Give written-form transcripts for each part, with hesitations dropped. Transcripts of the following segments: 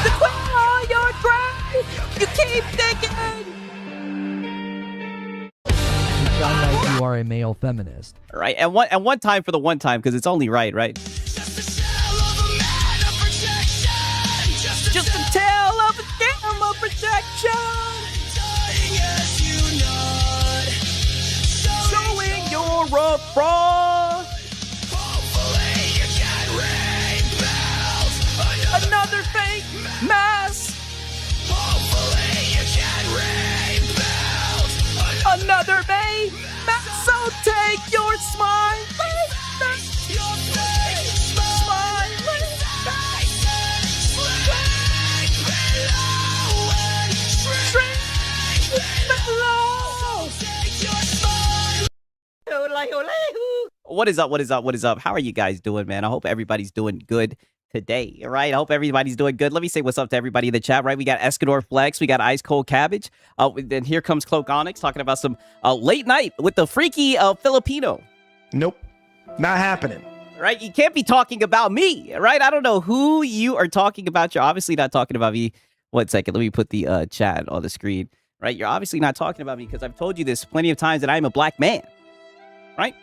Declare your grave. You keep digging. You sound like you are a male feminist. Right, and one time for the one time, because it's only right, right? Just a tale of a game of protection. Showing you're a fraud. Another fake mask. Another May mask. So take your smile. What is up? What is up? What is up? How are you guys doing, man? I hope everybody's doing good today, right? I hope everybody's doing good. Let me say what's up to everybody in the chat, right? We got Escador Flex, we got Ice Cold Cabbage. Then here comes Cloak Onyx talking about some late night with the freaky Filipino. Nope, not happening. Right? You can't be talking about me, right? I don't know who you are talking about. You're obviously not talking about me. 1 second, let me put the chat on the screen, right? You're obviously not talking about me because I've told you this plenty of times that I'm a black man, right?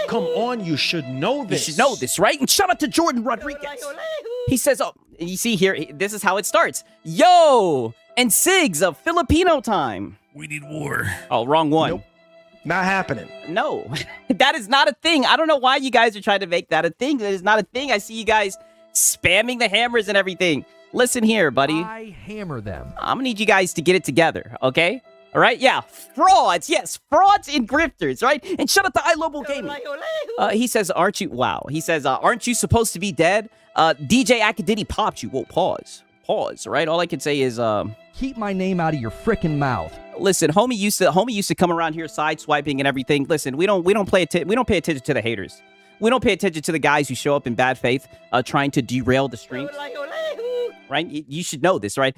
Come on, you should know this. You should know this, right? And shout out to Jordan Rodriguez. He says, oh, you see here, this is how it starts. Yo, and Sigs of Filipino time. We need war. Oh, wrong one. Nope, not happening. No, that is not a thing. I don't know why you guys are trying to make that a thing. That is not a thing. I see you guys spamming the hammers and everything. Listen here, buddy. I hammer them. I'm gonna need you guys to get it together, okay? All right, yeah, frauds, yes, frauds and grifters, right? And shout out to iLobo Gaming. He says, aren't you, wow. He says, aren't you supposed to be dead? DJ Akadiddy popped you. Whoa, pause, right? All I can say is, Keep my name out of your frickin' mouth. Listen, homie used to come around here sideswiping and everything. Listen, we don't pay attention to the haters. We don't pay attention to the guys who show up in bad faith, trying to derail the stream. Right? You should know this, right?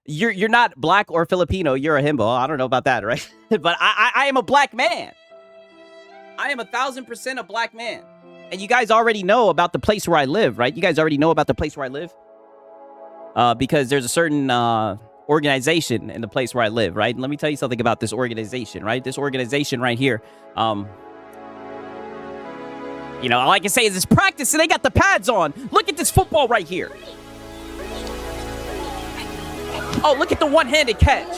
You're not black or Filipino. You're a himbo. I don't know about that, right? But I am a black man. I am 1,000% a black man. And you guys already know about the place where I live, right? You guys already know about the place where I live. Because there's a certain organization in the place where I live, right? And let me tell you something about this organization, right? This organization right here. You know, all I can say is it's practice and they got the pads on. Look at this football right here. Oh, look at the one-handed catch.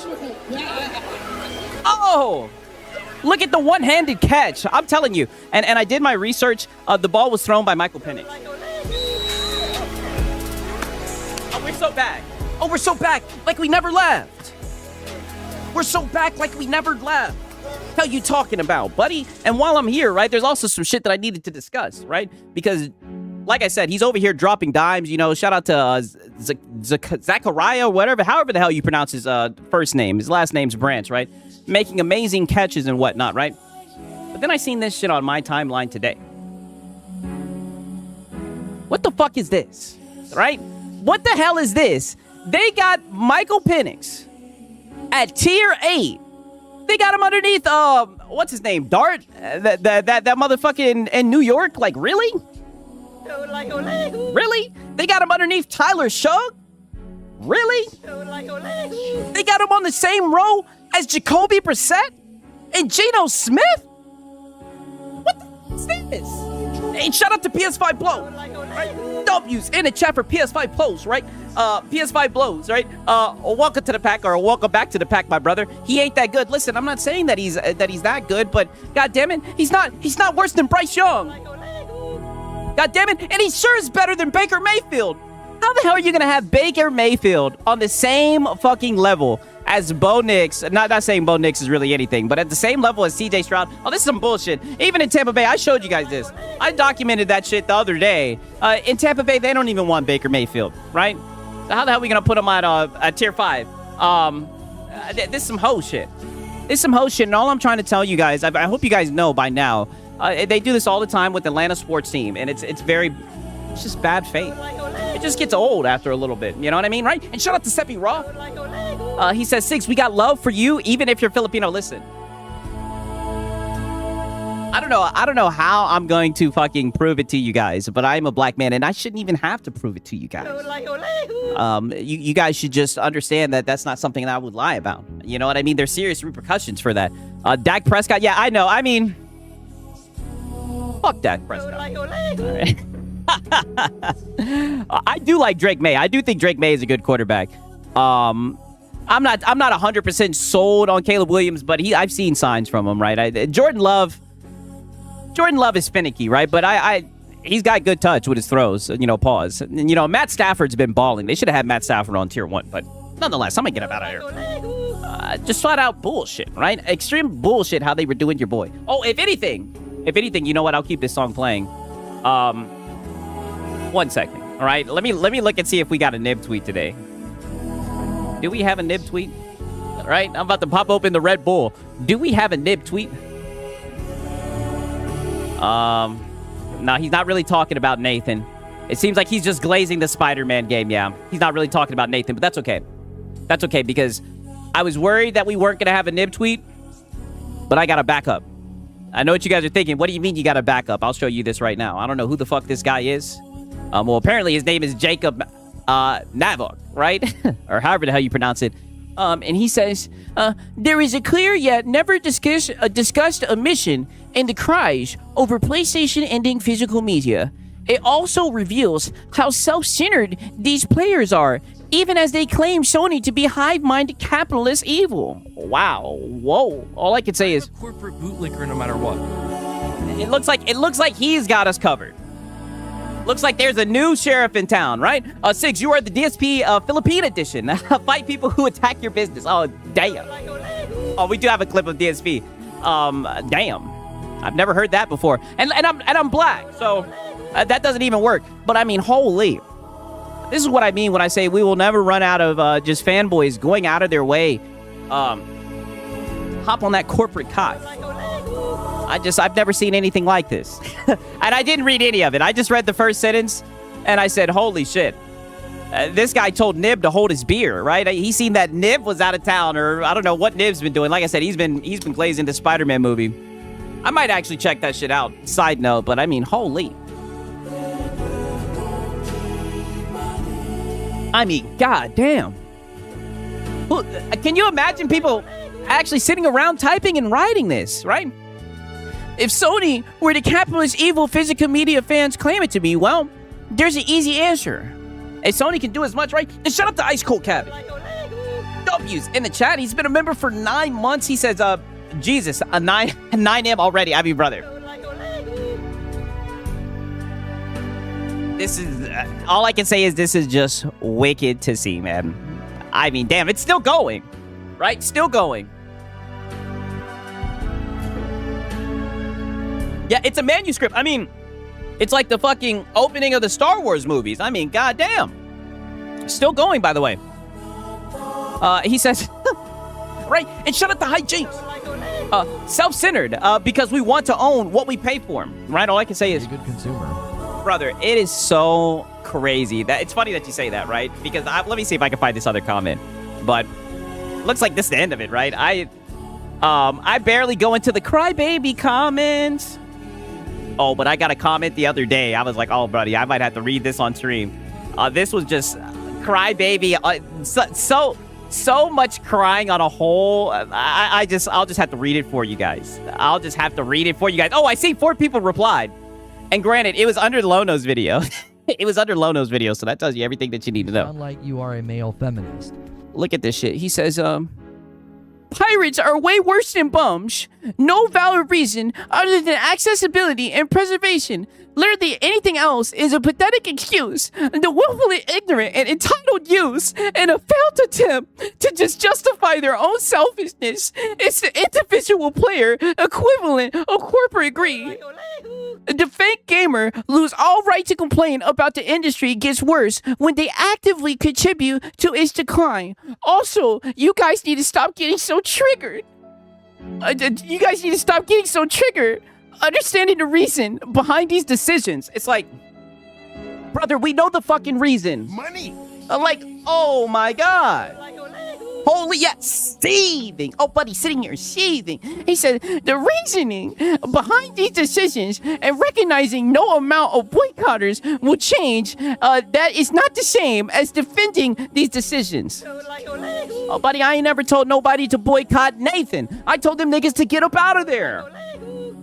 Oh, look at the one-handed catch. I'm telling you. And I did my research. The ball was thrown by Michael Penix. Oh, we're so back. Oh, we're so back like we never left. We're so back like we never left. What are you talking about, buddy? And while I'm here, right, there's also some shit that I needed to discuss, right? Because, like I said, he's over here dropping dimes. You know, shout out to Zachariah, whatever, however the hell you pronounce his first name. His last name's Branch, right? Making amazing catches and whatnot, right? But then I seen this shit on my timeline today. What the fuck is this, right? What the hell is this? They got Michael Penix at tier 8. They got him underneath, what's his name? Dart? That motherfucking in New York? Like, really? Really? They got him underneath Tyler Shug? Really? They got him on the same row as Jacoby Brissett and Geno Smith? What the f*** is this? Hey, shout out to PS5 Blow, right? W's in the chat for PS5 Blows, right? PS5 Blows, right? Welcome to the pack, or welcome back to the pack, my brother. He ain't that good. Listen, I'm not saying that he's that good, but god damn it, he's not worse than Bryce Young. God damn it, and he sure is better than Baker Mayfield. How the hell are you gonna have Baker Mayfield on the same fucking level as Bo Nix? Not saying Bo Nix is really anything, but at the same level as CJ Stroud. Oh, this is some bullshit. Even in Tampa Bay, I showed you guys this. I documented that shit the other day. In Tampa Bay, they don't even want Baker Mayfield, right? So how the hell are we gonna put him at tier 5? This is some hoe shit. This is some hoe shit, and all I'm trying to tell you guys, I hope you guys know by now, they do this all the time with the Atlanta sports team, and it's just bad faith. It just gets old after a little bit, you know what I mean, right? And shout out to Seppi Raw. He says, Six, we got love for you, even if you're Filipino. Listen, I don't know how I'm going to fucking prove it to you guys, but I'm a black man and I shouldn't even have to prove it to you guys. You guys should just understand that that's not something that I would lie about. You know what I mean? There's serious repercussions for that. Dak Prescott, yeah, I know. I mean, fuck Dak Prescott. All right. I do like Drake May. I do think Drake May is a good quarterback. I'm not 100% sold on Caleb Williams, but I've seen signs from him, right? Jordan Love is finicky, right? But he's got good touch with his throws, pause. And, Matt Stafford's been balling. They should have had Matt Stafford on tier 1, but nonetheless, I'm gonna get him out of here. Just flat out bullshit, right? Extreme bullshit how they were doing your boy. Oh, if anything, you know what? I'll keep this song playing. 1 second, all right? Let me look and see if we got a nib tweet today. Do we have a nib tweet? All right, I'm about to pop open the Red Bull. Do we have a nib tweet? No, he's not really talking about Nathan. It seems like he's just glazing the Spider-Man game, yeah. He's not really talking about Nathan, but that's okay. That's okay, because I was worried that we weren't going to have a nib tweet, but I got a backup. I know what you guys are thinking. What do you mean you got a backup? I'll show you this right now. I don't know who the fuck this guy is. Well, apparently his name is Jacob Navok, right? Or however the hell you pronounce it. And he says, there is a clear yet never discussed omission in the cries over PlayStation ending physical media. It also reveals how self-centered these players are, even as they claim Sony to be hive-minded capitalist evil. Wow. Whoa. All I can say is corporate bootlicker no matter what. It looks like he's got us covered. Looks like there's a new sheriff in town, right? Six, you are the DSP Philippine edition. Fight people who attack your business. Oh, damn. Oh, we do have a clip of DSP. Damn. I've never heard that before. And I'm black, so that doesn't even work. But I mean, holy. This is what I mean when I say we will never run out of just fanboys going out of their way. Hop on that corporate cock. I've never seen anything like this. And I didn't read any of it. I just read the first sentence, and I said, holy shit. This guy told Nib to hold his beer, right? He seen that Nib was out of town, or I don't know what Nib's been doing. Like I said, he's been glazing the Spider-Man movie. I might actually check that shit out. Side note, but I mean, holy. I mean, goddamn. Can you imagine people actually sitting around typing and writing this, right? If Sony were the capitalist evil physical media fans claim it to be, well, there's an easy answer. If Sony can do as much, right? Then shut up the Ice Cold Cabin. W's in the chat. He's been a member for 9 months. He says, Jesus, a 9M already. I mean, brother. This is, all I can say is this is just wicked to see, man. I mean, damn, it's still going, right? Still going. Yeah, it's a manuscript. I mean, it's like the fucking opening of the Star Wars movies. I mean, goddamn. Still going, by the way. He says, right, and shut up the hijinks. Self-centered, because we want to own what we pay for them, right? All I can say is, a good consumer. brother, it is so crazy that it's funny that you say that, right? Because let me see if I can find this other comment. But looks like this is the end of it, right? I barely go into the crybaby comments. Oh, but I got a comment the other day. I was like, oh, buddy, I might have to read this on stream. This was just crybaby. So much crying on a whole. I'll just have to read it for you guys. I'll just have to read it for you guys. Oh, I see 4 people replied. And granted, it was under Lono's video. It was under Lono's video, so that tells you everything that you need to know. Sound like you are a male feminist. Look at this shit. He says, pirates are way worse than bums. No valid reason other than accessibility and preservation. Literally anything else is a pathetic excuse. The willfully ignorant and entitled use and a failed attempt to just justify their own selfishness. It's the individual player equivalent of corporate greed. The fake gamer lose all right to complain about the industry gets worse when they actively contribute to its decline. Also, you guys need to stop getting so triggered. Understanding the reason behind these decisions. It's like, brother, we know the fucking reason. Money. Like, oh my God. Holy, yes, seething. Oh, buddy, sitting here seething. He said, the reasoning behind these decisions and recognizing no amount of boycotters will change, that is not the same as defending these decisions. Oh, buddy, I ain't never told nobody to boycott Nathan. I told them niggas to get up out of there.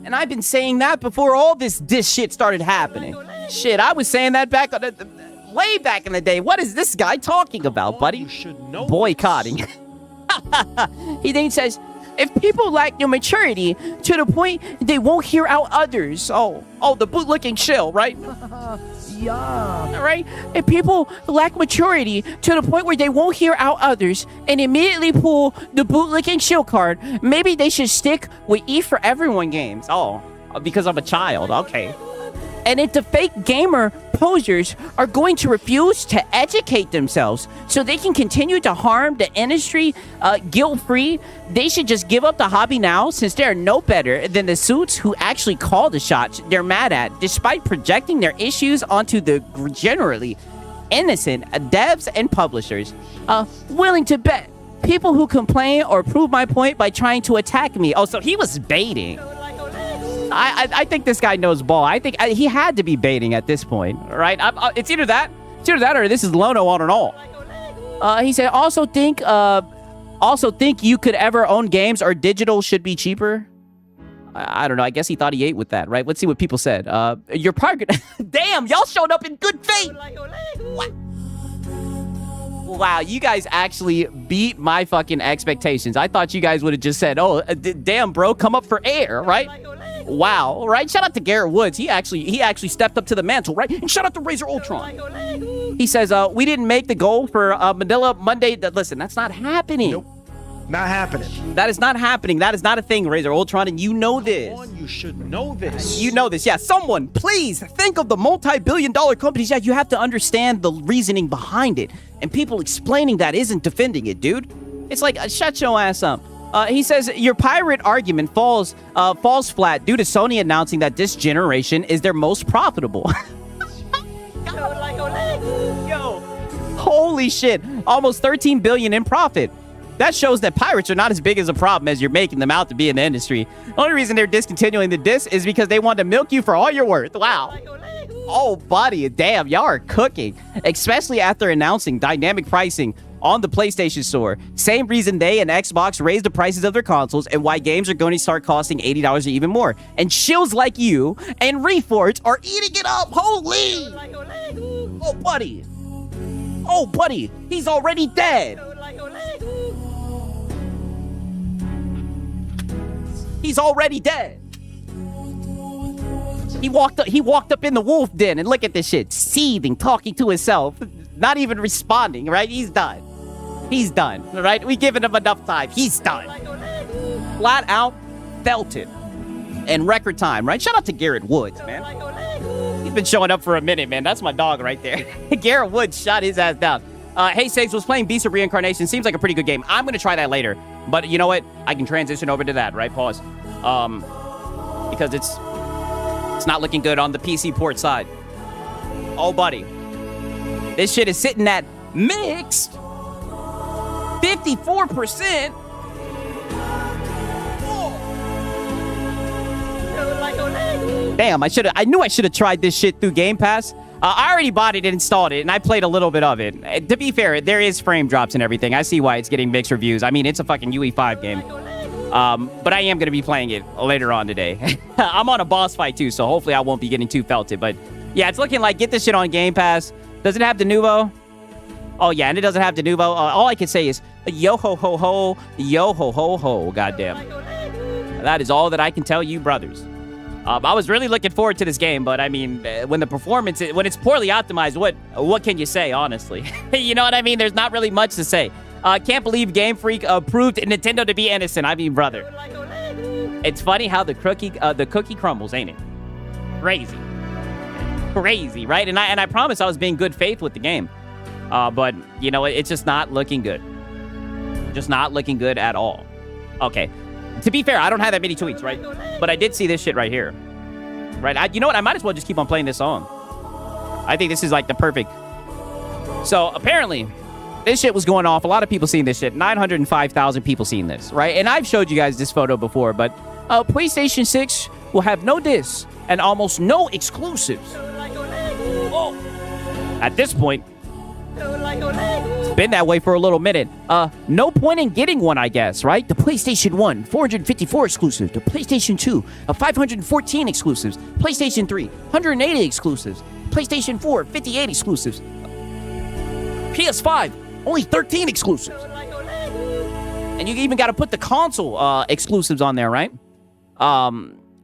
And I've been saying that before all this shit started happening. Shit, I was saying that back on way back in the day. What is this guy talking about, buddy? You should know Boycotting. He then says, if people lack the maturity to the point they won't hear out others. Oh, the bootlicking shill, right? Yeah. Right? If people lack maturity to the point where they won't hear out others and immediately pull the bootlicking shill card, maybe they should stick with E for Everyone games. Oh, because I'm a child. Okay. And if the fake gamer posers are going to refuse to educate themselves so they can continue to harm the industry guilt-free, they should just give up the hobby now, since they're no better than the suits who actually call the shots they're mad at, despite projecting their issues onto the generally innocent devs and publishers. Willing to bet people who complain or prove my point by trying to attack me. Oh, so he was baiting. I think this guy knows ball. I think he had to be baiting at this point, right? It's either that or this is Lono on and all. He said, also think you could ever own games or digital should be cheaper. I don't know. I guess he thought he ate with that, right? Let's see what people said. Your part. Damn, y'all showed up in good faith. What? Wow, you guys actually beat my fucking expectations. I thought you guys would have just said, oh, damn, bro, come up for air, right? Wow, right? Shout out to Garrett Woods. He actually stepped up to the mantle, right? And shout out to Razor Ultron. He says, we didn't make the goal for Manila Monday. Listen, that's not happening. Nope. Not happening. That is not happening. That is not a thing, Razor Ultron, and you know this. You should know this. You know this. Yeah, someone, please think of the multi-billion-dollar companies. Yeah, you have to understand the reasoning behind it. And people explaining that isn't defending it, dude. It's like, shut your ass up. He says, your pirate argument falls flat due to Sony announcing that this generation is their most profitable. Yo, holy shit. Almost $13 billion in profit. That shows that pirates are not as big as a problem as you're making them out to be in the industry. The only reason they're discontinuing the disc is because they want to milk you for all you're worth. Wow. Oh, buddy, damn, y'all are cooking. Especially after announcing dynamic pricing on the PlayStation Store. Same reason they and Xbox raised the prices of their consoles and why games are going to start costing $80 or even more. And shills like you and Reforged are eating it up. Holy! Oh, buddy. Oh, buddy, he's already dead. He's already dead. He walked up in the wolf den and look at this shit, seething, talking to himself, not even responding, right? He's done. He's done, right? We given him enough time. He's done. Flat out felt it in record time, right? Shout out to Garrett Woods, man. He's been showing up for a minute, man. That's my dog right there. Garrett Woods shot his ass down. Hey, Sags was playing Beast of Reincarnation. Seems like a pretty good game. I'm going to try that later. But you know what? I can transition over to that, right? Pause. Because it's not looking good on the PC port side. Oh, buddy. This shit is sitting at mixed 54%. Damn, I knew I should have tried this shit through Game Pass. I already bought it and installed it, and I played a little bit of it. To be fair, there is frame drops and everything. I see why it's getting mixed reviews. I mean, it's a fucking UE5 game. But I am going to be playing it later on today. I'm on a boss fight, too, so hopefully I won't be getting too felted. But, yeah, it's looking like get this shit on Game Pass. Does it have the Nuvo? Oh, yeah, and it doesn't have the Nuvo. All I can say is, yo-ho-ho-ho, yo-ho-ho-ho, goddamn. That is all that I can tell you, brothers. I was really looking forward to this game, but I mean, when it's poorly optimized, what can you say, honestly? You know what I mean? There's not really much to say. Can't believe Game Freak proved Nintendo to be innocent. I mean, brother. It's funny how the cookie crumbles, ain't it? Crazy. Crazy, right? And I promise I was being good faith with the game. But, you know, it's just not looking good. Just not looking good at all. Okay. To be fair, I don't have that many tweets, right? But I did see this shit right here. Right? You know what? I might as well just keep on playing this song. I think this is like the perfect. So apparently, This shit was going off. A lot of people seen this shit. 905,000 people seen this, right? And I've showed you guys this photo before, but PlayStation 6 will have no discs and almost no exclusives. Whoa. At this point, it's been that way for a little minute. No point in getting one, I guess, right? The PlayStation 1, 454 exclusives. The PlayStation 2, 514 exclusives. PlayStation 3, 180 exclusives. PlayStation 4, 58 exclusives. PS5, only 13 exclusives. And you even got to put the console exclusives on there, right?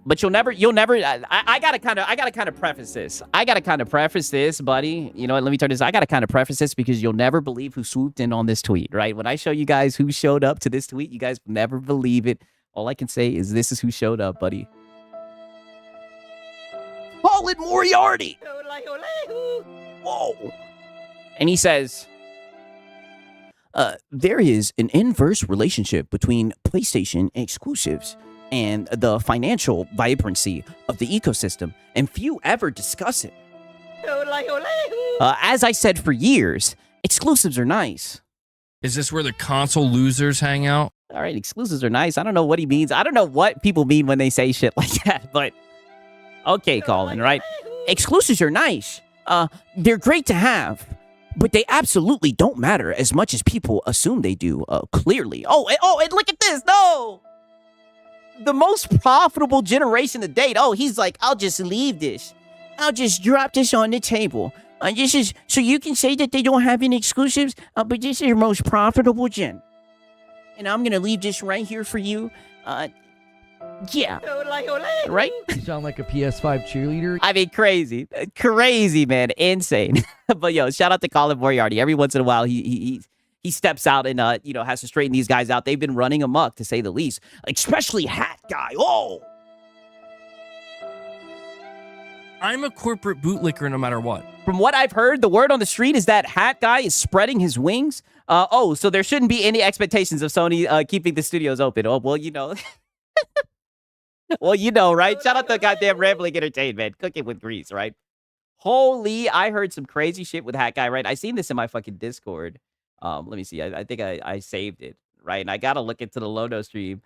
But you'll never. I gotta kind of preface this. Buddy. You know what? Let me turn this. I gotta kind of preface this because you'll never believe who swooped in on this tweet, right? When I show you guys who showed up to this tweet, you guys will never believe it. All I can say is this is who showed up, buddy. Colin Moriarty. Whoa. And he says, there is an inverse relationship between PlayStation exclusives and the financial vibrancy of the ecosystem, and few ever discuss it. As I said for years, exclusives are nice. Is this where the console losers hang out? All right, exclusives are nice. I don't know what he means. I don't know what people mean when they say shit like that, but okay, Colin, right? Exclusives are nice. They're great to have, but they absolutely don't matter as much as people assume they do, clearly. And look at this. No! The most profitable generation to date. Oh, he's like, I'll just leave this. I'll just drop this on the table. This is so you can say that they don't have any exclusives, but this is your most profitable gen. And I'm going to leave this right here for you. Yeah. Right? You sound like a PS5 cheerleader. I mean, crazy. Crazy, man. Insane. But, yo, shout out to Colin Moriarty. Every once in a while, he steps out and, has to straighten these guys out. They've been running amok, to say the least. Especially Hat Guy. Oh! I'm a corporate bootlicker no matter what. From what I've heard, the word on the street is that Hat Guy is spreading his wings. So there shouldn't be any expectations of Sony keeping the studios open. Oh, well, you know. Well, you know, right? Shout out to goddamn Rambling Entertainment. Cooking with grease, right? Holy, I heard some crazy shit with Hat Guy, right? I seen this in my fucking Discord. Let me see. I think I saved it, right? And I got to look into the Lono stream.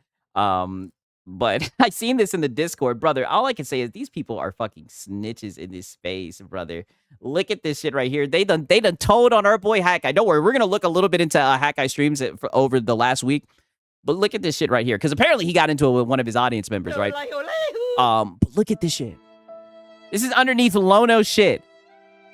But I seen this in the Discord, brother. All I can say is these people are fucking snitches in this space, brother. Look at this shit right here. They done told on our boy Hat Guy. Don't worry, we're gonna look a little bit into Hat Guy streams over the last week. But look at this shit right here, because apparently he got into it with one of his audience members, right? But look at this shit. This is underneath Lono shit.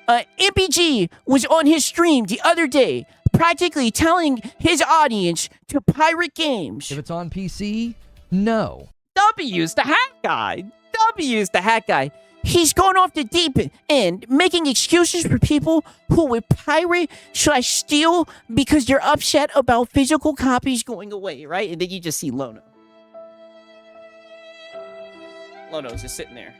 MPG was on his stream the other day, practically telling his audience to pirate games. If it's on PC, no. W's the Hat Guy. W's the Hat Guy. He's going off the deep end, making excuses for people who would pirate / steal because they're upset about physical copies going away, right? And then you just see Lono. Lono's just sitting there.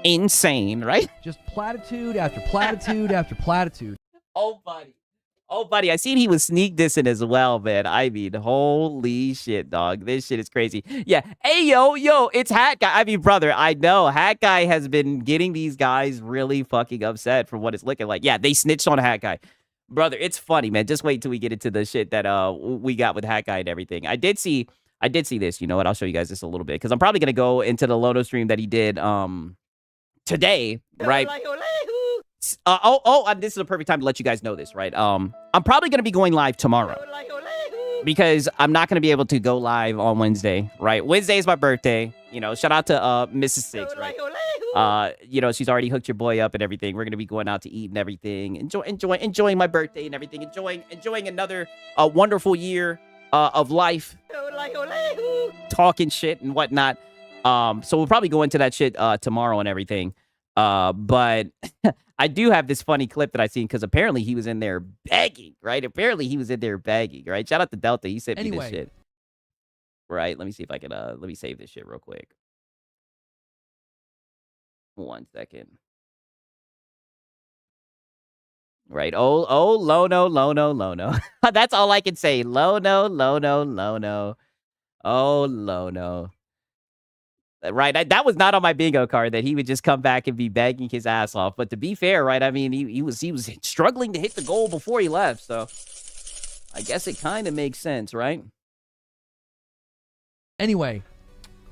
Insane, right? Just platitude after platitude after platitude. Oh, buddy, I seen he was sneak dissing as well, man. I mean, holy shit, dog. This shit is crazy. Yeah. Hey, yo, it's Hat Guy. I mean, brother, I know. Hat Guy has been getting these guys really fucking upset from what it's looking like. Yeah, they snitched on Hat Guy. Brother, it's funny, man. Just wait till we get into the shit that we got with Hat Guy and everything. I did see this. You know what? I'll show you guys this a little bit, because I'm probably going to go into the Lono stream that he did today, right? This is a perfect time to let you guys know this, right? I'm probably going to be going live tomorrow because I'm not going to be able to go live on Wednesday, right? Wednesday is my birthday. You know, shout out to Mrs. Six, right? She's already hooked your boy up and everything. We're going to be going out to eat and everything. Enjoying my birthday and everything. Enjoying another wonderful year of life. Talking shit and whatnot. So we'll probably go into that shit tomorrow and everything. But I do have this funny clip that I seen, because apparently he was in there begging, right? Right? Shout out to Delta. He sent me this shit. Right? Let me see if I can let me save this shit real quick. 1 second. Right. Oh, Lono. That's all I can say. Lono. Oh, Lono. right? That was not on my bingo card that he would just come back and be begging his ass off. But to be fair, right? I mean, he was struggling to hit the goal before he left, so I guess it kind of makes sense, right? Anyway,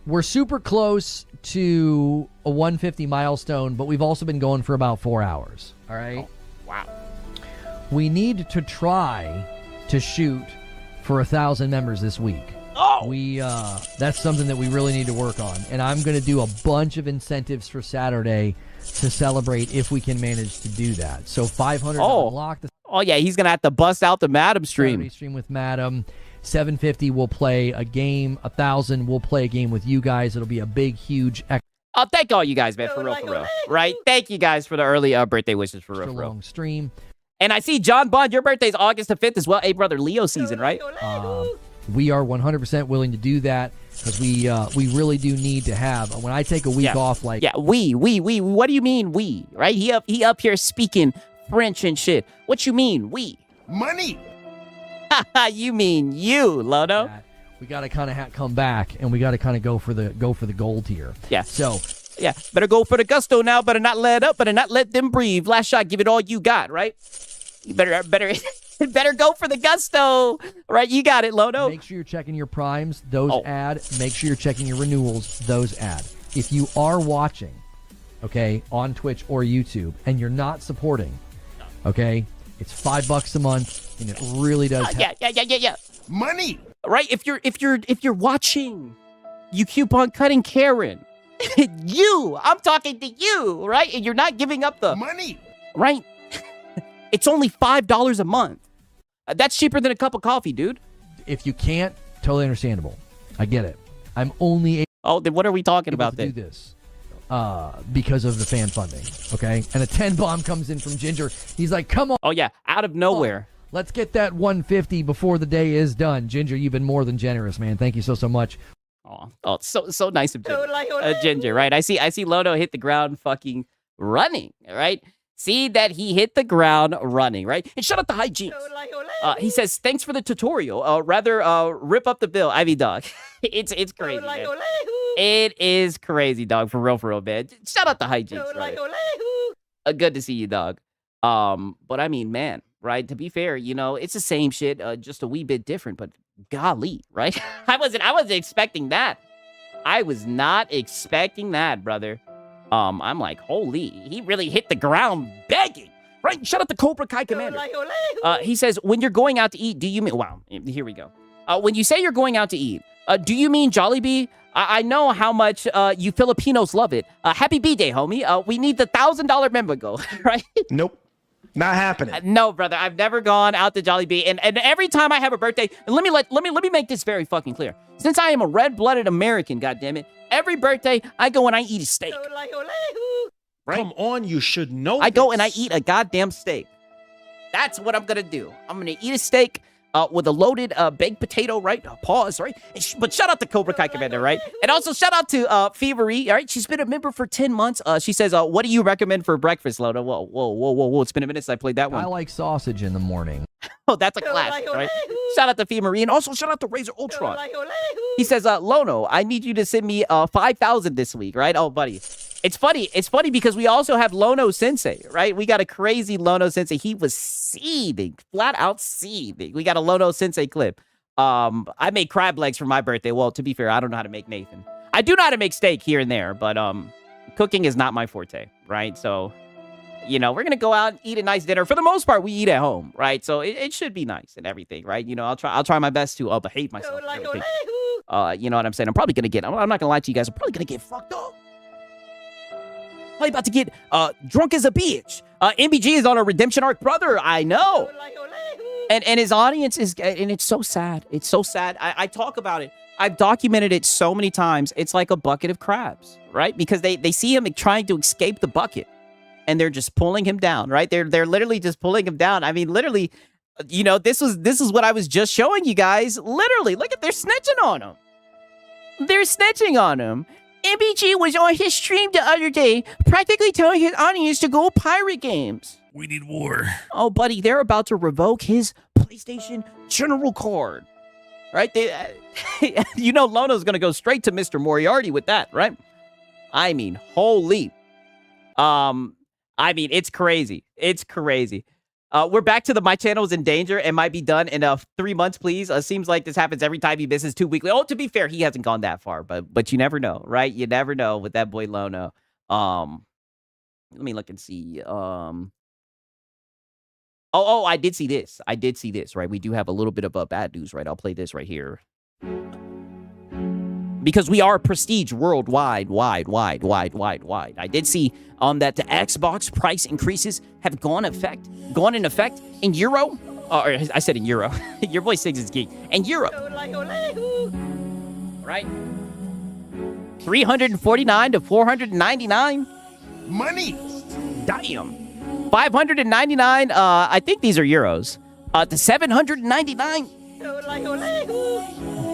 we're super close to a 150 milestone, but we've also been going for about 4 hours. All right? Wow. We need to try to shoot for 1,000 members this week. Oh! That's something that we really need to work on. And I'm going to do a bunch of incentives for Saturday to celebrate if we can manage to do that. So 500 to unlock the Oh, yeah, he's going to have to bust out the Madam stream. Saturday stream with Madam. 750 we'll play a game. 1,000 we'll play a game with you guys. It'll be a big, huge, Oh, thank all you guys, man, for real. Right? Thank you guys for the early birthday wishes, for extra real. long stream. And I see John Bond, your birthday's August the 5th as well. Hey, brother, Leo season, right? We are 100% willing to do that because we really do need to have. When I take a week off, like we. What do you mean we? Right? He up here speaking French and shit. What you mean we? Money. You mean you, Lono? that, we got to kind of come back and we got to kind of go for the gold here. Yeah. So yeah, better go for the gusto now. Better not let up. Better not let them breathe. Last shot, give it all you got. Right? You better better go for the gusto. Right? You got it, Lono. make sure you're checking your primes. Those add. Make sure you're checking your renewals. Those add. If you are watching, okay, on Twitch or YouTube, and you're not supporting, okay, it's $5 a month, and it really does. Yeah. Money. Right? If you're watching, you keep on cutting Karen. I'm talking to you, right? And you're not giving up the Money. right. It's only $5 a month. That's cheaper than a cup of coffee, dude. If you can't, totally understandable. I get it. I'm only Oh, then what are we talking able about to then? do this because of the fan funding, okay? And a 10 bomb comes in from Ginger. He's like, come on. Oh yeah, out of nowhere. Let's get that 150 before the day is done. Ginger, you've been more than generous, man. Thank you so much. Oh, so nice of Ginger. Ginger, right? I see Lono hit the ground fucking running, right? See that he hit the ground running, right? And shut up the hygiene. He says, thanks for the tutorial. Rather rip up the bill. Ivy dog. It's crazy, man. It is crazy, dog. For real, man. Shout out the hygiene. Right? Good to see you, dog. But I mean, man, right? To be fair, it's the same shit, just a wee bit different, but golly, right? I wasn't expecting that. I was not expecting that, brother. I'm like, holy, he really hit the ground begging. Right? Shout out to Cobra Kai Commander. He says, when you're going out to eat, do you mean, wow, here we go. When you say you're going out to eat, do you mean Jollibee? I know how much you Filipinos love it. Happy B-Day, homie. We need the $1,000 member go, right? Nope. Not happening. No, brother. I've never gone out to Jollibee, and every time I have a birthday, and let me make this very fucking clear. Since I am a red-blooded American, goddammit, every birthday I go and I eat a steak. Right? Come on, you should know. I go and I eat a goddamn steak. That's what I'm gonna do. I'm gonna eat a steak with a loaded baked potato, right? Pause, right? But shout out to Cobra Kai Commander, right? And also shout out to Fevery, all right? She's been a member for 10 months. She says, what do you recommend for breakfast, Loda? Whoa. It's been a minute since I played that one. I like sausage in the morning. Oh, that's a classic, right? Shout out to Fevery, and also shout out to Razor Ultron. He says, Lono, I need you to send me 5,000 this week, right? Oh, buddy. It's funny because we also have Lono Sensei, right? We got a crazy Lono Sensei. He was seething, flat out seething. We got a Lono Sensei clip. I made crab legs for my birthday. Well, to be fair, I don't know how to make Nathan. I do know how to make steak here and there, but cooking is not my forte, right? So, we're going to go out and eat a nice dinner. For the most part, we eat at home, right? So it should be nice and everything, right? I'll try my best to behave myself. You know what I'm saying? I'm probably going to get, I'm not going to lie to you guys, I'm probably going to get fucked up. Probably about to get drunk as a bitch. MBG is on a redemption arc, brother. I know. And his audience is, and it's so sad. It's so sad. I talk about it. I've documented it so many times. It's like a bucket of crabs, right? Because they see him trying to escape the bucket, and they're just pulling him down, right? They're literally just pulling him down. I mean, literally, this is what I was just showing you guys. Literally, look at, they're snitching on him. They're snitching on him. MBG was on his stream the other day, practically telling his audience to go pirate games. We need war. Oh, buddy, they're about to revoke his PlayStation General card. right? You know Lono's going to go straight to Mr. Moriarty with that, right? I mean, holy. I mean, it's crazy. It's crazy. We're back to the my channel is in danger and might be done in 3 months, please. Seems like this happens every time he misses 2 weekly. Oh, to be fair, he hasn't gone that far, but you never know, right? You never know with that boy Lono. Let me look and see. Oh, I did see this. I did see this, right? We do have a little bit of bad news, right? I'll play this right here. Because we are prestige worldwide, wide. I did see that the Xbox price increases have gone in effect in euro. Or I said in euro. Your boy Siggs is geek. In euro. Right? 349 to 499. Money. Damn. 599. I think these are euros. To 799.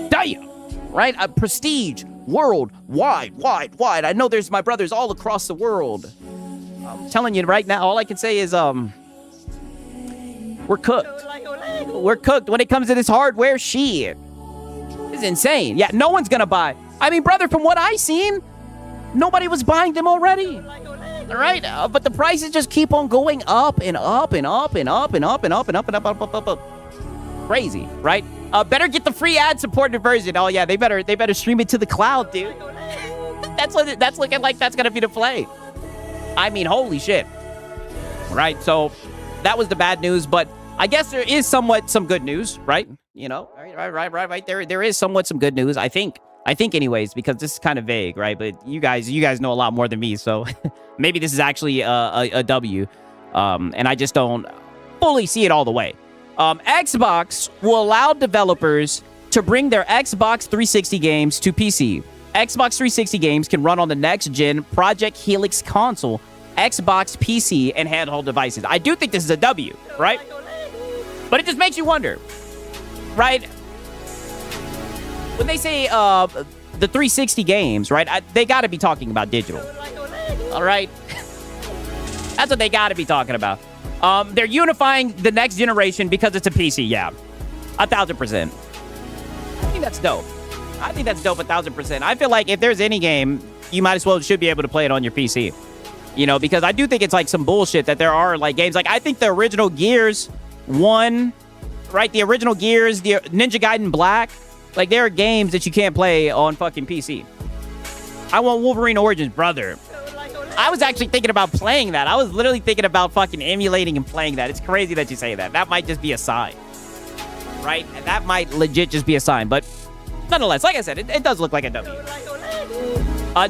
Damn. Right? Prestige, world, wide. I know there's my brothers all across the world. I'm telling you right now, all I can say is, we're cooked. We're cooked when it comes to this hardware shit. It's insane. Yeah, no one's gonna buy. I mean, brother, from what I seen, nobody was buying them already. All right, but the prices just keep on going up and up and up and up and up and up and up and up. Crazy, right? Better get the free ad-supported version. Oh yeah, they better stream it to the cloud, dude. That's looking like that's gonna be the play. I mean, holy shit. Right, so that was the bad news, but I guess there is somewhat some good news, right? You know, right. There is somewhat some good news. I think anyways, because this is kind of vague, right? But you guys know a lot more than me, so maybe this is actually a W, and I just don't fully see it all the way. Xbox will allow developers to bring their Xbox 360 games to PC. Xbox 360 games can run on the next-gen Project Helix console, Xbox PC, and handheld devices. I do think this is a W, right? But it just makes you wonder, right? When they say the 360 games, right, they got to be talking about digital. All right? That's what they got to be talking about. They're unifying the next generation because it's a PC, yeah. 1,000%. I think that's dope. 1,000%. I feel like if there's any game, you might as well should be able to play it on your PC. You know, because I do think it's like some bullshit that there are like games. Like, I think the original Gears 1, right? The original Gears, the Ninja Gaiden Black. Like, there are games that you can't play on fucking PC. I want Wolverine Origins, brother. I was actually thinking about playing that. I was literally thinking about fucking emulating and playing that. It's crazy that you say that. That might just be a sign. Right? And that might legit just be a sign. But nonetheless, like I said, it does look like a W.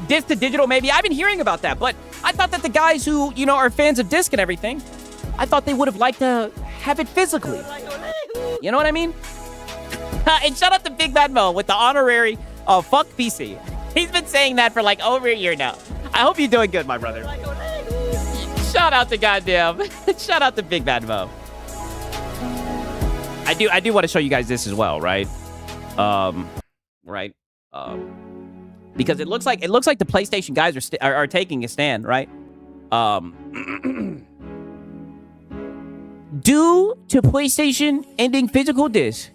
Disc to digital, maybe. I've been hearing about that. But I thought that the guys who, you know, are fans of disc and everything, I thought they would have liked to have it physically. You know what I mean? And shout out to Big Bad Mo with the honorary fuck PC. He's been saying that for like over a year now. I hope you're doing good, my brother. Shout out to goddamn. Shout out to Big Bad Mo. I do want to show you guys this as well, right? Because it looks like the PlayStation guys are taking a stand, right? Due to PlayStation ending physical discs,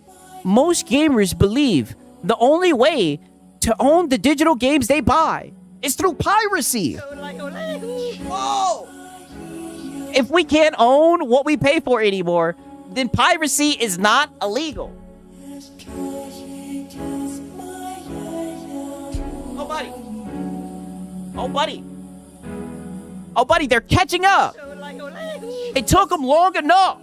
most gamers believe the only way to own the digital games they buy is through piracy. Whoa! If we can't own what we pay for anymore, then piracy is not illegal. Oh, buddy, they're catching up. It took them long enough.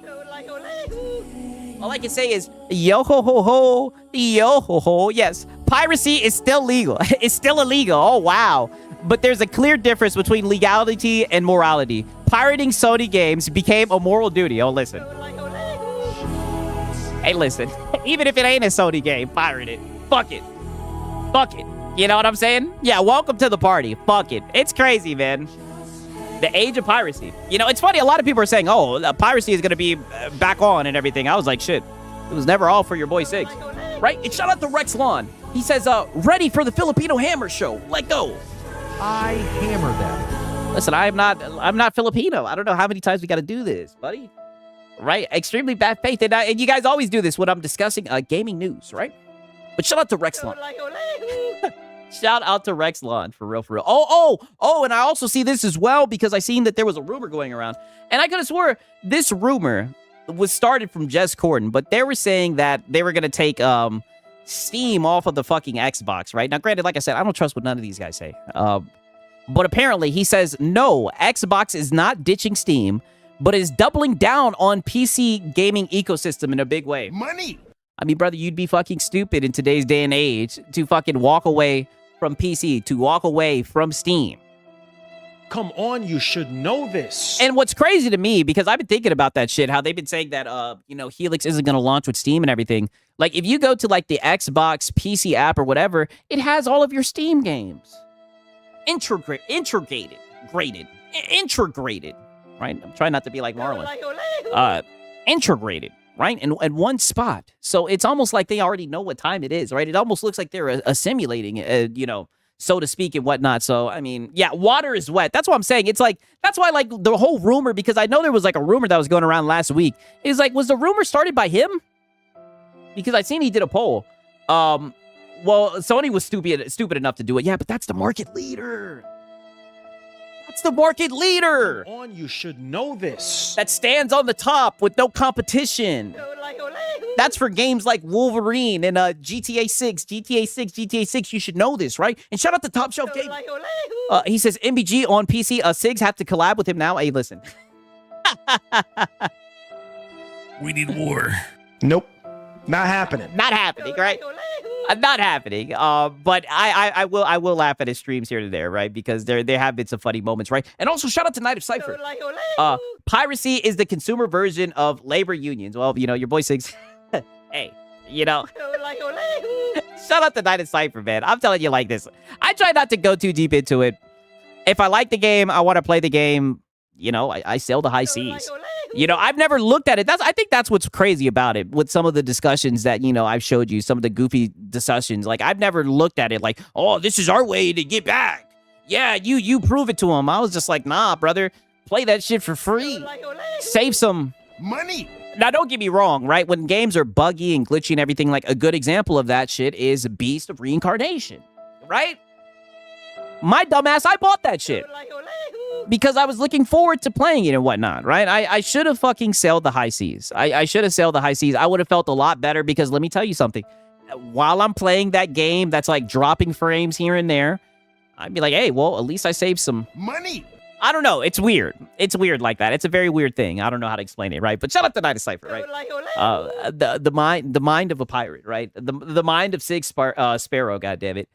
All I can say is, yo ho ho ho, yo ho ho. Yes, piracy is still legal. It's still illegal. Oh, wow. But there's a clear difference between legality and morality. Pirating Sony games became a moral duty. Oh, listen. Hey, listen. Even if it ain't a Sony game, pirate it. Fuck it. Fuck it. You know what I'm saying? Yeah, welcome to the party. Fuck it. It's crazy, man. The age of piracy. You know, it's funny. A lot of people are saying, oh, piracy is going to be back on and everything. I was like, shit. It was never all for your boy Siggs. Right? And shout out to Rex Lawn. He says, ready for the Filipino Hammer Show. Let go. I hammer them. Listen, I'm not Filipino. I don't know how many times we got to do this, buddy. Right? Extremely bad faith. And you guys always do this when I'm discussing gaming news, right? But shout out to Rexlon. Shout out to Rexlon, for real, for real. Oh, and I also see this as well because I seen that there was a rumor going around. And I could have swore this rumor was started from Jess Corden, but they were saying that they were going to take Steam off of the fucking Xbox, right? Now, granted, like I said, I don't trust what none of these guys say. But apparently, he says, no, Xbox is not ditching Steam, but is doubling down on PC gaming ecosystem in a big way. Money. I mean, brother, you'd be fucking stupid in today's day and age to fucking walk away from PC, to walk away from Steam. Come on, you should know this. And what's crazy to me, because I've been thinking about that shit, how they've been saying that, Helix isn't going to launch with Steam and everything. Like, if you go to, like, the Xbox PC app or whatever, it has all of your Steam games. Integrated, right? I'm trying not to be like Marlon. Integrated, right? In one spot. So it's almost like they already know what time it is, right? It almost looks like they're assimilating, so to speak and whatnot. So, I mean, yeah, water is wet. That's what I'm saying. It's like, that's why, like, the whole rumor, because I know there was, like, a rumor that was going around last week. Is like, was the rumor started by him? Because I seen he did a poll. Well, Sony was stupid enough to do it. Yeah, but that's the market leader. That's the market leader. Come on, you should know this. That stands on the top with no competition. That's for games like Wolverine and GTA 6. GTA 6, you should know this, right? And shout out to Top Shelf Gaming. He says, MBG on PC, SIGs have to collab with him now. Hey, listen. We need war. Nope. Not happening. Not happening, right? Not happening. But I will laugh at his streams here and there, right? Because there have been some funny moments, right? And also shout out to Night of Cypher. Piracy is the consumer version of labor unions. Well, your boy Sigs. Hey, shout out to Night of Cypher, man. I'm telling you like this. I try not to go too deep into it. If I like the game, I want to play the game. I sail the high seas. I've never looked at it. I think that's what's crazy about it with some of the discussions that, I've showed you, some of the goofy discussions. Like, I've never looked at it like, oh, this is our way to get back. Yeah, you prove it to him. I was just like, nah, brother, play that shit for free. Save some money. Now, don't get me wrong, right? When games are buggy and glitchy and everything, like, a good example of that shit is Beast of Reincarnation, right? My dumbass, I bought that shit. Because I was looking forward to playing it and whatnot, right? I should have fucking sailed the high seas. I should have sailed the high seas. I would have felt a lot better because let me tell you something. While I'm playing that game that's like dropping frames here and there, I'd be like, hey, well, at least I saved some money. I don't know. It's weird. It's weird like that. It's a very weird thing. I don't know how to explain it, right? But shout out to Night of Cypher, right? The mind of a pirate, right? The mind of Sig Sparrow, goddammit.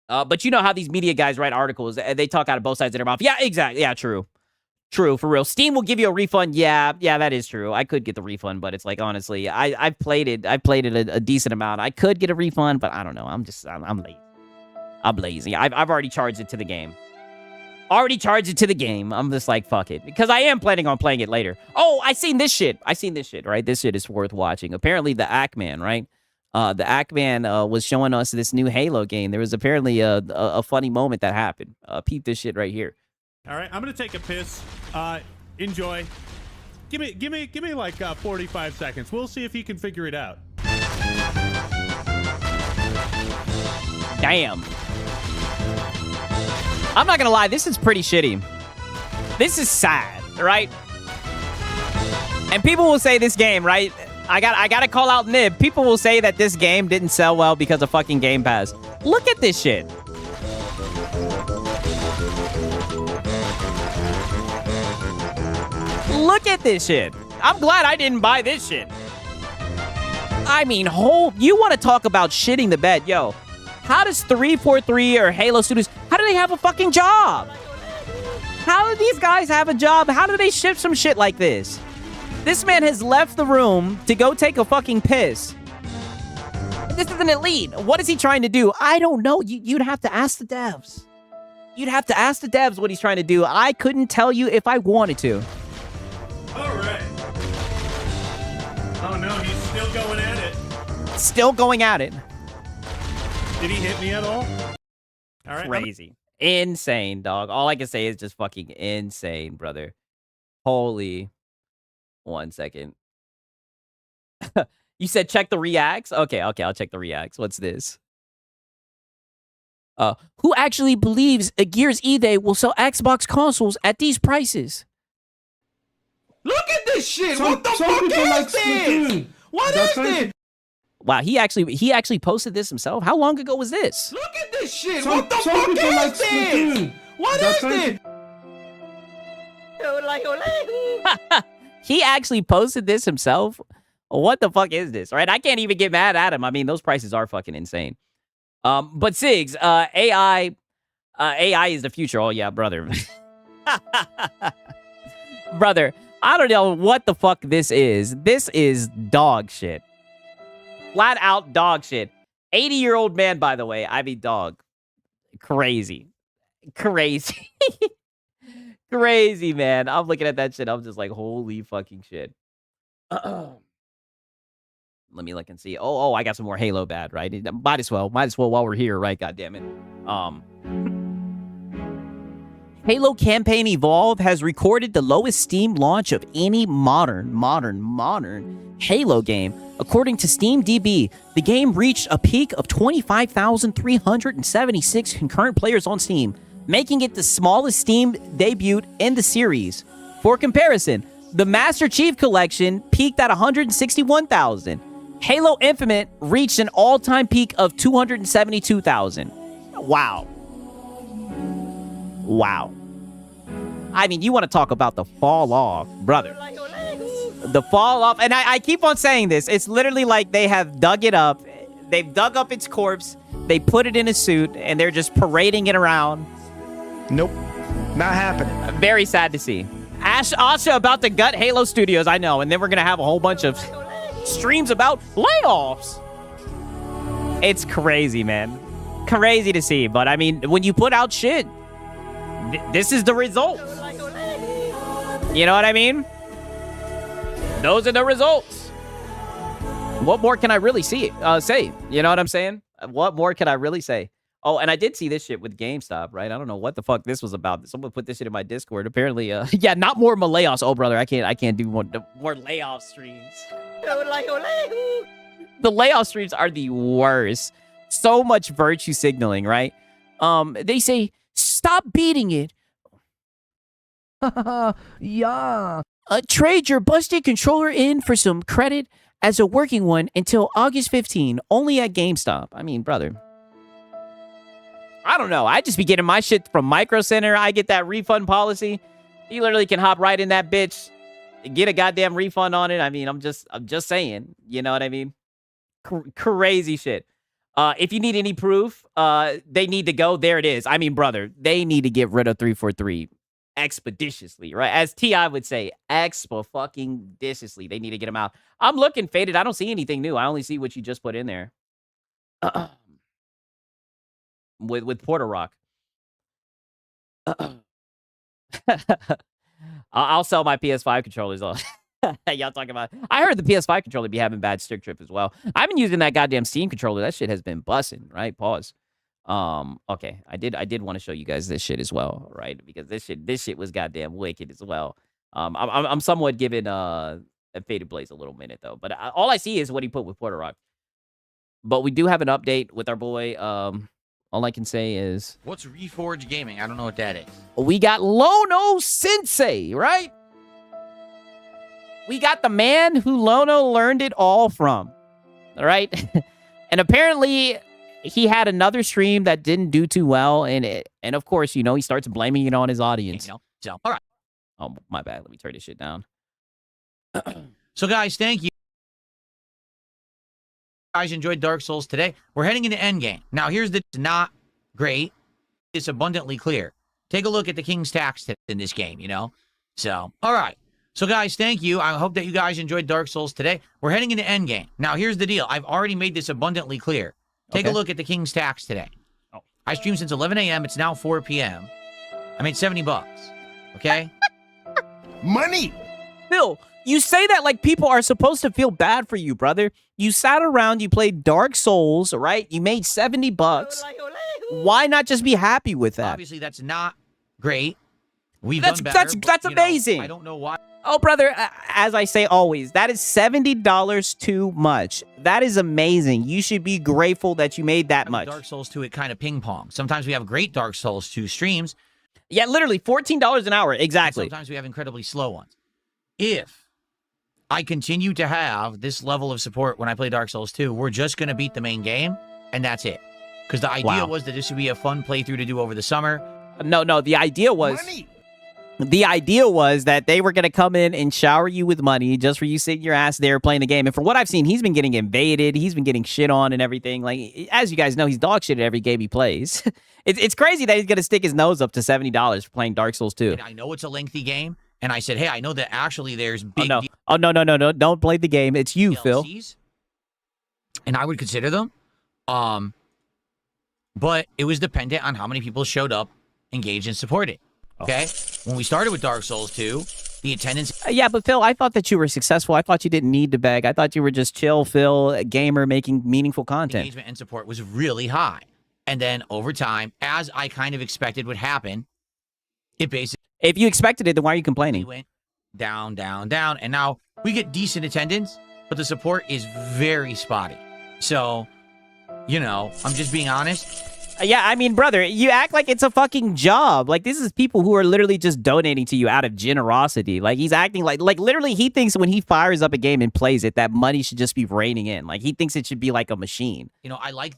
But you know how these media guys write articles, they talk out of both sides of their mouth. Yeah, exactly. Yeah, true, for real. Steam will give you a refund. Yeah, that is true. I could get the refund, but it's like, honestly, I've played it a decent amount. I could get a refund, but I don't know. I'm lazy. I'm lazy. I've already charged it to the game. I'm just like, fuck it, because I am planning on playing it later. Oh, I seen this shit, right? This shit is worth watching. Apparently the Ackman, right? The Ackman was showing us this new Halo game. There was apparently a funny moment that happened. Peep this shit right here. All right, I'm gonna take a piss. Enjoy. Give me like 45 seconds. We'll see if he can figure it out. Damn. I'm not gonna lie, this is pretty shitty. This is sad, right? And people will say this game, right? I gotta call out Nib. People will say that this game didn't sell well because of fucking Game Pass. Look at this shit. Look at this shit. I'm glad I didn't buy this shit. I mean, you want to talk about shitting the bed, yo. How does 343 or Halo Studios, how do they have a fucking job? How do these guys have a job? How do they ship some shit like this? This man has left the room to go take a fucking piss. This is an elite. What is he trying to do? I don't know. You'd have to ask the devs. You'd have to ask the devs what he's trying to do. I couldn't tell you if I wanted to. All right. Oh no, he's still going at it. Still going at it. Did he hit me at all? All right. Crazy. Insane, dog. All I can say is just fucking insane, brother. Holy. 1 second. You said check the reacts? Okay, I'll check the reacts. What's this? Who actually believes a Gears E-Day will sell Xbox consoles at these prices? Look at this shit. What the fuck is this? What is this? Wow, he actually posted this himself. How long ago was this? Look at this shit. What the fuck is this? What is this? He actually posted this himself? What the fuck is this, right? I can't even get mad at him. I mean, those prices are fucking insane. But Sigs, AI is the future. Oh yeah, brother. Brother, I don't know what the fuck this is. This is dog shit. Flat out dog shit. 80-year-old man, by the way. I mean, dog. Crazy. Crazy. Crazy, man. I'm looking at that shit. I'm just like, holy fucking shit. Let me look and see. Oh, I got some more Halo bad, right? Might as well while we're here, right? God damn it. Halo Campaign Evolved has recorded the lowest Steam launch of any modern Halo game. According to SteamDB, the game reached a peak of 25,376 concurrent players on Steam, making it the smallest Steam debut in the series. For comparison, the Master Chief Collection peaked at 161,000. Halo Infinite reached an all-time peak of 272,000. Wow. Wow. I mean, you want to talk about the fall off, brother. The fall off. And I keep on saying this. It's literally like they have dug it up. They've dug up its corpse. They put it in a suit, and they're just parading it around. Nope. Not happening. Very sad to see. Asha about to gut Halo Studios, I know. And then we're going to have a whole bunch of streams about layoffs. It's crazy, man. Crazy to see. But, I mean, when you put out shit, this is the result. You know what I mean? Those are the results. What more can I really say? You know what I'm saying? What more can I really say? Oh, and I did see this shit with GameStop, right? I don't know what the fuck this was about. Someone put this shit in my Discord. Apparently, yeah, not more layoffs. Oh, brother, I can't do more layoff streams. The layoff streams are the worst. So much virtue signaling, right? They say, stop beating it. Yeah. Trade your busted controller in for some credit as a working one until August 15, only at GameStop. I mean, brother. I don't know. I just be getting my shit from Micro Center. I get that refund policy. You literally can hop right in that bitch, get a goddamn refund on it. I mean, I'm just saying. You know what I mean? Crazy shit. If you need any proof, they need to go. There it is. I mean, brother, they need to get rid of 343 expeditiously, right? As T.I. would say, expo-fucking-ditiously. They need to get them out. I'm looking, Faded. I don't see anything new. I only see what you just put in there. With Porter Rock. I'll sell my PS5 controllers off. Y'all talking about... I heard the PS5 controller be having bad stick trip as well. I've been using that goddamn Steam controller. That shit has been bussing, right? Pause. Okay. I did want to show you guys this shit as well, right? Because this shit was goddamn wicked as well. I'm somewhat giving Faded Blaze a little minute though, but all I see is what he put with Porter Rock. But we do have an update with our boy. All I can say is, what's Reforge Gaming? I don't know what that is. We got Lono Sensei, right? We got the man who Lono learned it all from, all right? And apparently he had another stream that didn't do too well, and of course, you know, he starts blaming it on his audience. So, all right. Oh, my bad. Let me turn this shit down. So, guys, thank you. Guys enjoyed Dark Souls today. We're heading into Endgame. Now, here's the not great. It's abundantly clear. Take a look at the King's Tax in this game, you know? So, all right. So, guys, thank you. I hope that you guys enjoyed Dark Souls today. We're heading into Endgame. Now, here's the deal. I've already made this abundantly clear. Take a look at the King's Tax today. Oh. I streamed since 11 a.m. It's now 4 p.m. I made $70. Okay? Money! Phil, you say that like people are supposed to feel bad for you, brother. You sat around, you played Dark Souls, right? You made $70. Why not just be happy with that? Obviously, that's not great. We've done better, that's but, amazing. I don't know why. Oh, brother, as I say always, that is $70 too much. That is amazing. You should be grateful that you made that much. Dark Souls 2, it kind of ping pong. Sometimes we have great Dark Souls 2 streams. Yeah, literally $14 an hour. Exactly. Sometimes we have incredibly slow ones. If I continue to have this level of support when I play Dark Souls 2, we're just going to beat the main game, and that's it. Because the idea was that this would be a fun playthrough to do over the summer. No, the idea was... The idea was that they were going to come in and shower you with money just for you sitting your ass there playing the game. And from what I've seen, he's been getting invaded. He's been getting shit on and everything. Like, as you guys know, he's dog shit at every game he plays. It's crazy that he's going to stick his nose up to $70 for playing Dark Souls 2. And I know it's a lengthy game. And I said, hey, I know that actually there's big no. Don't play the game. It's you, Phil. And I would consider them. But it was dependent on how many people showed up, engaged, and supported. Okay? When we started with Dark Souls 2, the attendance... Yeah, but Phil, I thought that you were successful. I thought you didn't need to beg. I thought you were just chill, Phil, a gamer making meaningful content. Engagement and support was really high. And then over time, as I kind of expected would happen, it basically... If you expected it, then why are you complaining? went down, down, down. And now we get decent attendance, but the support is very spotty. So, you know, I'm just being honest... Yeah, I mean, brother, you act like it's a fucking job. Like, this is people who are literally just donating to you out of generosity. Like, he's acting like literally he thinks when he fires up a game and plays it, that money should just be raining in. Like, he thinks it should be like a machine. You know, I like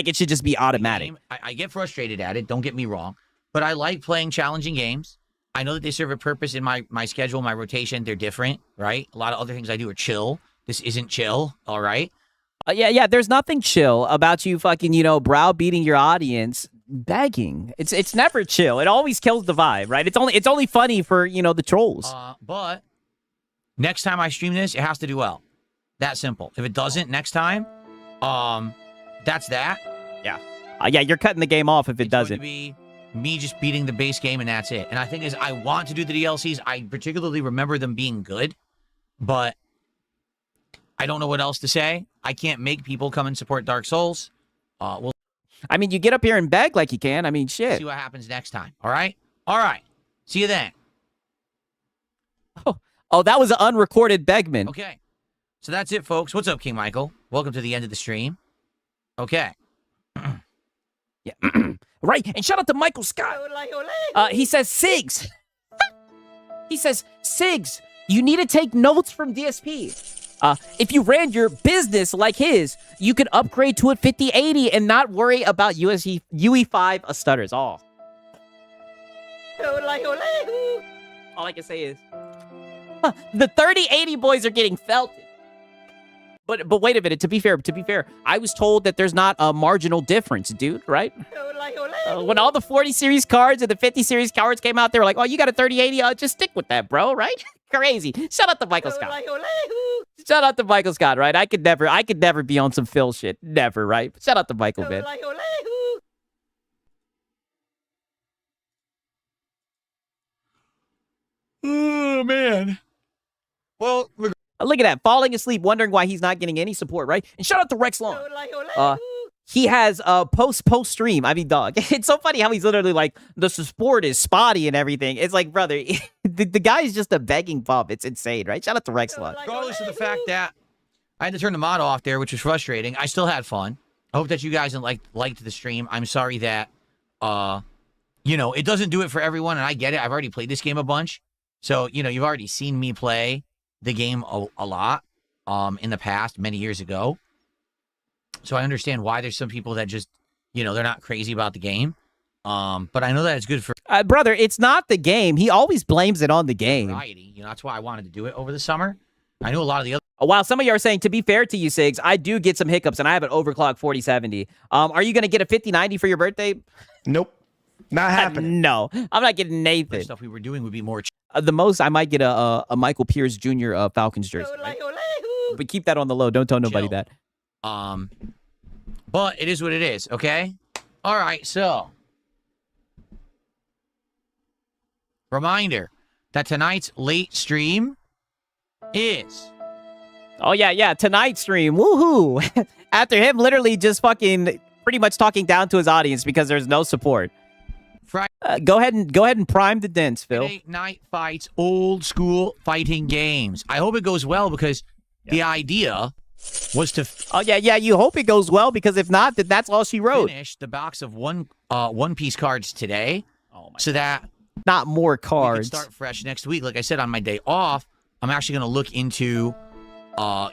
it should just be automatic. I get frustrated at it, don't get me wrong, but I like playing challenging games. I know that they serve a purpose in my schedule, my rotation. They're different, right? A lot of other things I do are chill. This isn't chill, all right? Yeah, there's nothing chill about you fucking, browbeating your audience, begging. It's never chill. It always kills the vibe, right? It's only funny for, the trolls. But next time I stream this, it has to do well. That simple. If it doesn't next time, that's that. Yeah. Yeah, you're cutting the game off if it doesn't. It's going to be me just beating the base game and that's it. And I think is I want to do the DLCs. I particularly remember them being good, but I don't know what else to say. I can't make people come and support Dark Souls. I mean, you get up here and beg like you can. I mean, shit. See what happens next time. All right? All right. See you then. Oh, that was an unrecorded Begman. Okay. So that's it, folks. What's up, King Michael? Welcome to the end of the stream. Okay. Yeah. Right. And shout out to Michael Scott. He says, Sigs. He says, Sigs, you need to take notes from DSP. If you ran your business like his, you could upgrade to a 5080 and not worry about UE5 stutters. All I can say is, the 3080 boys are getting felted. But wait a minute. To be fair, I was told that there's not a marginal difference, dude. Right? When all the 40 series cards and the 50 series cards came out, they were like, "Oh, you got a 3080? Just stick with that, bro." Right? Crazy. Shout out to Michael Scott. Shout out to Michael Scott. Right? I could never be on some Phil shit. Never. Right? Shout out to Michael, man. Oh man. Well, look at that. Falling asleep, wondering why he's not getting any support, right? And shout out to Rex Long. He has a post stream. I mean, dog. It's so funny how he's literally like, the support is spotty and everything. It's like, brother, the guy is just a begging bum. It's insane, right? Shout out to Rex Long. Regardless of the fact that I had to turn the mod off there, which was frustrating, I still had fun. I hope that you guys liked the stream. I'm sorry that, it doesn't do it for everyone, and I get it. I've already played this game a bunch. So, you've already seen me play the game a lot in the past, many years ago. So I understand why there's some people that just, they're not crazy about the game. But I know that it's good for brother, it's not the game. He always blames it on the game. Variety. That's why I wanted to do it over the summer. I knew a lot of the other... While some of you are saying, to be fair to you, Sigs, I do get some hiccups, and I have an overclock 4070. Are you going to get a 5090 for your birthday? Nope. Not happening. No. I'm not getting Nathan. The stuff we were doing would be more... The most, I might get a Michael Pierce Jr. Falcons jersey. Right? But keep that on the low. Don't tell nobody that. But it is what it is, okay? All right, so... Reminder that tonight's late stream is... Oh, yeah, tonight's stream. Woohoo! After him literally just fucking pretty much talking down to his audience because there's no support. Go ahead and prime the dents, Phil. Friday Night Fights, old school fighting games. I hope it goes well because the idea was to Oh yeah. You hope it goes well because if not, then that's all she wrote. finish the box of One Piece cards today, so that Not more we can cards. start fresh next week. Like I said, on my day off, I'm actually going to look into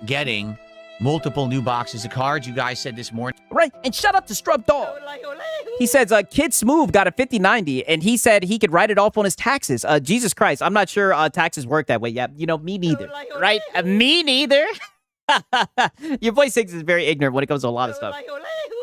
getting multiple new boxes of cards. You guys said this morning. Right, and shout out to Strub Dog. He says, Kid Smooth got a 5090, and he said he could write it off on his taxes. Jesus Christ, I'm not sure taxes work that way. Yeah, me neither. Right? Me neither. Your boy Six is very ignorant when it comes to a lot of stuff.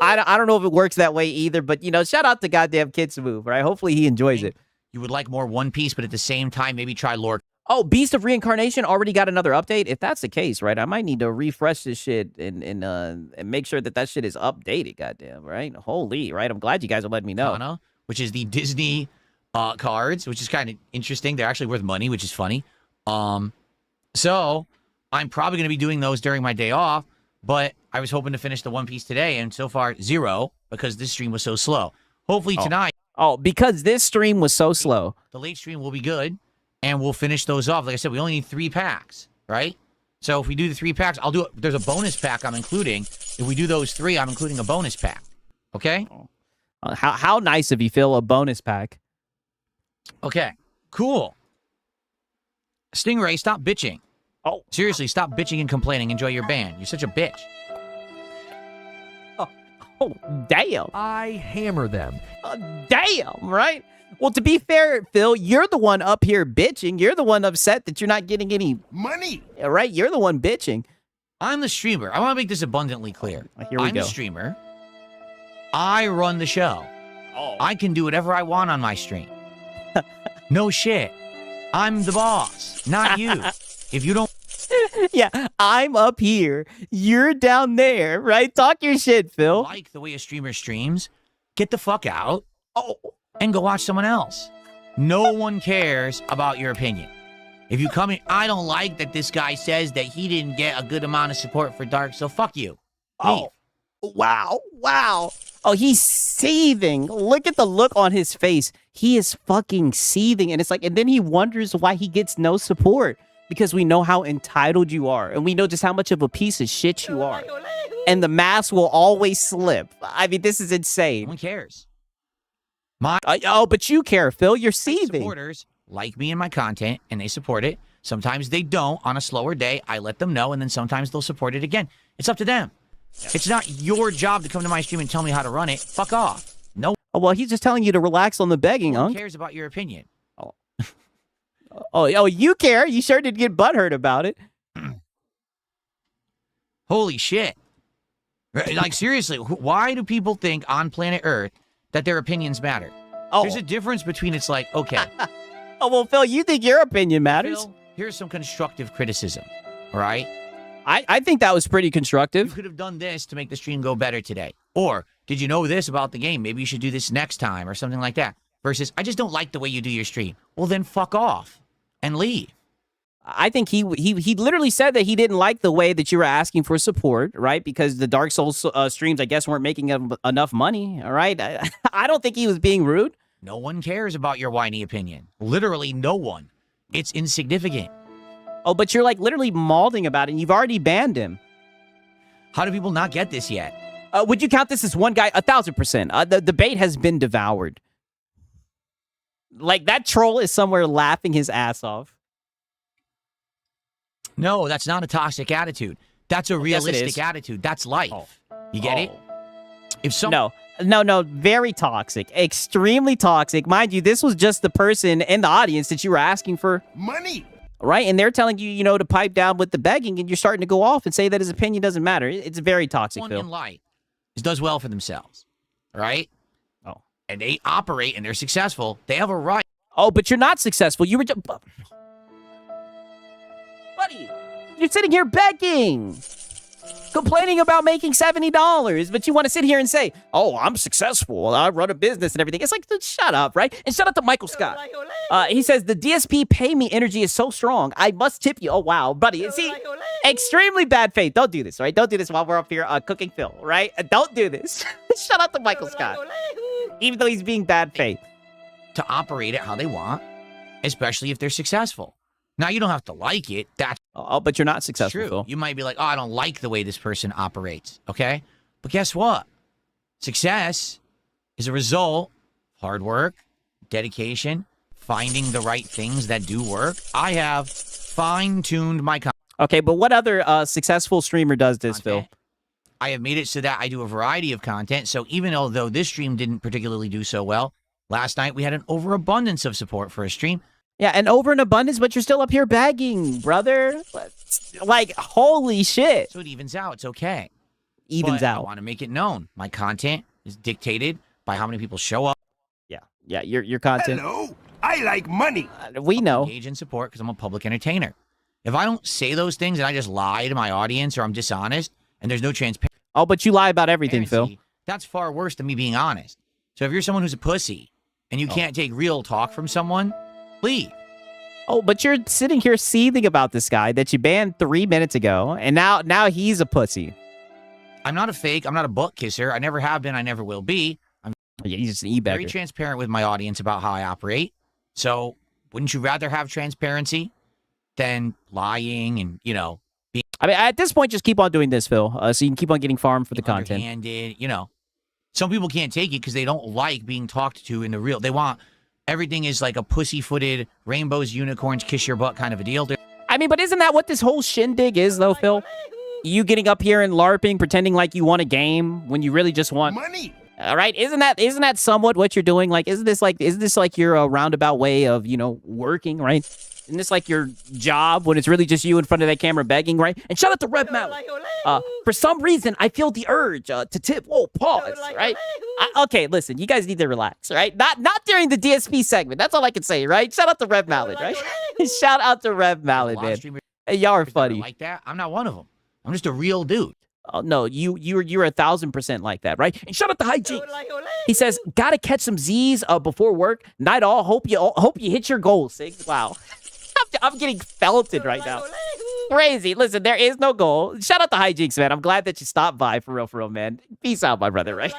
I don't know if it works that way either, but, shout out to goddamn Kid Smooth, right? Hopefully he enjoys it. You would like more One Piece, but at the same time, maybe try Lore. Oh, Beast of Reincarnation already got another update? If that's the case, right, I might need to refresh this shit and make sure that shit is updated, goddamn, right? Holy, right? I'm glad you guys are letting me know. Kana, which is the Disney cards, which is kind of interesting. They're actually worth money, which is funny. So I'm probably going to be doing those during my day off, but I was hoping to finish the One Piece today, and so far, 0, because this stream was so slow. Hopefully tonight, Oh, because this stream was so slow. the late stream will be good, and we'll finish those off. Like I said, we only need 3 packs, right? So if we do the 3 packs, I'll do it. There's a bonus pack I'm including. If we do those 3, I'm including a bonus pack. Okay? How nice of you, Phil, a bonus pack. Okay. Cool. Stingray, stop bitching. Oh. Seriously, stop bitching and complaining. Enjoy your band. You're such a bitch. Oh, damn. I hammer them. Damn, right? Well, to be fair, Phil, you're the one up here bitching. You're the one upset that you're not getting any money, right? You're the one bitching. I'm the streamer. I want to make this abundantly clear. Here we I'm go. the streamer. I run the show. Oh. I can do whatever I want on my stream. No shit. I'm the boss, not you. If you don't Yeah, I'm up here. You're down there, right? Talk your shit, Phil. like the way a streamer streams, get the fuck out and go watch someone else. No one cares about your opinion. If you come in, I don't like that this guy says that he didn't get a good amount of support for Dark, so fuck you. Leave. Wow. Oh, he's seething. Look at the look on his face. He is fucking seething. And it's like, and then he wonders why he gets no support. Because we know how entitled you are. And we know just how much of a piece of shit you are. And the mask will always slip. I mean, this is No insane. one cares. But you care, Phil. You're seething. Supporters like me and my content, and they support it. Sometimes they don't. On a slower day, I let them know, and then sometimes they'll support it again. It's up to them. It's not your job to come to my stream and tell me how to run it. Fuck off. No Oh, well, he's just telling you to relax on the begging, one Unc. cares about your opinion. Oh, you care. You sure did get butthurt about it. Holy shit. Like, seriously, why do people think on planet Earth that their opinions matter? Oh, There's a difference between it's like, okay, well, Phil, you think your opinion matters? Phil, here's some constructive criticism, all right? I think that was pretty You constructive. could have done this to make the stream go better today. Or, did you know this about the game? Maybe you should do this next time or something like that. Versus, I just don't like the way you do your stream. Well, then fuck off and leave. I think he literally said that he didn't like the way that you were asking for support, right? Because the Dark Souls streams, I guess, weren't making enough money, all right? I don't think he was being rude. No one cares about your whiny opinion. Literally no one. It's insignificant. Oh, but you're like literally mauling about it, and you've already banned him. How do people not get this yet? Would you count this as one guy? 1,000%. The debate has been devoured. Like, that troll is somewhere laughing his ass off. No, that's not a toxic attitude. That's a yes, it realistic is. attitude. That's life. You get it? If some No, very toxic. Extremely toxic. Mind you, this was just the person in the audience that you were asking for money. Right? And they're telling you, to pipe down with the begging, and you're starting to go off and say that his opinion doesn't matter. It's very toxic, someone Phil. in life does well for themselves, right? Oh. And they operate and they're successful, they have a right. Oh, but you're not successful. You were just... Buddy, you're sitting here begging. Complaining about making $70, but you want to sit here and say, oh, I'm successful. I run a business and everything. It's like, shut up, right? And shut up to Michael Scott. He says, the DSP pay me energy is so strong. I must tip you. Oh, wow, buddy. See, extremely bad faith. Don't do this, right? Don't do this while we're up here cooking Phil, right? Don't do this. Shut up to Michael Scott. Even though he's being bad faith. to operate it how they want, especially if they're successful. Now, you don't have to like it. That's Oh, but you're not successful, true. Phil. You might be like, oh, I don't like the way this person operates, okay? But guess what? Success is a result of hard work, dedication, finding the right things that do work. I have fine-tuned my Okay, but what other successful streamer does this, content. Phil? I have made it so that I do a variety of content. So even though this stream didn't particularly do so well, last night we had an overabundance of support for a stream. Yeah, and over in abundance, but you're still up here begging, brother. Like, holy shit. So it evens out. It's okay. Evens But I out. want to make it known. My content is dictated by how many people show up, Yeah, your content. Hello, I like money. We know. engage, and support because I'm a public entertainer. If I don't say those things and I just lie to my audience or I'm dishonest and there's no transparency, Oh, but you lie about everything, Phil. that's far worse than me being honest. So if you're someone who's a pussy and you can't take real talk from someone, leave. Oh, but you're sitting here seething about this guy that you banned 3 minutes ago, and now he's a pussy. I'm not a fake. I'm not a butt kisser. I never have been. I never will be. I'm Yeah, he's just an very e-beggar. transparent with my audience about how I operate. So wouldn't you rather have transparency than lying and, I mean, at this point, just keep on doing this, Phil, so you can keep on getting farmed for the content. underhanded, Some people can't take it because they don't like being talked to in the real. They want everything is like a pussy-footed, rainbows, unicorns, kiss your butt kind of a deal. I mean, but isn't that what this whole shindig is, though, Phil? You getting up here and LARPing, pretending like you want a game when you really just want Money. All right, isn't that somewhat what you're doing? Like, isn't this like your roundabout way of working, right? Isn't this like your job when it's really just you in front of that camera begging, right? And shout out to Rev Mallet. For some reason, I feel the urge to tip. Whoa, pause, right? Okay, listen, you guys need to relax, right? Not during the DSP segment. That's all I can say, right? Shout out to Rev Mallet, right? Shout out to Rev Mallet, A lot of man. streamers Hey, y'all are that are funny. like that. I'm not one of them. I'm just a real dude. Oh, no, you're 1,000% like that, right? And shout out to Hygiene. He says, "Gotta catch some Z's before work. Night all. Hope you hit your goals, Sigs." Wow, I'm getting felted right now. Crazy. Listen, there is no goal. Shout out to Hijinks, man. I'm glad that you stopped by for real, man. Peace out, my brother. Right?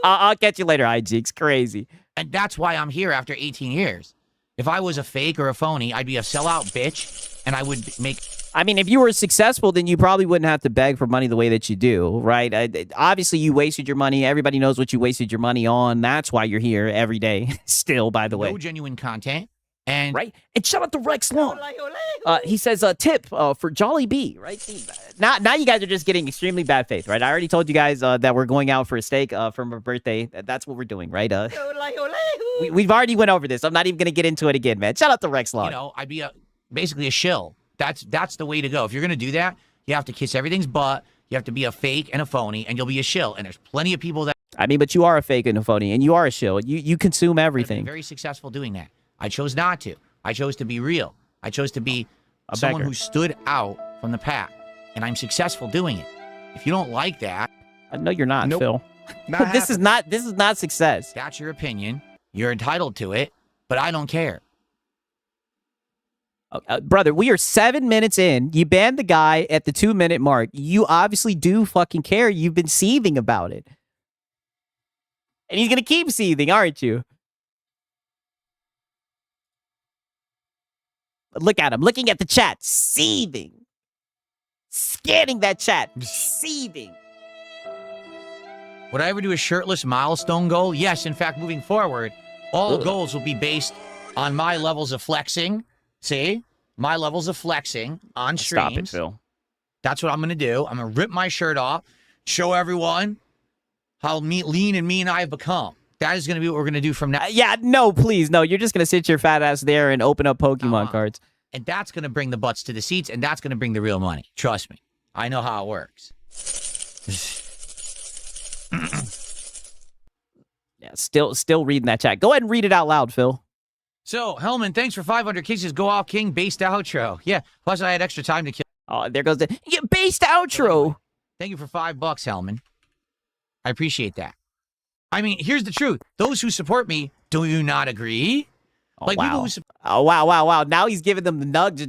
I'll catch you later, Hijinks. Crazy. And that's why I'm here after 18 years. If I was a fake or a phony, I'd be a sellout bitch, and I would make... I mean, if you were successful, then you probably wouldn't have to beg for money the way that you do, right? Obviously, you wasted your money. Everybody knows what you wasted your money on. That's why you're here every day still, by the way. no genuine content. And Right? And shout out to Rex Long. He says, tip for Jolly B, right? See, now you guys are just getting extremely bad faith, right? I already told you guys that we're going out for a steak for my birthday. That's what we're doing, right? We've already went over this. I'm not even going to get into it again, man. Shout out to Rex Long. I'd be basically a shill. That's the way to go. If you're going to do that, you have to kiss everything's butt. You have to be a fake and a phony, and you'll be a shill. And there's plenty of people that I mean, but you are a fake and a phony, and you are a shill. You consume have been everything. very successful doing that. I chose not to. I chose to be real. I chose to be A someone beggar. who stood out from the pack, and I'm successful doing it. If you don't like that, No, you're not, Nope. Phil. Not This is not success. that's your opinion. You're entitled to it, but I don't care. Brother, we are 7 minutes in. You banned the guy at the 2-minute mark. You obviously do fucking care. You've been seething about it. And he's going to keep seething, aren't you? Look at him, looking at the chat, seething. Scanning that chat, seething. Would I ever do a shirtless milestone goal? Yes. In fact, moving forward, all goals will be based on my levels of flexing. See? My levels of flexing on streams. Stop it, Phil. That's what I'm going to do. I'm going to rip my shirt off, show everyone how lean and mean I've become. That is going to be what we're going to do from now. Yeah, no, please, no. You're just going to sit your fat ass there and open up Pokemon cards. And that's going to bring the butts to the seats, and that's going to bring the real money. Trust me. I know how it works. Yeah, still reading that chat. Go ahead and read it out loud, Phil. So, Hellman, thanks for 500 kisses. Go off, King. Based outro. Yeah, plus I had extra time to kill. Oh, there goes the based outro. Thank you for $5, Hellman. I appreciate that. I mean, here's the truth. Those who support me, do you not agree? Oh, Like people wow. who Oh, wow. Now he's giving them the nudge.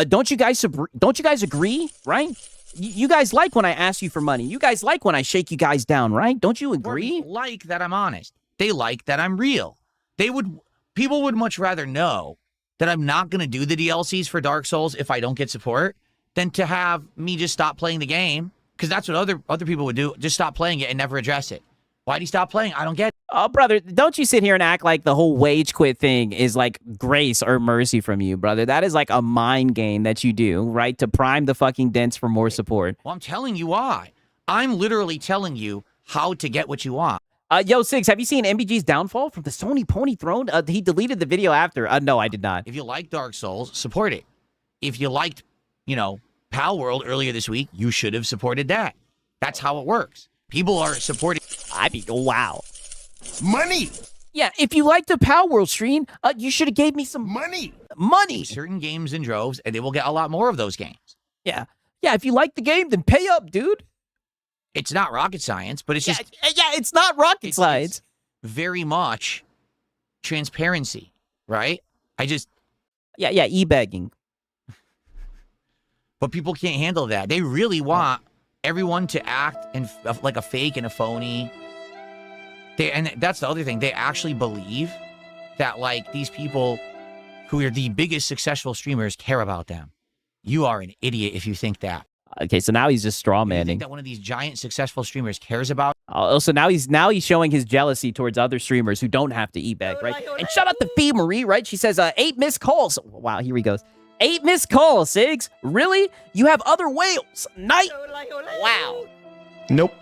Don't you guys agree, right? You guys like when I ask you for money. You guys like when I shake you guys down, right? Don't you support me agree? like that I'm honest. They like that I'm real. People would much rather know that I'm not going to do the DLCs for Dark Souls if I don't get support than to have me just stop playing the game, because that's what other people would do. Just stop playing it and never address it. Why'd he stop playing? I don't get it. Oh, brother, don't you sit here and act like the whole wage quit thing is like grace or mercy from you, brother. That is like a mind game that you do, right? To prime the fucking dents for more support. Well, I'm telling you why. I'm literally telling you how to get what you want. Yo, Sigs, have you seen MBG's downfall from the Sony Pony Throne? He deleted the video after. No, I did not. If you like Dark Souls, support it. If you liked, Pal World earlier this week, you should have supported that. That's how it works. People are supporting. I mean, wow. Money. Yeah, if you like the Power World stream, you should have gave me some Money. money. certain games in droves, and they will get a lot more of those games. Yeah. Yeah, if you like the game, then pay up, dude. It's not rocket science, but it's just Yeah, it's not rocket science. it's very much transparency, right? Yeah, e-begging. But people can't handle that. They really want everyone to act like a fake and a phony. And that's the other thing. They actually believe that like these people who are the biggest successful streamers care about them. You are an idiot if you think that. Okay, so now he's just straw You think manning. that one of these giant successful streamers cares about? So now he's showing his jealousy towards other streamers who don't have to e-beg, right? And shout out to Fee Marie, right? She says 8 missed calls. Wow, here he goes. 8 missed calls, Sigs. Really? You have other whales? Night? Wow. Nope.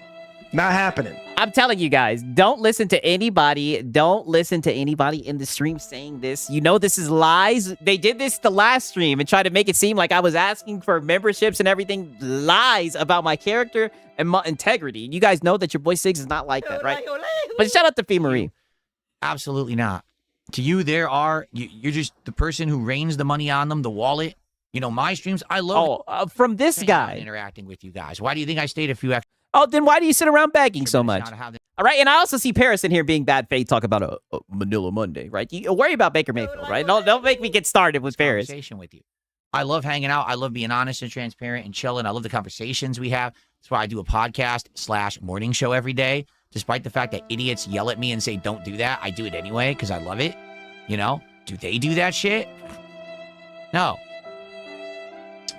Not happening. I'm telling you guys, don't listen to anybody. Don't listen to anybody in the stream saying this. You know this is lies. They did this the last stream and tried to make it seem like I was asking for memberships and everything. Lies about my character and my integrity. You guys know that your boy Sigs is not like that, right? But shout out to Fee Marie. Absolutely not. To you, you're just the person who rains the money on them, the wallet. My streams, I love From this hanging out and guy. interacting with you guys. Why do you think I stayed a few extra Oh, then why do you sit around begging so much? minutes now to have this All right, and I also see Paris in here being bad faith, talk about a Manila Monday, right? You worry about Baker Mayfield, right? Don't make me get started with Paris. conversation with you? I love hanging out. I love being honest and transparent and chilling. I love the conversations we have. That's why I do a podcast / morning show every day. Despite the fact that idiots yell at me and say, don't do that, I do it anyway because I love it. Do they do that shit? No.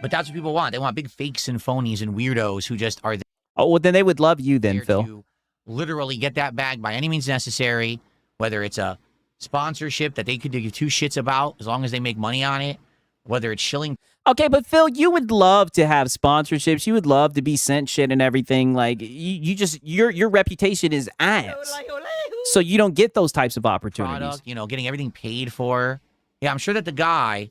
But that's what people want. They want big fakes and phonies and weirdos who just are Oh, well, then they would love you then, there Phil. to literally get that bag by any means necessary, whether it's a sponsorship that they could give two shits about as long as they make money on it, whether it's shilling. Okay, but Phil, you would love to have sponsorships. You would love to be sent shit and everything. Like your reputation is ass. So you don't get those types of opportunities. Product, getting everything paid for. Yeah, I'm sure that the guy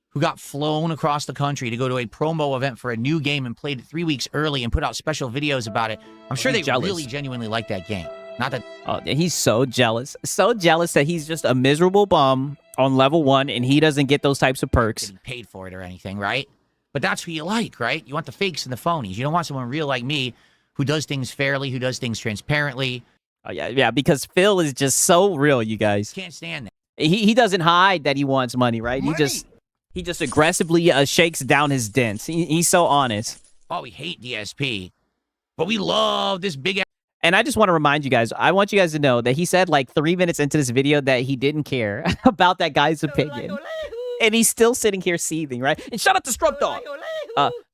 who got flown across the country to go to a promo event for a new game and played it 3 weeks early and put out special videos about it, I'm sure they jealous. really genuinely like that game. Not that Oh, he's so jealous. So jealous that he's just a miserable bum on level 1 and he doesn't get those types of perks. getting paid for it or anything, right? But that's who you like, right? You want the fakes and the phonies. You don't want someone real like me who does things fairly, who does things transparently. Oh, yeah, because Phil is just so real, you guys. Can't stand that. He doesn't hide that he wants money, right? Money. He just aggressively shakes down his dents. He's so honest. Oh, we hate DSP, but we love this big ass. And I just want to remind you guys, I want you guys to know that he said like 3 minutes into this video that he didn't care about that guy's opinion. And he's still sitting here seething, right? And shout out to Strub Dog.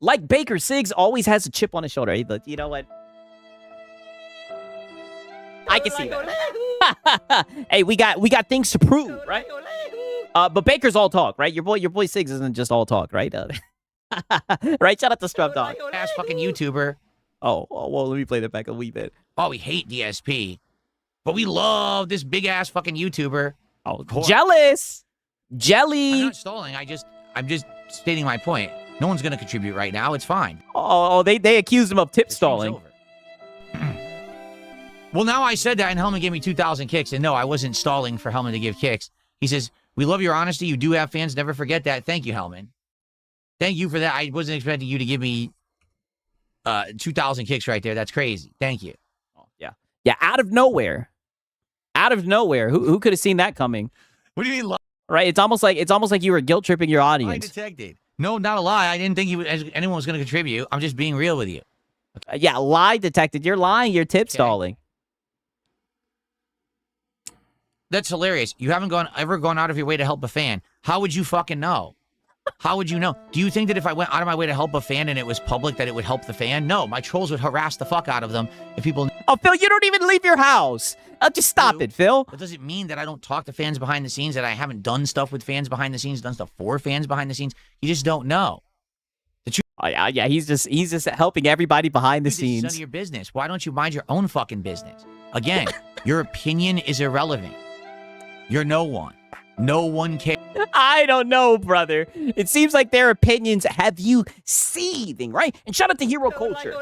Like Baker, Siggs always has a chip on his shoulder. You know what? I can see that. Hey, we got things to prove, right? But Baker's all talk, right? Your boy Siggs isn't just all talk, right? Right? Shout out to Strub Dog. Ass fucking YouTuber. Oh, well, let me play that back a wee bit. Oh, we hate DSP, but we love this big ass fucking YouTuber. Oh, jealous. I'm Jelly. not stalling. I'm just stating my point. No one's gonna contribute right now. It's fine. Oh, they accused him of tip The stream's stalling. over. Well, now I said that, and Hellman gave me 2,000 kicks, and no, I wasn't stalling for Hellman to give kicks. He says, "We love your honesty. You do have fans. Never forget that. Thank you, Hellman. Thank you for that. I wasn't expecting you to give me 2,000 kicks right there. That's crazy. Thank you." Yeah, out of nowhere. Who could have seen that coming? What do you mean? Right? It's almost like you were guilt tripping your Lie audience. detected. No, not a lie. I didn't think anyone was going to contribute. I'm just being real with you. Yeah, lie detected. You're lying. You're tip stalling. That's hilarious. You haven't ever gone out of your way to help a fan. How would you fucking know? How would you know? Do you think that if I went out of my way to help a fan and it was public that it would help the fan? No, my trolls would harass the fuck out of them if people... Oh, Phil, you don't even leave your house. Just stop it, Phil. That doesn't mean that I don't talk to fans behind the scenes, that I haven't done stuff with fans behind the scenes, done stuff for fans behind the scenes. You just don't know. Oh, yeah, he's just helping everybody behind the Dude, this is none scenes. of your business. Why don't you mind your own fucking business? Again, your opinion is irrelevant. You're no one. No one cares. I don't know, brother. It seems like their opinions have you seething, right? And shout out to Hero Culture.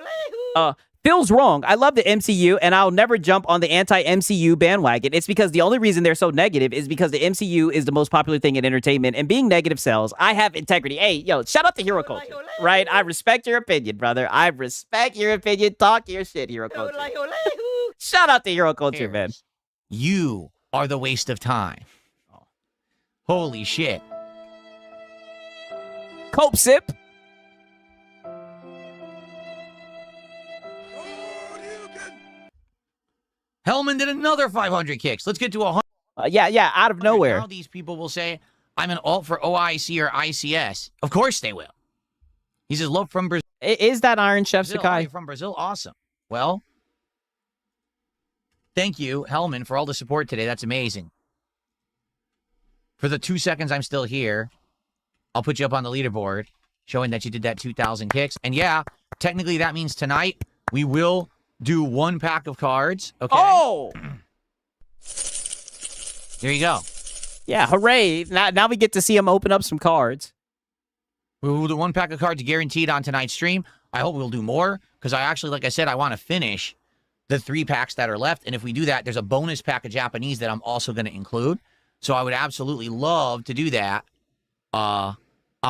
Phil's wrong. I love the MCU, and I'll never jump on the anti-MCU bandwagon. It's because the only reason they're so negative is because the MCU is the most popular thing in entertainment, and being negative sells. I have integrity. Hey, yo, shout out to Hero Culture, right? I respect your opinion, brother. I respect your opinion. Talk your shit, Hero Culture. Shout out to Hero Culture, man. You are the waste of time. Holy shit. Cope sip. Hellman did another 500 kicks. Let's get to 100. Yeah, out of nowhere. Now these people will say, I'm an alt for OIC or ICS. Of course they will. He says, love from Brazil. Is that Iron Chef Brazil. Oh, Sakai? you're from Brazil? Awesome. Well, thank you, Hellman, for all the support today. That's amazing. For the 2 seconds I'm still here, I'll put you up on the leaderboard, showing that you did that 2,000 kicks. And yeah, technically that means tonight we will do 1 pack of cards. Okay. Oh! There you go. Yeah, hooray. Now we get to see him open up some cards. We will do 1 pack of cards guaranteed on tonight's stream. I hope we'll do more, because I actually, like I said, I want to finish the 3 packs that are left. And if we do that, there's a bonus pack of Japanese that I'm also going to include. So I would absolutely love to do that on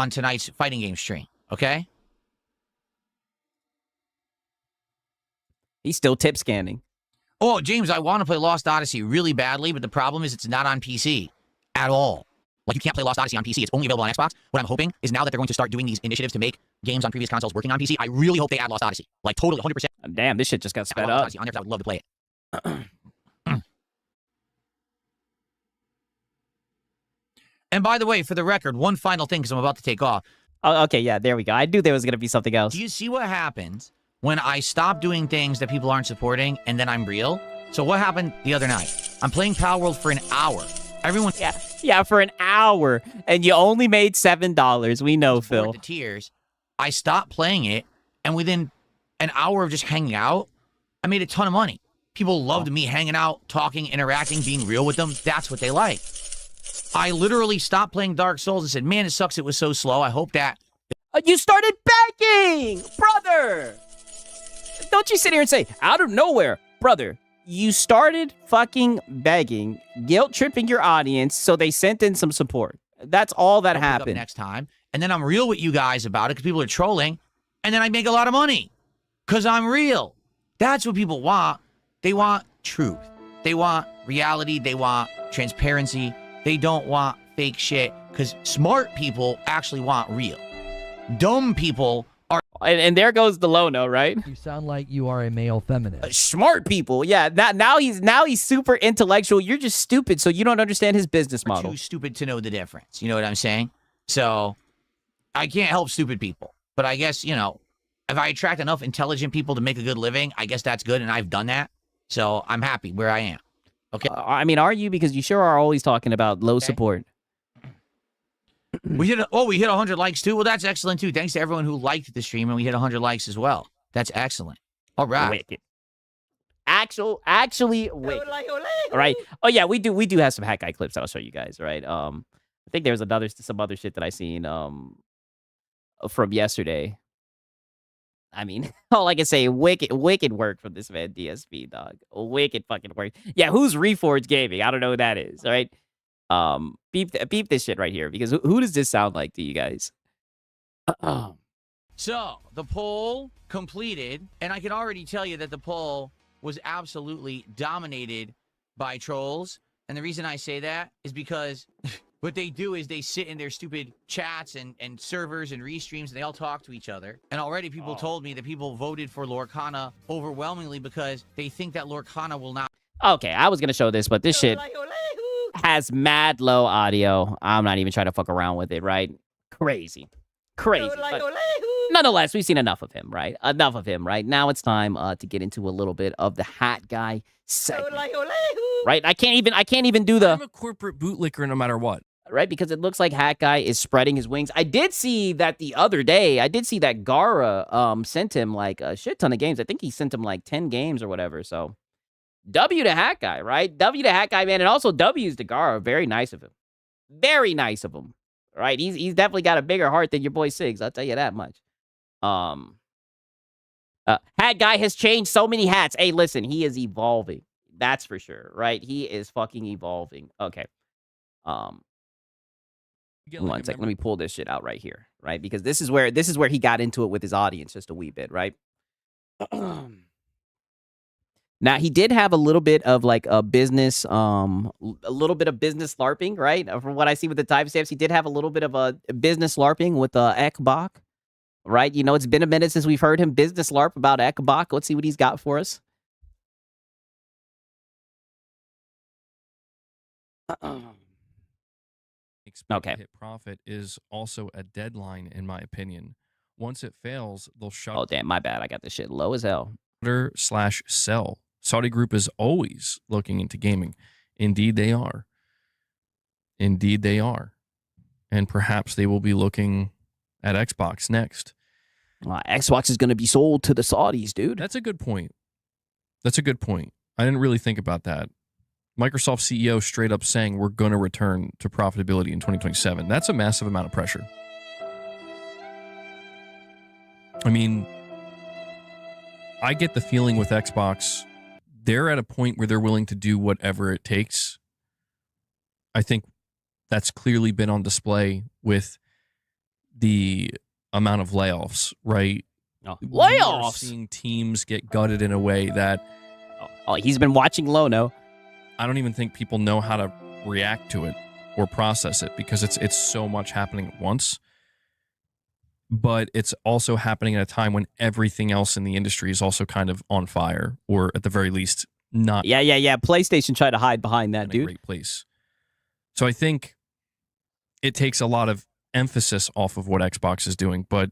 tonight's fighting game stream. Okay? He's still tip scanning. Oh, James, I want to play Lost Odyssey really badly, but the problem is it's not on PC at all. Like, you can't play Lost Odyssey on PC. It's only available on Xbox. What I'm hoping is now that they're going to start doing these initiatives to make games on previous consoles working on PC, I really hope they add Lost Odyssey. Like, totally, 100%. Damn, this shit just got sped Lost up. Odyssey on there 'cause I would love to play it. And by the way, for the record, one final thing, because I'm about to take off. Oh, okay, yeah, there we go. I knew there was going to be something else. Do you see what happens when I stop doing things that people aren't supporting and then I'm real? So what happened the other night? I'm playing Pal World for an hour. Everyone... Yeah, for an hour. And you only made $7. We know, Phil. bored to tears. I stopped playing it, and within an hour of just hanging out, I made a ton of money. People loved me hanging out, talking, interacting, being real with them. That's what they like. I literally stopped playing Dark Souls and said, man, it sucks it was so slow. I hope that... You started begging, brother. Don't you sit here and say, out of nowhere, brother. You started fucking begging, guilt-tripping your audience, so they sent in some support. That's all that I'll pick up happened. next time. And then I'm real with you guys about it because people are trolling. And then I make a lot of money because I'm real. That's what people want. They want truth. They want reality. They want transparency. They don't want fake shit because smart people actually want real. Dumb people are... And there goes the Lono, right? You sound like you are a male feminist. Smart people, yeah. Now he's super intellectual. You're just stupid, so you don't understand his business model. Too stupid to know the difference. You know what I'm saying? So I can't help stupid people. But I guess, you know, if I attract enough intelligent people to make a good living, I guess that's good, and I've done that. So I'm happy where I am. Okay. I mean, are you? Because you sure are always talking about low support. We hit 100 likes too. Well, that's excellent too. Thanks to everyone who liked the stream, and we hit 100 likes as well. That's excellent. All right. Wicked. Actually wicked. All right. Oh yeah, we do have some Hat Guy clips that I'll show you guys. Right. I think there was some other shit that I seen from yesterday. I mean, all I can say, wicked work from this man, DSP, dog. Wicked fucking work. Yeah, who's Reforged Gaming? I don't know who that is, all right? Beep this shit right here, because who does this sound like to you guys? So, the poll completed, and I can already tell you that the poll was absolutely dominated by trolls. And the reason I say that is because what they do is they sit in their stupid chats and servers and restreams, and they all talk to each other. And already people told me that people voted for Lorcana overwhelmingly because they think that Lorcana will not... Okay, I was going to show this, but this shit... has mad low audio. I'm not even trying to fuck around with it, right? Crazy. But nonetheless, we've seen enough of him, right? Enough of him, right? Now it's time to get into a little bit of the hat guy segment. Right? I can't even do the I'm a corporate bootlicker no matter what. right, because it looks like Hat Guy is spreading his wings. I did see that the other day. I did see that Gara sent him like a shit ton of games. I think he sent him like 10 games or whatever. So W to Hat Guy, right? W to Hat Guy, man. And also W's to Gara. Very nice of him. Very nice of him. Right? He's definitely got a bigger heart than your boy Siggs. I'll tell you that much. Hat Guy has changed so many hats. Hey, listen, he is evolving. That's for sure, right? He is fucking evolving. Okay. One second. Let me pull this shit out right here, right? Because this is where he got into it with his audience just a wee bit, right? Now he did have a little bit of like a business, a little bit of business LARPing, right? From what I see with the timestamps, he did have a little bit of a business LARPing with Ekbach, right? You know, it's been a minute since we've heard him business LARP about Ekbach. Let's see what he's got for us. Okay. Hit profit is also a deadline, in my opinion. Once it fails, they'll shut. Oh damn, my bad. I got this shit low as hell. /sell. Saudi Group is always looking into gaming. Indeed, they are. Indeed, they are. And perhaps they will be looking at Xbox next. Xbox is going to be sold to the Saudis, dude. That's a good point. That's a good point. I didn't really think about that. Microsoft CEO straight up saying we're going to return to profitability in 2027. That's a massive amount of pressure. I mean, I get the feeling with Xbox, they're at a point where they're willing to do whatever it takes. I think that's clearly been on display with the amount of layoffs, right? Layoffs? We are seeing teams get gutted in a way that... Oh, he's been watching Lono. I don't even think people know how to react to it or process it because it's so much happening at once. But it's also happening at a time when everything else in the industry is also kind of on fire, or at the very least, not. Yeah. PlayStation tried to hide behind that, in dude. A great place. So I think it takes a lot of emphasis off of what Xbox is doing. But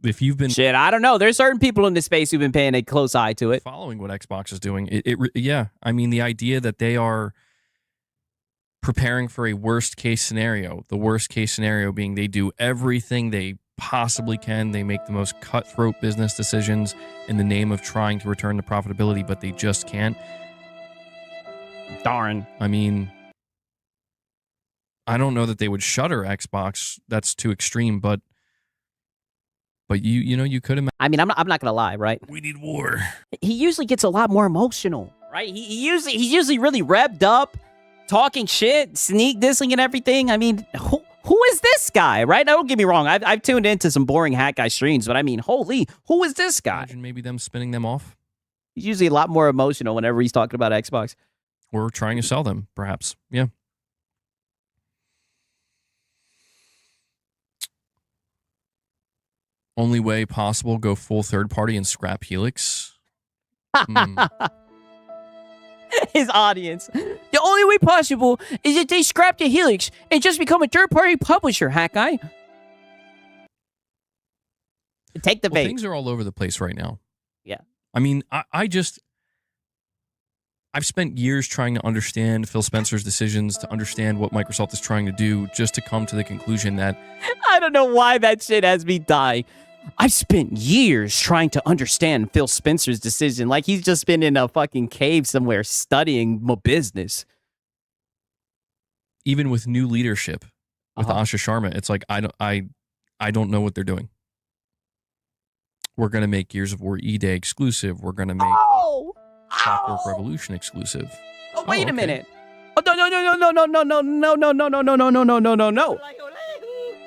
if you've been shit, I don't know. There's certain people in this space who've been paying a close eye to it, following what Xbox is doing. Yeah. I mean, the idea that they are preparing for a worst case scenario. The worst case scenario being they do everything they possibly can. They make the most cutthroat business decisions in the name of trying to return to profitability, but they just can't. Darn. I mean, I don't know that they would shutter Xbox. That's too extreme, but you could imagine. I mean, I'm not gonna lie, right? We need war. He usually gets a lot more emotional, right? He's usually really revved up, talking shit, sneak dissing and everything. I mean, who is this guy, right? Now, don't get me wrong. I've tuned into some boring Hat Guy streams, but I mean, holy, who is this guy? Imagine maybe them spinning them off. He's usually a lot more emotional whenever he's talking about Xbox. Or trying to sell them, perhaps. Yeah. Only way possible, go full third party and scrap Helix. His audience. The only way possible is that they scrap the Helix and just become a third-party publisher, Hat Guy. Take the bait. Things are all over the place right now. Yeah. I mean, I've spent years trying to understand Phil Spencer's decisions, to understand what Microsoft is trying to do, just to come to the conclusion that... I don't know why that shit has me die. I've spent years trying to understand Phil Spencer's decision, like he's just been in a fucking cave somewhere studying my business. Even with new leadership, with Asha Sharma, it's like, I don't know what they're doing. We're going to make Gears of War E-Day exclusive. We're going to make Clockwork Revolution exclusive. Oh, wait a minute. Oh, no.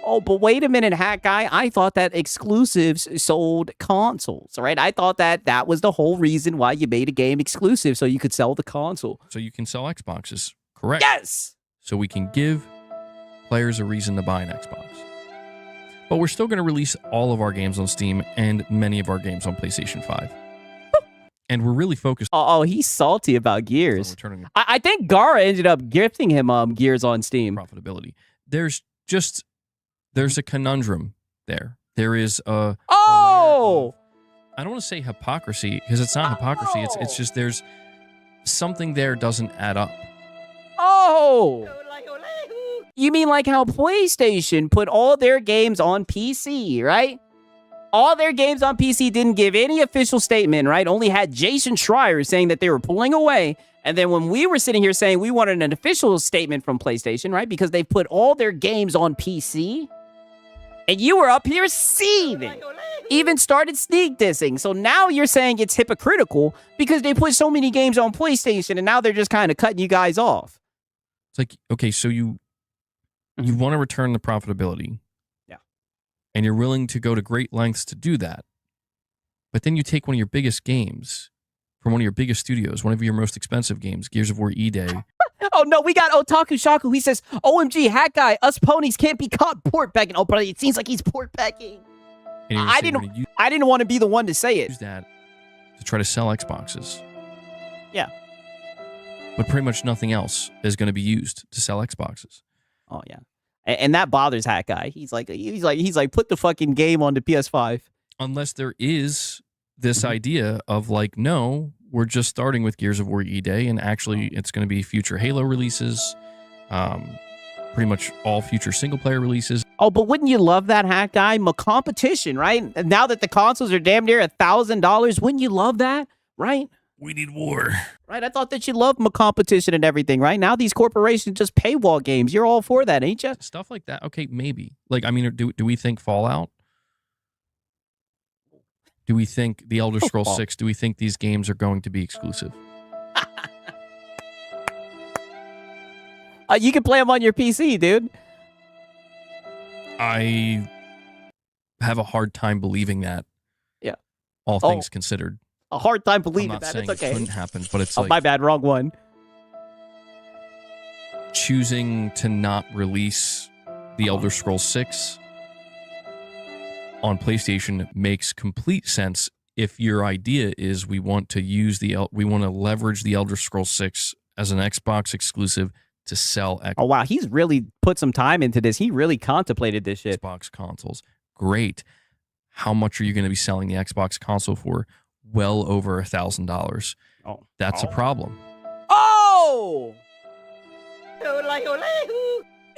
Oh, but wait a minute, Hat Guy. I thought that exclusives sold consoles, right? I thought that was the whole reason why you made a game exclusive, so you could sell the console. So you can sell Xboxes. Correct. Yes! So we can give players a reason to buy an Xbox. But we're still going to release all of our games on Steam and many of our games on PlayStation 5. and we're really focused Oh, he's salty about on Gears. returning I think Gara ended up gifting him Gears on Steam. profitability. There's a conundrum there. There is a Oh! I don't want to say hypocrisy because it's not hypocrisy. It's just there's something there doesn't add up. Oh! You mean like how PlayStation put all their games on PC, right? All their games on PC didn't give any official statement, right? Only had Jason Schreier saying that they were pulling away. And then when we were sitting here saying we wanted an official statement from PlayStation, right? Because they put all their games on PC. And you were up here seething. Even started sneak dissing. So now you're saying it's hypocritical because they put so many games on PlayStation and now they're just kind of cutting you guys off. It's like, okay, so you want to return the profitability. Yeah. And you're willing to go to great lengths to do that. But then you take one of your biggest games from one of your biggest studios, one of your most expensive games, Gears of War E-Day. Oh no, we got Otaku Shaku. He says, OMG, Hat Guy, us ponies can't be caught port packing. Oh, but it seems like he's port packing. And you're I saying we're gonna I didn't want to be the one to say it. use that to try to sell Xboxes. Yeah. But pretty much nothing else is going to be used to sell Xboxes. Oh yeah. And that bothers Hat Guy. He's like, put the fucking game on the PS5. Unless there is this idea of like, no, we're just starting with Gears of War E-Day, and actually it's going to be future Halo releases, pretty much all future single-player releases. Oh, but wouldn't you love that, Hat Guy? Competition, right? And now that the consoles are damn near $1,000, wouldn't you love that, right? We need war. Right, I thought that you loved competition and everything, right? Now these corporations just paywall games. You're all for that, ain't you? Stuff like that. Okay, maybe. Like, I mean, do we think Fallout? Do we think The Elder Scrolls 6? Do we think these games are going to be exclusive? You can play them on your PC, dude. I have a hard time believing that. Yeah. All things considered. A hard time I'm believing not that. saying It's it okay. couldn't happen, but it's Oh, like my bad. Wrong one. choosing to not release The Elder Scrolls 6 on PlayStation makes complete sense if your idea is we want to leverage The Elder Scrolls 6 as an Xbox exclusive to sell Oh, wow. He's really put some time into this. He really contemplated this shit. Xbox consoles. Great. How much are you going to be selling the Xbox console for? Well over $1,000. Oh. That's a problem. Oh!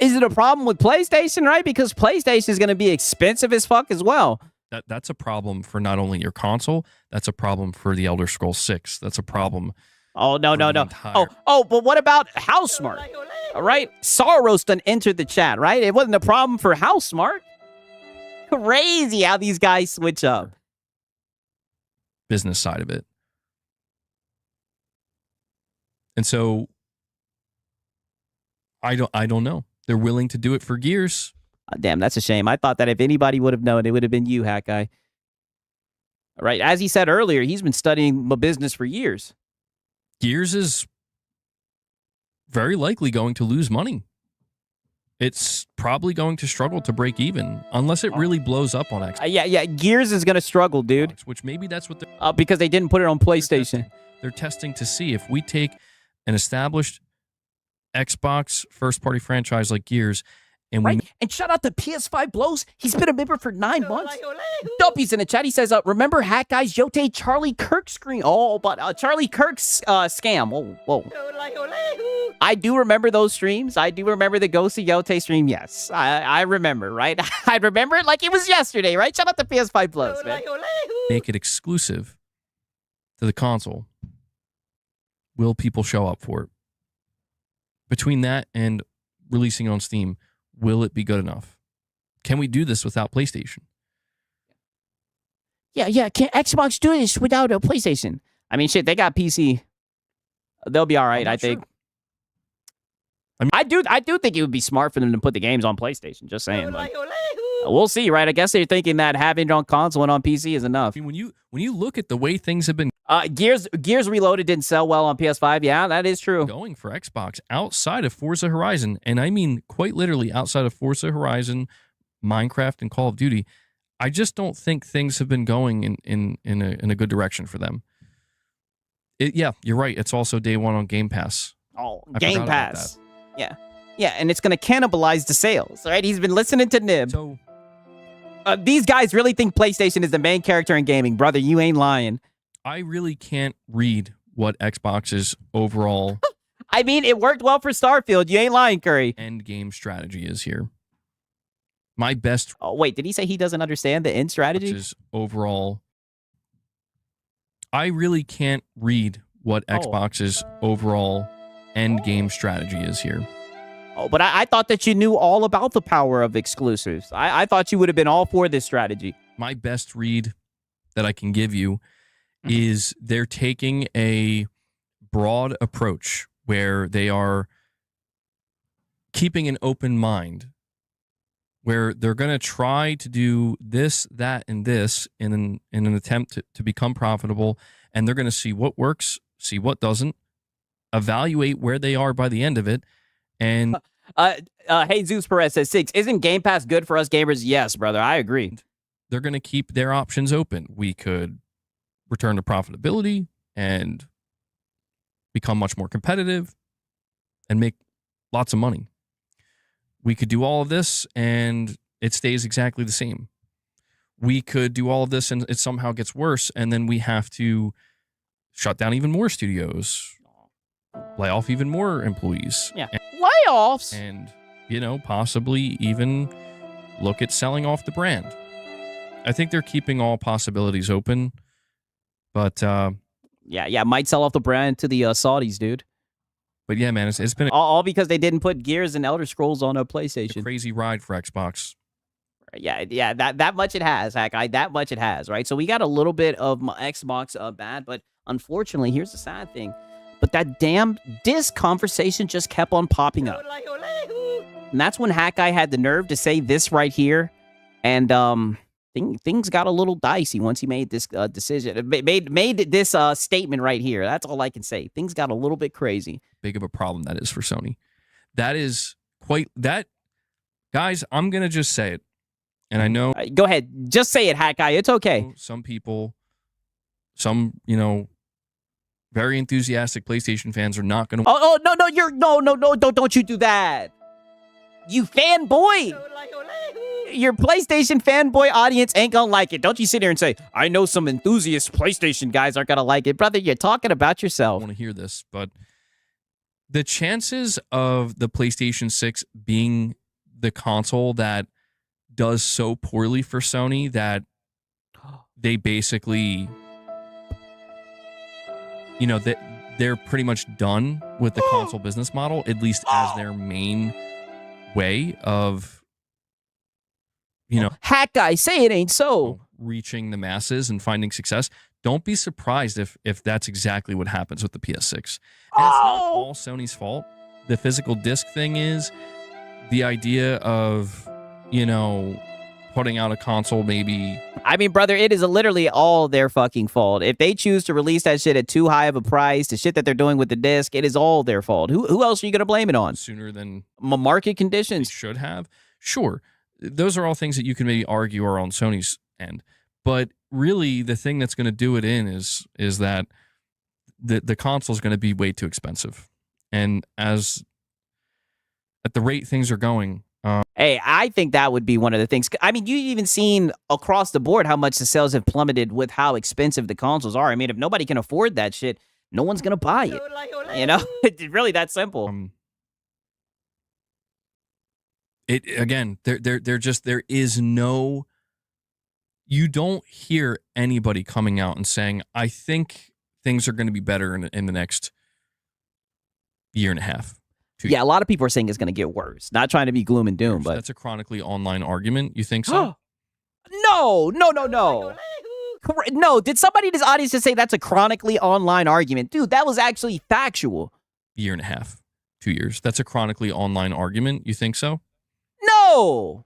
Is it a problem with PlayStation, right? Because PlayStation is going to be expensive as fuck as well. That's a problem for not only your console, that's a problem for the Elder Scrolls 6. That's a problem. Oh, no. the Oh, entire- but what about Housemart? All right? Soros done entered the chat, right? It wasn't a problem for Housemart. Crazy how these guys switch up. Business side of it. And so I don't know. They're willing to do it for Gears. Damn, that's a shame. I thought that if anybody would have known, it would have been you, Hat Guy. All right, as he said earlier, he's been studying business for years. Gears is very likely going to lose money. It's probably going to struggle to break even unless it really blows up on Xbox. Yeah, Gears is going to struggle, dude, Which maybe that's what they're because they didn't put it on PlayStation. They're testing to see if we take an established Xbox first-party franchise like Gears and we Right? And shout out to PS5 Blows. He's been a member for 9 months. Dumpy's in the chat. He says, remember Hat Guy's Yote Charlie Kirk screen? Oh, but Charlie Kirk's scam. Whoa. I do remember those streams. I do remember the Ghost of Yote stream. Yes, I remember, right? I remember it like it was yesterday, right? Shout out to PS5 Blows, man. make it exclusive to the console, will people show up for it? Between that and releasing on Steam, will it be good enough? Can we do this without PlayStation? Yeah. Can Xbox do this without a PlayStation? I mean, shit, they got PC. They'll be all right, I'm I not think. sure. I mean- I do think it would be smart for them to put the games on PlayStation. Just saying. But we'll see, right? I guess they're thinking that having it on console and on PC is enough. I mean, when you look at the way things have been Gears Reloaded didn't sell well on PS5. Yeah, that is true. going for Xbox outside of Forza Horizon, and I mean quite literally outside of Forza Horizon, Minecraft, and Call of Duty, I just don't think things have been going in a good direction for them. Yeah, you're right. It's also day one on Game Pass. Oh, I Game forgot about Pass. Yeah. Yeah, and it's going to cannibalize the sales, right? He's been listening to Nib. So These guys really think PlayStation is the main character in gaming. Brother, you ain't lying. I really can't read what Xbox's overall I mean, it worked well for Starfield. You ain't lying, Curry. end game strategy is here. My best Oh, wait, did he say he doesn't understand the end strategy? is overall. I really can't read what Xbox's overall end game strategy is here. Oh, but I thought that you knew all about the power of exclusives. I thought you would have been all for this strategy. My best read that I can give you is they're taking a broad approach where they are keeping an open mind, where they're going to try to do this, that, and this in an attempt to become profitable, and they're going to see what works, see what doesn't, evaluate where they are by the end of it, and Hey, Zeus Perez says 6. Isn't Game Pass good for us gamers? Yes, brother. I agree. they're going to keep their options open. We could return to profitability and become much more competitive and make lots of money. We could do all of this and it stays exactly the same. We could do all of this and it somehow gets worse, and then we have to shut down even more studios, lay off even more employees. Yeah. Layoffs. And, you know, possibly even look at selling off the brand. I think they're keeping all possibilities open, but Yeah, might sell off the brand to the Saudis, dude. yeah, man, it's been All because they didn't put Gears and Elder Scrolls on a PlayStation. a crazy ride for Xbox. Yeah, that much it has, Hackeye. That much it has, right? So we got a little bit of Xbox bad, but unfortunately, here's the sad thing. But that damn disc conversation just kept on popping up. And that's when Hackeye had the nerve to say this right here. And things got a little dicey once he made this decision. Made this statement right here. That's all I can say. Things got a little bit crazy. Big of a problem that is for Sony. That is quite that. Guys, I'm going to just say it. And I know Go ahead. Just say it, Hackeye. It's okay. some people, very enthusiastic PlayStation fans are not going to. Oh, no, don't you do that. You fanboy. Your PlayStation fanboy audience ain't gonna like it. Don't you sit here and say, I know some enthusiast PlayStation guys aren't gonna like it. Brother, you're talking about I yourself. want to hear this, but the chances of the PlayStation 6 being the console that does so poorly for Sony that they basically, they're pretty much done with the console business model, at least as their main way of, Hack guy, say it ain't so. reaching the masses and finding success. Don't be surprised if that's exactly what happens with the PS6. And it's not all Sony's fault. The physical disc thing is the idea of, putting out a console maybe. I mean, brother, it is literally all their fucking fault. If they choose to release that shit at too high of a price, the shit that they're doing with the disc, it is all their fault. Who else are you gonna blame it on? Sooner than Market they conditions. should have. Sure, those are all things that you can maybe argue are on Sony's end, but really the thing that's going to do it in is that the console is going to be way too expensive, and at the rate things are going. Hey, I think that would be one of the things. I mean, you've even seen across the board how much the sales have plummeted with how expensive the consoles are. I mean, if nobody can afford that shit, no one's gonna buy it. It's really that simple. It again, there is no. You don't hear anybody coming out and saying, "I think things are going to be better in the next year and a half." Yeah, a lot of people are saying it's going to get worse. Not trying to be gloom and doom, but that's a chronically online argument. You think so? No. No, did somebody in this audience just say that's a chronically online argument? Dude, that was actually factual. Year and a half, 2 years. That's a chronically online argument. You think so? No.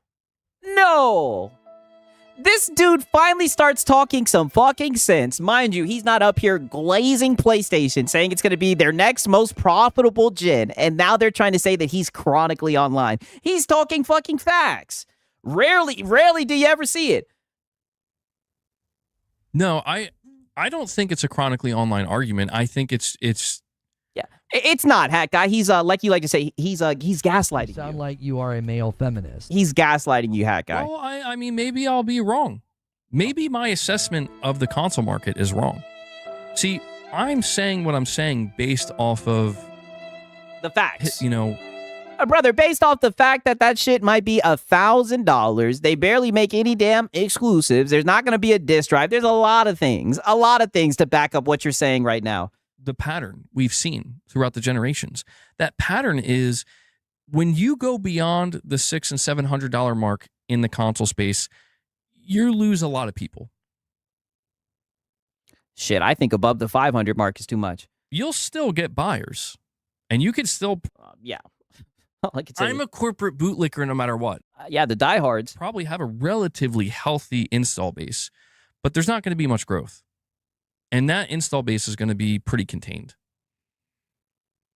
This dude finally starts talking some fucking sense. Mind you, he's not up here glazing PlayStation, saying it's going to be their next most profitable gen, and now they're trying to say that he's chronically online. He's talking fucking facts. Rarely do you ever see it. No, I don't think it's a chronically online argument. I think it's Yeah, it's not, Hat Guy. He's like you like to say, he's gaslighting You sound you. like you are a male feminist. He's gaslighting you, Hat Guy. well, I mean, maybe I'll be wrong. Maybe my assessment of the console market is wrong. See, I'm saying what I'm saying based off of, The facts. you know, Brother, based off the fact that shit might be $1,000, they barely make any damn exclusives. There's not going to be a disc drive. There's a lot of things to back up what you're saying right now. the pattern we've seen throughout the generations. That pattern is when you go beyond the $600 and $700 mark in the console space, you lose a lot of people. Shit, I think above the 500 mark is too much. You'll still get buyers, and you could still. Yeah. Like it's I'm a corporate bootlicker no matter what. yeah, the diehards. Probably have a relatively healthy install base, but there's not going to be much growth. And that install base is going to be pretty contained.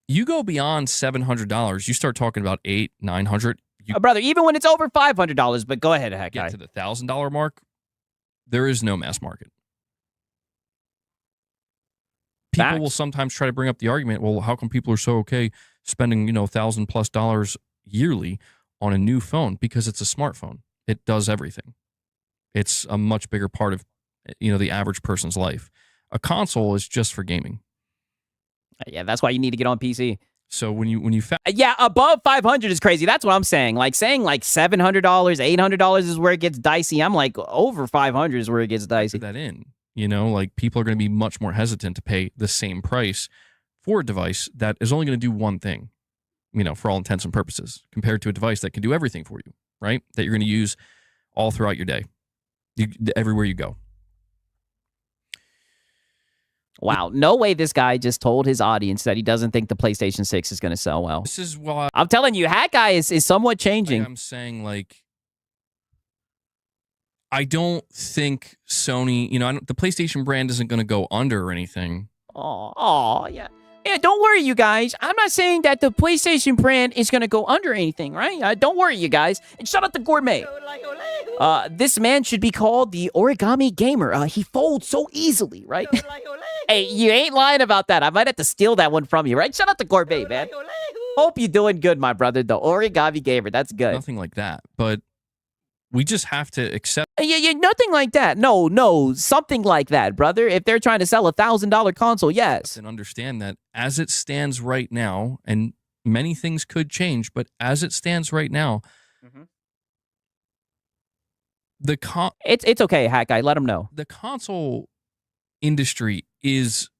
You go beyond $700, you start talking about $800, $900. You Brother, even when it's over $500, but go ahead, Hat Guy. get to the $1,000 mark, there is no mass market. People Facts. will sometimes try to bring up the argument, well, how come people are so okay spending, $1,000+ yearly on a new phone? Because it's a smartphone. It does everything. It's a much bigger part of, the average person's life. A console is just for gaming. Yeah, that's why you need to get on PC. So when you Yeah, above 500 is crazy. That's what I'm saying. Like saying like $700, $800 is where it gets dicey. I'm like over 500 is where it gets dicey. factor that in, people are going to be much more hesitant to pay the same price for a device that is only going to do one thing, for all intents and purposes, compared to a device that can do everything for you, right? That you're going to use all throughout your day, everywhere you go. Wow, no way this guy just told his audience that he doesn't think the PlayStation 6 is going to sell well. This is why I'm telling you, Hat Guy is somewhat changing. I'm saying, I don't think Sony, the PlayStation brand isn't going to go under or anything. Oh, yeah. Yeah, don't worry, you guys. I'm not saying that the PlayStation brand is going to go under anything, right? Don't worry, you guys. And shout out to Gourmet. This man should be called the Origami Gamer. He folds so easily, right? Hey, you ain't lying about that. I might have to steal that one from you, right? Shout out to Gourmet, man. Hope you're doing good, my brother. The Origami Gamer. That's good. Nothing like that. But we just have to accept. Yeah, nothing like that. No, something like that, brother. If they're trying to sell $1,000 console, yes. And understand that as it stands right now, and many things could change, but as it stands right now, it's okay, Hat Guy. Let him know. The console industry is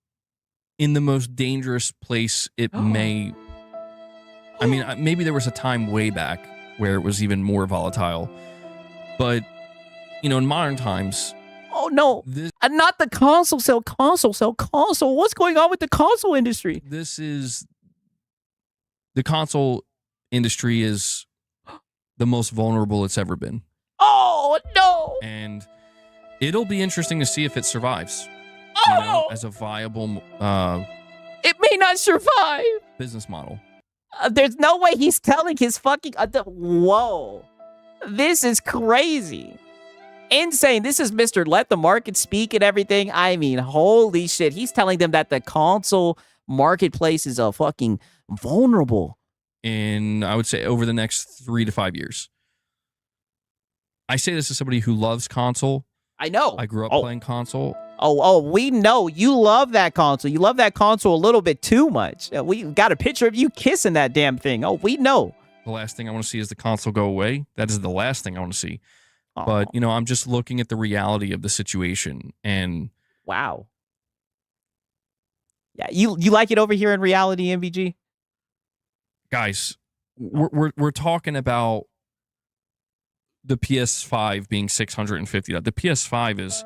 in the most dangerous place it may. I mean, maybe there was a time way back where it was even more volatile, but in modern times. Oh no, not the console sell. What's going on with the console industry? The console industry is the most vulnerable it's ever been. Oh no! And it'll be interesting to see if it survives. As a viable it may not survive. Business model. There's no way he's telling his fucking whoa. This is crazy. Insane. This is Mr. Let the Market Speak and everything. I mean, holy shit. He's telling them that the console marketplace is a fucking vulnerable. In, I would say, over the next 3 to 5 years. I say this as somebody who loves console. I know. I grew up playing console. Oh, we know. You love that console. You love that console a little bit too much. We got a picture of you kissing that damn thing. Oh, we know. The last thing I want to see is the console go away. That is the last thing I want to see. But, I'm just looking at the reality of the situation, and wow. Yeah, you like it over here in reality, MVG? Guys, we're talking about the PS5 being $650. The PS5 is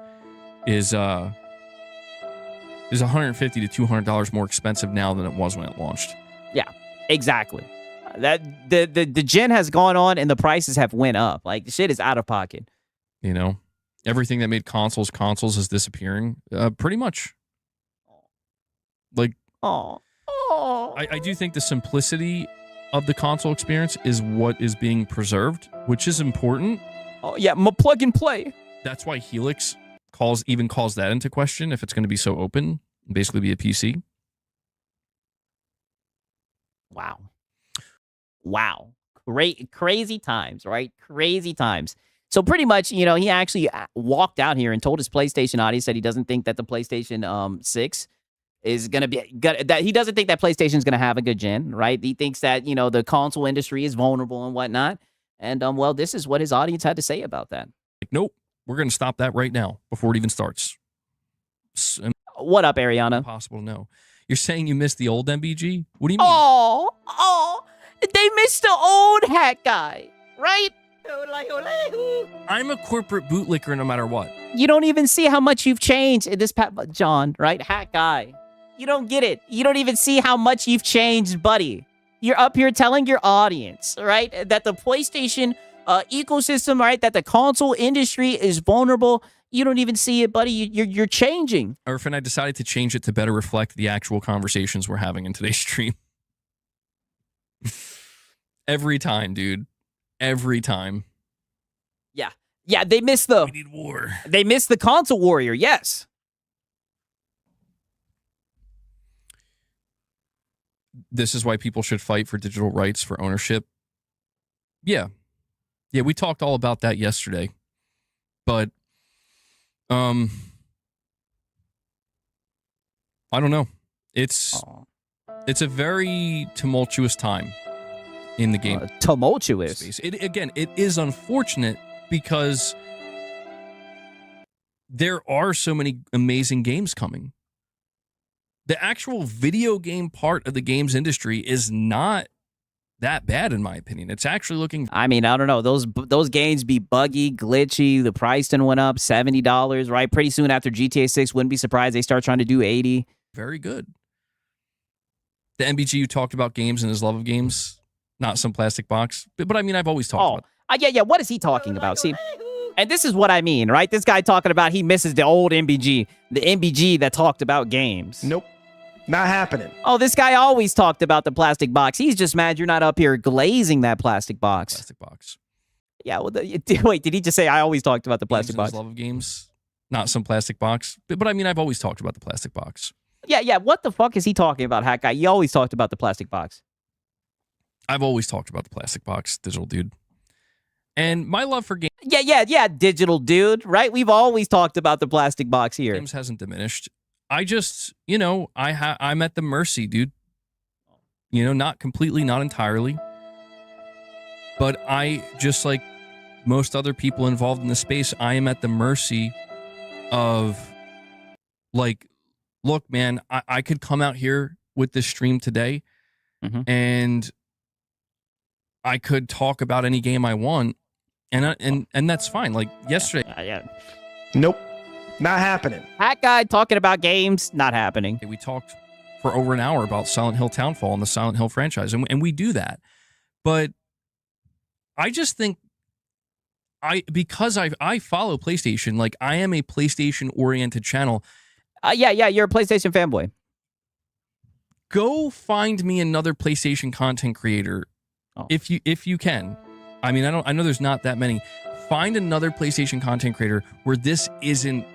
$150 to $200 more expensive now than it was when it launched. Yeah, exactly. That the gen has gone on and the prices have went up. Like, the shit is out of pocket. Everything that made consoles is disappearing. Pretty much. Like, I do think the simplicity of the console experience is what is being preserved, which is important. Oh yeah, plug and play. That's why Helix calls that into question if it's going to be so open, and basically be a PC. Wow. Crazy times, right? Crazy times. So pretty much, you know, he actually walked out here and told his PlayStation audience that he doesn't think that the PlayStation 6 is going to be that he doesn't think that PlayStation is going to have a good gen, right? He thinks that, you know, the console industry is vulnerable and whatnot. And well, this is what his audience had to say about that. Like, nope, we're going to stop that right now before it even starts. What up, Ariana? Impossible to know. You're saying you missed the old MBG? What do you mean? Oh, they missed the old hat guy, right? I'm a corporate bootlicker no matter what. You don't even see how much you've changed in this John, right? Hat guy. You don't get it. You don't even see how much you've changed, buddy. You're up here telling your audience, right, that the PlayStation ecosystem, right, that the console industry is vulnerable. You don't even see it, buddy. You're changing. Irfan, I decided to change it to better reflect the actual conversations we're having in today's stream. Every time, dude. Every time. Yeah, they missed the... We need war. They missed the console warrior, yes. This is why people should fight for digital rights, for ownership. Yeah, we talked all about that yesterday. But, I don't know. It's a very tumultuous time in the game. Tumultuous. Space. It is unfortunate because there are so many amazing games coming. The actual video game part of the games industry is not that bad, in my opinion. It's actually looking... I mean, I don't know. Those games be buggy, glitchy. The price then went up $70, right? Pretty soon after GTA 6, wouldn't be surprised they start trying to do $80. Very good. The MBG you talked about games and his love of games, not some plastic box. But I mean, I've always talked about... Yeah. What is he talking about? See, and this is what I mean, right? This guy talking about he misses the old MBG, the MBG that talked about games. Nope. Not happening. Oh, this guy always talked about the plastic box. He's just mad you're not up here glazing that plastic box. Plastic box. Yeah, well, wait, did he just say I always talked about the plastic box? His love of games, not some plastic box. But I mean, I've always talked about the plastic box. Yeah, what the fuck is he talking about, Hat Guy? You always talked about the plastic box. I've always talked about the plastic box, digital dude. And my love for games... Yeah, digital dude, right? We've always talked about the plastic box here. Games hasn't diminished. I just, you know, I'm at the mercy, dude. You know, not completely, not entirely. But I, just like most other people involved in the space, I am at the mercy of, like, look, man, I could come out here with this stream today and I could talk about any game I want, and that's fine. Like yesterday. Nope. Not happening. Hat Guy talking about games, not happening. We talked for over an hour about Silent Hill Townfall and the Silent Hill franchise, and we do that. But I just think because I follow PlayStation, like I am a PlayStation-oriented channel. Yeah, you're a PlayStation fanboy. Go find me another PlayStation content creator if you can. I mean, I know there's not that many. Find another PlayStation content creator where this isn't.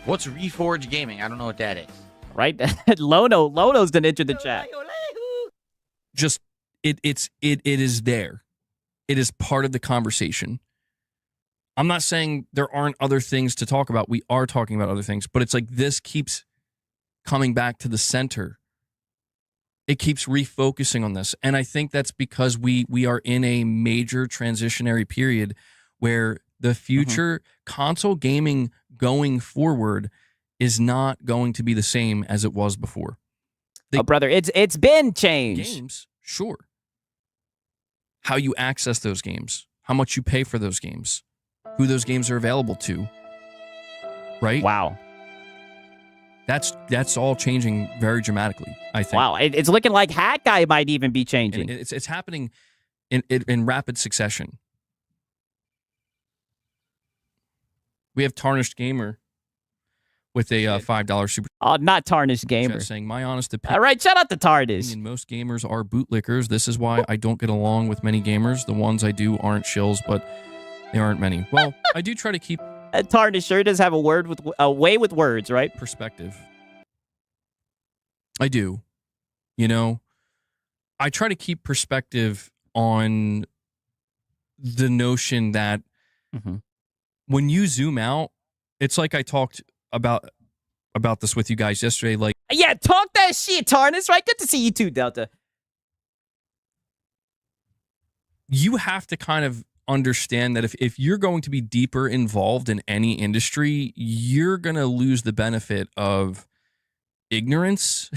What's Reforge Gaming? I don't know what that is. Right? Lono's done entered the chat. Just it is there. It is part of the conversation. I'm not saying there aren't other things to talk about. We are talking about other things, but it's like this keeps coming back to the center. It keeps refocusing on this. And I think that's because we are in a major transitionary period where the future console gaming going forward is not going to be the same as it was before. Brother, it's been changed. Games, sure. How you access those games, how much you pay for those games, who those games are available to, right? Wow. That's all changing very dramatically, I think. Wow, it's looking like Hat Guy might even be changing. And it's happening in rapid succession. We have Tarnished Gamer with a $5 super. Oh, not Tarnished Gamer. Saying, my honest opinion. All right, shout out to Tarnished. Most gamers are bootlickers. This is why I don't get along with many gamers. The ones I do aren't shills, but There aren't many. Well, I do try to keep Tarnish sure does have a way with words, right? perspective. I do. You know, I try to keep perspective on the notion that when you zoom out, it's like I talked about this with you guys yesterday. Like, Yeah, talk that shit, Tarnish, right? Good to see you too, Delta. you have to kind of understand that if you're going to be deeper involved in any industry, you're going to lose the benefit of ignorance.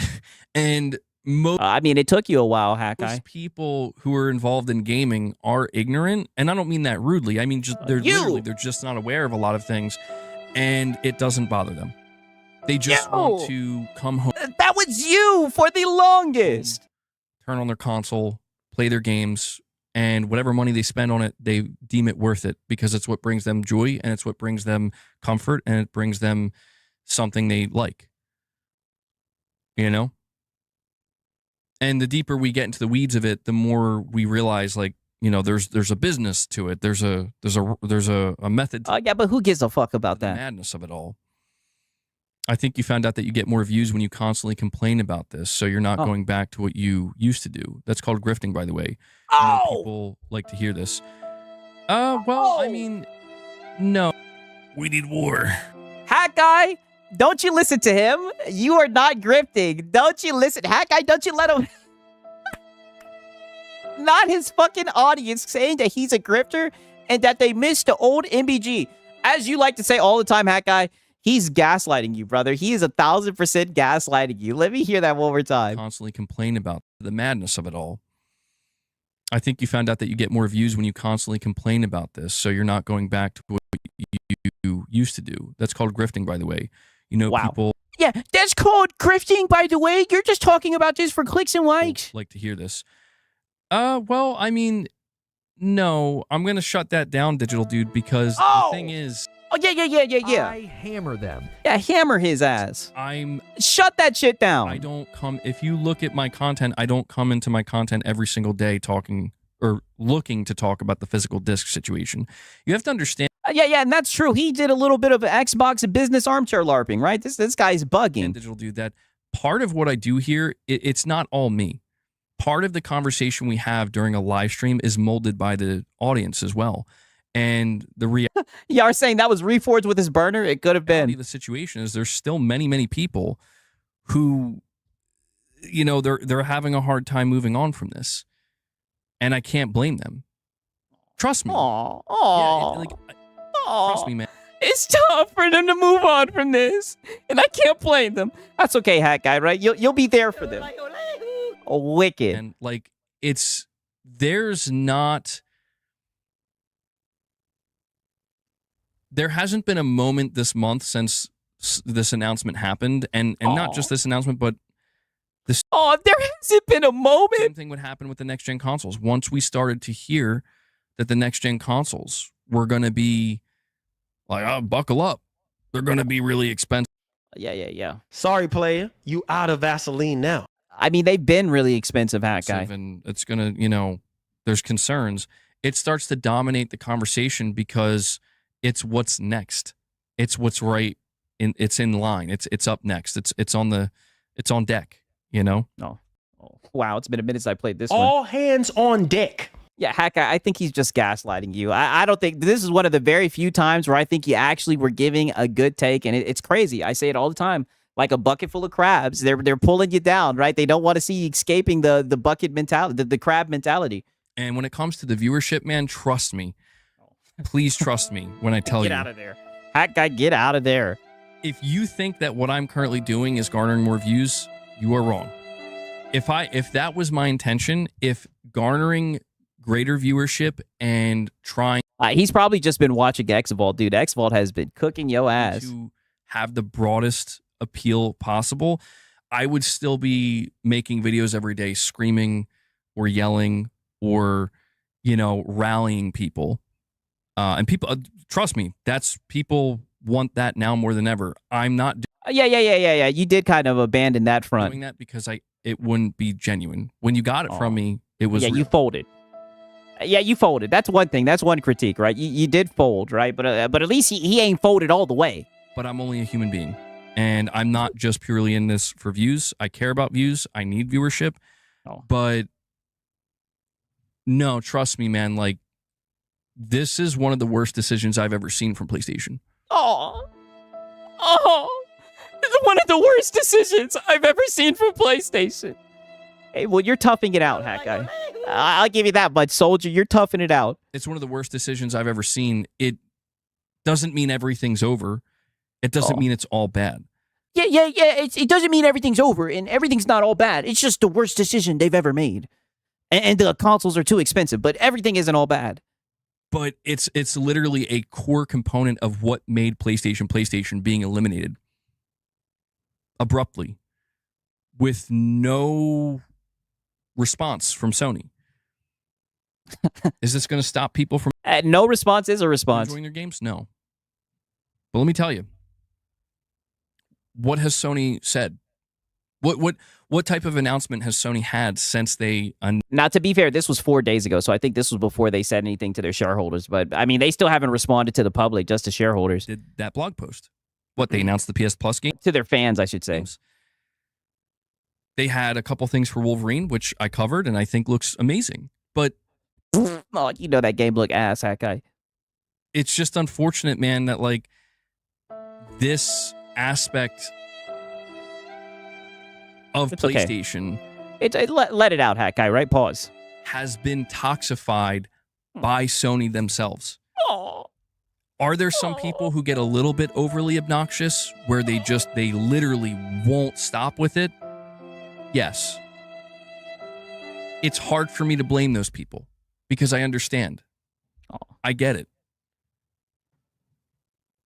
And most I mean, it took you a while, Hawkeye. people who are involved in gaming are ignorant, and I don't mean that rudely. I mean just they're just not aware of a lot of things, and it doesn't bother them. They just want to come home, That was you for the longest. turn on their console, play their games, and whatever money they spend on it, they deem it worth it because it's what brings them joy, and it's what brings them comfort, and it brings them something they like. You know? And the deeper we get into the weeds of it, the more we realize, like, you know, there's a business to it. There's a method to Yeah, but who gives a fuck about the that? madness of it all. I think you found out that you get more views when you constantly complain about this, so you're not going back to what you used to do. That's called grifting, by the way. I know people like to hear this. Well, I mean, no. We need war. Hat guy, don't you listen to him? You are not grifting. Don't you listen? Hat guy, don't you let him... Not his fucking audience saying that he's a grifter and that they missed the old MBG. As you like to say all the time, Hat guy, he's gaslighting you, brother. He is 1,000% gaslighting you. Let me hear that one more time. Constantly complain about the madness of it all. I think you found out that you get more views when you constantly complain about this, so you're not going back to what you used to do. That's called grifting, by the way. You know, people Yeah, that's called grifting, by the way. You're just talking about this for clicks and likes. like to hear this. Well, I mean, no. I'm going to shut that down, Digital Dude, because the thing is... Oh, yeah. I hammer them. Yeah, hammer his ass. I'm... Shut that shit down. I don't come... If you look at my content, I don't come into my content every single day talking or looking to talk about the physical disc situation. You have to understand... Yeah, and that's true. He did a little bit of Xbox and business armchair LARPing, right? This guy's bugging. Digital Dude, that part of what I do here, it's not all me. Part of the conversation we have during a live stream is molded by the audience as well. And the reality You are saying that was Reforged with his burner? It could have been. of the situation is there's still many, many people who, you know, they're having a hard time moving on from this. And I can't blame them. Trust me. Aw. Trust me, man. It's tough for them to move on from this, and I can't blame them. That's okay, Hat Guy, right? You'll be there for them. Oh, wicked. And like, there hasn't been a moment this month since this announcement happened, and not just this announcement, but Oh, there hasn't been a moment. same thing would happen with the next gen consoles. Once we started to hear that the next gen consoles were going to be like, oh, buckle up, they're going to be really expensive. Yeah. Sorry, player. You out of Vaseline now. I mean, they've been really expensive, Hat Guy. And it's going to, you know, there's concerns. It starts to dominate the conversation because it's what's next. It's what's right. It's in line. It's up next. It's on deck, you know? Oh, wow. It's been a minute since I played this one. All hands on deck. Yeah, Hat Guy, I think he's just gaslighting you. I don't think this is one of the very few times where I think you actually were giving a good take, and it's crazy. I say it all the time. Like a bucket full of crabs, they're pulling you down, right? They don't want to see you escaping the bucket mentality, the crab mentality. And when it comes to the viewership, man, trust me. Please trust me when I tell you. Get out of there. Hat Guy, get out of there. If you think that what I'm currently doing is garnering more views, you are wrong. If that was my intention, if garnering greater viewership and trying He's probably just been watching X-Vault, dude. X-Vault has been cooking yo ass. to have the broadest appeal possible, I would still be making videos every day screaming or yelling or, you know, rallying people. And people, trust me, people want that now more than ever. I'm not Yeah. You did kind of abandon that front. doing that because it wouldn't be genuine. When you got it from me, it was Yeah, real. you folded. Yeah, you folded. That's one thing. That's one critique, right? You did fold, right? But at least he ain't folded all the way. But I'm only a human being. And I'm not just purely in this for views. I care about views. I need viewership. Oh. But no, trust me, man. Like, this is one of the worst decisions I've ever seen from PlayStation. Oh. It's one of the worst decisions I've ever seen from PlayStation. Hey, well, you're toughing it out, Hat Guy. I'll give you that much, Soldier. You're toughing it out. It's one of the worst decisions I've ever seen. It doesn't mean everything's over. It doesn't mean it's all bad. Yeah. It doesn't mean everything's over and everything's not all bad. It's just the worst decision they've ever made. And the consoles are too expensive, but everything isn't all bad. But it's literally a core component of what made PlayStation being eliminated abruptly with no response from Sony. Is this going to stop people from No response is a response. enjoying their games? No. But let me tell you, what has Sony said? What type of announcement has Sony had since they... Now, to be fair, this was 4 days ago, so I think this was before they said anything to their shareholders. But, I mean, they still haven't responded to the public, just to shareholders. did that blog post? What, they announced the PS Plus game? To their fans, I should say. They had a couple things for Wolverine, which I covered, and I think looks amazing. But... Oh, you know that game look ass, Hat Guy. It's just unfortunate, man, that, like, this aspect of It's okay. PlayStation Let it out, Hat Guy, right? Pause. has been toxified by Sony themselves. Oh. Are there some people who get a little bit overly obnoxious where they literally won't stop with it? Yes. It's hard for me to blame those people because I understand. I get it.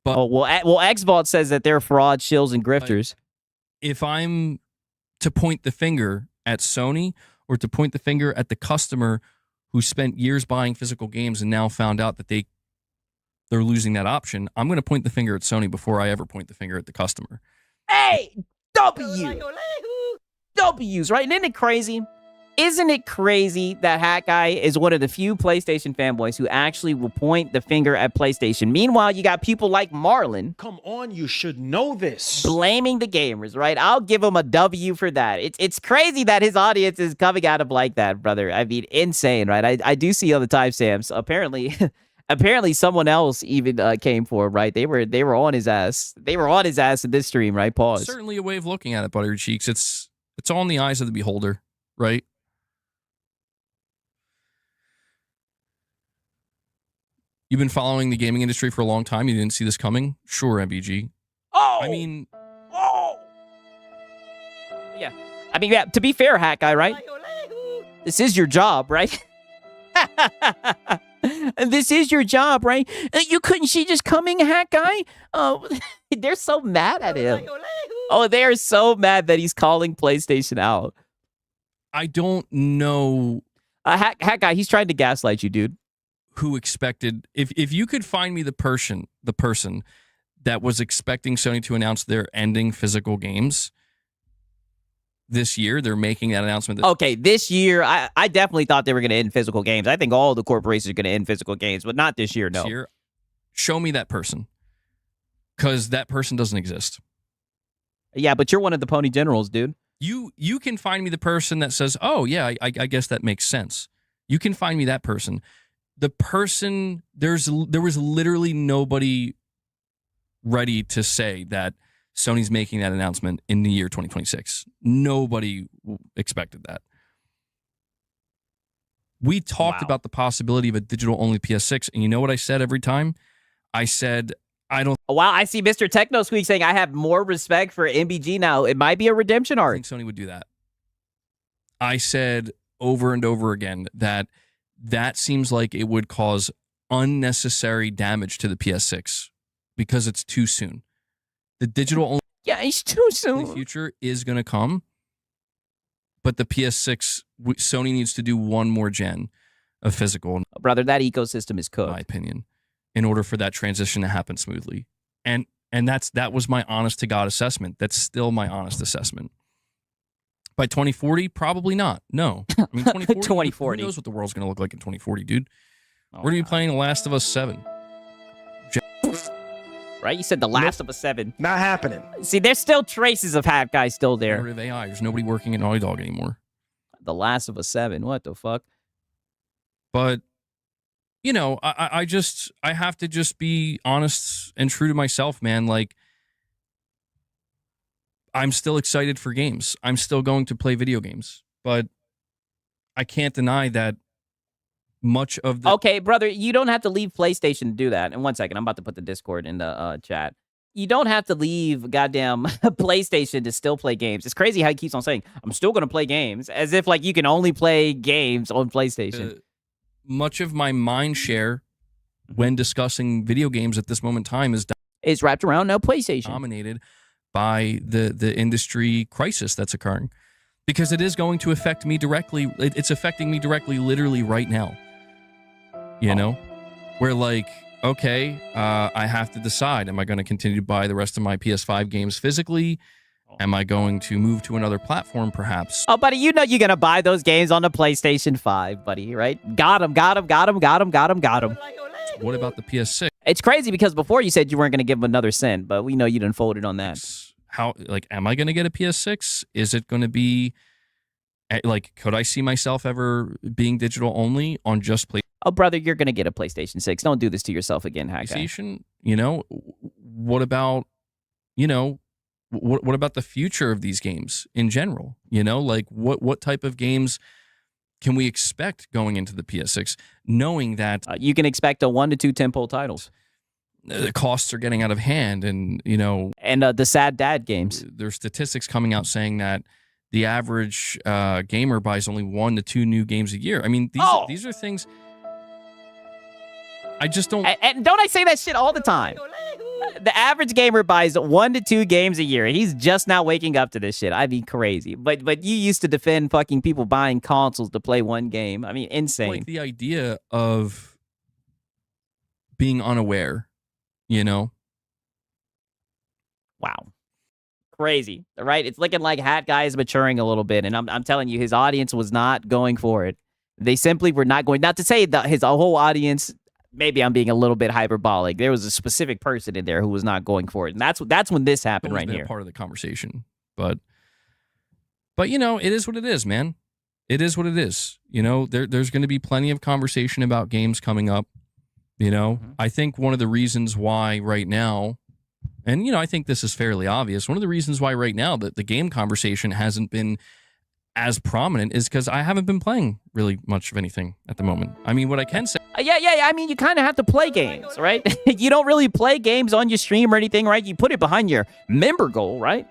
But well, XVault says that they're fraud, shills, and grifters. if I'm to point the finger at Sony or to point the finger at the customer who spent years buying physical games and now found out that they're losing that option, I'm going to point the finger at Sony before I ever point the finger at the customer. Hey, W's, right? And isn't it crazy? Isn't it crazy that Hat Guy is one of the few PlayStation fanboys who actually will point the finger at PlayStation? Meanwhile, you got people like Marlon. Come on, you should know this. Blaming the gamers, right? I'll give him a W for that. It's crazy that his audience is coming at him like that, brother. I mean, insane, right? I do see all the timestamps. Apparently someone else even came for him, right? They were on his ass. They were on his ass in this stream, right? Pause. Certainly a way of looking at it, Buttery Cheeks. It's all in the eyes of the beholder, right? You've been following the gaming industry for a long time. You didn't see this coming? Sure, MVG. Oh! I mean... Oh! Yeah. I mean, yeah, to be fair, Hat Guy, right? This is your job, right? This is your job, right? You couldn't see this coming, Hat Guy? Oh, they're so mad at him. Oh, they are so mad that he's calling PlayStation out. I don't know... Hat Guy, he's trying to gaslight you, dude. Who expected... If you could find me the person that was expecting Sony to announce they're ending physical games this year, they're making that announcement. Okay, this year, I definitely thought they were going to end physical games. I think all the corporations are going to end physical games, but not this year, no. This year, show me that person. Because that person doesn't exist. Yeah, but you're one of the pony generals, dude. You can find me the person that says, oh, yeah, I guess that makes sense. You can find me that person. The person, there was literally nobody ready to say that Sony's making that announcement in the year 2026. Nobody expected that. We talked about the possibility of a digital-only PS6, and you know what I said every time? I said, I don't... Wow, I see Mr. Techno Squeak saying, I have more respect for MBG now. It might be a redemption I arc. think Sony would do that. I said over and over again that seems like it would cause unnecessary damage to the PS6 because it's too soon. The digital-only it's too soon. future is going to come, but the PS6, Sony needs to do one more gen of physical, Brother, that ecosystem is in cooked. my opinion, in order for that transition to happen smoothly. And that was my honest to God assessment. That's still my honest assessment. By 2040, probably not. No. I mean, 2040. 2040. Who knows what the world's going to look like in 2040, dude? Oh, We're going to be playing The Last of Us 7. Right? You said The Last of Us 7. Not happening. See, there's still traces of Hat Guy still there. Generative AI. There's nobody working at Naughty Dog anymore. The Last of Us 7. What the fuck? But, you know, I have to just be honest and true to myself, man. Like, I'm still excited for games. I'm still going to play video games. But I can't deny that much of the... Okay, brother, you don't have to leave PlayStation to do that. And 1 second, I'm about to put the Discord in the chat. You don't have to leave goddamn PlayStation to still play games. It's crazy how he keeps on saying, I'm still going to play games, as if like you can only play games on PlayStation. Much of my mind share when discussing video games at this moment in time is It's wrapped around no PlayStation. dominated by the industry crisis that's occurring, because it is going to affect me directly. It's affecting me directly, literally right now. You know, where like, okay, I have to decide: am I going to continue to buy the rest of my PS5 games physically? Am I going to move to another platform, perhaps? Oh, buddy, you know you're going to buy those games on the PlayStation 5, buddy, right? Got him. What about the PS6? It's crazy because before you said you weren't going to give him another cent, but we know you done folded on that. How, like, am I going to get a PS6? Is it going to be, like, could I see myself ever being digital only on just Oh, brother, you're going to get a PlayStation 6. Don't do this to yourself again, Hack Guy. PlayStation? You know, what about, you know, what about the future of these games in general? You know, like, what type of games can we expect going into the PS6, knowing that you can expect 1 to 2 tentpole titles. The costs are getting out of hand, and, you know... And the sad dad games. There's statistics coming out saying that the average gamer buys only 1 to 2 new games a year. I mean, these are things... I just don't... And don't I say that shit all the time? The average gamer buys 1 to 2 games a year. He's just now waking up to this shit. I mean, crazy. But you used to defend fucking people buying consoles to play one game. I mean, insane. Like the idea of being unaware, you know? Wow. Crazy, right? It's looking like Hat Guy is maturing a little bit, and I'm telling you, his audience was not going for it. They simply were not going. Not to say that his whole audience... Maybe I'm being a little bit hyperbolic. There was a specific person in there who was not going for it, and that's when this happened right here. Part of the conversation, but you know, it is what it is, man. It is what it is. You know, there's going to be plenty of conversation about games coming up. You know, I think one of the reasons why right now, and you know, I think this is fairly obvious. One of the reasons why right now that the game conversation hasn't been as prominent is because I haven't been playing really much of anything at the moment. I mean, what I can say. Yeah. I mean, you kind of have to play games, right? You don't really play games on your stream or anything, right? You put it behind your member goal, right?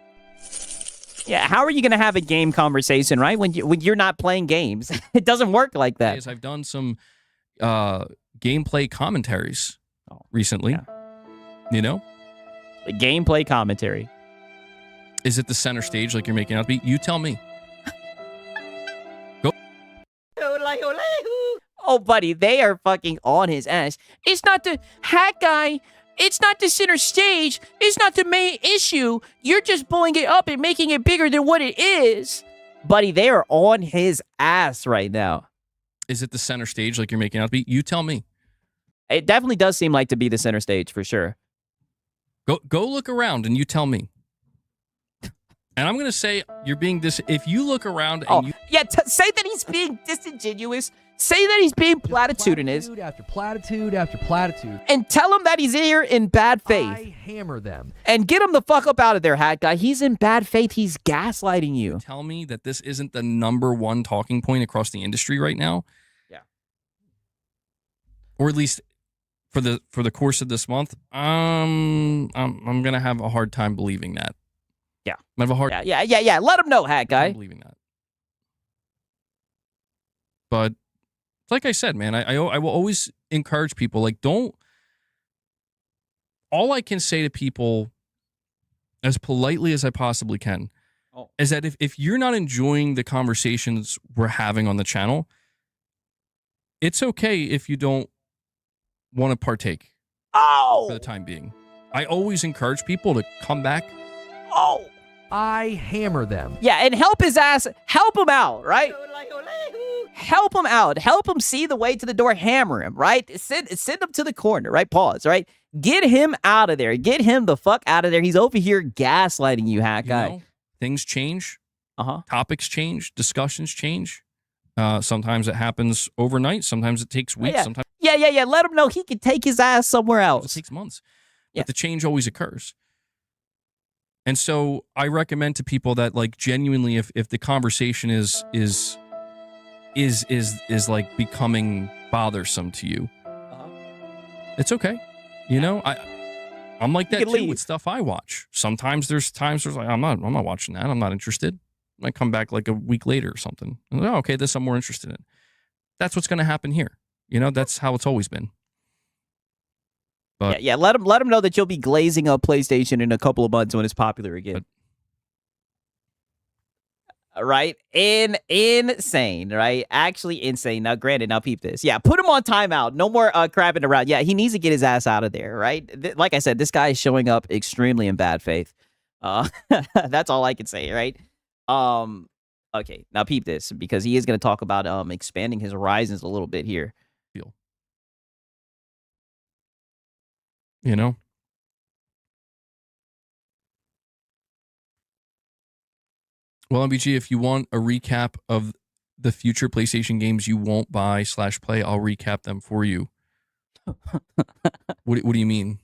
Yeah. How are you going to have a game conversation, right? When you're not playing games, it doesn't work like that. I've done some gameplay commentaries recently. Yeah. You know, the gameplay commentary. Is it the center stage like you're making it out to be? You tell me. Oh, buddy, they are fucking on his ass. It's not the Hat Guy. It's not the center stage. It's not the main issue. You're just blowing it up and making it bigger than what it is. Buddy, they are on his ass right now. Is it the center stage like you're making it out to be? You tell me. It definitely does seem like to be the center stage for sure. Go look around and you tell me. And I'm going to say you're being if you look around and say that he's being disingenuous. Say that he's being platitudinous. Platitude after platitude after platitude. And tell him that he's here in bad faith. I hammer them. And get him the fuck up out of there, Hat Guy. He's in bad faith. He's gaslighting you. Tell me that this isn't the #1 talking point across the industry right now. Yeah. Or at least for the course of this month, I'm going to have a hard time believing that. Yeah. I have a hard Yeah. Let him know, Hat Guy. Believing that. But like I said, man, I will always encourage people, like, don't... All I can say to people, as politely as I possibly can, is that if you're not enjoying the conversations we're having on the channel, it's okay if you don't want to partake for the time being. I always encourage people to come back I hammer them. Yeah, and help his ass, help him out, right? Help him out. Help him see the way to the door. Hammer him, right? Send him to the corner, right? Pause, right? Get him out of there. Get him the fuck out of there. He's over here gaslighting you, hack guy. know, things change. Uh-huh. Topics change. Discussions change. Sometimes it happens overnight. Sometimes it takes weeks. Yeah. Sometimes Yeah. Let him know he can take his ass somewhere it else. takes months. Yeah. But the change always occurs. And so I recommend to people that, like, genuinely, if the conversation is like becoming bothersome to you, it's okay. You know, I'm like that You too can leave. with stuff I watch. Sometimes there's times there's like I'm not watching that. I'm not interested. I might come back like a week later or something. I'm like, oh, okay, this I'm more interested in. That's what's going to happen here. You know, that's how it's always been. But Yeah. Let him know that you'll be glazing up PlayStation in a couple of months when it's popular again. Right? Insane, right? Actually insane. Now, granted, now peep this. Yeah, put him on timeout. No more crabbing around. Yeah, he needs to get his ass out of there, right? Like I said, this guy is showing up extremely in bad faith. That's all I can say, right? Okay, now peep this, because he is going to talk about expanding his horizons a little bit here. you know, well, MBG, if you want a recap of the future PlayStation games you won't buy / play, I'll recap them for you. What do you mean?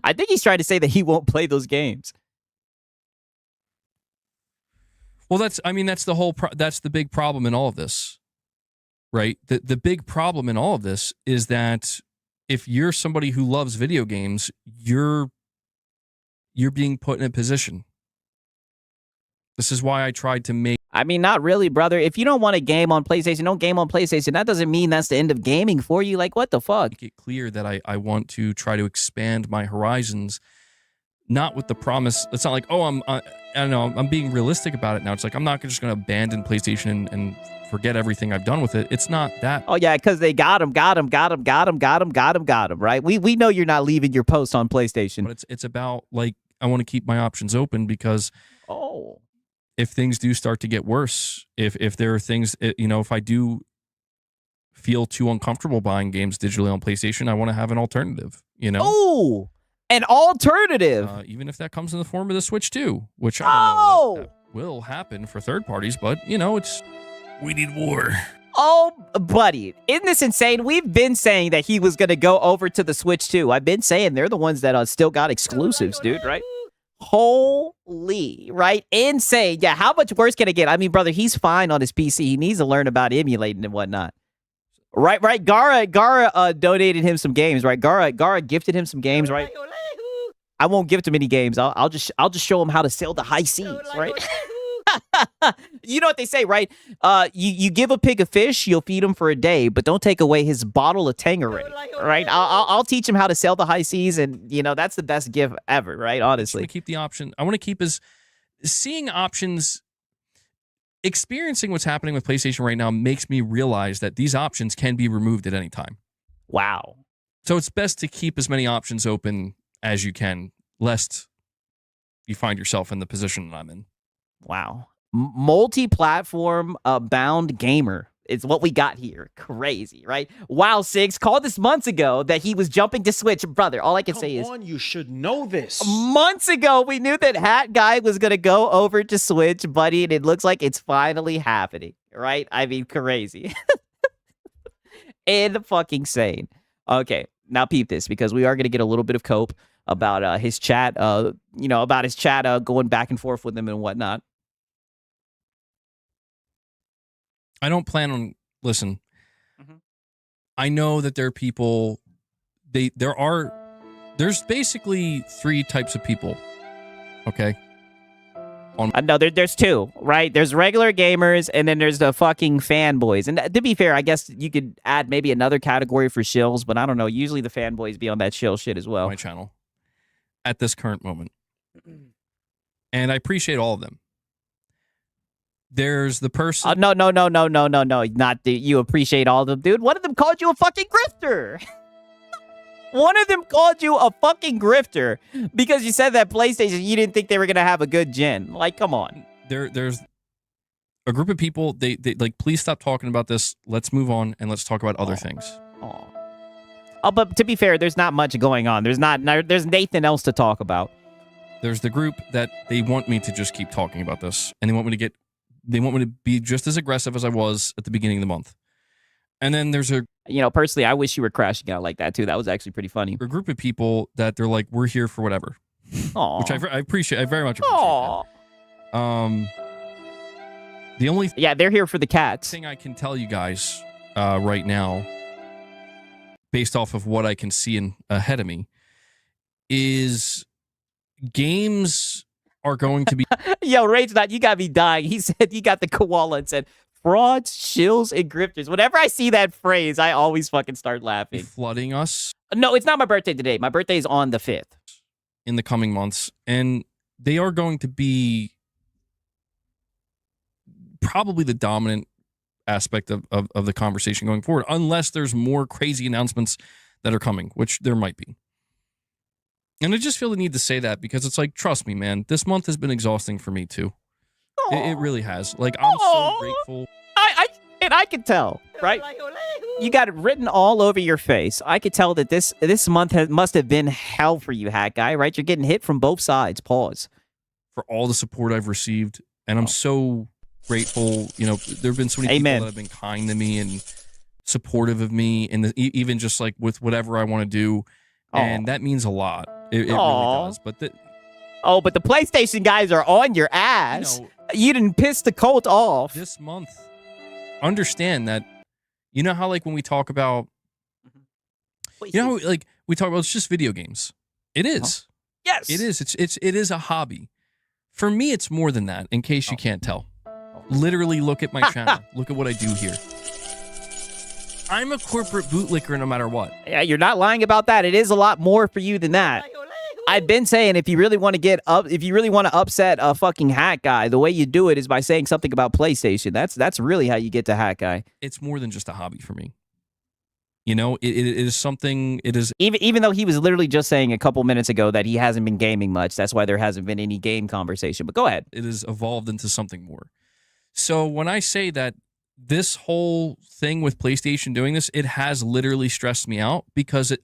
I think he's trying to say that he won't play those games. Well, that's the whole that's the big problem in all of this, right? The big problem in all of this is that if you're somebody who loves video games, you're being put in a position. This is why I tried to make. I mean, not really, brother. If you don't want a game on PlayStation, don't game on PlayStation. That doesn't mean that's the end of gaming for you. Like, what the fuck? Make it clear that I want to try to expand my horizons, not with the promise. It's not like, oh, I don't know, I'm being realistic about it now. It's like, I'm not just going to abandon PlayStation and forget everything I've done with it. It's not that. Oh, yeah, because they got him, right? We know you're not leaving your post on PlayStation. But it's about, like, I want to keep my options open because if things do start to get worse, if there are things, if I do feel too uncomfortable buying games digitally on PlayStation, I want to have an alternative, Oh, an alternative. Even if that comes in the form of the Switch 2, which I don't know that will happen for third parties, but, we need war. Oh, buddy, isn't this insane? We've been saying that he was going to go over to the Switch 2. I've been saying they're the ones that still got exclusives, dude, right? Holy, right? Insane. Yeah, how much worse can it get? I mean, brother, he's fine on his PC. He needs to learn about emulating and whatnot. Right. Gara donated him some games, right? Gara gifted him some games, right? I won't gift him any games. I'll just show him how to sail the high seas, right? You know what they say, right? You give a pig a fish, you'll feed him for a day, but don't take away his bottle of Tangeray, right? I'll teach him how to sail the high seas, and that's the best gift ever, right? Honestly, I want to keep the option. I want to keep seeing options. Experiencing what's happening with PlayStation right now makes me realize that these options can be removed at any time. Wow. So it's best to keep as many options open as you can, lest you find yourself in the position that I'm in. Wow. Multi-platform bound gamer is what we got here. Crazy, right? Wow, Six called this months ago that he was jumping to Switch. Brother, all I can say is, Come on, you should know this. months ago, we knew that Hat Guy was going to go over to Switch, buddy, and it looks like it's finally happening, right? I mean, crazy. And fucking sane. Okay, now peep this, because we are going to get a little bit of cope about his chat, about his chat going back and forth with him and whatnot. I don't plan on, listen, I know that there are people, there's basically 3 types of people, okay? No, there's 2, right? There's regular gamers, and then there's the fucking fanboys. And to be fair, I guess you could add maybe another category for shills, but I don't know. Usually the fanboys be on that shill shit as well. My channel at this current moment. And I appreciate all of them. There's the person. No. Not you appreciate all of them, dude. One of them called you a fucking grifter. One of them called you a fucking grifter because you said that PlayStation, you didn't think they were going to have a good gen. Like, come on. There's a group of people, they like, please stop talking about this. Let's move on and let's talk about other things. Oh, but to be fair, there's not much going on. There's Nathan else to talk about. There's the group that they want me to just keep talking about this, and they want me to be just as aggressive as I was at the beginning of the month. And then there's Personally, I wish you were crashing out like that too. That was actually pretty funny. a group of people that they're like, we're here for whatever, Aw. which I appreciate. I very much Aw. appreciate that. The only Yeah, they're here for the cats. thing I can tell you guys right now, based off of what I can see ahead of me, is games are going to be Yo, Rage Not, you got me dying. He said he got the koala and said frauds, shills, and grifters. Whenever I see that phrase, I always fucking start laughing. flooding us No, it's not my birthday today. My birthday is on the 5th. in the coming months, and they are going to be probably the dominant aspect of the conversation going forward, unless there's more crazy announcements that are coming, which there might be. And I just feel the need to say that because it's like, trust me, man, this month has been exhausting for me too. It really has. Like, I'm so grateful. I could tell, right? You got it written all over your face. I could tell that this month must have been hell for you, Hat Guy, right? You're getting hit from both sides. Pause. For all the support I've received, and I'm so grateful. You know, there have been so many Amen. people that have been kind to me and supportive of me, and even just like with whatever I want to do, and that means a lot. It really does. But but the PlayStation guys are on your ass. You didn't piss the cult off. this month, understand that. You know how, like, when we talk about, you know, how, like, we talk about it's just video games. It is. Yes. It is. It is a hobby. For me, it's more than that. In case you can't tell, literally look at my channel. Look at what I do here. I'm a corporate bootlicker no matter what. Yeah, you're not lying about that. It is a lot more for you than that. I've been saying if you really want to upset a fucking Hat Guy, the way you do it is by saying something about PlayStation. That's really how you get to Hat Guy. It's more than just a hobby for me. You know, it is something. It is Even though he was literally just saying a couple minutes ago that he hasn't been gaming much. That's why there hasn't been any game conversation. But go ahead. It has evolved into something more. So when I say that this whole thing with PlayStation doing this, it has literally stressed me out because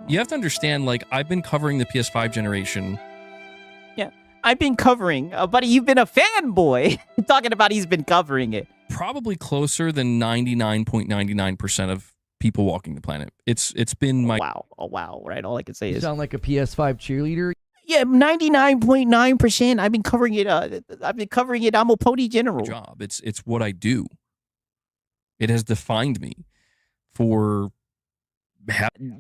you have to understand, like, I've been covering the PS5 generation. Yeah, I've been covering. Buddy, you've been a fanboy. Talking about he's been covering it. Probably closer than 99.99% of people walking the planet. It's been my Wow. Oh, wow. Right. All I can say You is. sound like a PS5 cheerleader. Yeah, 99.9%. I've been covering it. I'm a pony general. job. It's what I do. It has defined me for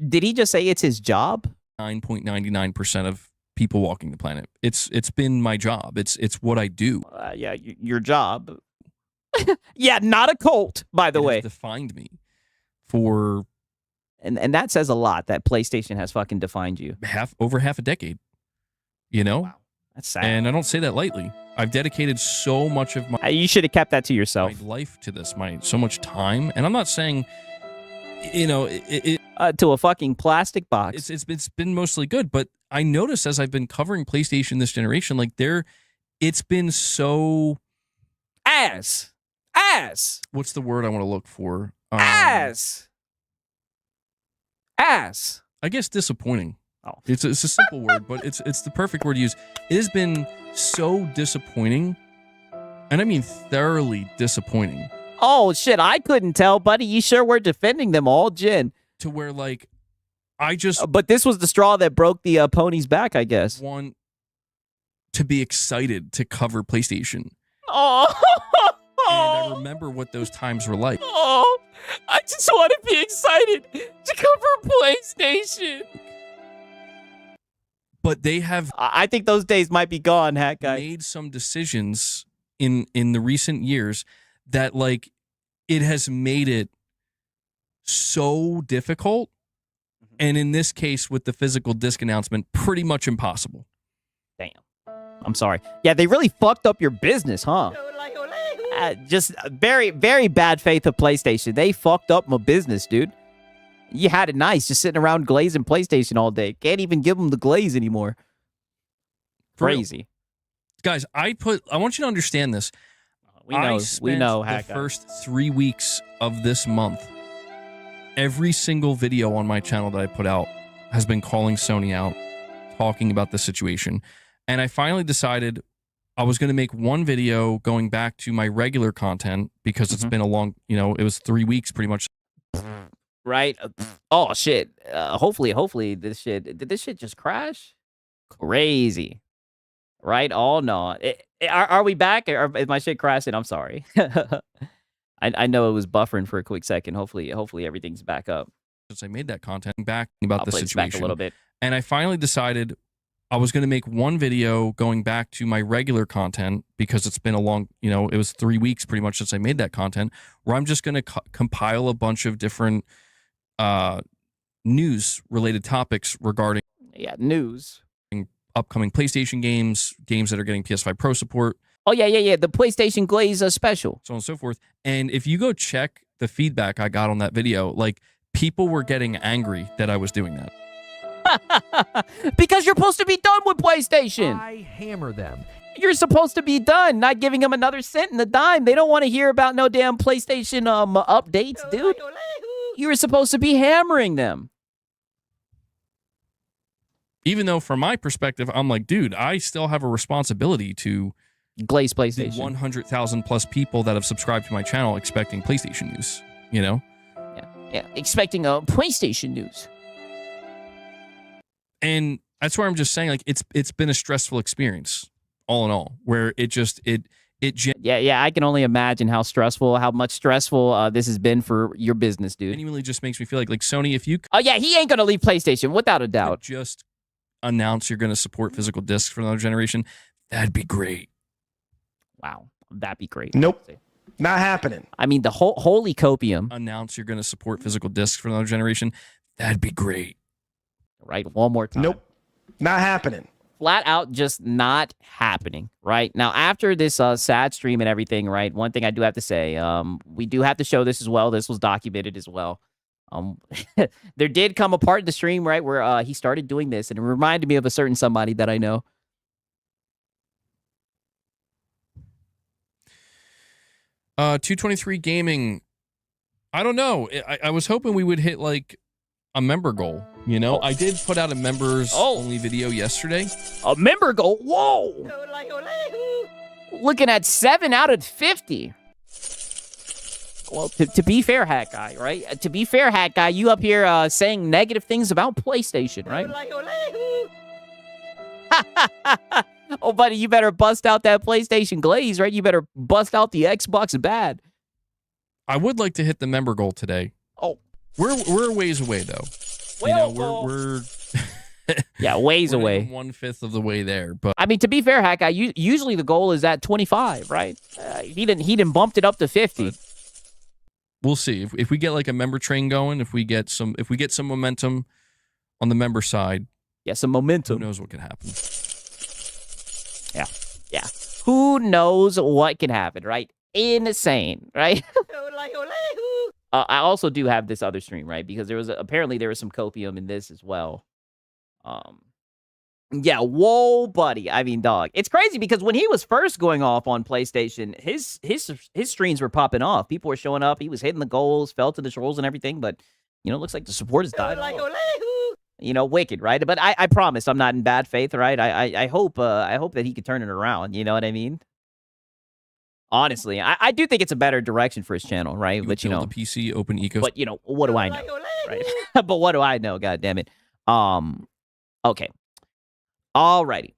Did he just say it's his job? 9.99% of people walking the planet. It's been my job. It's what I do. Yeah, your job. Yeah, not a cult, by the It way. has defined me for And that says a lot that PlayStation has fucking defined you. over half a decade. You know? That's sad. And I don't say that lightly. I've dedicated so much of my You should have kept that to yourself. life to this, so much time. And I'm not saying, you know, To a fucking plastic box. it's been mostly good, but I noticed as I've been covering PlayStation this generation, like it's been so Ass. what's the word I want to look for? Ass. I guess disappointing. Oh. It's a simple word, but it's the perfect word to use. It has been so disappointing, and I mean thoroughly disappointing. Oh, shit. I couldn't tell, buddy. You sure were defending them all, Jen. To where, like, I just But this was the straw that broke the pony's back, I guess. want to be excited to cover PlayStation. Oh. And I remember what those times were like. Oh, I just want to be excited to cover PlayStation. But they have I think those days might be gone, Hat Guy. made some decisions in the recent years that, like, it has made it so difficult, and in this case with the physical disc announcement, pretty much impossible. Damn. I'm sorry. Yeah, they really fucked up your business, huh? Just very, very bad faith of PlayStation. They fucked up my business, dude. You had it nice, just sitting around glazing PlayStation all day. Can't even give them the glaze anymore. For real. Crazy. Guys, I want you to understand this. We I know. spent We know. the Hack first 3 weeks of this month, every single video on my channel that I put out has been calling Sony out, talking about the situation. And I finally decided I was going to make one video going back to my regular content because it's been a long, it was 3 weeks pretty much. Right? Oh shit. Hopefully did this shit just crash? Crazy. Right? Oh no. Are we back? Or is my shit crashing? I'm sorry. I know it was buffering for a quick second. Hopefully everything's back up. Since I made that content back about I'll the play this situation back a little bit. And I finally decided I was going to make one video going back to my regular content because it's been a long, it was 3 weeks pretty much since I made that content, where I'm just going to compile a bunch of different news related topics regarding News. upcoming PlayStation games that are getting PS5 Pro support, Oh yeah. The PlayStation Glaze special. so on and so forth. And if you go check the feedback I got on that video, like people were getting angry that I was doing that. Because you're supposed to be done with PlayStation. I hammer them. You're supposed to be done, not giving them another cent in the dime. They don't want to hear about no damn PlayStation updates, dude. You were supposed to be hammering them. Even though from my perspective, I'm like, dude, I still have a responsibility to Glaze the PlayStation. 100,000 plus people that have subscribed to my channel expecting PlayStation news, Yeah, expecting a PlayStation news. And that's where I'm just saying, like, it's been a stressful experience, all in all, where it Yeah, I can only imagine how much stressful this has been for your business, dude. genuinely just makes me feel like Sony, if you Oh yeah, he ain't gonna leave PlayStation without a could doubt. just announce you're going to support physical discs for another generation, that'd be great. Wow, that'd be great. Nope. Not happening. I mean, the holy copium, Announce you're going to support physical discs for another generation, that'd be great. right? One more time. Nope. Not happening. Flat out just not happening, right? Now, after this sad stream and everything, right, one thing I do have to say, we do have to show this as well. This was documented as well. There did come a part in the stream, right, where he started doing this, and it reminded me of a certain somebody that I know. Uh, 223 Gaming, I don't know. I was hoping we would hit, like, a member goal, I did put out a members-only video yesterday. A member goal? Whoa! Looking at 7 out of 50. Well, to be fair, Hat Guy, right? To be fair, Hat Guy, you up here saying negative things about PlayStation, right? Oh, buddy, you better bust out that PlayStation Glaze, right? You better bust out the Xbox bad. I would like to hit the member goal today. Oh. We're a ways away, though. We're Yeah, ways we're not away. even 1/5 of the way there, but I mean, to be fair, Hat Guy, usually the goal is at 25, right? He didn't bumped it up to 50. we'll see if we get like a member train going. If we get some momentum on the member side, Yeah, some who momentum. knows what can happen? Yeah. Who knows what can happen, right? Insane, right? I also do have this other stream, right? Because apparently there was some copium in this as well. Yeah, whoa, buddy. I mean, dog. It's crazy because when he was first going off on PlayStation, his streams were popping off. People were showing up. He was hitting the goals, fell to the trolls and everything. But it looks like the support has died off. Wicked, right? But I promise I'm not in bad faith, right? I hope that he could turn it around. You know what I mean? Honestly, I do think it's a better direction for his channel, right? But the PC open ecosystem. But what do I know, right? But what do I know? God damn it. Okay. Alrighty.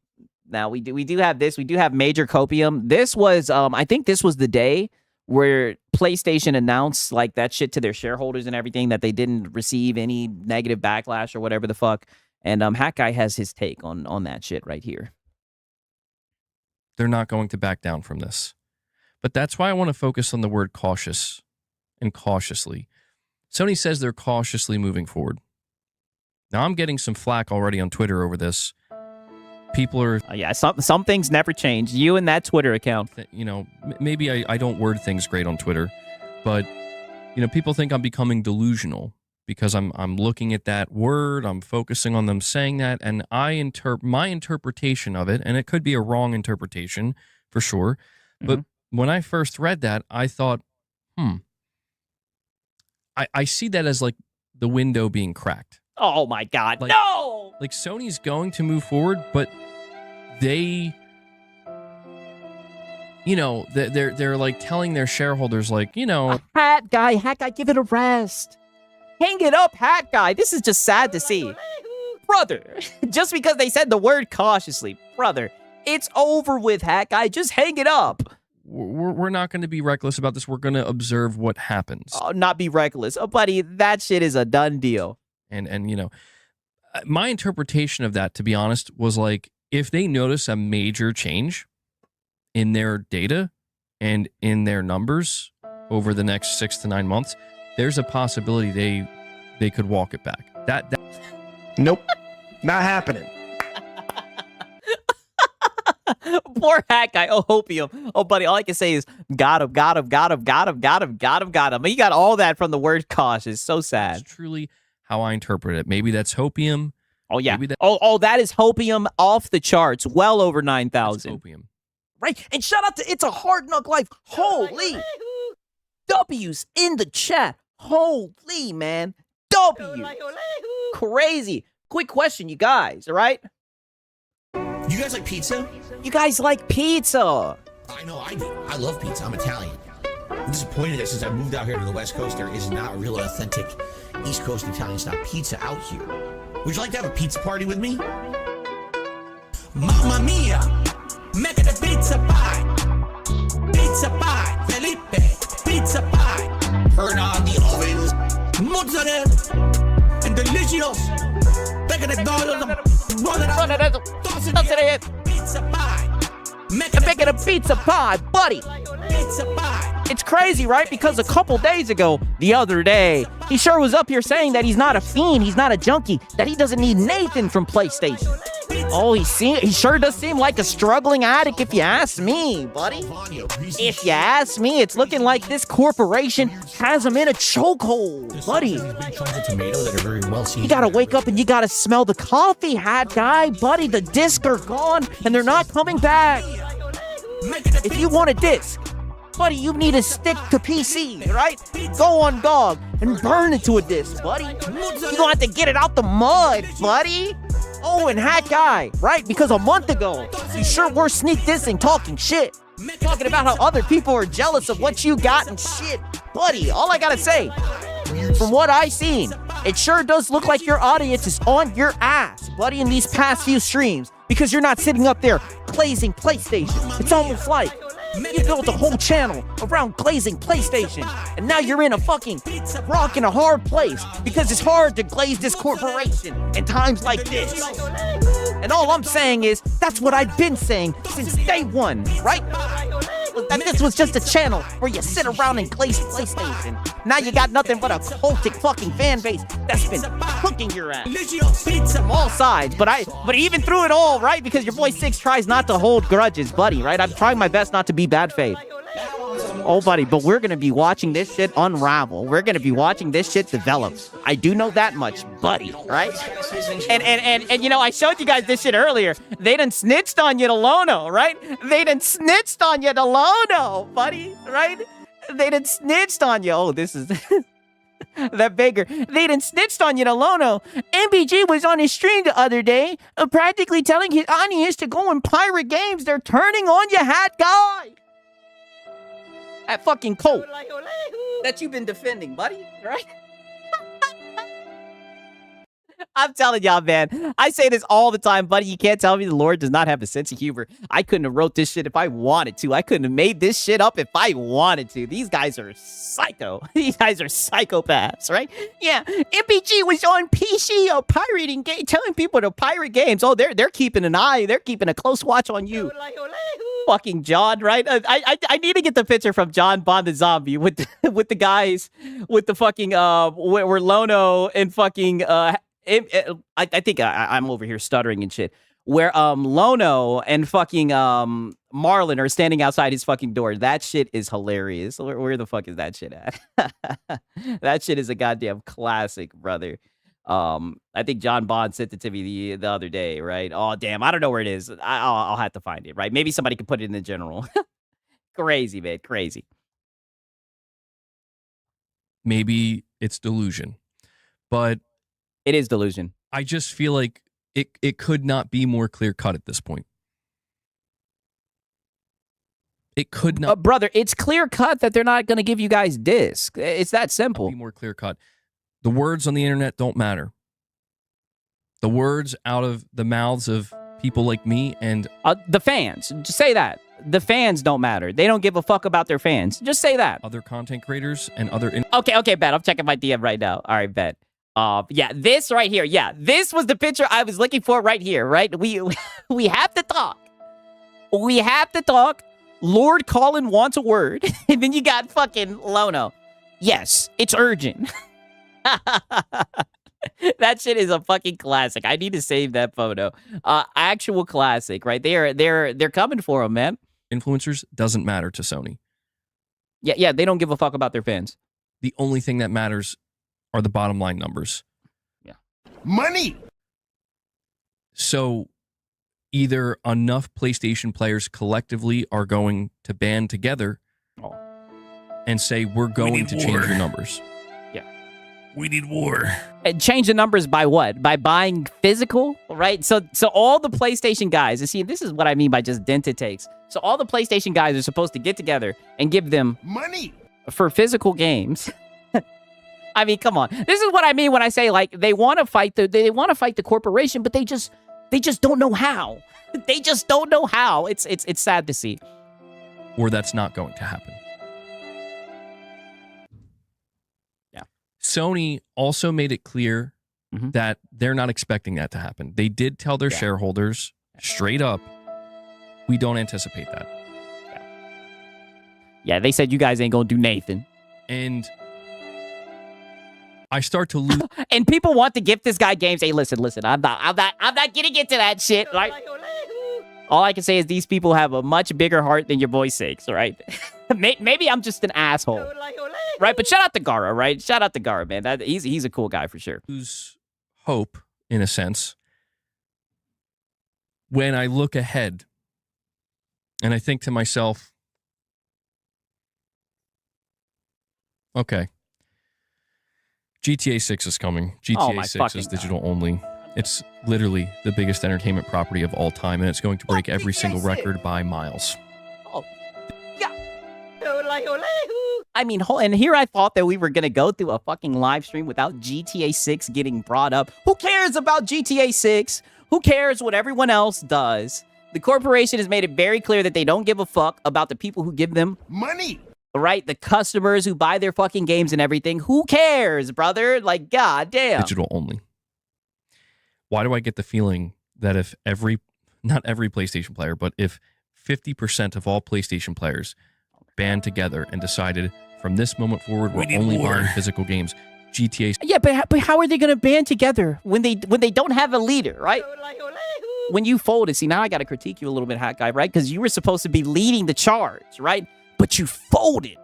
Now we do have this. We do have major copium. This was I think this was the day where PlayStation announced like that shit to their shareholders and everything, that they didn't receive any negative backlash or whatever the fuck. And Hat Guy has his take on that shit right here. They're not going to back down from this. But that's why I want to focus on the word cautious and cautiously. Sony says they're cautiously moving forward. Now, I'm getting some flack already on Twitter over this. People are... Yeah, some things never change. You and that Twitter account. Maybe I don't word things great on Twitter, but, people think I'm becoming delusional because I'm looking at that word, I'm focusing on them saying that, and my interpretation of it, and it could be a wrong interpretation for sure, but when I first read that, I thought, I see that as like the window being cracked. Oh my God, Like- no! Like Sony's going to move forward, but they, they're like telling their shareholders, like, Hat guy, give it a rest. Hang it up, hat guy. This is just sad to see. Brother, just because they said the word cautiously, brother, it's over with, hat guy. Just hang it up. we're not going to be reckless about this. We're going to observe what happens. Oh, not be reckless. Oh, buddy, that shit is a done deal. And my interpretation of that, to be honest, was like, if they notice a major change in their data and in their numbers over the next 6 to 9 months, there's a possibility they could walk it back. That Nope. Not happening. Poor hat guy. Oh, hopium. Oh, buddy, all I can say is got him. He got all that from the word cautious. So sad. That's truly how I interpret it. Maybe that's hopium. Oh, yeah. Maybe that- that is hopium off the charts. Well over That's 9,000. opium. Right? And shout out to It's a Hard Knock Life. Holy W's in the chat. Holy, man. W. Crazy. Quick question, you guys, all right? You guys like pizza? You guys like pizza. I know I do. I love pizza. I'm Italian. I'm disappointed that since I moved out here to the West Coast, there is not a real authentic East Coast Italian style pizza out here. Would you like to have a pizza party with me? Mamma mia! Make it a pizza pie! Pizza pie! Felipe! Pizza pie! Turn on the ovens! Mozzarella! And delicious! Make it a pizza pie! Make it a pizza pie, buddy. Pizza pie! It's crazy, right? Because a couple days ago, the other day, he sure was up here saying that he's not a fiend, he's not a junkie, that he doesn't need Nathan from PlayStation. Oh, he sure does seem like a struggling addict if you ask me, buddy. If you ask me, it's looking like this corporation has him in a chokehold, buddy. You gotta wake up and you gotta smell the coffee, hat guy, buddy. The discs are gone and they're not coming back. If you want a disc, buddy, you need to stick to PC, right? Go on GOG and burn it to a disc, buddy. You're gonna have to get it out the mud, buddy. Oh, and hat guy, right? Because a month ago, you sure were sneak dissing, talking shit. Talking about how other people are jealous of what you got and shit. Buddy, all I gotta say, from what I seen, it sure does look like your audience is on your ass, buddy, in these past few streams. Because you're not sitting up there glazing PlayStation. It's almost like you built a whole channel around glazing PlayStation, and now you're in a fucking rock and a hard place because it's hard to glaze this corporation in times like this. And all I'm saying is, that's what I've been saying since day one, right? That this was just a channel where you sit around and glaze PlayStation. Now you got nothing but a cultic fucking fan base that's been cooking your ass from all sides. But even through it all, right? Because your boy Six tries not to hold grudges, buddy, right? I'm trying my best not to be bad faith. Oh, buddy, but we're gonna be watching this shit unravel. We're gonna be watching this shit develop. I do know that much, buddy, right? And I showed you guys this shit earlier. They done snitched on you to Lono, right? They done snitched on you to Lono, buddy, right? They done snitched on you. Oh, this is that beggar. They done snitched on you to Lono. MBG was on his stream the other day, practically telling his audience to go and pirate games. They're turning on you, hat guy. That fucking cult that you've been defending, buddy, right? I'm telling y'all, man. I say this all the time, buddy. You can't tell me the Lord does not have a sense of humor. I couldn't have wrote this shit if I wanted to. I couldn't have made this shit up if I wanted to. These guys are psycho. These guys are psychopaths, right? Yeah, MPG was on PC pirating game, telling people to pirate games. Oh, they're keeping an eye. They're keeping a close watch on you. Fucking John, right? I need to get the picture from John Bond the Zombie with the guys with the fucking where Lono and fucking I think I'm over here stuttering and shit. Where Lono and fucking Marlon are standing outside his fucking door. That shit is hilarious. Where the fuck is that shit at? That shit is a goddamn classic, brother. I think John Bond sent it to me the other day, right? Oh, damn. I don't know where it is. I'll have to find it, right? Maybe somebody can put it in the general. Crazy, man. Crazy. Maybe it's delusion, but it is delusion. I just feel like it could not be more clear cut at this point. It could not. Brother, it's clear cut that they're not going to give you guys disc. It's that simple. Be more clear cut. The words on the internet don't matter. The words out of the mouths of people like me and the fans. Just say that. The fans don't matter. They don't give a fuck about their fans. Just say that. Other content creators and other... Okay, bet. I'm checking my DM right now. All right, bet. Yeah, this right here. Yeah, this was the picture I was looking for right here, right? We have to talk. We have to talk. Lord Colin wants a word. And then you got fucking Lono. Yes, it's urgent. That shit is a fucking classic. I need to save that photo. Actual classic, right? They're coming for him, man. Influencers doesn't matter to Sony. Yeah, they don't give a fuck about their fans. The only thing that matters are the bottom line numbers. Yeah. Money. So either enough PlayStation players collectively are going to band together and say, we're going to change your numbers. We need war. And change the numbers by what? By buying physical, right? So all the PlayStation guys, you see, this is what I mean by just dented takes. So all the PlayStation guys are supposed to get together and give them money for physical games. I mean, come on. This is what I mean when I say like they want to fight the corporation, but they just don't know how. They just don't know how. It's sad to see. Or that's not going to happen. Sony also made it clear that they're not expecting that to happen. They did tell their shareholders straight up, we don't anticipate that. Yeah, they said you guys ain't gonna do Nathan. And I start to lose. And people want to gift this guy games. Hey, listen. I'm not getting into that shit. Right? All I can say is these people have a much bigger heart than your boy Sakes, right? Maybe I'm just an asshole. Right, but shout out to Gara, right? Shout out to Gara, man. He's a cool guy for sure. Lose hope, in a sense, when I look ahead and I think to myself, okay, GTA 6 is coming. GTA 6 is digital only. It's literally the biggest entertainment property of all time, and it's going to break every single record by miles. Oh, yeah. I mean, and here I thought that we were going to go through a fucking live stream without GTA 6 getting brought up. Who cares about GTA 6? Who cares what everyone else does? The corporation has made it very clear that they don't give a fuck about the people who give them money. Right? The customers who buy their fucking games and everything. Who cares, brother? Like, goddamn. Digital only. Why do I get the feeling that if not every PlayStation player, but if 50% of all PlayStation players band together and decided from this moment forward, we're only buying physical games, GTA... Yeah, but how are they going to band together when they don't have a leader, right? When you folded, see, now I got to critique you a little bit, Hat Guy, right? Because you were supposed to be leading the charge, right? But you folded.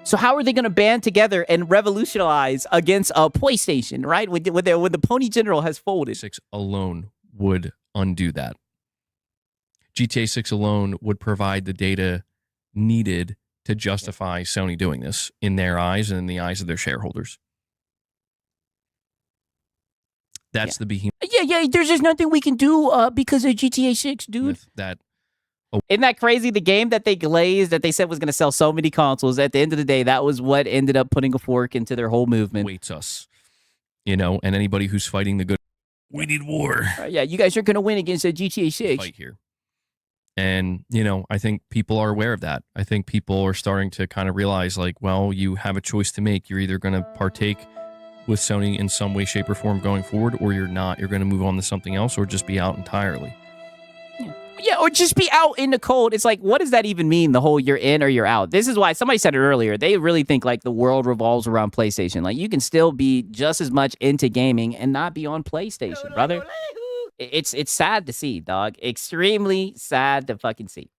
So how are they going to band together and revolutionize against a PlayStation, right? When the Pony General has folded. 6 alone would undo that. GTA 6 alone would provide the data needed to justify Sony doing this in their eyes and in the eyes of their shareholders. That's the behemoth. Yeah, there's just nothing we can do because of GTA 6, dude. Isn't that crazy? The game that they glazed, that they said was going to sell so many consoles, at the end of the day, that was what ended up putting a fork into their whole movement. Waits us, and anybody who's fighting the good. We need war. Yeah, you guys are going to win against GTA 6. Fight here. And, I think people are aware of that. I think people are starting to kind of realize, like, well, you have a choice to make. You're either going to partake with Sony in some way, shape, or form going forward, or you're not. You're going to move on to something else or just be out entirely. Yeah, or just be out in the cold. It's like, what does that even mean, the whole you're in or you're out? This is why somebody said it earlier. They really think like the world revolves around PlayStation. Like you can still be just as much into gaming and not be on PlayStation, brother. It's sad to see, dog. Extremely sad to fucking see.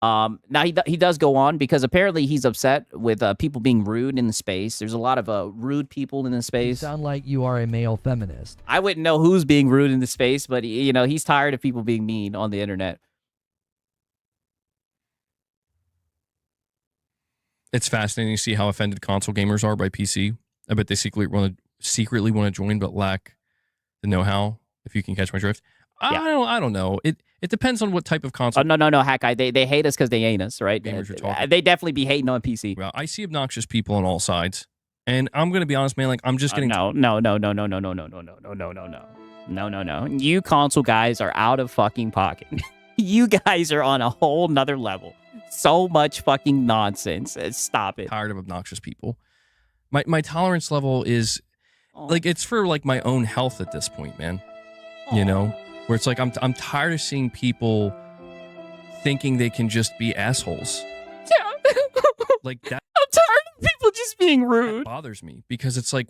Now he does go on because apparently he's upset with people being rude in the space. There's a lot of rude people in the You space. sound like you are a male feminist. I wouldn't know who's being rude in the space, but he's tired of people being mean on the internet. It's fascinating to see how offended console gamers are by PC. I bet they secretly want to join, but lack the know-how. If you can catch my drift, Yeah. I don't know. It depends on what type of console. Oh no, Hack Guy. They hate us because they ain't us, right? Gamers are talking. They definitely be hating on PC. Well, I see obnoxious people on all sides, and I'm gonna be honest, man. Like I'm just getting No. You console guys are out of fucking pocket. You guys are on a whole nother level. So much fucking nonsense. Stop it. tired of obnoxious people. My tolerance level is like it's for like my own health at this point, man. You know, where it's like I'm tired of seeing people thinking they can just be assholes. Yeah. Like that I'm tired of people just being rude. bothers me because it's like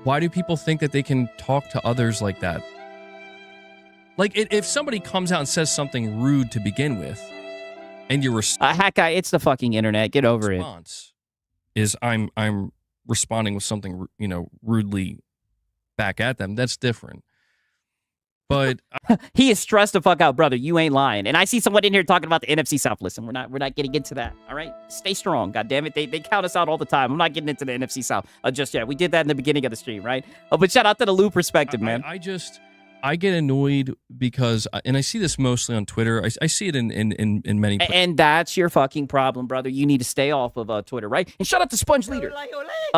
why do people think that they can talk to others like that? Like if somebody comes out and says something rude to begin with, and your Hack Guy, it's the fucking internet. Get over it. response is I'm responding with something rudely back at them, that's different. But He is stressed the fuck out, brother. You ain't lying. And I see someone in here talking about the NFC South. Listen, we're not getting into that. All right, stay strong. God damn it, they count us out all the time. I'm not getting into the NFC South just yet. We did that in the beginning of the stream, right? But shout out to the Lou perspective, man. I get annoyed because, and I see this mostly on Twitter. I see it in many. And that's your fucking problem, brother. You need to stay off of Twitter, right? And shout out to Sponge Leader.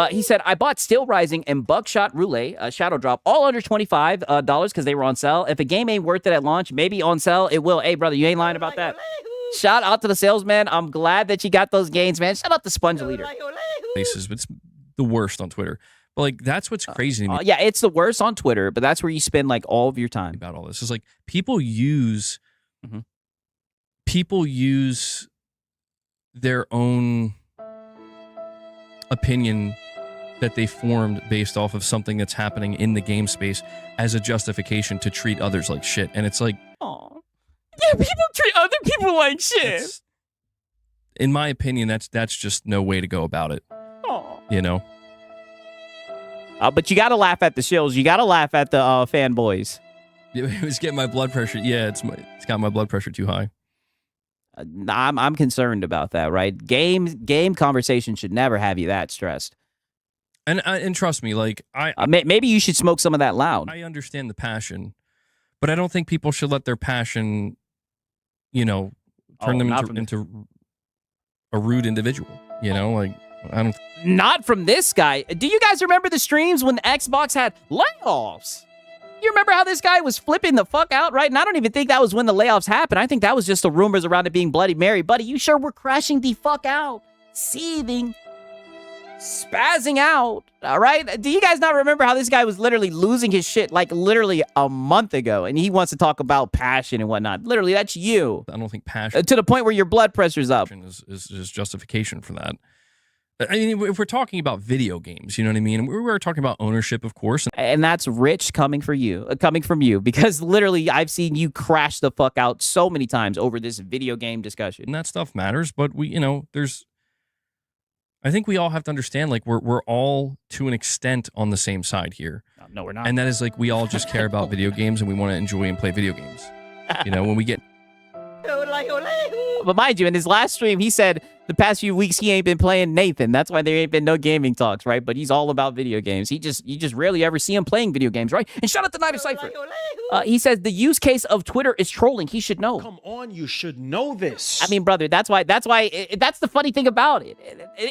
He said, I bought Steel Rising and Buckshot Roulette, Shadow Drop, all under $25 because they were on sale. If a game ain't worth it at launch, maybe on sale, it will. Hey, brother, you ain't lying about that. Shout out to the salesman. I'm glad that you got those gains, man. Shout out to Sponge Leader. Places, it's the worst on Twitter. But like that's what's crazy to me. Yeah, it's the worst on Twitter, but that's where you spend like all of your time. About all this is like people use their own opinion that they formed based off of something that's happening in the game space as a justification to treat others like shit. And it's like, oh, yeah, people treat other people like shit. In my opinion, that's just no way to go about it. Oh, you know. But you got to laugh at the shills. You got to laugh at the fanboys. It was getting my blood pressure. Yeah, it's got my blood pressure too high. I'm concerned about that, right? Game conversation should never have you that stressed. And trust me, like maybe you should smoke some of that loud. I understand the passion, but I don't think people should let their passion, turn them into a rude individual. Like I don't. Not from this guy. Do you guys remember the streams when Xbox had layoffs? You remember how this guy was flipping the fuck out, right? And I don't even think that was when the layoffs happened. I think that was just the rumors around it being Bloody Mary. Buddy, you sure were crashing the fuck out, seething, spazzing out, all right? Do you guys not remember how this guy was literally losing his shit like literally a month ago? And he wants to talk about passion and whatnot. Literally, that's you. I don't think passion... to the point where your blood pressure's up. Is justification for that. I mean, if we're talking about video games, you know what I mean? We're talking about ownership, of course. And that's rich coming from you, because literally I've seen you crash the fuck out so many times over this video game discussion. And that stuff matters, but I think we all have to understand, like, we're all, to an extent, on the same side here. No, we're not. And that is, like, we all just care about video games and we want to enjoy and play video games. When we get... But mind you, in his last stream, he said the past few weeks he ain't been playing Nathan. That's why there ain't been no gaming talks, right? But he's all about video games. You just rarely ever see him playing video games, right? And shout out to Night of Cypher. He says the use case of Twitter is trolling. He should know. Come on, you should know this. I mean, brother, that's why that's the funny thing about it.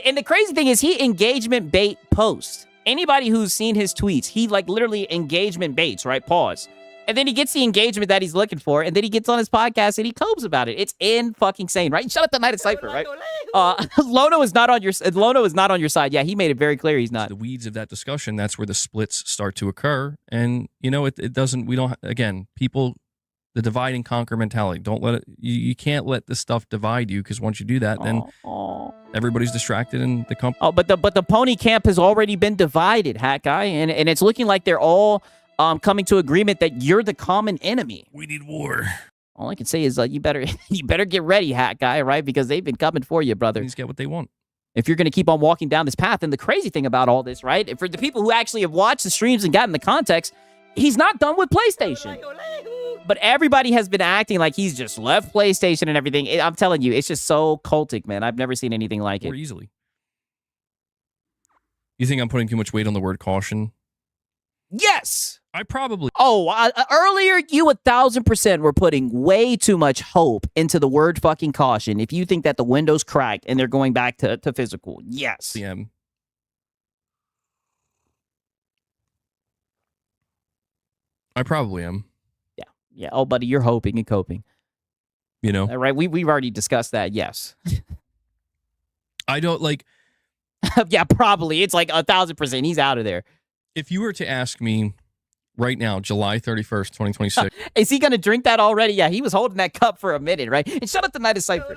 And the crazy thing is he engagement bait posts. Anybody who's seen his tweets, he like literally engagement baits, right? Pause. And then he gets the engagement that he's looking for, and then he gets on his podcast and he copes about it. It's fucking-sane, right? Shout out to Night of Cypher, right? Lono is not on your side. Yeah, he made it very clear he's not. The weeds of that discussion, that's where the splits start to occur. And, it doesn't, we don't, again, people, the divide and conquer mentality. Don't let it, you can't let this stuff divide you, because once you do that, then everybody's distracted and the company. Oh, but the pony camp has already been divided, Hat Guy, and it's looking like they're all coming to agreement that you're the common enemy. We need war. All I can say is you better get ready, Hat Guy, right? Because they've been coming for you, brother. Please get what they want. If you're going to keep on walking down this path. And the crazy thing about all this, right? For the people who actually have watched the streams and gotten the context, he's not done with PlayStation. But everybody has been acting like he's just left PlayStation and everything. I'm telling you, it's just so cultic, man. I've never seen anything like it. More easily. You think I'm putting too much weight on the word caution? Yes! I probably... Oh, earlier you 1,000% were putting way too much hope into the word fucking caution if you think that the window's cracked and they're going back to physical. Yes. am. I probably am. Yeah. Oh, buddy, you're hoping and coping. You know? All right, we've already discussed that, yes. I don't like... Yeah, probably. It's like 1,000%. He's out of there. If you were to ask me right now, July 31st, 2026... Is he going to drink that already? Yeah, he was holding that cup for a minute, right? And shut up the Night of Cypher.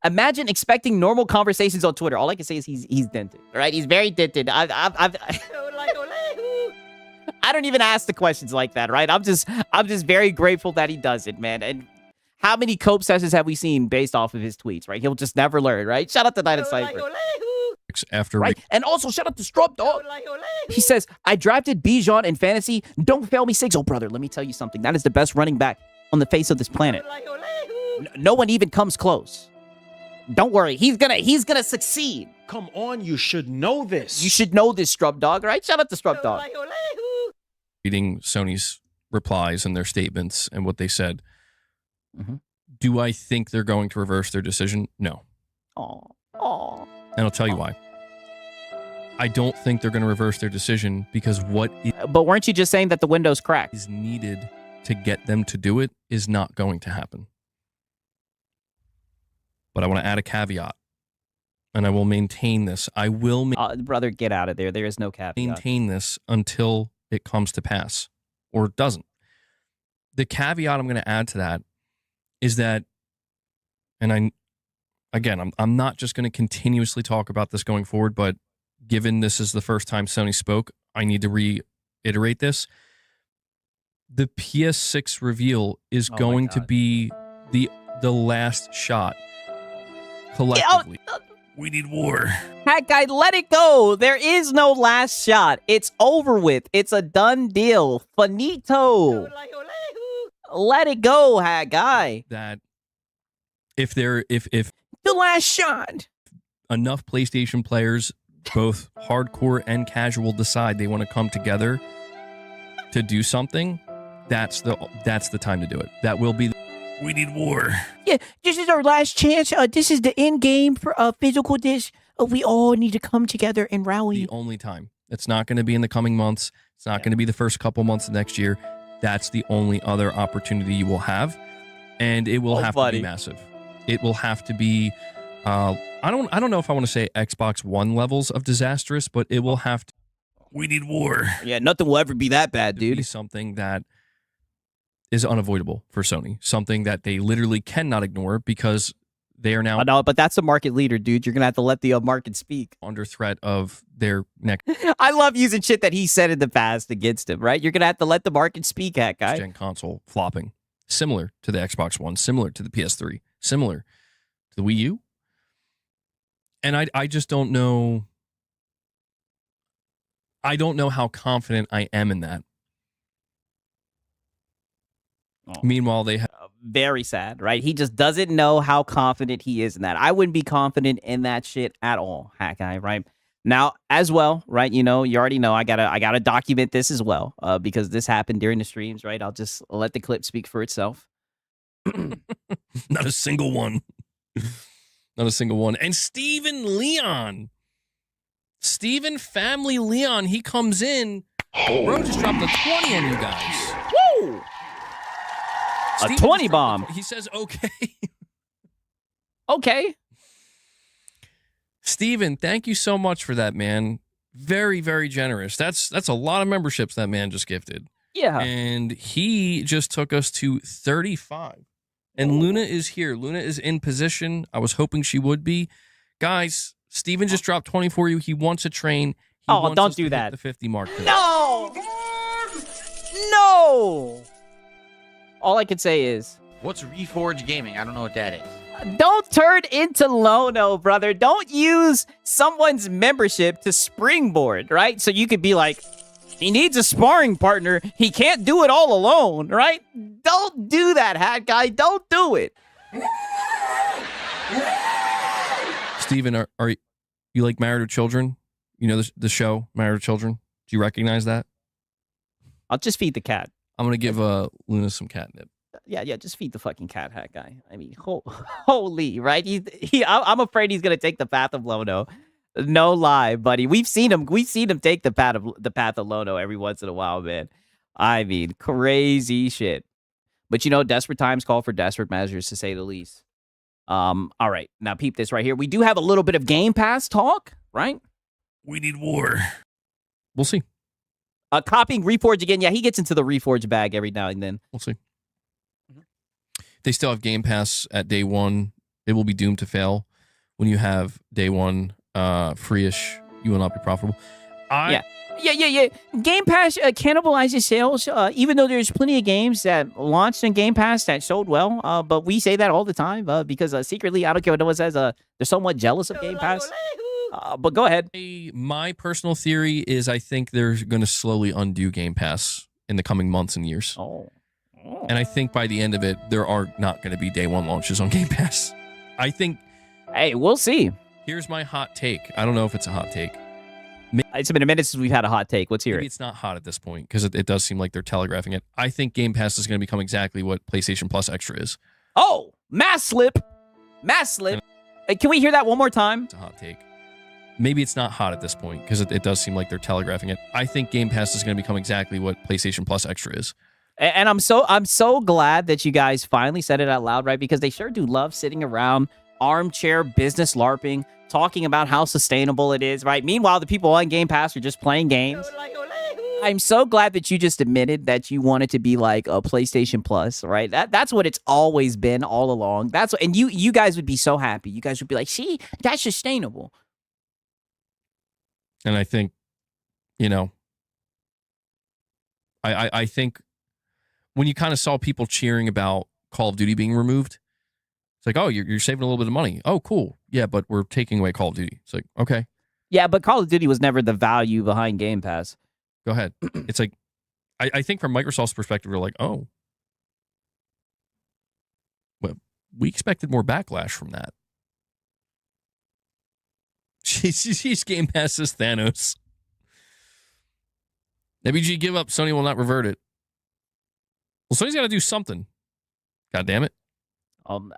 Imagine expecting normal conversations on Twitter. All I can say is he's dented, right? He's very dented. I don't even ask the questions like that, right? I'm just very grateful that he does it, man. And how many cope sessions have we seen based off of his tweets, right? He'll just never learn, right? Shout out to Night of Cypher. After right? And also, shout out to Strub Dog. He says, I drafted Bijan in fantasy. Don't fail me, Siggs. Oh, brother, let me tell you something. That is the best running back on the face of this planet. No one even comes close. Don't worry. He's gonna succeed. Come on, you should know this. You should know this, Strub Dog, right? Shout out to Strub Dog. Reading Sony's replies and their statements and what they said. Mm-hmm. Do I think they're going to reverse their decision? No. Oh. And I'll tell you why. I don't think they're going to reverse their decision because what But weren't you just saying that the window's cracked? is needed to get them to do it is not going to happen. But I want to add a caveat, and I will maintain this. I will brother, get out of there. There is no caveat. maintain this until it comes to pass or doesn't. The caveat I'm going to add to that is that, and I'm not just going to continuously talk about this going forward, but given this is the first time Sony spoke, I need to reiterate this. The PS6 reveal is going to be the last shot collectively. We need war. Hat Guy, let it go. There is no last shot. It's over with. It's a done deal. Finito. Let it go, Hat Guy. That if the last shot, enough PlayStation players, both hardcore and casual, decide they want to come together to do something, that's the time to do it. That will be. We need war. Yeah, this is our last chance. This is the end game for physical disc. We all need to come together and rally. The only time. It's not going to be in the coming months. It's not going to be the first couple months of next year. That's the only other opportunity you will have, and it will have to be massive. It will have to be. I don't know if I want to say Xbox One levels of disastrous, but it will have to. We need war. Yeah, nothing will ever be that bad, dude. Be something that is unavoidable for Sony. Something that they literally cannot ignore because they are now. No, but that's a market leader, dude. You're gonna have to let the market speak. Under threat of their next. I love using shit that he said in the past against him. Right? You're gonna have to let the market speak, Hat Guy. Gen console flopping, similar to the Xbox One, similar to the PS3, similar to the Wii U. And I just don't know. I don't know how confident I am in that. Meanwhile, they have very sad, right? He just doesn't know how confident he is in that. I wouldn't be confident in that shit at all, Hat Guy, right? Now, as well, right? You know, you already know I gotta document this as well, because this happened during the streams, right? I'll just let the clip speak for itself. Not a single one. Not a single one. And Steven Leon. Steven Family Leon, he comes in. Bro just dropped a 20 on you guys. Woo! Steven a 20 bomb. He says, okay. Okay. Steven, thank you so much for that, man. Very, very generous. That's a lot of memberships that man just gifted. Yeah. And he just took us to 35. And Luna is here. Luna is in position. I was hoping she would be. Guys, Steven just dropped 20 for you. He wants a train. He wants don't us do to that. hit the 50 mark today. No! No! All I can say is, What's Reforge Gaming? I don't know what that is. Don't turn into Lono, brother. Don't use someone's membership to springboard, right? So you could be like, he needs a sparring partner. He can't do it all alone, right? Don't do that, hat guy. Don't do it. Steven, are you like Married with Children? You know the show Married with Children? Do you recognize that? I'll just feed the cat. I'm gonna give Luna some catnip. Yeah, just feed the fucking cat, hat guy. I mean, holy, right? I'm afraid he's gonna take the path of Lono. No lie, buddy. We've seen him take the path of Lono every once in a while, man. I mean, crazy shit. But you know, desperate times call for desperate measures, to say the least. All right, now peep this right here. We do have a little bit of Game Pass talk, right? We need war. We'll see. Copying Reforge again. Yeah, he gets into the Reforge bag every now and then. We'll see. They still have Game Pass at day one. It will be doomed to fail when you have day one free-ish. You will not be profitable. Yeah. Game Pass cannibalizes sales, even though there's plenty of games that launched in Game Pass that sold well. But we say that all the time because secretly, I don't care what no one says, they're somewhat jealous of Game Pass. But go ahead. My personal theory is I think they're going to slowly undo Game Pass in the coming months and years. And I think by the end of it, there are not going to be day one launches on Game Pass. I think... Hey, we'll see. Here's my hot take. I don't know if it's a hot take. It's been a minute since we've had a hot take. Let's hear Maybe it. it's not hot at this point because it does seem like they're telegraphing it. I think Game Pass is going to become exactly what PlayStation Plus Extra is. Oh, mass slip. Can we hear that one more time? It's a hot take. Maybe it's not hot at this point because it does seem like they're telegraphing it. I think Game Pass is going to become exactly what PlayStation Plus Extra is. And I'm so glad that you guys finally said it out loud, right? Because they sure do love sitting around armchair business LARPing, talking about how sustainable it is, right? Meanwhile, the people on Game Pass are just playing games. I'm so glad that you just admitted that you wanted to be like a PlayStation Plus, right? That's what it's always been all along. And you guys would be so happy. You guys would be like, see, that's sustainable. And I think, I think when you kind of saw people cheering about Call of Duty being removed, it's like, oh, you're saving a little bit of money. Oh, cool. Yeah, but we're taking away Call of Duty. It's like, okay. Yeah, but Call of Duty was never the value behind Game Pass. Go ahead. It's like, I think from Microsoft's perspective, we're like, oh, well, we expected more backlash from that. She's Game Pass says Thanos. WG give up. Sony will not revert it. Well, Sony's got to do something. God damn it.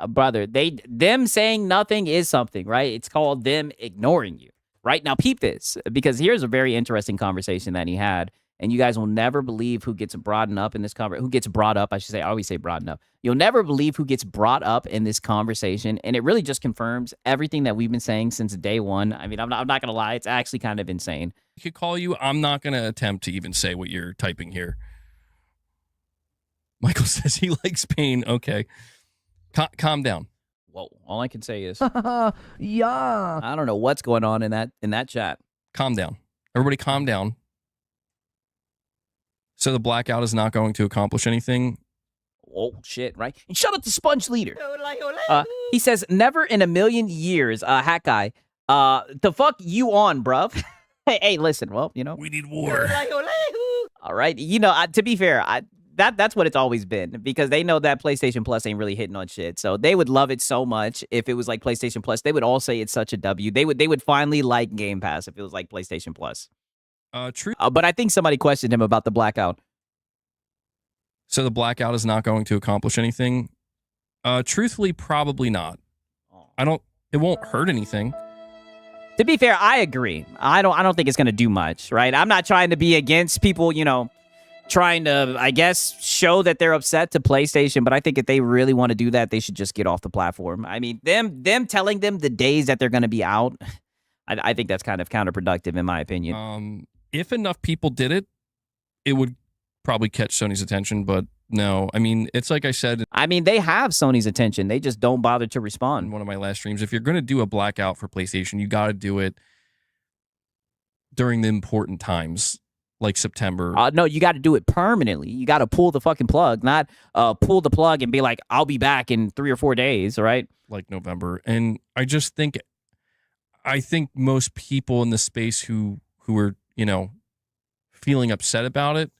Brother, them saying nothing is something, right? It's called them ignoring you. Right now, peep this, because here's a very interesting conversation that he had, and you guys will never believe who gets brought up in this conversation. Who gets brought up? I should say. I always say brought up. You'll never believe who gets brought up in this conversation, and it really just confirms everything that we've been saying since day one. I mean, I'm not gonna lie, it's actually kind of insane. I could call you. I'm not gonna attempt to even say what you're typing here. Michael says he likes pain. Okay, calm down. Whoa! All I can say is, yeah. I don't know what's going on in that chat. Calm down, everybody. Calm down. So the blackout is not going to accomplish anything. Oh shit! Right? And shut up, the Sponge Leader. He says, "Never in a million years, hat guy. The fuck you on, bruv? hey, listen. Well, we need war. All right. To be fair, that's what it's always been, because they know that PlayStation Plus ain't really hitting on shit. So they would love it so much if it was like PlayStation Plus. They would all say it's such a W. They would finally like Game Pass if it was like PlayStation Plus. True. But I think somebody questioned him about the blackout. So the blackout is not going to accomplish anything. Truthfully, probably not. It won't hurt anything. To be fair, I agree. I don't think it's going to do much, right? I'm not trying to be against people, trying to, I guess, show that they're upset to PlayStation, but I think if they really want to do that, they should just get off the platform. I mean, them telling them the days that they're going to be out, I think that's kind of counterproductive in my opinion. If enough people did it, it would probably catch Sony's attention, but no. I mean, it's like I said. I mean, they have Sony's attention. They just don't bother to respond. In one of my last streams, if you're going to do a blackout for PlayStation, you got to do it during the important times. like September. No, you got to do it permanently. You got to pull the fucking plug, not pull the plug and be like, I'll be back in 3 or 4 days, right? Like November. And I think most people in the space who are, you know, feeling upset about it,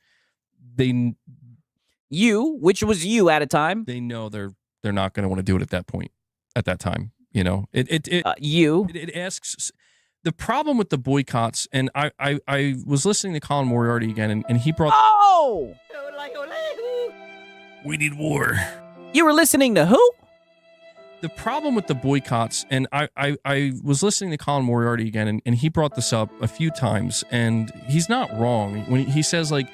which was you at a time. They know they're not going to want to do it at that point, at that time. You know, it asks. The problem with the boycotts, and I was listening to Colin Moriarty again, and he brought. Oh, we need war. You were listening to who? The problem with the boycotts, and I was listening to Colin Moriarty again, and he brought this up a few times, and he's not wrong when he says, like,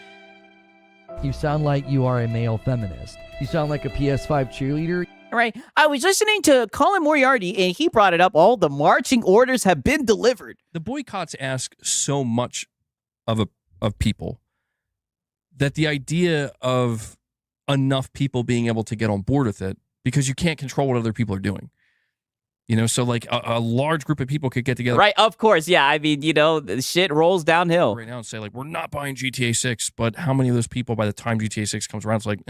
You sound like you are a male feminist. You sound like a PS5 cheerleader. Right. I was listening to Colin Moriarty, and he brought it up. All the marching orders have been delivered. The boycotts ask so much of people that the idea of enough people being able to get on board with it, because you can't control what other people are doing. You know, so like a large group of people could get together. Right, of course, yeah. I mean, you know, the shit rolls downhill. Right now and say, like, we're not buying GTA 6, but how many of those people by the time GTA 6 comes around, it's like,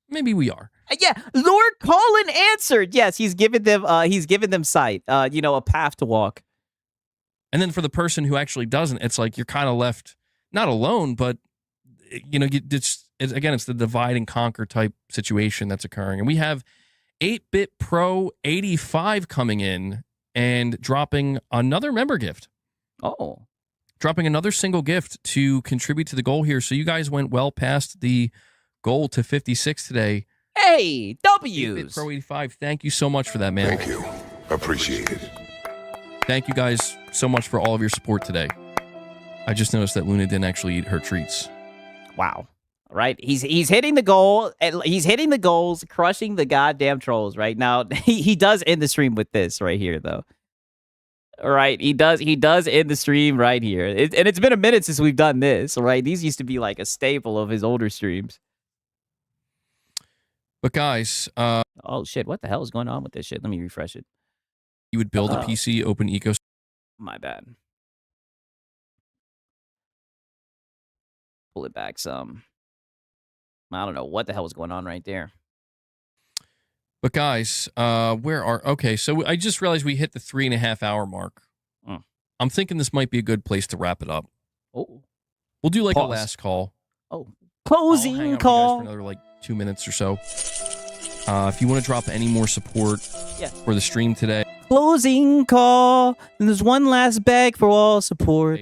maybe we are. Yeah, Lord Colin answered. Yes, he's given them sight, a path to walk. And then for the person who actually doesn't, it's like you're kind of left not alone, but you know, it's the divide and conquer type situation that's occurring. And we have 8-Bit Pro 85 coming in and dropping another member gift. Oh. Dropping another single gift to contribute to the goal here. So you guys went well past the goal to 56 today. Hey, W's. 8-Bit Pro 85, thank you so much for that, man. Thank you. Appreciate it. Thank you guys so much for all of your support today. I just noticed that Luna didn't actually eat her treats. Wow. Right? He's hitting the goal. He's hitting the goals, crushing the goddamn trolls right now. He does end the stream with this right here, though. Right? He does end the stream right here. And it's been a minute since we've done this, right? These used to be like a staple of his older streams. But guys, oh shit, what the hell is going on with this shit? Let me refresh it. You would build a PC open ecosystem. My bad. Pull it back some. I don't know what the hell was going on right there. But guys, okay, so I just realized we hit the 3.5 hour mark. I'm thinking this might be a good place to wrap it up. Oh. We'll do like Pause. a last call. Oh. I'll hang Closing out call. with you guys for another like 2 minutes or so. If you want to drop any more support for the stream today. Closing call. And there's one last bag for all support.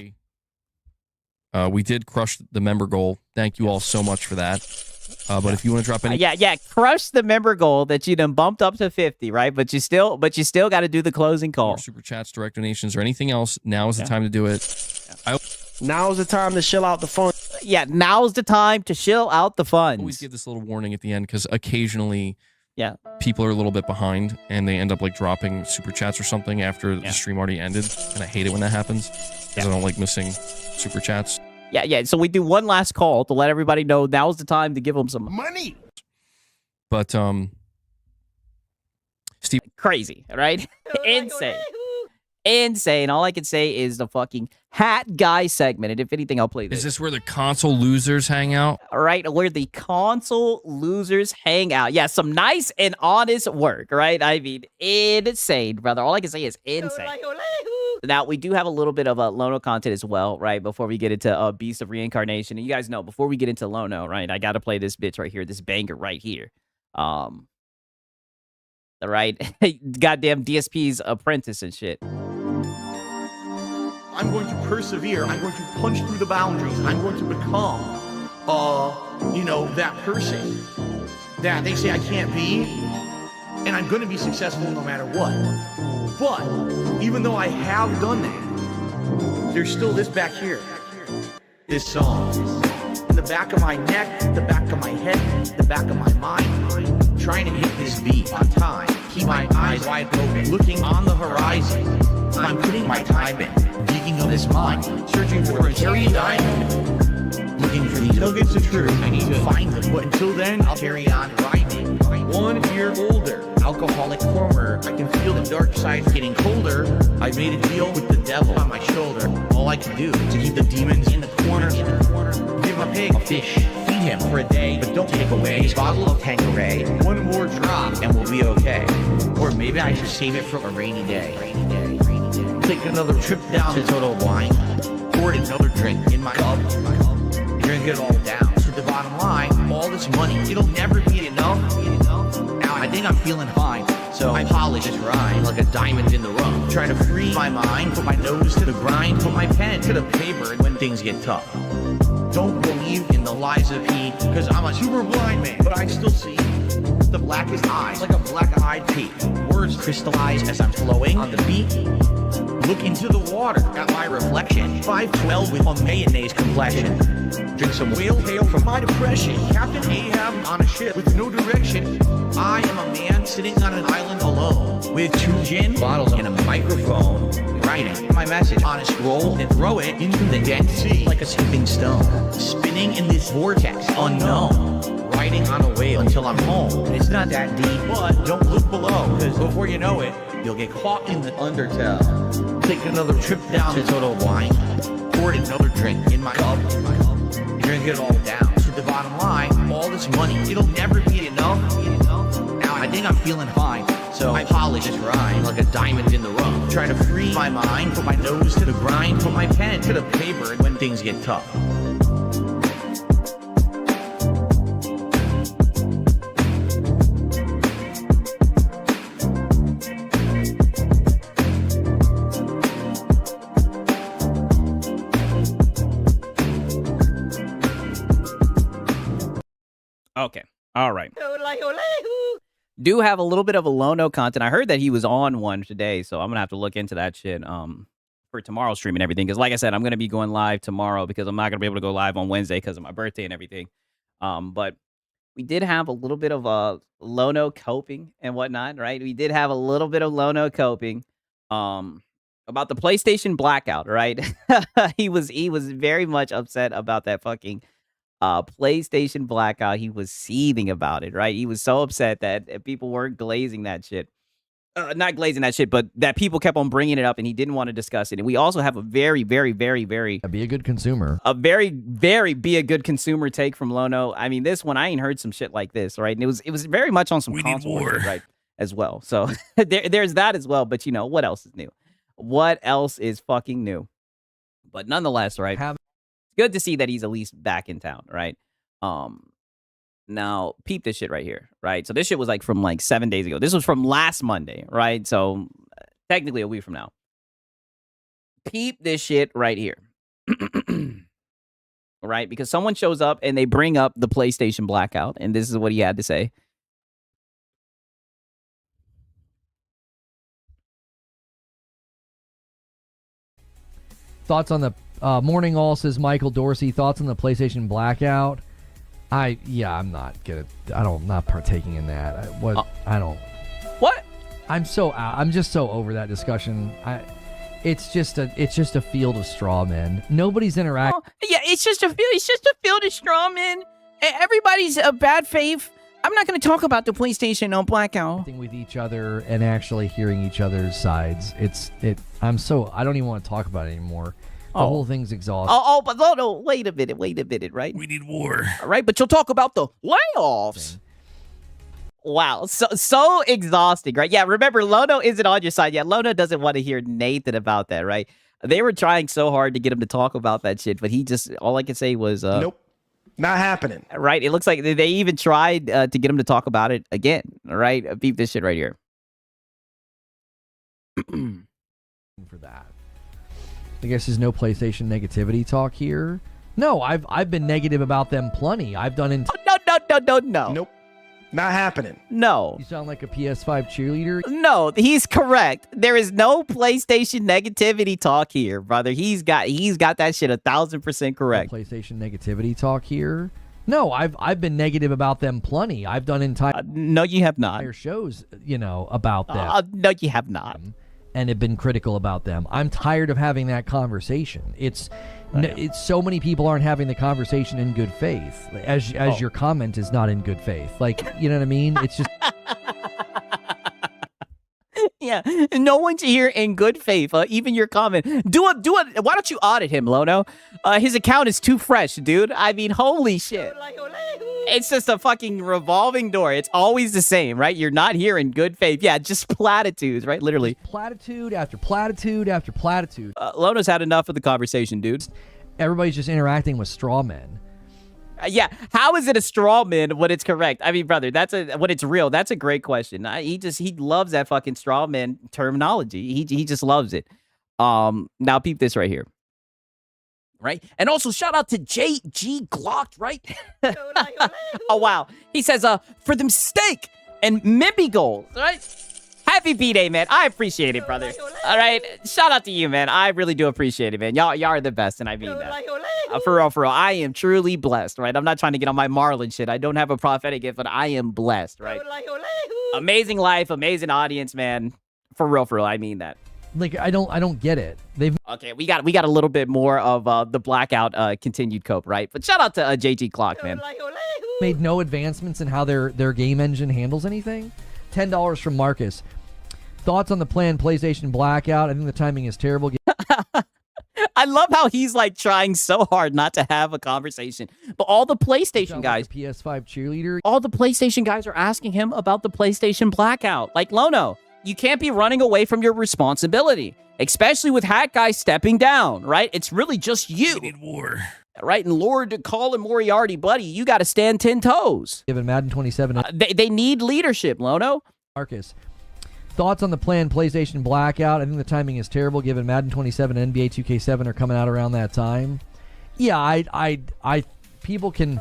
We did crush the member goal. Thank you all so much for that. But if you want to drop any, crush the member goal that you done bumped up to 50, right? But you still got to do the closing call. Super chats, direct donations, or anything else, now is the time to do it. Now's the time to chill out the fun. Yeah, now's the time to chill out the funds. Always give this little warning at the end because occasionally, people are a little bit behind and they end up like dropping super chats or something after the stream already ended, and I hate it when that happens because I don't like missing super chats. Yeah. So we do one last call to let everybody know now's the time to give them some money. But Steve, crazy, right? Insane. All I can say is the fucking hat guy segment. And if anything, I'll play this. Is this where the console losers hang out? All right, where the console losers hang out. Yeah, some nice and honest work, right? I mean, insane, brother. All I can say is insane. Now, we do have a little bit of Lono content as well, right? Before we get into Beast of Reincarnation. And you guys know, before we get into Lono, right, I got to play this bitch right here, this banger right here. All right? Goddamn DSP's Apprentice and shit. I'm going to persevere. I'm going to punch through the boundaries. I'm going to become, that person that they say I can't be. And I'm going to be successful no matter what. But even though I have done that, there's still this back here. This song. In the back of my neck, the back of my head, the back of my mind. Trying to hit this beat on time. Keep my eyes wide open, looking on the horizon. I'm putting my time in, digging up this mine, searching for a cherry diamond. Looking for these nuggets of truth, I need to find them. But until then, I'll carry on grinding. 1 year older, alcoholic former. I can feel the dark side getting colder. I made a deal with the devil on my shoulder. All I can do is keep the demons in the corner. Give a pig a fish. Feed him for a day, but don't take away his bottle of Tanqueray. One more drop and we'll be okay. Or maybe I should save it for a rainy day. Take another trip down to Total Wine. Pour another drink in my cup. Drink it all down. To the bottom line, all this money, it'll never be enough. Now I think I'm feeling fine. So I polish this rhyme like a diamond in the rough. Try to free my mind, put my nose to the grind, put my pen to the paper when things get tough. Don't believe in the lies of Pete, cause I'm a super blind man, but I still see the blackest eyes like a black-eyed pea. Words crystallize as I'm flowing on the beat. Look into the water at my reflection. 5'12" with a mayonnaise complexion. Drink some whale tail from my depression. Captain Ahab on a ship with no direction. I am a man sitting on an island alone with 2 gin bottles and a microphone. Writing my message on a scroll and throw it into the Dead Sea like a skipping stone. Spinning in this vortex unknown. Riding on a whale until I'm home. It's not that deep, but don't look below, cause before you know it, you'll get caught in the undertow. Take another trip down to Total Wine. Pour another drink in my cup. Drink it all down. To the bottom line, all this money, it'll never be enough. Now I think I'm feeling fine. So I polish this rhyme like a diamond in the rough. Try to free my mind, put my nose to the grind, put my pen to the paper when things get tough. Okay. All right. Do have a little bit of a Lono content. I heard that he was on one today, so I'm gonna have to look into that shit for tomorrow's stream and everything. Because like I said, I'm gonna be going live tomorrow because I'm not gonna be able to go live on Wednesday because of my birthday and everything. But we did have a little bit of Lono coping and whatnot, right? We did have a little bit of Lono coping about the PlayStation blackout, right? he was very much upset about that fucking PlayStation blackout. He was seething about it, right? He was so upset that people weren't glazing that shit. Not glazing that shit, but that people kept on bringing it up and he didn't want to discuss it. And we also have a very, very, very, very... Be a good consumer. A very, very be a good consumer take from Lono. I mean, this one, I ain't heard some shit like this, right? And it was very much on some console shit, right, as well. So there's that as well. But, you know, what else is new? What else is fucking new? But nonetheless, right? Good to see that he's at least back in town, right? Now, peep this shit right here, right? So this shit was like from like 7 days ago. This was from last Monday, right? So technically a week from now. Peep this shit right here. Right? Because someone shows up and they bring up the PlayStation blackout, and this is what he had to say. Thoughts on the morning all, says Michael Dorsey. Thoughts on the PlayStation blackout? I'm not partaking in that. I don't. What? I'm so out. I'm just so over that discussion. It's just a field of straw men. Nobody's interacting. Yeah, it's just a field of straw men. Everybody's a bad faith. I'm not going to talk about the PlayStation on blackout. With each other and actually hearing each other's sides. I don't even want to talk about it anymore. The whole thing's exhausting. But no, wait a minute, right? We need war. All right, but you'll talk about the playoffs. Wow, so exhausting, right? Yeah, remember, Lono isn't on your side. Yeah, Lono doesn't want to hear Nathan about that, right? They were trying so hard to get him to talk about that shit, but he just, all I could say was... nope, not happening. Right, it looks like they even tried to get him to talk about it again, all right? Beep this shit right here. For that. I guess there's no PlayStation negativity talk here. No, I've been negative about them plenty. I've done No. Nope. Not happening. No. You sound like a PS5 cheerleader. No, he's correct. There is no PlayStation negativity talk here, brother. He's got that shit 1,000% correct. No PlayStation negativity talk here. No, I've been negative about them plenty. I've done entire no, you have not. Shows, about them. No, you have not. And have been critical about them. I'm tired of having that conversation. It's so many people aren't having the conversation in good faith. As your comment is not in good faith. Like, you know what I mean? It's just Yeah, no one's here in good faith. Even your comment. Do it. Why don't you audit him, Lono? His account is too fresh, dude. I mean, holy shit. It's just a fucking revolving door. It's always the same, right? You're not here in good faith. Yeah, just platitudes, right? Literally. Platitude after platitude after platitude. Lono's had enough of the conversation, dude. Everybody's just interacting with straw men. Yeah, how is it a straw man when it's correct? I mean, brother, when it's real. That's a great question. He loves that fucking straw man terminology. He just loves it. Now peep this right here. Right? And also shout out to JG Glock, right? Oh wow. He says for them steak and Mippy goals, right? Happy B-Day, man. I appreciate it, brother. All right. Shout out to you, man. I really do appreciate it, man. Y'all are the best, and I mean that. For real. I am truly blessed, right? I'm not trying to get on my Marlon shit. I don't have a prophetic gift, but I am blessed, right? Amazing life, amazing audience, man. For real. I mean that. Like, I don't get it. Okay, we got a little bit more of the blackout continued cope, right? But shout out to JG Clock, man. Made no advancements in how their game engine handles anything. $10 from Marcus. Thoughts on the planned PlayStation blackout? I think the timing is terrible. I love how he's like trying so hard not to have a conversation. But all the PlayStation guys, like PS5 cheerleader. All the PlayStation guys are asking him about the PlayStation blackout. Like, Lono, you can't be running away from your responsibility, especially with Hat Guy stepping down, right? It's really just you. We need war. Right, and Lord Colin Moriarty, buddy, you got to stand 10 toes. Given Madden 27. They need leadership, Lono. Marcus. Thoughts on the planned PlayStation blackout? I think the timing is terrible given Madden 27 and NBA 2K7 are coming out around that time. Yeah, I people can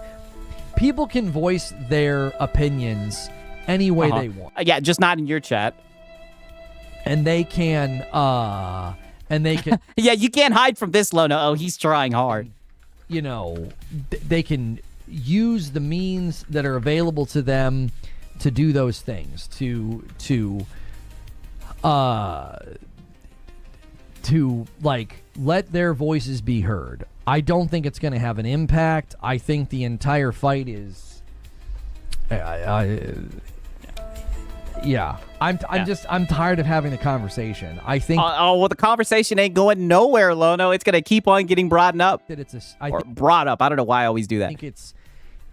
voice their opinions any way they want. Yeah, just not in your chat. And they can Yeah, you can't hide from this, Lono. Oh, he's trying hard. You know, they can use the means that are available to them to do those things, to like let their voices be heard. I don't think it's going to have an impact. I think the entire fight is I'm tired of having the conversation. I think well, the conversation ain't going nowhere, Lono. It's going to keep on getting brought up. That it's brought up. I don't know why I always do that. I think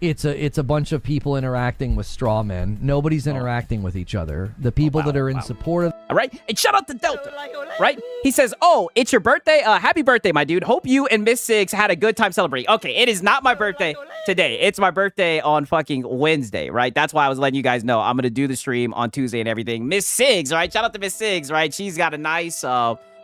it's a bunch of people interacting with straw men. Nobody's interacting with each other. The people that are in support of... All right? And shout out to Delta, right? He says, oh, it's your birthday? Happy birthday, my dude. Hope you and Miss Six had a good time celebrating. Okay, it is not my birthday today. It's my birthday on fucking Wednesday, right? That's why I was letting you guys know I'm going to do the stream on Tuesday and everything. Miss Six, right? Shout out to Miss Six, right? She's got a nice...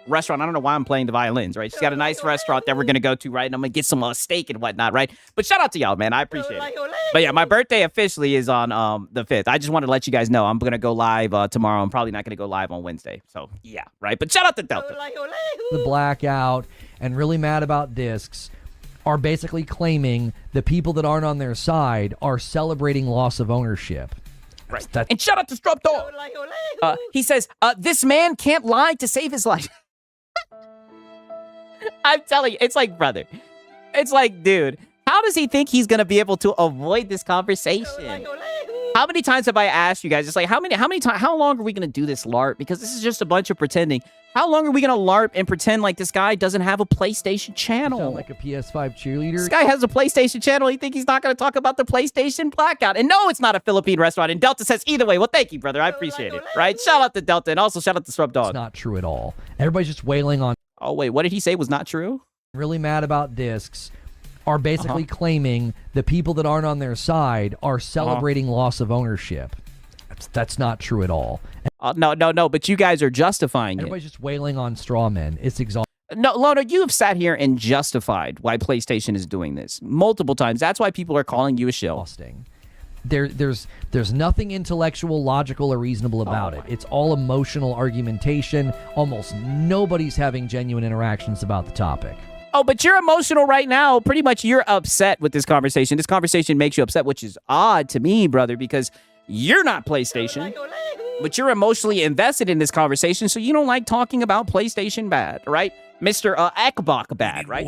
restaurant. I don't know why I'm playing the violins, right? She's got a nice restaurant that we're going to go to, right? And I'm going to get some steak and whatnot, right? But shout out to y'all, man. I appreciate it. But yeah, my birthday officially is on the 5th. I just wanted to let you guys know I'm going to go live tomorrow. I'm probably not going to go live on Wednesday. So yeah, right? But shout out to Delta. The blackout and really mad about discs are basically claiming the people that aren't on their side are celebrating loss of ownership. Right. And shout out to Strub Dog. He says, this man can't lie to save his life. I'm telling you, it's like, brother. It's like, dude, how does he think he's going to be able to avoid this conversation? How many times have I asked you guys, it's like, how long are we going to do this LARP? Because this is just a bunch of pretending. How long are we going to LARP and pretend like this guy doesn't have a PlayStation channel? You sound like a PS5 cheerleader. This guy has a PlayStation channel. You think he's not going to talk about the PlayStation blackout? And no, it's not a Philippine restaurant. And Delta says, either way, well, thank you, brother. I appreciate it. Right? Shout out to Delta. And also shout out to Strub Dog. It's not true at all. Everybody's just wailing on... Oh, wait, what did he say was not true? Really mad about discs are basically claiming the people that aren't on their side are celebrating loss of ownership. That's not true at all. No, but you guys are justifying Everybody's just wailing on straw men. It's exhausting. No, Lono, you have sat here and justified why PlayStation is doing this multiple times. That's why people are calling you a shill. There's nothing intellectual, logical, or reasonable about it. It's all emotional argumentation. Almost nobody's having genuine interactions about the topic. Oh, but you're emotional right now. Pretty much you're upset with this conversation. This conversation makes you upset, which is odd to me, brother, because you're not PlayStation, but you're emotionally invested in this conversation, so you don't like talking about PlayStation bad, right? Mr. Ekbach bad, right?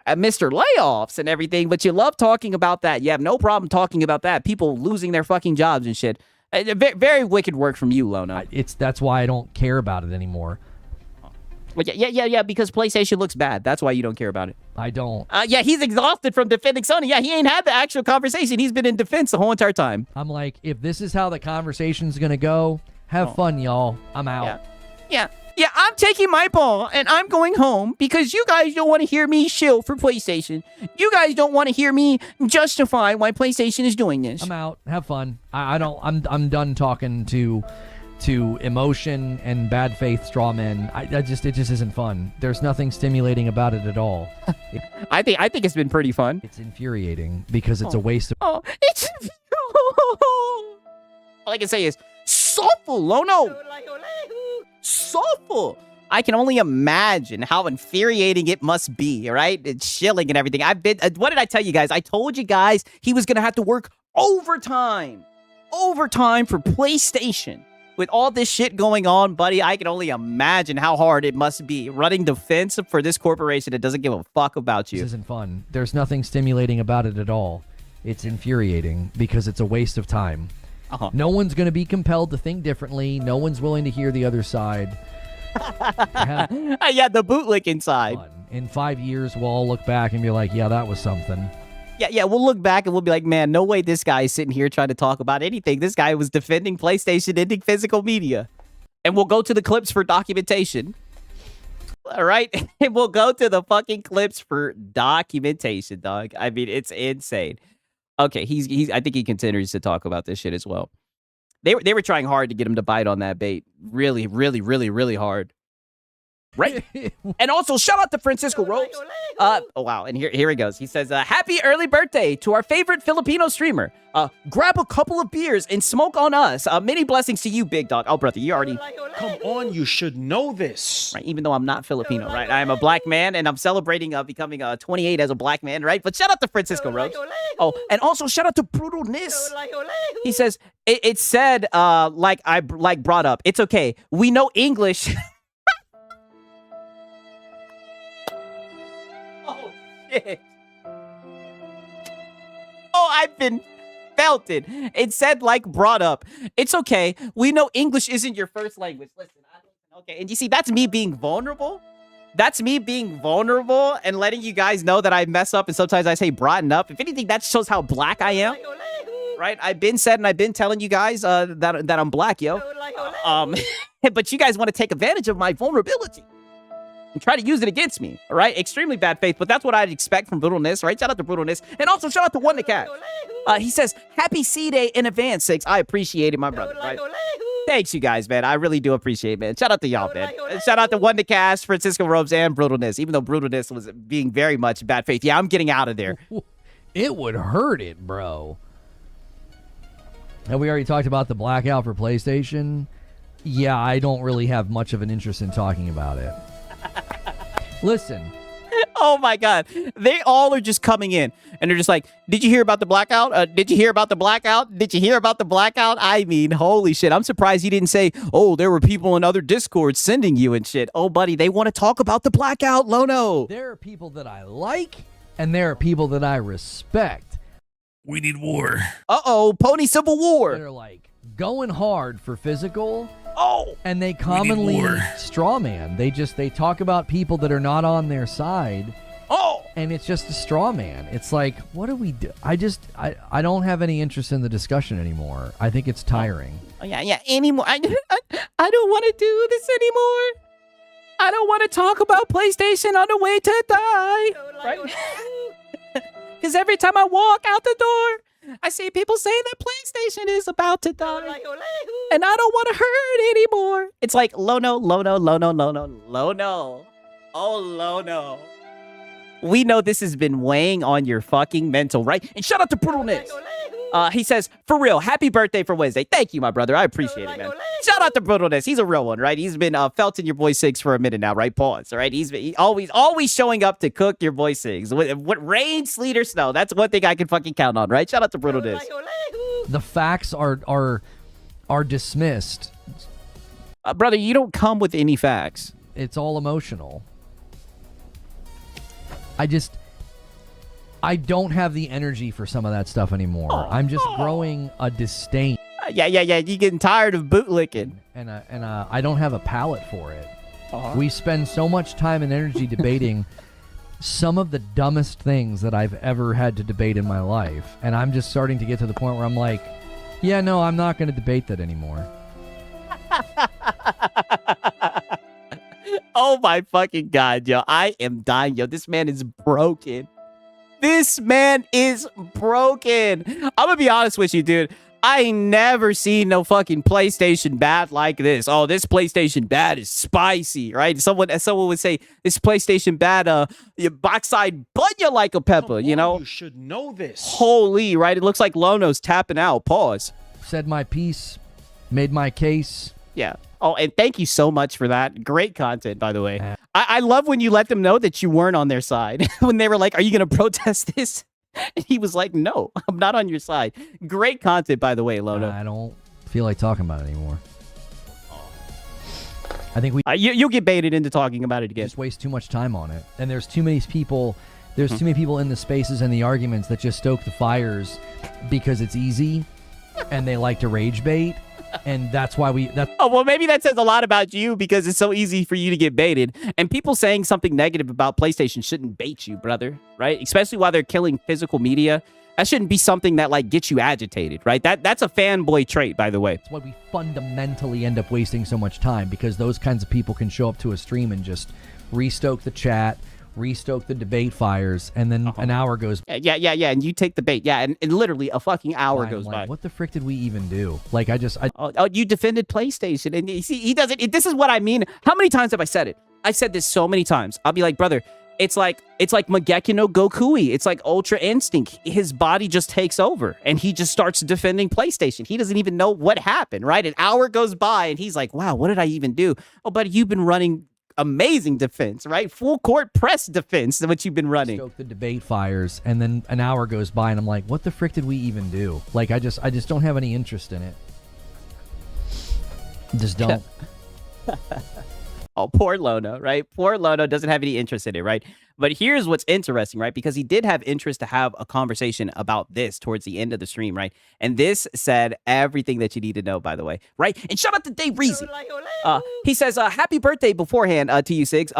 Mr. Layoffs and everything, but you love talking about that. You have no problem talking about that. People losing their fucking jobs and shit. Very wicked work from you, Lono. That's why I don't care about it anymore. Well, yeah, because PlayStation looks bad. That's why you don't care about it. I don't. Yeah, he's exhausted from defending Sony. Yeah, he ain't had the actual conversation. He's been in defense the whole entire time. I'm like, if this is how the conversation's gonna go, have fun, y'all. I'm out. Yeah, I'm taking my ball and I'm going home because you guys don't want to hear me shill for PlayStation. You guys don't want to hear me justify why PlayStation is doing this. I'm out. Have fun. I don't. I'm done talking to emotion and bad faith straw men. It just isn't fun. There's nothing stimulating about it at all. I think it's been pretty fun. It's infuriating because it's a waste of. It's all I can say is soulful, Lono. Soulful. I can only imagine how infuriating it must be, right? It's chilling and everything. What did I tell you guys? I told you guys he was gonna have to work overtime for PlayStation. With all this shit going on, buddy, I can only imagine how hard it must be running defense for this corporation that doesn't give a fuck about you. This isn't fun. There's nothing stimulating about it at all. It's infuriating because it's a waste of time. No one's going to be compelled to think differently. No one's willing to hear the other side. Yeah, the bootlicking side. In 5 years, we'll all look back and be like, yeah, that was something. Yeah, we'll look back and we'll be like, man, no way this guy is sitting here trying to talk about anything. This guy was defending PlayStation ending physical media. And we'll go to the clips for documentation. All right? And we'll go to the fucking clips for documentation, dog. I mean, it's insane. Okay, I think he continues to talk about this shit as well. They were trying hard to get him to bite on that bait. Really, really, really, really hard. Right? And also, shout out to Francisco Ropes. Oh, wow. And here he goes. He says, happy early birthday to our favorite Filipino streamer. Grab a couple of beers and smoke on us. Many blessings to you, big dog. Oh, brother, you already... Come on, you should know this. Right, even though I'm not Filipino, right? I am a black man, and I'm celebrating becoming 28 as a black man, right? But shout out to Francisco Ropes. Oh, and also shout out to Brutal Nis. He says, it said, like I brought up, it's okay. We know English... Oh, I've been belted. It said, like, brought up. It's okay. We know English isn't your first language. Listen, okay. And you see, that's me being vulnerable. That's me being vulnerable and letting you guys know that I mess up and sometimes I say broughten up. If anything, that shows how black I am. Right? I've been said and I've been telling you guys that I'm black, yo. But you guys want to take advantage of my vulnerability and try to use it against me, all right? Extremely bad faith, but that's what I'd expect from Brutalness, right? Shout out to Brutalness. And also shout out to One to Cat. He says, happy C-Day in advance, Six. I appreciate it, my brother, right? Thanks, you guys, man. I really do appreciate it, man. Shout out to y'all, man. Shout out to One to Cast, Francisco Robes, and Brutalness, even though Brutalness was being very much bad faith. Yeah, I'm getting out of there. It would hurt it, bro. And we already talked about the blackout for PlayStation. Yeah, I don't really have much of an interest in talking about it. Listen. Oh my God. They all are just coming in and they're just like, did you hear about the blackout? Did you hear about the blackout? Did you hear about the blackout? I mean, holy shit. I'm surprised he didn't say, oh, there were people in other Discords sending you and shit. Oh, buddy, they want to talk about the blackout, Lono. There are people that I like and there are people that I respect. We need war. Uh-oh, Pony Civil War. They're like going hard for physical. Oh, and they commonly straw man. They talk about people that are not on their side. Oh, and it's just a straw man. It's like, what do we do? I don't have any interest in the discussion anymore. I think it's tiring. Oh, yeah, anymore. I don't want to do this anymore. I don't want to talk about PlayStation on the way to die. Right? Because every time I walk out the door, I see people saying that PlayStation is about to die. And I don't want to hurt anymore. It's like, Lono. Oh, Lono. We know this has been weighing on your fucking mental, right? And shout out to Brutalness. He says, for real, happy birthday for Wednesday. Thank you, my brother. I appreciate it, man. Shout out to Brutalness. He's a real one, right? He's been felting your boy Six for a minute now, right? Pause, all right? He's always showing up to cook your boy Six. What rain, sleet, or snow. That's one thing I can fucking count on, right? Shout out to Brutalness. The facts are dismissed. Brother, you don't come with any facts. It's all emotional. I don't have the energy for some of that stuff anymore. I'm just growing a disdain. Yeah. You getting tired of bootlicking. And I don't have a palate for it. We spend so much time and energy debating some of the dumbest things that I've ever had to debate in my life, and I'm just starting to get to the point where I'm like, yeah, no, I'm not going to debate that anymore. Oh my fucking God, yo. I am dying, yo. This man is broken. This man is broken. I'm gonna be honest with you, dude. I ain't never seen no fucking PlayStation bad like this. Oh, this PlayStation bad is spicy, right? Someone would say this PlayStation bad, your backside bunya like a pepper, you know? You should know this. Holy, right? It looks like Lono's tapping out. Pause. Said my piece, made my case. Yeah. Oh, and thank you so much for that. Great content, by the way. I love when you let them know that you weren't on their side. When they were like, are you going to protest this? And he was like, no, I'm not on your side. Great content, by the way, Lono. I don't feel like talking about it anymore. I think we you'll get baited into talking about it again. just waste too much time on it. And there's too many people. There's too many people in the spaces and the arguments that just stoke the fires because it's easy and they like to rage bait. And that's why Oh, well, maybe that says a lot about you because it's so easy for you to get baited. And people saying something negative about PlayStation shouldn't bait you, brother, right? Especially while they're killing physical media. That shouldn't be something that, like, gets you agitated, right? That's a fanboy trait, by the way. That's why we fundamentally end up wasting so much time, because those kinds of people can show up to a stream and just restoke the chat, restoke the debate fires, and then an hour goes by. Yeah, and you take the bait. Yeah, and literally a fucking hour goes by. What the frick did we even do? Like, Oh, you defended PlayStation. And you see, he doesn't. This is what I mean. How many times have I said it? I said this so many times. I'll be like, brother, it's like Mangekyo no Gokui. It's like Ultra Instinct. His body just takes over, and he just starts defending PlayStation. He doesn't even know what happened, right? An hour goes by, and he's like, wow, what did I even do? Oh, buddy, you've been running amazing defense, right? Full court press defense is what you've been running. Stoke the debate fires, and then an hour goes by, and I'm like, what the frick did we even do? Like, I just don't have any interest in it. Just don't. Oh, poor Lono, right? Poor Lono doesn't have any interest in it, right? But here's what's interesting, right? Because he did have interest to have a conversation about this towards the end of the stream, right? And this said everything that you need to know, by the way, right? And shout out to Dave Reezy. He says, happy birthday beforehand to you, Sigs.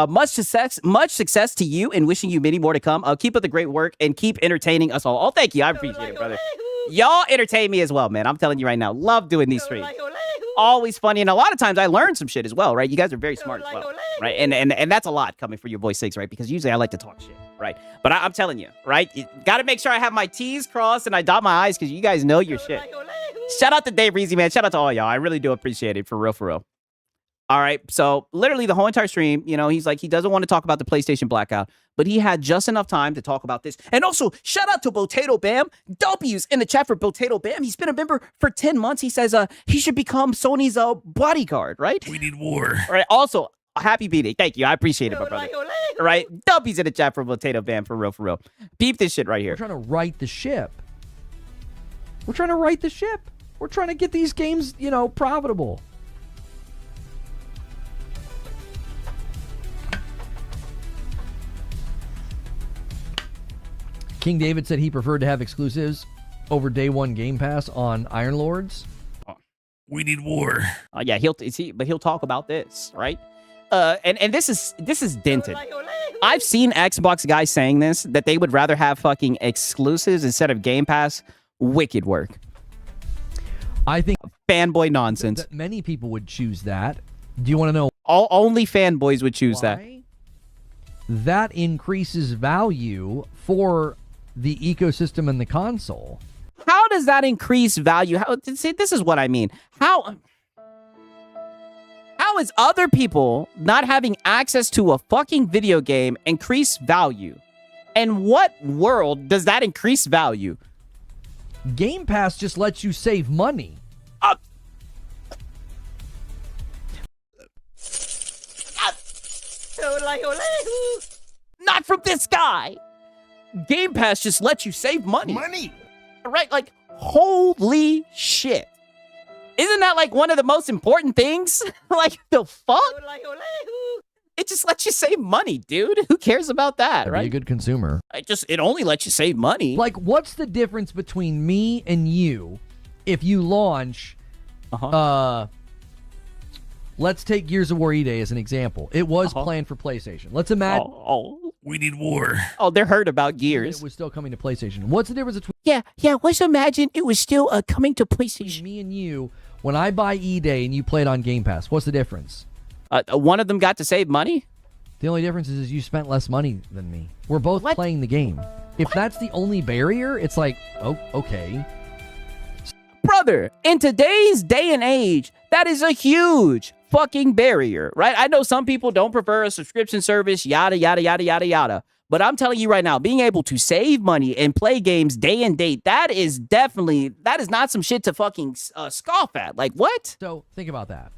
Much success to you, and wishing you many more to come. Keep up the great work and keep entertaining us all. Oh, thank you. I appreciate it, brother. Y'all entertain me as well, man. I'm telling you right now. Love doing these streams. Always funny, and a lot of times I learn some shit as well, right? You guys are very smart as well, right? And that's a lot coming for your boy Sigs, right? Because usually I like to talk shit, right? But I'm telling you, right? You got to make sure I have my T's crossed and I dot my I's because you guys know your shit. Shout out to Dave Reezy, man. Shout out to all y'all. I really do appreciate it, for real, for real. All right, so literally the whole entire stream, you know, he's like, he doesn't want to talk about the PlayStation blackout, but he had just enough time to talk about this. And also, shout out to Potato Bam. W's in the chat for Potato Bam. He's been a member for 10 months. He says he should become Sony's bodyguard, right? We need war. All right, also, happy B-Day. Thank you. I appreciate it, my brother. All right, W's in the chat for Potato Bam, for real, for real. Beep this shit right here. We're trying to right the ship. We're trying to right the ship. We're trying to get these games, you know, profitable. King David said he preferred to have exclusives over day one Game Pass on Iron Lords. We need war. Yeah, he'll talk about this, right? And this is dented. I've seen Xbox guys saying this, that they would rather have fucking exclusives instead of Game Pass. Wicked work. I think fanboy nonsense. That many people would choose that. Do you want to know? Only fanboys would choose that. That increases value for the ecosystem and the console. How does that increase value? See, this is what I mean. How is other people not having access to a fucking video game increase value? And what world does that increase value? Game Pass just lets you save money. Not from this guy. Game Pass just lets you save money. Right? Like, holy shit. Isn't that like one of the most important things? Like, the fuck? It just lets you save money, dude. Who cares about that, right? Be a good consumer. It only lets you save money. Like, what's the difference between me and you if you launch Let's take Gears of War E-Day as an example. It was planned for PlayStation. Let's imagine We need war. Oh, they're heard about it Gears. was still coming to PlayStation. What's the difference between Yeah. Let's imagine it was still coming to PlayStation. me and you when I buy E-Day and you play it on Game Pass? What's the difference? One of them got to save money. The only difference is you spent less money than me. We're both playing the game. If that's the only barrier, it's like, oh, okay. Brother, in today's day and age, that is a huge fucking barrier, right? I know some people don't prefer a subscription service, yada, yada, yada, yada, yada. But I'm telling you right now, being able to save money and play games day and date, that is not some shit to fucking scoff at. Like, what? So think about that.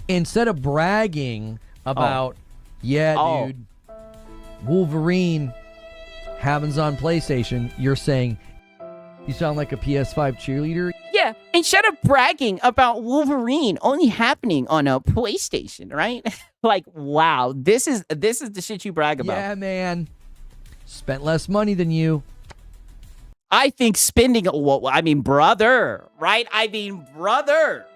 Instead of bragging about, dude, Wolverine happens on PlayStation, you're saying, you sound like a PS5 cheerleader. Yeah, instead of bragging about Wolverine only happening on a PlayStation, right? Like, wow, this is the shit you brag about. Yeah, man. Spent less money than you. I think spending, brother, right? I mean, brother.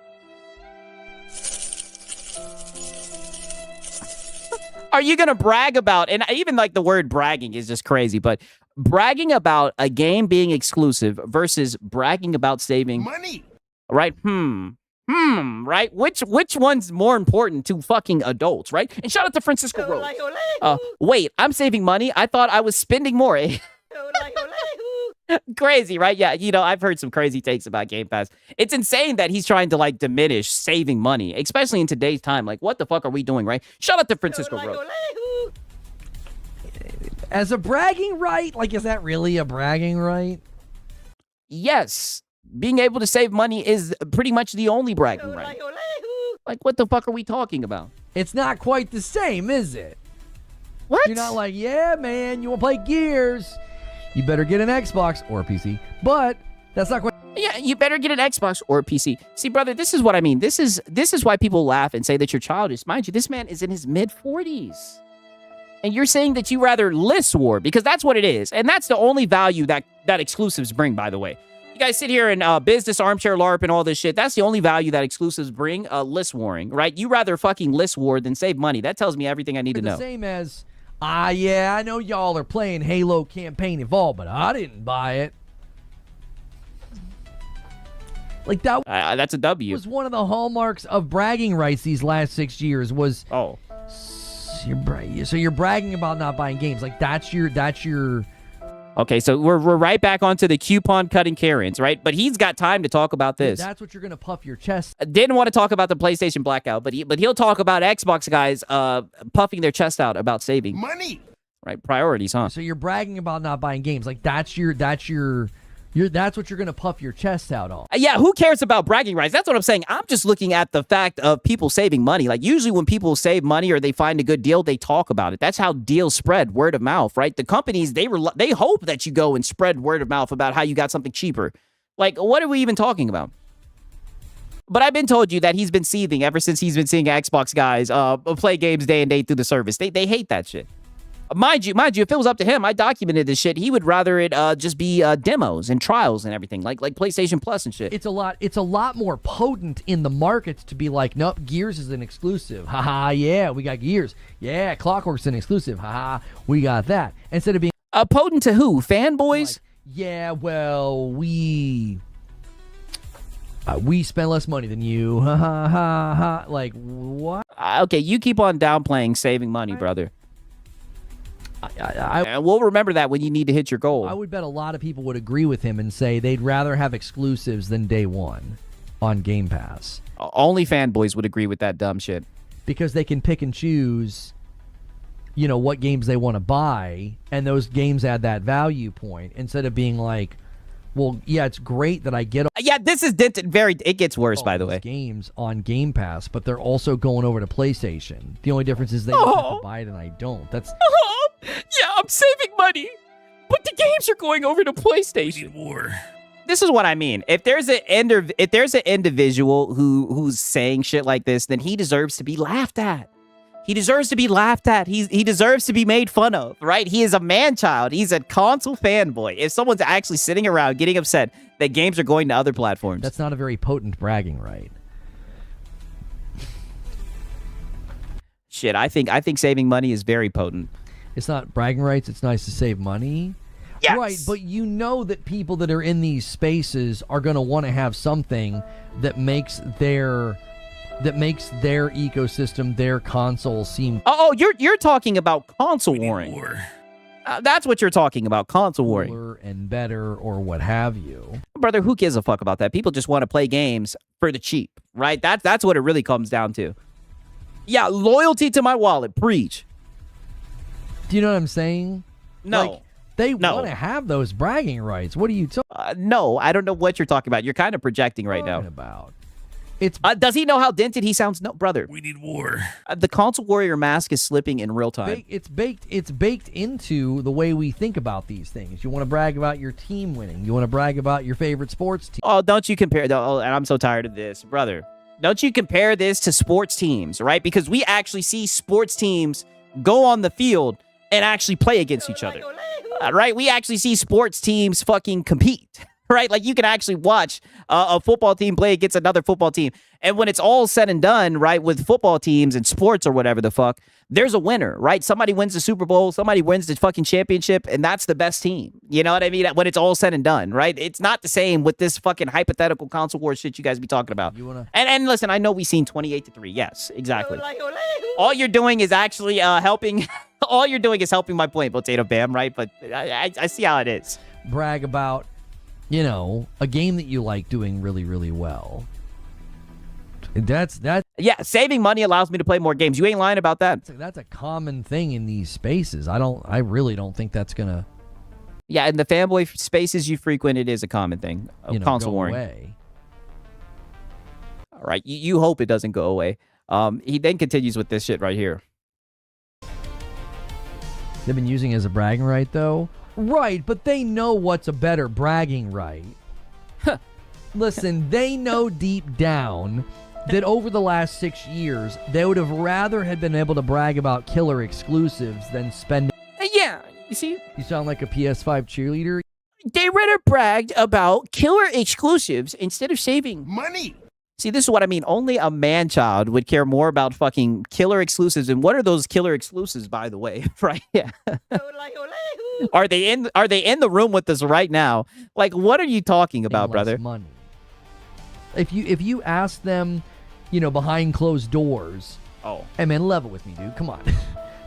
Are you going to brag about, and even like the word bragging is just crazy, but bragging about a game being exclusive versus bragging about saving Money. right? Right? Which one's more important to fucking adults, right? And shout out to Francisco Rose. Wait, I'm saving money? I thought I was spending more. Crazy, right? Yeah, I've heard some crazy takes about Game Pass. It's insane that he's trying to like diminish saving money, especially in today's time. Like, what the fuck are we doing, right? Shout out to Francisco Rose. As a bragging right? Like, is that really a bragging right? Yes. Being able to save money is pretty much the only bragging right. Like, what the fuck are we talking about? It's not quite the same, is it? What? You're not like, yeah, man, you want to play Gears? You better get an Xbox or a PC. But that's not quite. Yeah, you better get an Xbox or a PC. See, brother, this is what I mean. This is why people laugh and say that you're childish. Mind you, this man is in his mid-40s. And you're saying that you rather list war, because that's what it is. And that's the only value that exclusives bring, by the way. You guys sit here and business, armchair LARP, and all this shit. That's the only value that exclusives bring, list warring, right? You rather fucking list war than save money. That tells me everything I need to know. The same as, yeah, I know y'all are playing Halo Campaign Evolved, but I didn't buy it. Like, that that's a W. was one of the hallmarks of bragging rights these last 6 years was... Oh. So you're bragging about not buying games. Like, that's your... Okay, so we're right back onto the coupon cutting Karens, right? But he's got time to talk about this. That's what you're going to puff your chest. Didn't want to talk about the PlayStation blackout, but he'll talk about Xbox guys puffing their chest out about saving Money. right priorities, huh? So you're bragging about not buying games. Like, that's what you're going to puff your chest out on. Yeah, who cares about bragging rights? That's what I'm saying. I'm just looking at the fact of people saving money. Like, usually when people save money or they find a good deal, they talk about it. That's how deals spread, word of mouth, right? The companies, they hope that you go and spread word of mouth about how you got something cheaper. Like, what are we even talking about? But I've been told you that he's been seething ever since he's been seeing Xbox guys play games day and day through the service. They hate that shit. Mind you, if it was up to him, I documented this shit. He would rather it just be demos and trials and everything, like PlayStation Plus and shit. It's a lot more potent in the markets to be like, nope, Gears is an exclusive. Haha, yeah, we got Gears. Yeah, Clockwork's an exclusive. Haha, we got that. Instead of being potent to who? Fanboys? like, yeah, well, we spend less money than you. Ha ha ha ha. Like, what? Okay, you keep on downplaying saving money, brother. And we'll remember that when you need to hit your goal. I would bet a lot of people would agree with him and say they'd rather have exclusives than day one on Game Pass. Only fanboys would agree with that dumb shit. Because they can pick and choose, what games they want to buy, and those games add that value point instead of being like, well, yeah, it's great that I get Yeah, this is it gets worse, by the way. Games on Game Pass, but they're also going over to PlayStation. The only difference is they don't have to buy it and I don't. That's yeah, I'm saving money, but the games are going over to PlayStation. War. This is what I mean. If there's an individual who's saying shit like this, then he deserves to be laughed at. He deserves to be laughed at. He deserves to be made fun of, right? He is a man-child. He's a console fanboy. If someone's actually sitting around getting upset that games are going to other platforms. That's not a very potent bragging right. Shit, I think saving money is very potent. It's not bragging rights. It's nice to save money. Yes. Right, but you know that people that are in these spaces are going to want to have something that makes their ecosystem, their console seem you're talking about console warring. That's what you're talking about, console warring. cooler and better or what have you. Brother, who gives a fuck about that? People just want to play games for the cheap, right? That's what it really comes down to. Yeah, loyalty to my wallet, preach. Do you know what I'm saying? No. Like, they want to have those bragging rights. What are you talking No, I don't know what you're talking about. You're kind of projecting right now. about? It's Does he know how dented he sounds? No, brother. We need war. The console warrior mask is slipping in real time. It's baked into the way we think about these things. You want to brag about your team winning. You want to brag about your favorite sports team. Oh, don't you compare? Oh, and I'm so tired of this, brother. Don't you compare this to sports teams, right? Because we actually see sports teams go on the field and actually play against each other, right? We actually see sports teams fucking compete, right? Like you can actually watch a football team play against another football team. And when it's all said and done, right, with football teams and sports or whatever the fuck, there's a winner, right? Somebody wins the Super Bowl, somebody wins the fucking championship, and that's the best team. You know what I mean? When it's all said and done, right? It's not the same with this fucking hypothetical console war shit you guys be talking about. And listen, I know we've seen 28-3. Yes, exactly. All you're doing is actually helping. All you're doing is helping my point, Potato Bam, right? But I see how it is. Brag about, a game that you like doing really, really well. That's Yeah, saving money allows me to play more games. You ain't lying about that. that's a common thing in these spaces. I really don't think that's gonna Yeah, in the fanboy spaces you frequent, it is a common thing. Console go warring. away. All right, you hope it doesn't go away. He then continues with this shit right here. They've been using it as a bragging right, though. Right, but they know what's a better bragging right. Listen, they know deep down that over the last 6 years, they would have rather had been able to brag about killer exclusives than spending. Yeah, you see, You sound like a PS5 cheerleader. they rather bragged about killer exclusives instead of saving Money! See, this is what I mean. Only a man-child would care more about fucking killer exclusives. And what are those killer exclusives, by the way? Right? Yeah. Are they in the room with us right now? Like, what are you talking about, Less brother? money. If you ask them, behind closed doors, hey man, level with me, dude. Come on.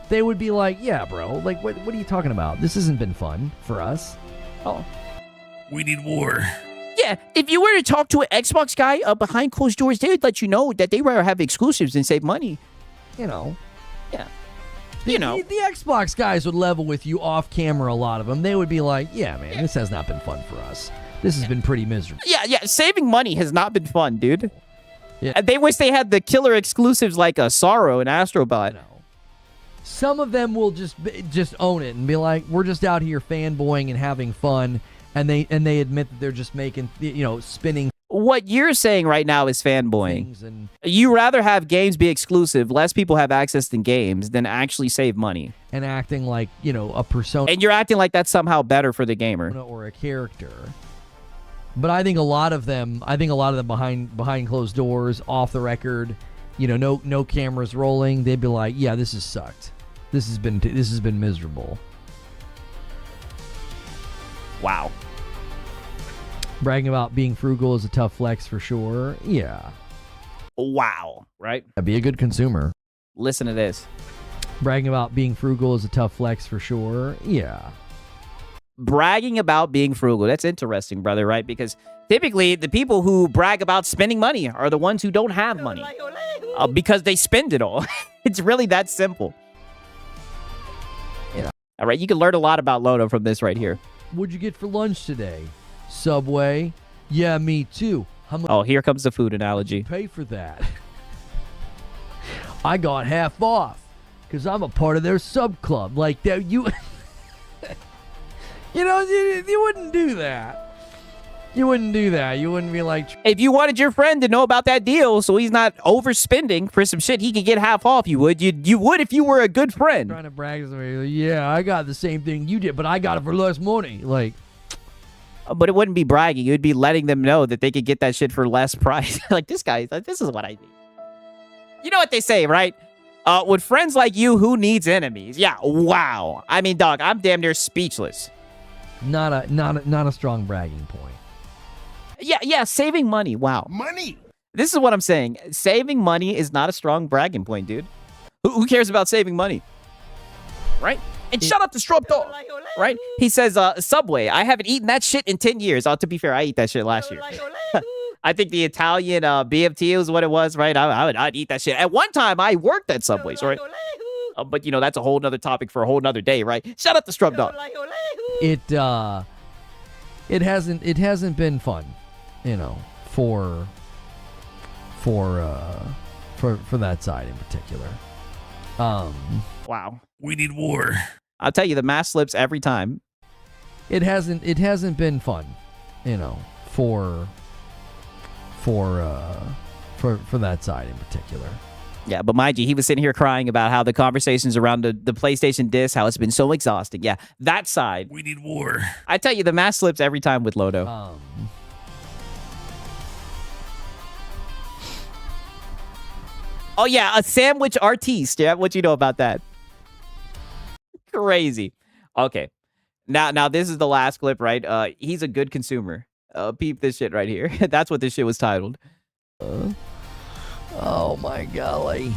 They would be like, yeah, bro. Like, what are you talking about? This hasn't been fun for us. Oh. We need war. Yeah, if you were to talk to an Xbox guy behind closed doors, they would let you know that they rather have exclusives than save money. Yeah. The Xbox guys would level with you off camera, a lot of them. They would be like, yeah, man, this has not been fun for us. This has been pretty miserable. Yeah, saving money has not been fun, dude. Yeah. And they wish they had the killer exclusives like a Sorrow and Astrobot. Some of them will just own it and be like, we're just out here fanboying and having fun. And they admit that they're just making, spinning. What you're saying right now is fanboying. Things and You rather have games be exclusive, less people have access to games, than actually save money. and acting like, a persona And you're acting like that's somehow better for the gamer. or a character. But I think a lot of them behind closed doors, off the record, no cameras rolling, they'd be like, yeah, this has sucked. This has been miserable. Wow. Bragging about being frugal is a tough flex for sure. Yeah. Wow. Right? Be a good consumer. Listen to this. Bragging about being frugal is a tough flex for sure. Yeah. Bragging about being frugal. That's interesting, brother, right? Because typically the people who brag about spending money are the ones who don't have money because they spend it all. It's really that simple. All right, you can learn a lot about Lono from this right here. What'd you get for lunch today? Subway? Yeah, me too. How much Oh, here comes the food analogy. pay for that? I got half off because I'm a part of their sub club. Like that, you wouldn't do that. You wouldn't do that. You wouldn't be like, If you wanted your friend to know about that deal so he's not overspending for some shit he could get half off, you would. You would if you were a good friend. trying to brag to somebody. Like, yeah, I got the same thing you did, but I got it for less money. Like, But it wouldn't be bragging. It would be letting them know that they could get that shit for less price. Like, this is what I need. You know what they say, right? With friends like you, who needs enemies? Yeah, wow. I mean, dog, I'm damn near speechless. not a strong bragging point. Yeah, saving money. Wow. Money! This is what I'm saying. Saving money is not a strong bragging point, dude. Who cares about saving money? Right? And shut up the Strub Dog. Right? He says, Subway, I haven't eaten that shit in 10 years. To be fair, I ate that shit last year. I think the Italian BFT was what it was, right? I'd eat that shit. At one time, I worked at Subway's, right? But, you know, that's a whole nother topic for a whole nother day, right? Shut up the Strub Dog. It hasn't been fun, you know, for that side in particular. Wow. We need war. I'll tell you, the mask slips every time. It hasn't been fun, you know, for that side in particular. Yeah, but mind you, he was sitting here crying about how the conversations around the PlayStation disc, how it's been so exhausting. Yeah, that side. We need war. I tell you, the mask slips every time with Lodo. Oh, yeah, a sandwich artiste. Yeah, what you know about that? Crazy. Okay. Now this is the last clip, right? He's a good consumer. Peep this shit right here. That's what this shit was titled. Oh my golly.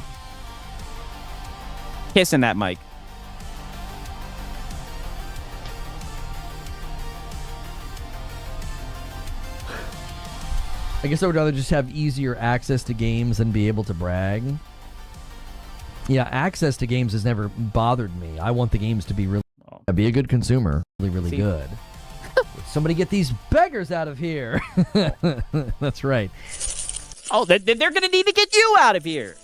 Kissing that mic. I guess I would rather just have easier access to games than be able to brag. Yeah, access to games has never bothered me. I want the games to be really... Be a good consumer. Really good. Somebody get these beggars out of here. That's right. Oh, they're going to need to get you out of here.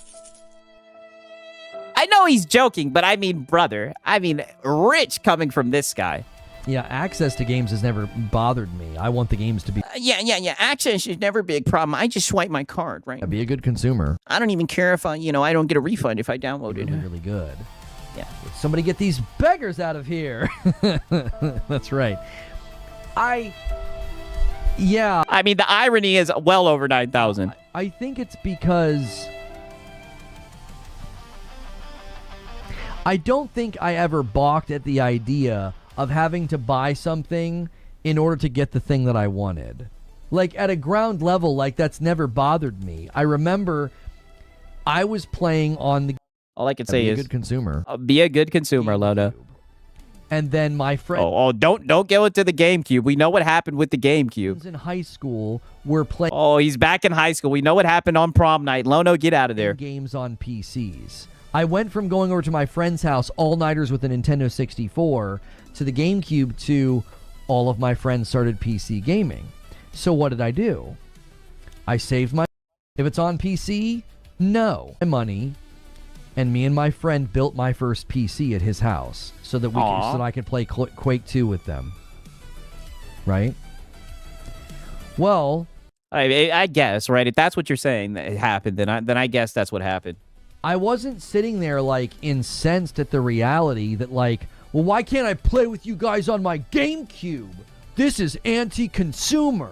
I know he's joking, but I mean, brother. I mean, rich coming from this guy. Yeah, access to games has never bothered me. I want the games to be... Yeah. Access is never a big problem. I just swipe my card, right? Be a good consumer. I don't even care if I don't get a refund if I download it. Really good. Yeah. Somebody get these beggars out of here. That's right. Yeah. I mean, the irony is well over 9,000. I think it's because I don't think I ever balked at the idea of having to buy something in order to get the thing that I wanted. Like, at a ground level, like, that's never bothered me. I remember I was playing on the... All I can say is... Be a good consumer. Be a good consumer, Loda. And then my friend... Oh, don't go into the GameCube. We know what happened with the GameCube. In high school, were playing... Oh, he's back in high school. We know what happened on prom night. Lono, get out of there. Games on PCs. I went from going over to my friend's house, all-nighters with a Nintendo 64, to the GameCube, to all of my friends started PC gaming. So what did I do? I saved my... If it's on PC, no. My money... And me and my friend built my first PC at his house so that I could play Quake 2 with them. Right? Well, I guess, right? If that's what you're saying that it happened, then I guess that's what happened. I wasn't sitting there like incensed at the reality that like, well, why can't I play with you guys on my GameCube? This is anti-consumer.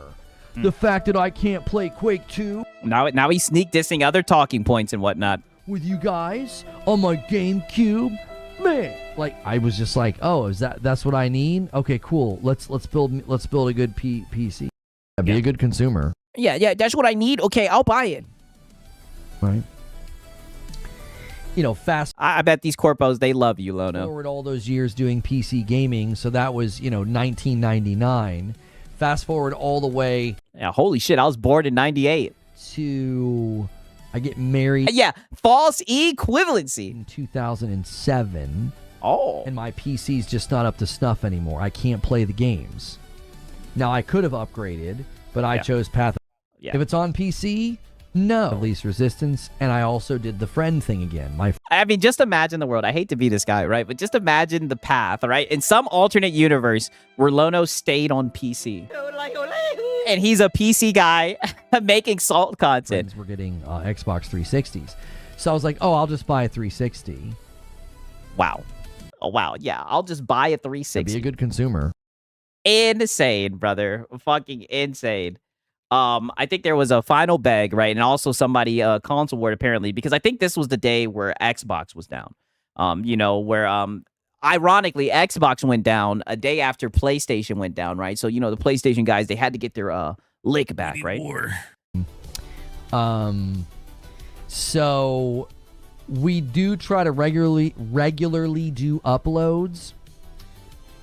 The fact that I can't play Quake 2. Now he's sneak dissing other talking points and whatnot. With you guys on my GameCube, man. Like, I was just like, oh, that's what I need? Okay, cool. Let's build a good PC. Be a good consumer. Yeah, that's what I need. Okay, I'll buy it. Right. You know, I bet these corpos, they love you, Lono. Forward all those years doing PC gaming, so that was, 1999. Fast forward all the way. Yeah, holy shit, I was born in 98. To... I get married. Yeah, false equivalency. In 2007. Oh. And my PC's just not up to snuff anymore. I can't play the games. Now, I could have upgraded, but I chose Path. Yeah. If it's on PC, no. Of least resistance, and I also did the friend thing again. I mean, just imagine the world. I hate to be this guy, right? But just imagine the path, right? In some alternate universe where Lono stayed on PC. And he's a PC guy making salt content. Friends were getting Xbox 360s. So I was like, oh, I'll just buy a 360. Wow. Oh, wow. Yeah, I'll just buy a 360. Be a good consumer. Insane, brother. Fucking insane. I think there was a final beg, right? And also somebody console word apparently, because I think this was the day where Xbox was down. Where ironically Xbox went down a day after PlayStation went down, right? So, the PlayStation guys, they had to get their lick back, right? So we do try to regularly do uploads,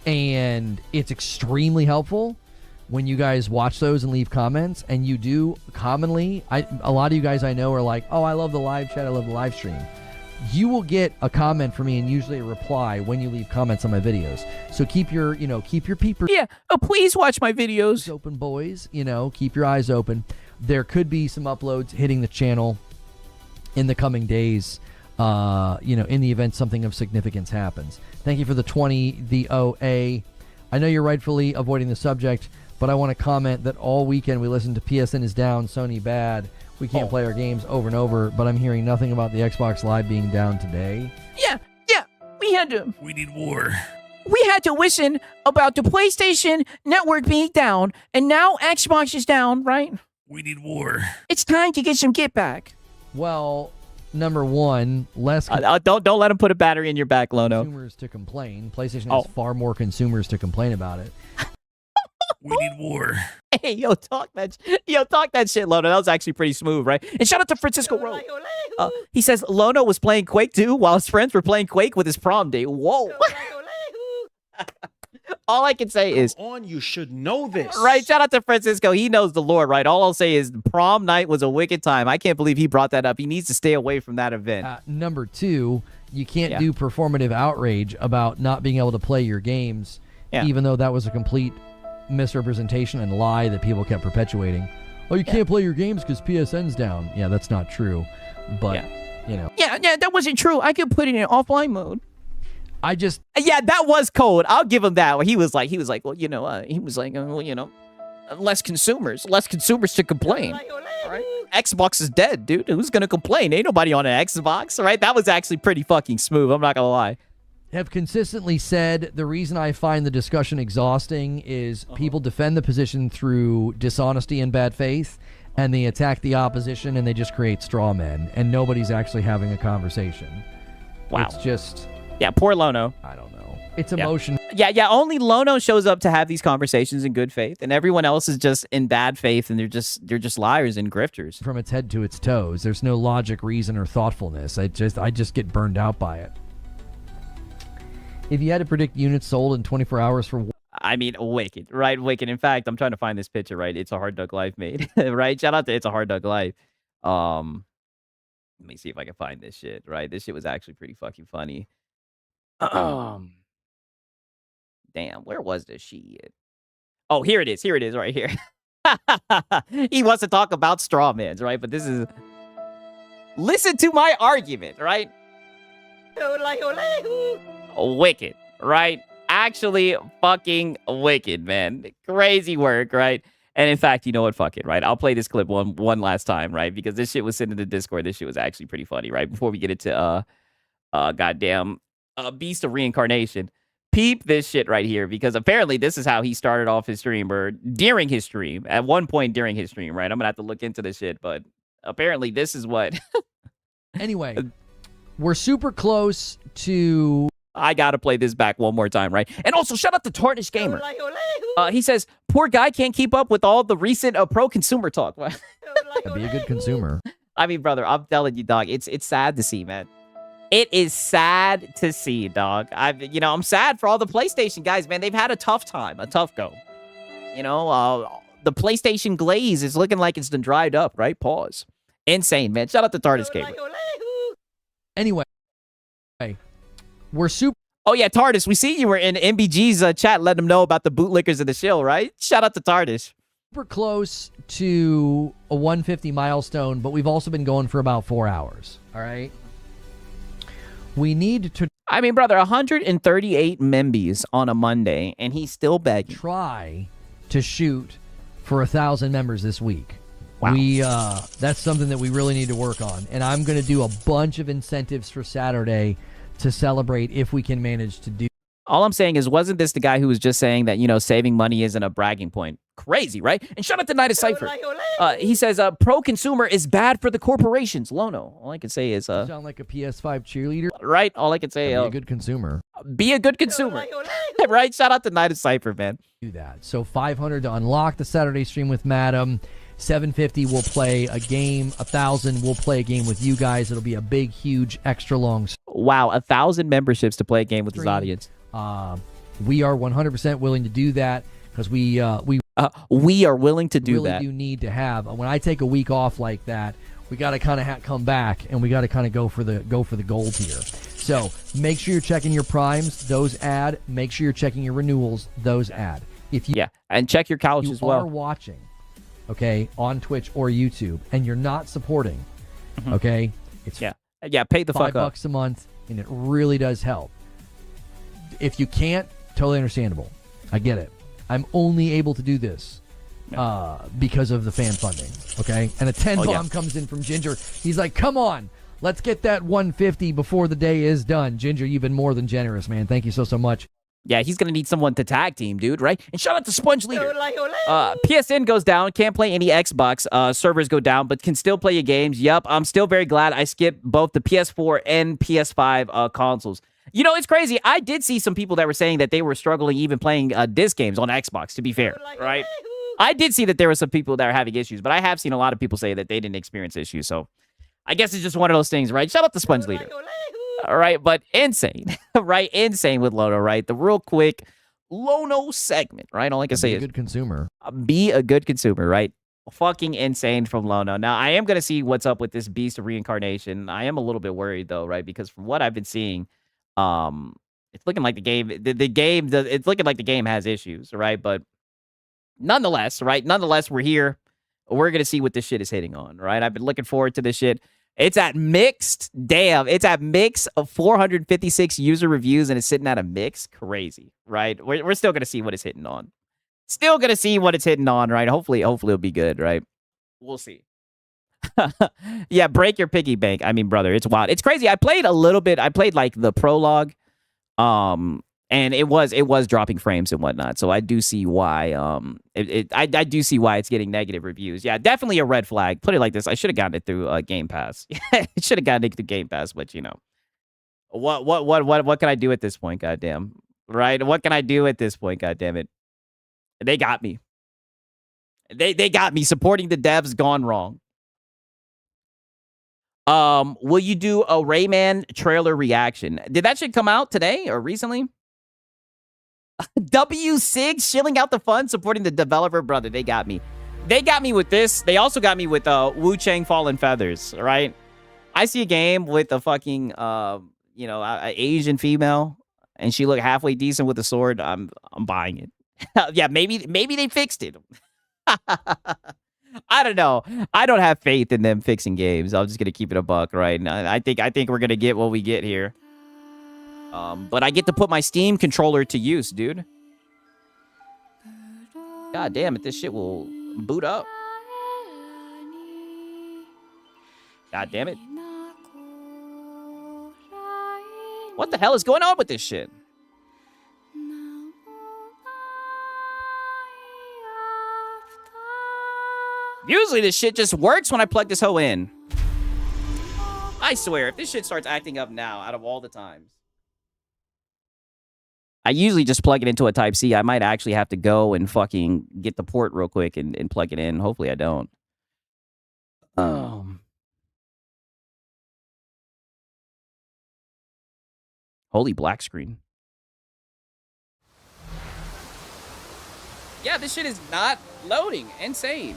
and it's extremely helpful when you guys watch those and leave comments. And you do commonly, a lot of you guys I know are like, oh, I love the live chat, I love the live stream. You will get a comment from me and usually a reply when you leave comments on my videos. So keep your peepers. Yeah, please watch my videos. Open, boys. Keep your eyes open. There could be some uploads hitting the channel in the coming days. In the event something of significance happens. Thank you for the 20, the OA. I know you're rightfully avoiding the subject, but I want to comment that all weekend we listened to PSN is down, Sony bad. We can't play our games over and over, but I'm hearing nothing about the Xbox Live being down today. Yeah. We need war. We had to listen about the PlayStation Network being down, and now Xbox is down, right? We need war. It's time to get some get back. Well, number one, less don't let him put a battery in your back, Lono. Consumers to complain. PlayStation has far more consumers to complain about it. We need war. Hey, talk that shit, Lono. That was actually pretty smooth, right? And shout out to Francisco Rowe. He says Lono was playing Quake 2 while his friends were playing Quake with his prom date. Whoa. All I can say is, you should know this. Right, shout out to Francisco. He knows the lore, right? All I'll say is prom night was a wicked time. I can't believe he brought that up. He needs to stay away from that event. Number two, you can't do performative outrage about not being able to play your games, even though that was a complete misrepresentation and lie that people kept perpetuating. Oh, you can't play your games because PSN's down. Yeah, that's not true. But, Yeah, that wasn't true. I could put it in offline mode. Yeah, that was cold. I'll give him that. He was like, well, less consumers to complain. Right? Xbox is dead, dude. Who's gonna complain? Ain't nobody on an Xbox, right? That was actually pretty fucking smooth. I'm not gonna lie. Have consistently said the reason I find the discussion exhausting is people defend the position through dishonesty and bad faith, and they attack the opposition, and they just create straw men, and nobody's actually having a conversation. Wow. It's just... Yeah, poor Lono. I don't know. It's emotion. Yeah, only Lono shows up to have these conversations in good faith, and everyone else is just in bad faith, and they're just liars and grifters. From its head to its toes. There's no logic, reason, or thoughtfulness. I just get burned out by it. If you had to predict units sold in 24 hours for... I mean, Wicked, right? Wicked. In fact, I'm trying to find this picture, right? It's a Hard Dug Life made, right? Shout out to It's a Hard Dug Life. Let me see if I can find this shit, right? This shit was actually pretty fucking funny. Damn, where was this shit? Oh, here it is right here. He wants to talk about strawmans, right? But this is... Listen to my argument, right? Wicked, right? Actually fucking wicked, man. Crazy work, right? And in fact, you know what? Fuck it, right? I'll play this clip one last time, right? Because this shit was sent in the Discord. This shit was actually pretty funny, right? Before we get into goddamn Beast of Reincarnation. Peep this shit right here, because apparently this is how he started off his stream, or during his stream. At one point during his stream, right? I'm gonna have to look into this shit, but apparently this is what... Anyway, we're super close to... I gotta play this back one more time, right? And also, shout out to Tarnish Gamer. He says, poor guy can't keep up with all the recent pro-consumer talk. Be a good consumer. I mean, brother, I'm telling you, dog, it's sad to see, man. It is sad to see, dog. I'm sad for all the PlayStation guys, man. They've had a tough time, a tough go. The PlayStation glaze is looking like it's been dried up, right? Pause. Insane, man. Shout out to Tarnish Gamer. Anyway, we're super... Oh, yeah, Tardis, we see you were in MBG's chat letting them know about the bootlickers of the shill, right? Shout out to Tardis. Super close to a 150 milestone, but we've also been going for about 4 hours, all right? We need to... I mean, brother, 138 Membies on a Monday, and he's still begging. Try to shoot for 1,000 members this week. Wow. That's something that we really need to work on. And I'm going to do a bunch of incentives for Saturday to celebrate if we can manage to do. All I'm saying is, wasn't this the guy who was just saying that, saving money isn't a bragging point? Crazy, right? And shout out to Night of Cypher. He says, pro-consumer is bad for the corporations. Lono, all I can say is... You sound like a PS5 cheerleader. Right? All I can say... Be a good consumer. Be a good consumer. Right? Shout out to Night of Cypher, man. Do that. So 500 to unlock the Saturday stream with Madam. 750 we'll play a game. 1,000 we'll play a game with you guys. It'll be a big, huge, extra long Wow, 1,000 memberships to play a game with his audience. We are 100% willing to do that because we are willing to do really that. Do need to have when I take a week off like that, we got to kind of come back and we got to kind of go for the gold here. So make sure you're checking your primes; those add. Make sure you're checking your renewals; those add. If you and check your couch as well. Are watching, okay, on Twitch or YouTube, and you're not supporting, okay, it's pay the fuck up. $5 a month, and it really does help. If you can't, totally understandable. I get it. I'm only able to do this because of the fan funding, okay? And a 10 bomb comes in from Ginger. He's like, come on, let's get that 150 before the day is done. Ginger, you've been more than generous, man. Thank you so much. Yeah, he's going to need someone to tag team, dude, right? And shout out to Sponge Leader. PSN goes down, can't play any Xbox. Servers go down, but can still play your games. Yup, I'm still very glad I skipped both the PS4 and PS5 consoles. It's crazy. I did see some people that were saying that they were struggling even playing disc games on Xbox, to be fair, right? I did see that there were some people that are having issues, but I have seen a lot of people say that they didn't experience issues, so I guess it's just one of those things, right? Shout out to Sponge Leader. All right, but insane, right? Insane with Lono, right? The real quick Lono segment, right? All I can say is... Be a good consumer. Be a good consumer, right? Fucking insane from Lono. Now, I am going to see what's up with this Beast of Reincarnation. I am a little bit worried, though, right? Because from what I've been seeing... it's looking like the game it's looking like the game has issues, right? But nonetheless, we're here. We're gonna see what this shit is hitting on, right? I've been looking forward to this shit. It's at mixed of 456 user reviews, and it's sitting at a mix. Crazy, right? We're still gonna see what it's hitting on. Still gonna see what it's hitting on, right? Hopefully it'll be good, right? We'll see. Yeah, break your piggy bank. I mean, brother, it's wild. It's crazy. I played a little bit. I played like the prologue, and it was dropping frames and whatnot. So I do see why. I do see why it's getting negative reviews. Yeah, definitely a red flag. Put it like this: I should have gotten it through Game Pass. It should have gotten it through Game Pass, but what can I do at this point? Goddamn, right? What can I do at this point? Goddamn it, they got me. They got me. Supporting the devs gone wrong. Will you do a Rayman trailer reaction? Did that shit come out today or recently? W6 shilling out the fun, supporting the developer. Brother, they got me. They got me with this. They also got me with Wu Chang Fallen Feathers, right? I see a game with a fucking a Asian female and she look halfway decent with a sword. I'm buying it. Yeah, maybe they fixed it. I don't know. I don't have faith in them fixing games. I'm just gonna keep it a buck, right? And I think we're gonna get what we get here. But I get to put my Steam controller to use, dude. God damn it, this shit will boot up. God damn it. What the hell is going on with this shit? Usually this shit just works when I plug this hoe in. I swear, if this shit starts acting up now, out of all the times. I usually just plug it into a Type-C. I might actually have to go and fucking get the port real quick and plug it in. Hopefully I don't. Holy black screen. Yeah, this shit is not loading. Insane.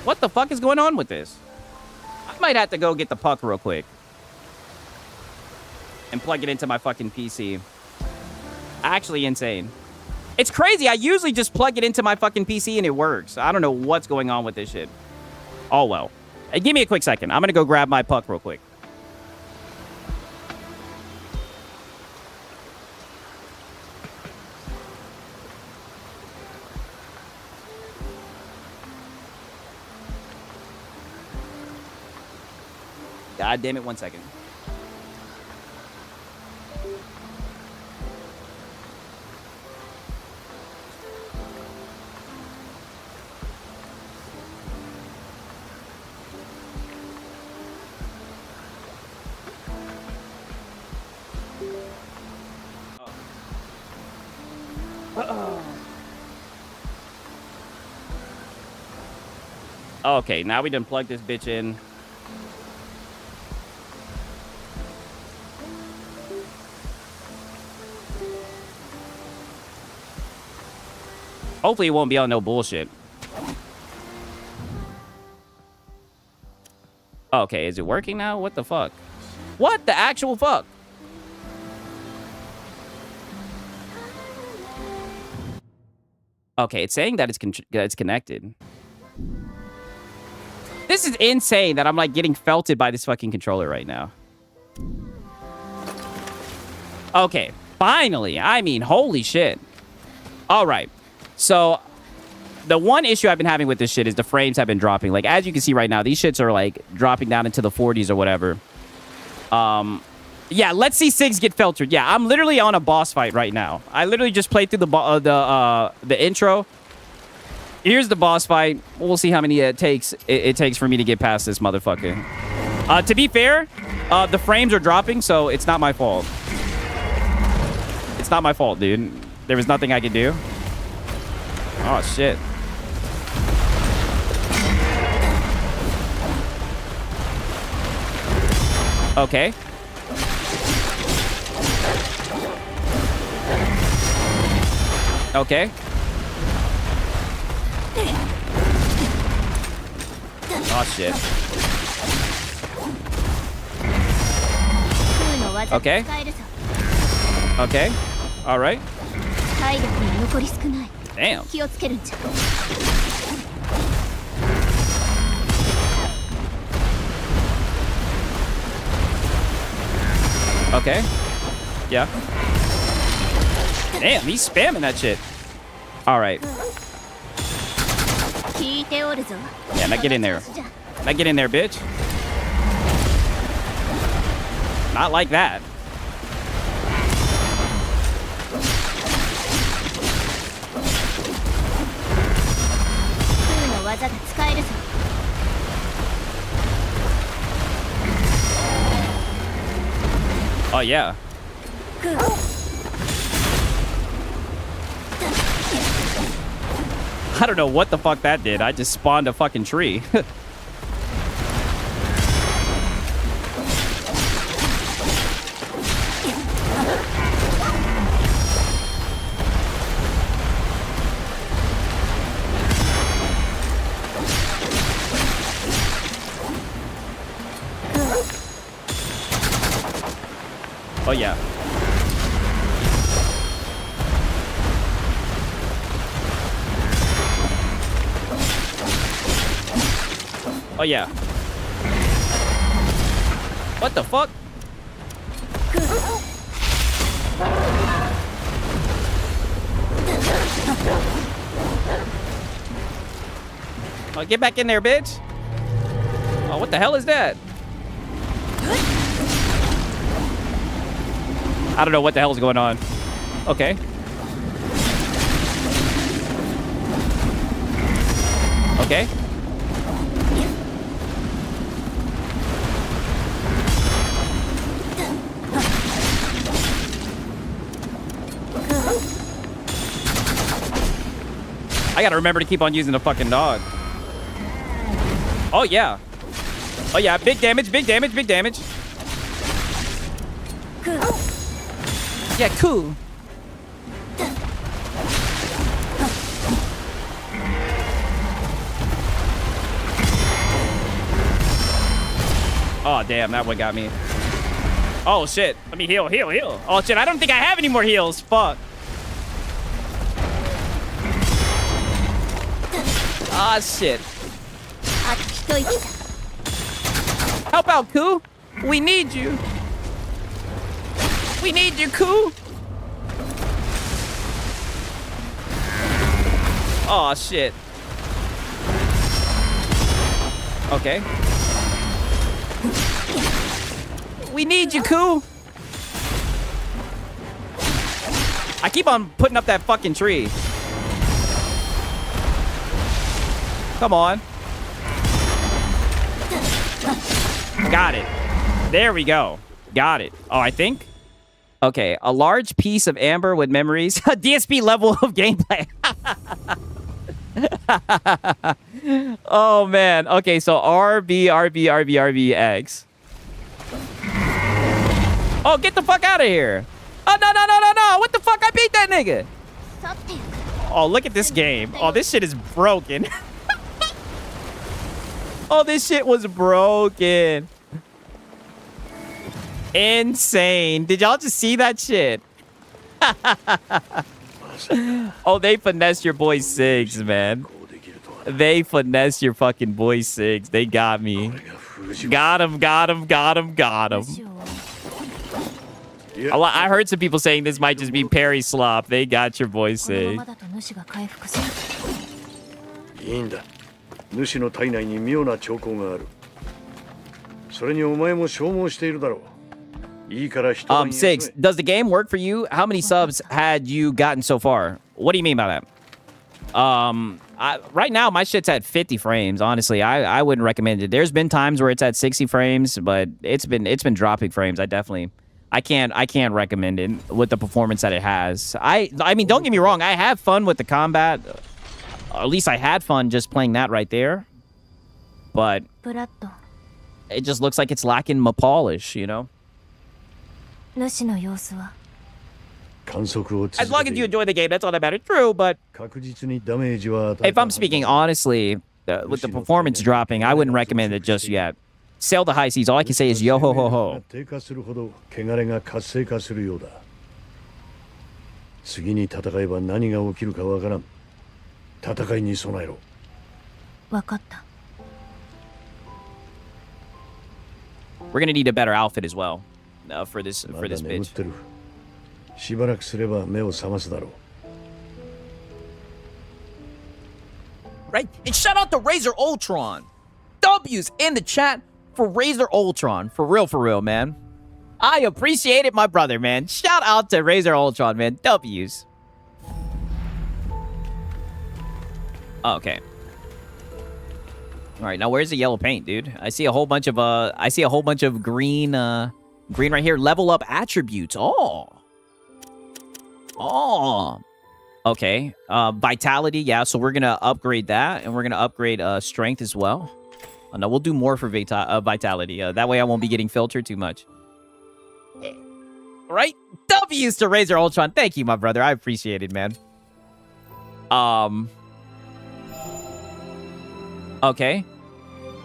What the fuck is going on with this? I might have to go get the puck real quick. And plug it into my fucking PC. Actually insane. It's crazy. I usually just plug it into my fucking PC and it works. I don't know what's going on with this shit. Oh, well. Hey, give me a quick second. I'm going to go grab my puck real quick. God damn it, 1 second. Okay, now we done plug this bitch in. Hopefully it won't be on no bullshit. Okay, is it working now? What the fuck? What the actual fuck? Okay, it's saying that it's connected. This is insane that I'm like getting felted by this fucking controller right now. Okay, finally. I mean, holy shit. All right. So the one issue I've been having with this shit is the frames have been dropping. Like, as you can see right now, these shits are like dropping down into the 40s or whatever. Yeah, let's see Sigs get filtered. Yeah, I'm literally on a boss fight right now. I literally just played through the intro. Here's the boss fight. We'll see how many it takes for me to get past this motherfucker. To be fair, the frames are dropping, so it's not my fault. It's not my fault, dude. There was nothing I could do. Oh, shit. Okay. Okay. Oh, shit. Okay. Okay. All right. Damn. Okay. Yeah. Damn, he's spamming that shit. All right. Yeah, now get in there. Now get in there, bitch. Not like that. Oh, yeah. I don't know what the fuck that did. I just spawned a fucking tree. Oh, yeah. Oh, yeah. What the fuck? Oh, get back in there, bitch. Oh, what the hell is that? I don't know what the hell's going on. Okay. Okay. I gotta remember to keep on using the fucking dog. Oh, yeah. Oh, yeah. Big damage, big damage, big damage. Yeah, cool. Oh, damn. That one got me. Oh, shit. Let me heal, heal, heal. Oh, shit. I don't think I have any more heals. Fuck. Ah, shit. Help out, Ku. We need you. We need you, Ku. Oh, shit. Okay. We need you, Ku. I keep on putting up that fucking tree. Come on. Got it. There we go. Got it. Oh, I think. Okay, a large piece of amber with memories. DSP level of gameplay. Oh, man. Okay, so RBRBRBRBX. Oh, get the fuck out of here. Oh, no. What the fuck? I beat that nigga. Oh, look at this game. Oh, this shit is broken. Oh, this shit was broken. Insane. Did y'all just see that shit? Oh, they finessed your boy Siggs, man. They finessed your fucking boy Siggs. They got me. Got him. I heard some people saying this might just be Parry slop. They got your boy Sig. いいんだ。主の体内に妙な兆候がある。それにお前も消耗しているだろう。いいから一晩休め。Siggs, does the game work for you? How many subs had you gotten so far? What do you mean by that? Right now my shit's at 50 frames. Honestly, I wouldn't recommend it. There's been times where it's at 60 frames, but it's been dropping frames. I can't recommend it with the performance that it has. I mean, don't get me wrong. I have fun with the combat. At least I had fun just playing that right there. But it just looks like it's lacking my polish, you know? As long as you enjoy the game, that's all that matters. True, but if I'm speaking honestly, with the performance dropping, I wouldn't recommend it just yet. Sail the high seas. All I can say is yo ho ho ho. 次に戦えば何が起きるかわからん。戦いに備えろ。わかった。We're gonna need a better outfit as well for this bitch. しばらくすれば目を覚ますだろう。 Right? And shout out to Razor Ultron. W's in the chat for Razor Ultron. For real, man. I appreciate it, my brother, man. Shout out to Razor Ultron, man. W's. Okay. All right, now where's the yellow paint, dude? I see a whole bunch of green green right here. Level up attributes. Oh. Okay. Vitality, yeah, so we're going to upgrade that and we're going to upgrade strength as well. No, we'll do more for vitality. That way I won't be getting filtered too much. Right? W's to Razor Ultron. Thank you, my brother. I appreciate it, man. Okay.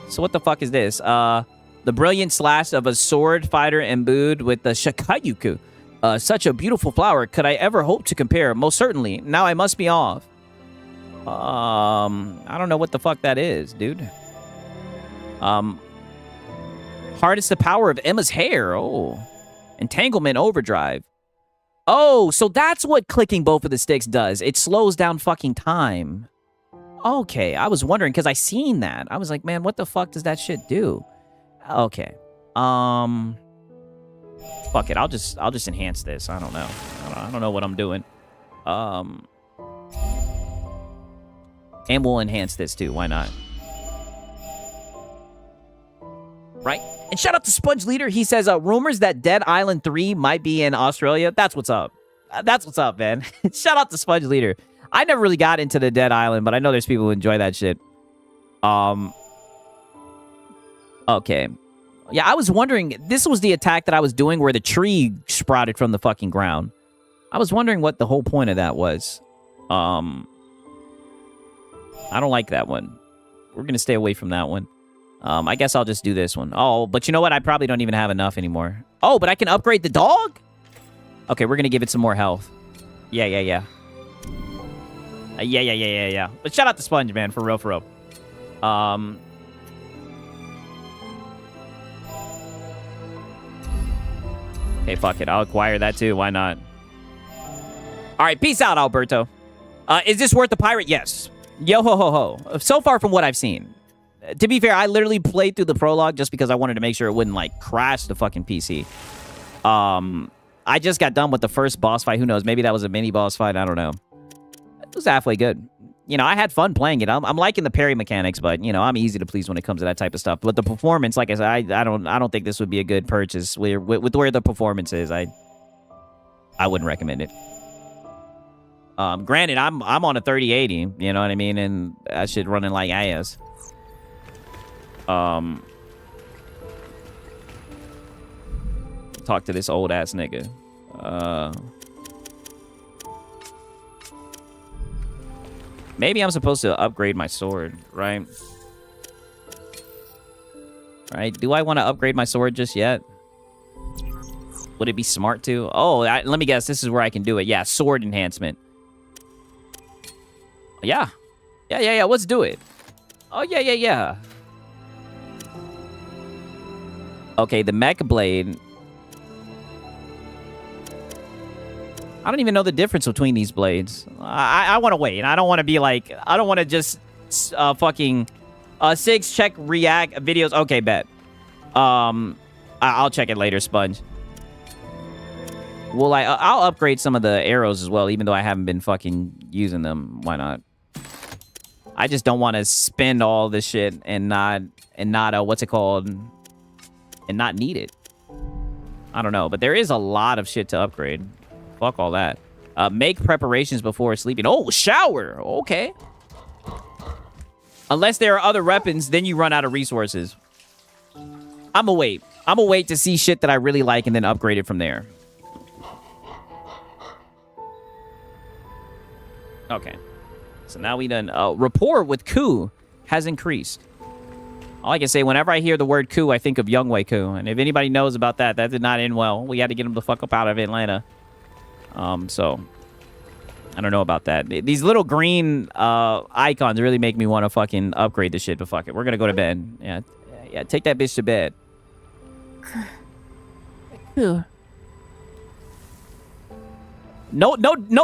So what the fuck is this? The brilliant slash of a sword fighter imbued with the Shakayuku. Such a beautiful flower. Could I ever hope to compare? Most certainly. Now I must be off. I don't know what the fuck that is, dude. Harness the power of Emma's hair. Oh. Entanglement overdrive. Oh, so that's what clicking both of the sticks does. It slows down fucking time. Okay, I was wondering because I seen that. I was like, man, what the fuck does that shit do? Okay. Fuck it. I'll just enhance this. I don't know. I don't know what I'm doing. And we'll enhance this too. Why not? Right? And shout out to Sponge Leader. He says, rumors that Dead Island 3 might be in Australia. That's what's up. That's what's up, man. Shout out to Sponge Leader. I never really got into the Dead Island, but I know there's people who enjoy that shit. Okay. Yeah, I was wondering, this was the attack that I was doing where the tree sprouted from the fucking ground. I was wondering what the whole point of that was. I don't like that one. We're going to stay away from that one. I guess I'll just do this one. Oh, but you know what? I probably don't even have enough anymore. Oh, but I can upgrade the dog? Okay, we're going to give it some more health. Yeah. Yeah. But shout out to Sponge, man, for real. Okay, fuck it. I'll acquire that too. Why not? All right, peace out, Alberto. Is this worth the pirate? Yes. Yo ho ho ho. So far from what I've seen. To be fair, I literally played through the prologue just because I wanted to make sure it wouldn't like crash the fucking PC. I just got done with the first boss fight. Who knows? Maybe that was a mini boss fight. I don't know. It was halfway good. You know, I had fun playing it. I'm liking the parry mechanics, but you know, I'm easy to please when it comes to that type of stuff. But the performance, like I said, I don't think this would be a good purchase. With where the performance is, I wouldn't recommend it. Granted, I'm on a 3080. You know what I mean, and that shit running like ass. Talk to this old ass nigga. Maybe I'm supposed to upgrade my sword, right? Right? Do I want to upgrade my sword just yet? Would it be smart to? Oh, let me guess. This is where I can do it. Yeah, sword enhancement. Yeah. Yeah. Let's do it. Oh, yeah. Okay, the mech blade. I don't even know the difference between these blades. I want to wait. I don't want to be like... I don't want to just fucking... 6 check react videos. Okay, bet. I'll check it later, Sponge. Well, I'll upgrade some of the arrows as well, even though I haven't been fucking using them. Why not? I just don't want to spend all this shit and not what's it called? And not need it. I don't know, but there is a lot of shit to upgrade. Fuck all that. Make preparations before sleeping. Oh, shower. Okay. Unless there are other weapons, then you run out of resources. I'm gonna wait. I'm gonna wait to see shit that I really like and then upgrade it from there. Okay. So now we done... rapport with Ku has increased. All I can say, whenever I hear the word Ku, I think of Youngway Ku. And if anybody knows about that, that did not end well. We had to get him the fuck up out of Atlanta. So... I don't know about that. These little green icons really make me want to fucking upgrade this shit, but fuck it. We're gonna go to bed. Yeah, take that bitch to bed. No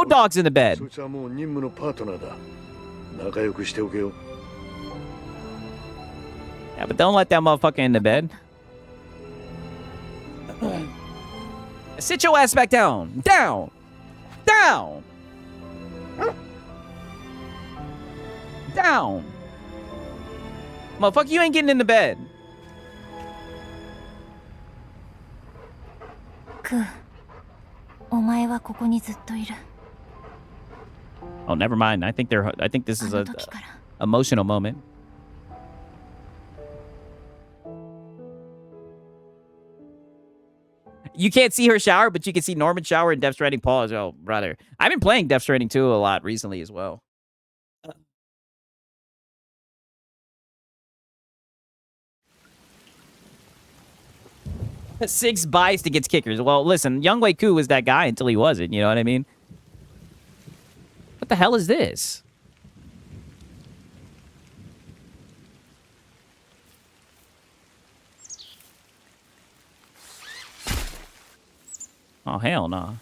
dogs in the bed. Yeah, but don't let that motherfucker in the bed. Sit your ass back down. Down. Down. Down. Motherfucker, you ain't getting in the bed. Oh, never mind. I think this is a emotional moment. You can't see her shower, but you can see Norman shower and Death Stranding Paul as well, brother. I've been playing Death Stranding 2 a lot recently as well. Six buys to get kickers. Well, listen, Youngway Ku was that guy until he wasn't. You know what I mean? What the hell is this? Oh, hell no.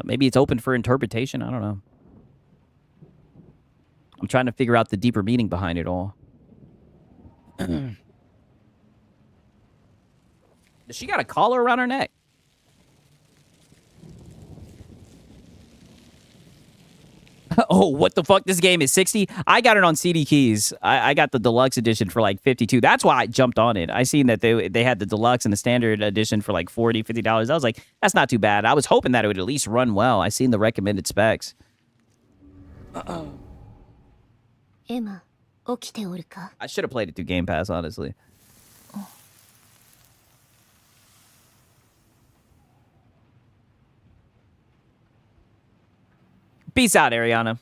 Maybe it's open for interpretation. I don't know. I'm trying to figure out the deeper meaning behind it all. Does she got a collar around her neck? Oh, what the fuck? This game is 60? I got it on CD Keys. I got the deluxe edition for like 52. That's why I jumped on it. I seen that they had the deluxe and the standard edition for like $40, $50. I was like, that's not too bad. I was hoping that it would at least run well. I seen the recommended specs. Emma, I should have played it through Game Pass, honestly. Peace out, Ariana.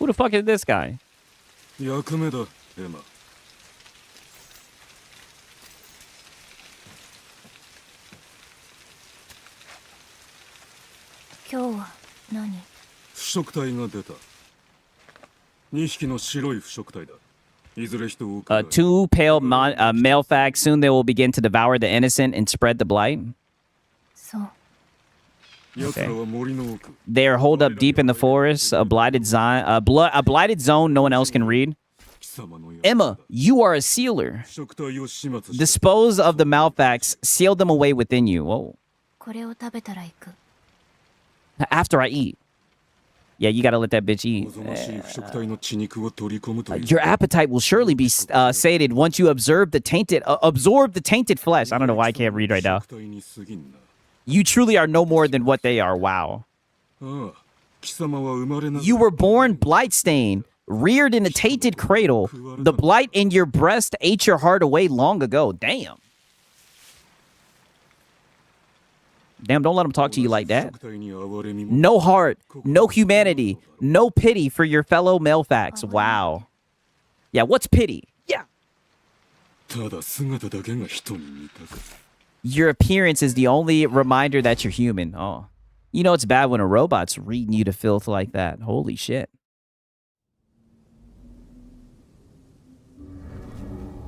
Who the fuck is this guy? 役目だ、エマ。今日は何？腐食体が出た。2匹の白い腐食体だ。いずれ人を食らい。 Two pale male facts. Soon they will begin to devour the innocent and spread the blight. そう。奴らは森の奥。 They are holed up deep in the forest, a blighted zone, a blighted zone no one else can read. 貴様のやつ Emma, you are a sealer. 腐食体を始末し Dispose of the malfacts, seal them away within you. Whoa. これを食べたら行く。 After I eat. Yeah, you gotta let that bitch eat. 望ましい腐食体の血肉を取り込むという Your appetite will surely be sated once you absorb the tainted flesh. I don't know why I can't read right now. 腐食体に過ぎんな。 You truly are no more than what they are. Wow. ああ、貴様は生まれながら You were born blight-stained, reared in a tainted cradle. The blight in your breast ate your heart away long ago. Damn. Damn, don't let him talk to you like that. 腐食体に憐れみも No heart, no humanity, no pity for your fellow malefacts. Wow. Yeah, what's pity? Yeah. ただ姿だけが人に似たか。 Your appearance is the only reminder that you're human. Oh. You know it's bad when a robot's reading you to filth like that. Holy shit.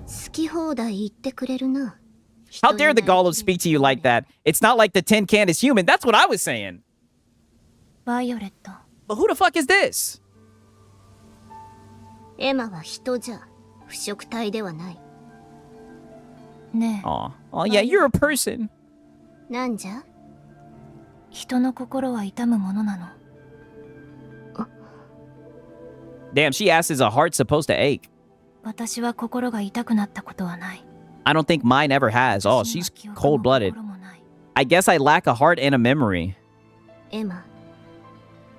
好き放題言ってくれるな。 How dare the golem speak to you like that? It's not like the tin can is human. That's what I was saying. バイオレット。 But who the fuck is this? エマは人じゃ、腐食体ではない。ねえ、 Oh, yeah, you're a person. なんじゃ？人の心は痛むものなの。 Damn, she asked, is a heart supposed to ache? 私は心が痛くなったことはない。 I don't think mine ever has. Oh, she's cold-blooded. I guess I lack a heart and a memory. エマ。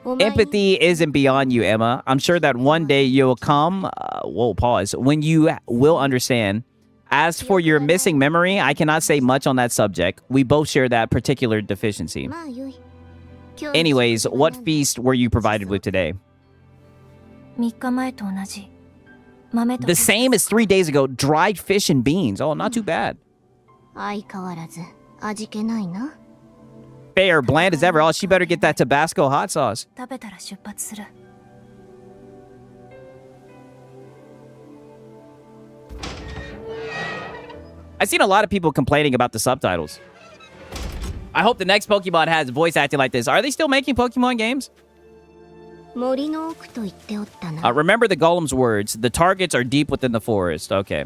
お前に Empathy isn't beyond you, Emma. I'm sure that one day you'll come. Whoa, pause. When you will understand. As for your missing memory, I cannot say much on that subject. We both share that particular deficiency. まあよい。今日の Anyways, 食事は what 何？ feast were you provided with today? 3日前と同じ。豆と The same as 3 days ago. Dried fish and beans. Oh, not too bad. 相変わらず味気ないな。 Fair, bland as ever. Oh, she better get that Tabasco hot sauce. 食べたら出発する。 I've seen a lot of people complaining about the subtitles. I hope the next Pokemon has voice acting like this. Are they still making Pokemon games? 森の奥と言っておったな。 Remember the golem's words. The targets are deep within the forest. Okay.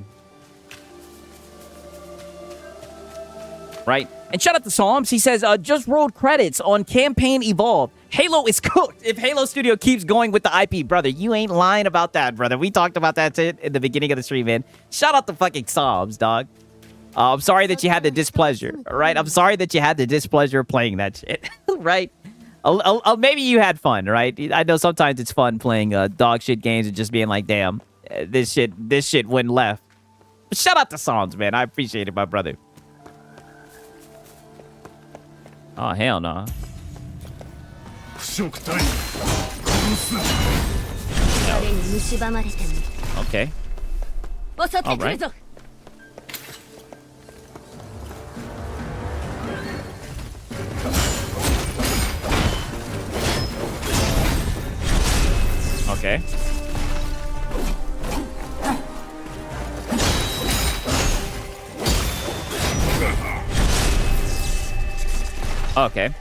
Right. And shout out to Psalms. He says, just rolled credits on Campaign Evolve. Halo is cooked if Halo Studio keeps going with the IP. Brother, you ain't lying about that, brother. We talked about that in the beginning of the stream, man. Shout out to fucking Psalms, dog. I'm sorry that you had the displeasure, right? I'm sorry that you had the displeasure of playing that shit, right? Maybe you had fun, right? I know sometimes it's fun playing dog shit games and just being like, damn, this shit went left. But shout out to Psalms, man. I appreciate it, my brother. Oh, hell no. 腐食体。誰に蝕まれても Okay. 襲ってくるぞ。 Okay. Okay.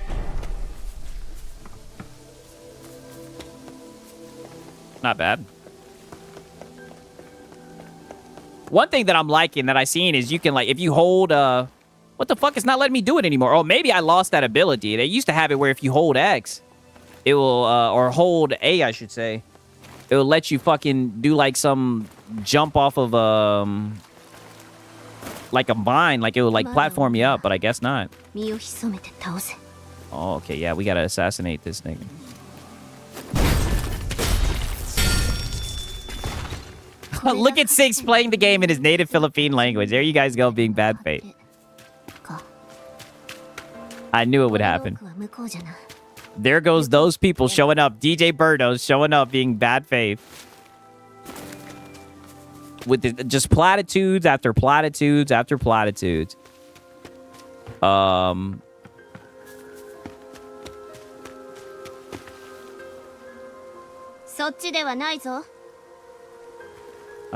Not bad. One thing that I'm liking that I've seen is you can, like, if you hold, what the fuck? It's not letting me do it anymore. Oh, maybe I lost that ability. They used to have it where if you hold X, it will, or hold A, I should say, it will let you fucking do, like, some jump off of, like a vine. Like, it will, like, platform you up, but I guess not. 身を潜めて倒せ。 Oh, okay, yeah, we gotta assassinate this thing. Look at Six playing the game in his native Philippine language. There you guys go, being bad fate. か。 I knew it would happen. 奥は向こうじゃな。There goes those people showing up. DJ Birdo showing up being bad faith. With just platitudes after platitudes after platitudes.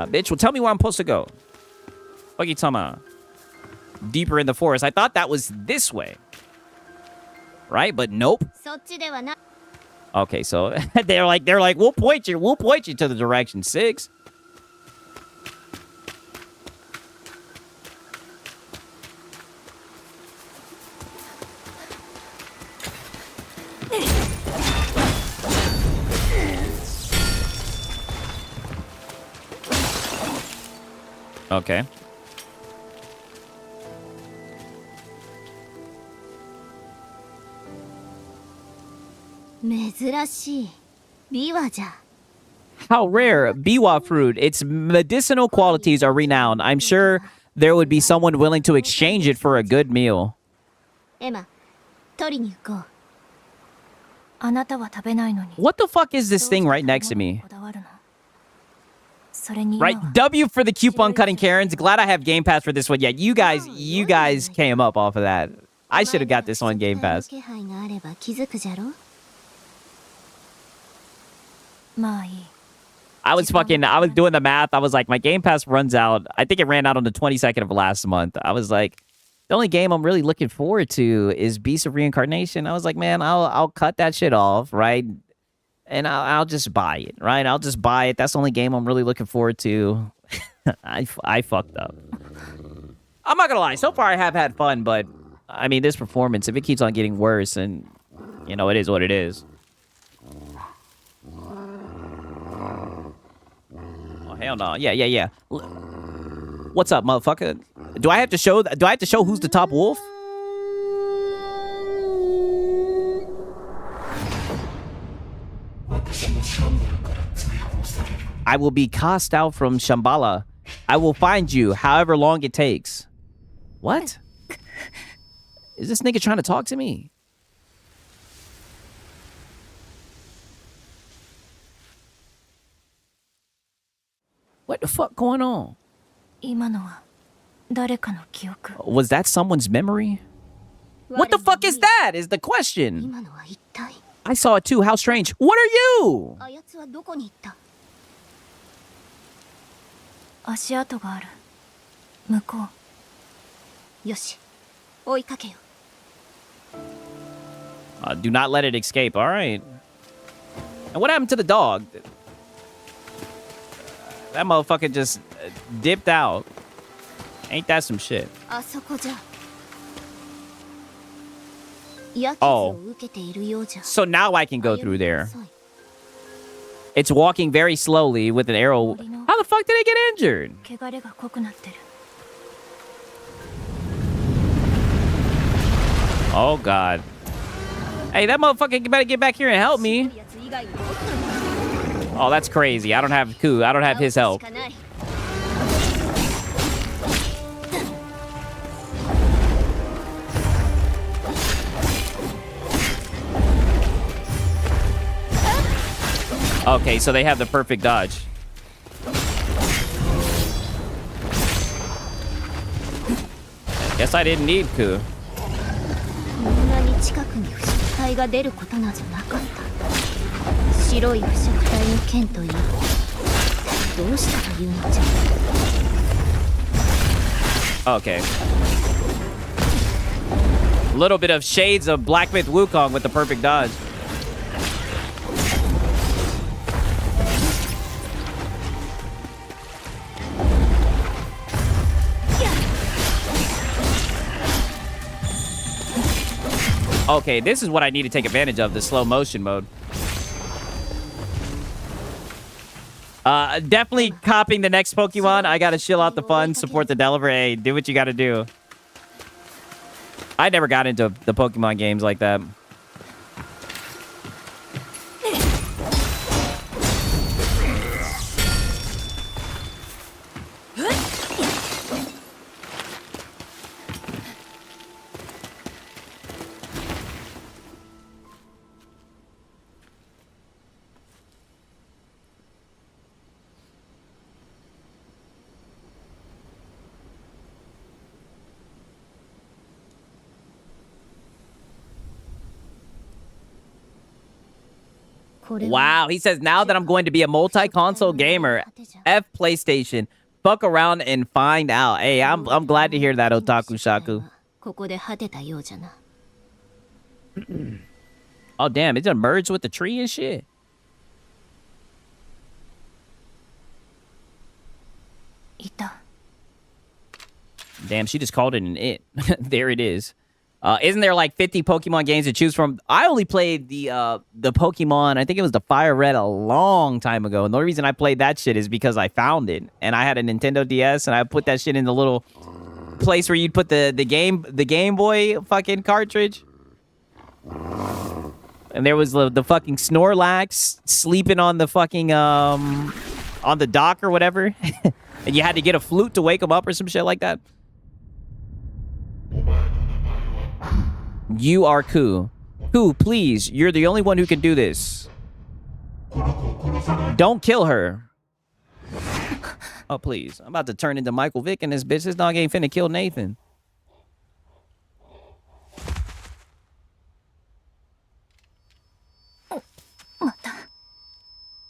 Bitch, well, tell me where I'm supposed to go. What are you talking about? Deeper in the forest. I thought that was this way. Right? But nope. Okay, so they're like, we'll point you to the direction 6. Okay. How rare. Biwa fruit. Its medicinal qualities are renowned. I'm sure there would be someone willing to exchange it for a good meal. What the fuck is this thing right next to me? Right, W for the coupon cutting Karens. Glad I have Game Pass for this one. Yeah, you guys came up off of that. I should have got this on Game Pass. I was doing the math. I was like, my Game Pass runs out. I think it ran out on the 22nd of last month. I was like, the only game I'm really looking forward to is Beast of Reincarnation. I was like, man, I'll cut that shit off, right? And I'll just buy it, right? I'll just buy it. That's the only game I'm really looking forward to. I fucked up. I'm not gonna lie. So far, I have had fun, but I mean, this performance, if it keeps on getting worse, and you know, it is what it is. Oh hell no! Yeah. What's up, motherfucker? Do I have to show who's the top wolf? I will be cast out from Shambhala. I will find you, however long it takes. What? Is this nigga trying to talk to me? What the fuck going on? Was that someone's memory? What the fuck is that? Is the question. I saw it too. How strange. What are you? Do not let it escape. All right. And what happened to the dog? That motherfucker just dipped out. Ain't that some shit? Oh. So now I can go through there. It's walking very slowly with an arrow. How the fuck did it get injured? Oh, God. Hey, that motherfucker better get back here and help me. Oh, that's crazy. I don't have Ku. I don't have his help. Okay, so they have the perfect dodge. Guess I didn't need Ku. Okay. A little bit of shades of Black Myth Wukong with the perfect dodge. Okay, this is what I need to take advantage of, the slow motion mode. Definitely copying the next Pokemon. I gotta chill out the fun, support the developer. Hey, do what you gotta do. I never got into the Pokemon games like that. Wow, he says, now that I'm going to be a multi-console gamer, F PlayStation, fuck around and find out. Hey, I'm glad to hear that, Otaku Shaku. Oh, damn, it done merged with the tree and shit. Damn, she just called it an it. There it is. Isn't there like 50 Pokemon games to choose from? I only played the Pokemon, I think it was the Fire Red a long time ago. And the only reason I played that shit is because I found it. And I had a Nintendo DS and I put that shit in the little place where you'd put the Game Boy fucking cartridge. And there was the fucking Snorlax sleeping on the fucking on the dock or whatever. And you had to get a flute to wake him up or some shit like that. You are Ku. Ku, please. You're the only one who can do this. Don't kill her. Oh, please. I'm about to turn into Michael Vick in this bitch. This dog ain't finna kill Nathan.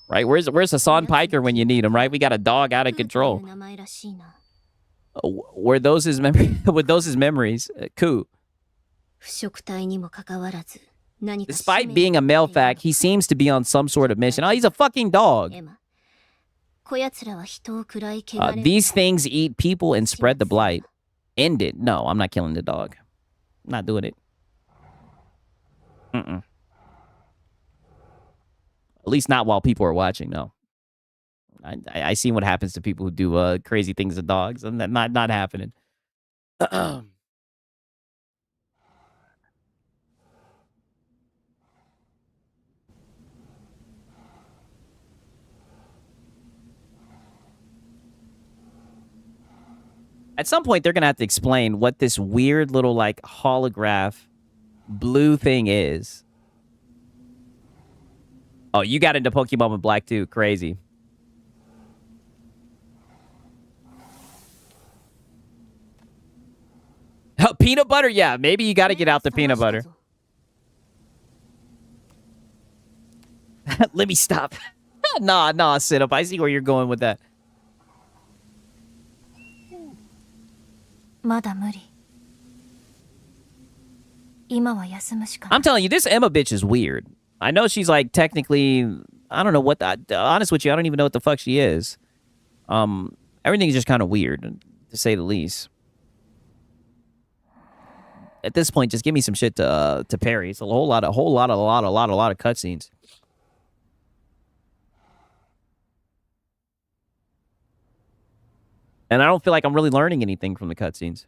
Right? Where's Hassan Piker when you need him, right? We got a dog out of control. Were those his memories? Ku. Despite being a male fact, he seems to be on some sort of mission. Oh, he's a fucking dog. These things eat people and spread the blight. End it. No, I'm not killing the dog. I'm not doing it. At least not while people are watching, no. I seen what happens to people who do crazy things to dogs, and that not happening. At some point, they're gonna have to explain what this weird little like holograph blue thing is. Oh, you got into Pokemon with Black too. Crazy. Oh, peanut butter? Yeah, maybe you got to get out the peanut butter. Let me stop. Nah, sit up. I see where you're going with that. I'm telling you, this Emma bitch is weird. I know she's like technically, I don't know what honest with you, I don't even know what the fuck she is. Everything is just kind of weird, to say the least. At this point, just give me some shit to parry. It's a lot of cutscenes. And I don't feel like I'm really learning anything from the cutscenes.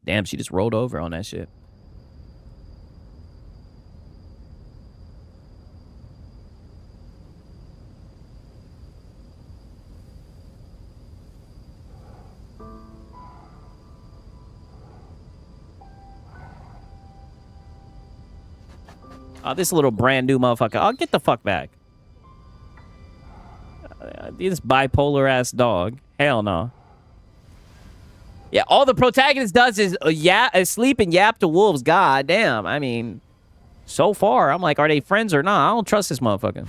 Damn, she just rolled over on that shit. Oh, this little brand new motherfucker. I'll get the fuck back. This bipolar ass dog. Hell no. Yeah, all the protagonist does is sleep and yap to wolves. God damn. I mean, so far, I'm like, are they friends or not? I don't trust this motherfucker.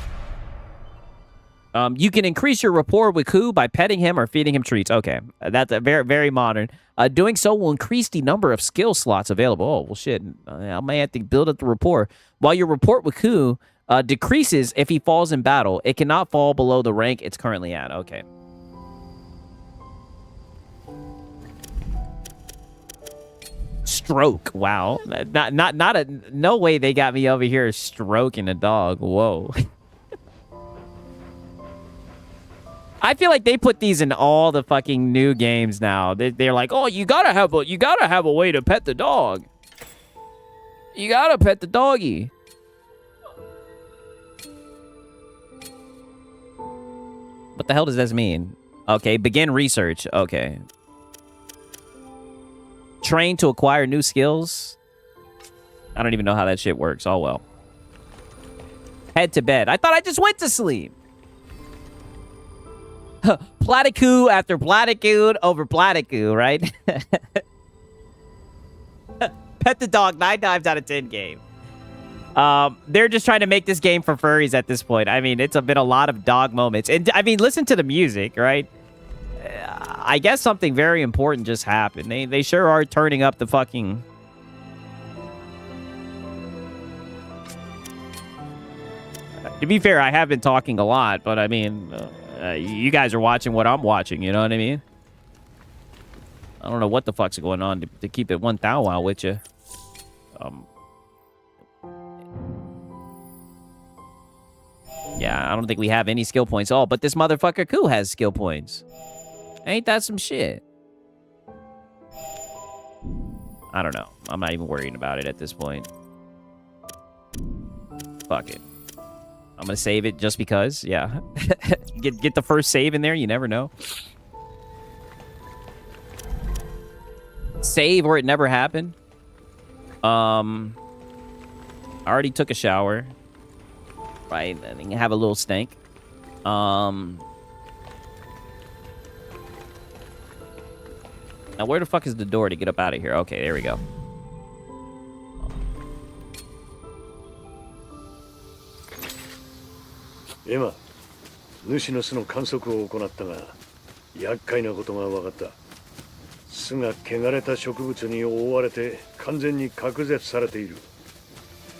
You can increase your rapport with Ku by petting him or feeding him treats. Okay, that's a very, very modern. Doing so will increase the number of skill slots available. Oh, well, shit. I may have to build up the rapport. While your rapport with Ku decreases if he falls in battle, it cannot fall below the rank it's currently at. Okay. Stroke. Wow. No way they got me over here stroking a dog. Whoa. I feel like they put these in all the fucking new games now. They're like, oh, you gotta have a way to pet the dog. You gotta pet the doggy. What the hell does this mean? Okay, begin research. Okay. train to acquire new skills. I don't even know how that shit works. Oh, well. Head to bed. I thought I just went to sleep. Platicue after platicue over platicue, right? Pet the dog 9 times out of 10 game. They're just trying to make this game for furries at this point. I mean, it's been a lot of dog moments. And, I mean, listen to the music, right? I guess something very important just happened. They sure are turning up the fucking... To be fair, I have been talking a lot, but I mean, you guys are watching what I'm watching, you know what I mean? I don't know what the fuck's going on to keep it 1,000 while with you. Yeah, I don't think we have any skill points at all, but this motherfucker Ku has skill points. Ain't that some shit? I don't know. I'm not even worrying about it at this point. Fuck it. I'm gonna save it just because, yeah. get the first save in there, you never know. Save or it never happened. I already took a shower. Right, I think I have a little stank. Now where the fuck is the door to get up out of here? Okay, there we go. Emma, 主の巣の観測を行ったが、厄介なことが分かった。巣が汚れた植物に覆われて完全に隔絶されている。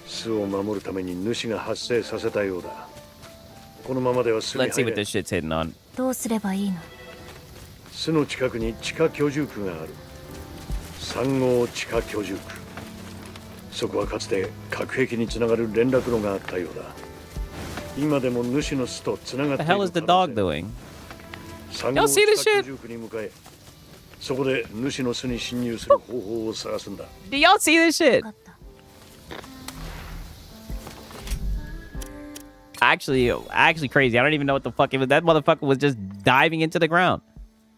巣を守るために主が発生させたようだ。このままでは巣に Let's see 入 what れ。 this shit's hitting on. どうすればいいの？巣の近くに地下居住区がある。3号地下居住区。そこはかつて核兵器につながる連絡路があったようだ。今でも主の巣とつながってい What the る。 hell is the dog doing? 3 Y'all 号 see this 地下 shit? 居住区に向かえ。そこで主の巣に侵入する方法を探すんだ。 Do y'all see this shit? 分かった。 Actually crazy. I don't even know what the fuck it was. That motherfucker was just diving into the ground.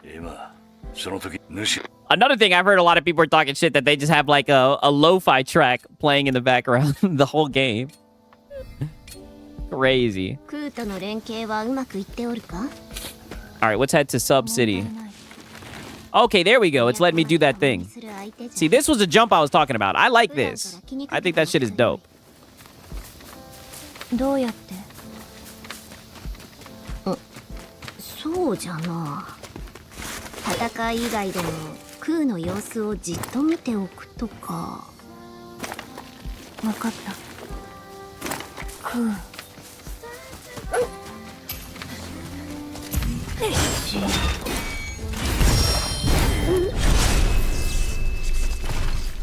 今、その時主。 Another thing, I've heard a lot of people are talking shit that they just have like a lo-fi track playing in the background the whole game. Crazy. クーとの連携はうまくいっておるか？ All right, let's head to Sub City. Okay, there we go. It's letting me do that thing. See, this was the jump I was talking about. I like this. I think that shit is dope. どうやって？そうじゃな。戦い以外でもクーの様子をじっと見ておくとか。わかった。クー。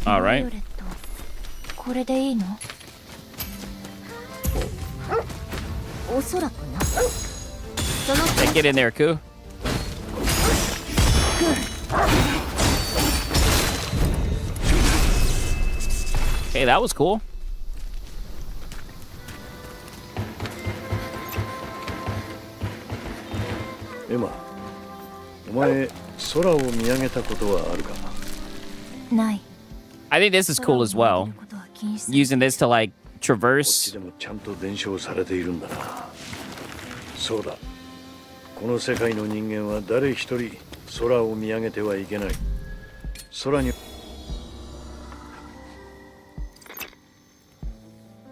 All right. ビオレット、これでいいの？おそらくな。その Hey, get in there, Ku. Okay, that was cool. エマ、お前空を見上げたことはあるか？ない。 I think this is cool as well. Using this to like こっち traverse. でもちゃんと伝承されているんだな。そうだ。この世界の人間は誰一人空を見上げてはいけない。空に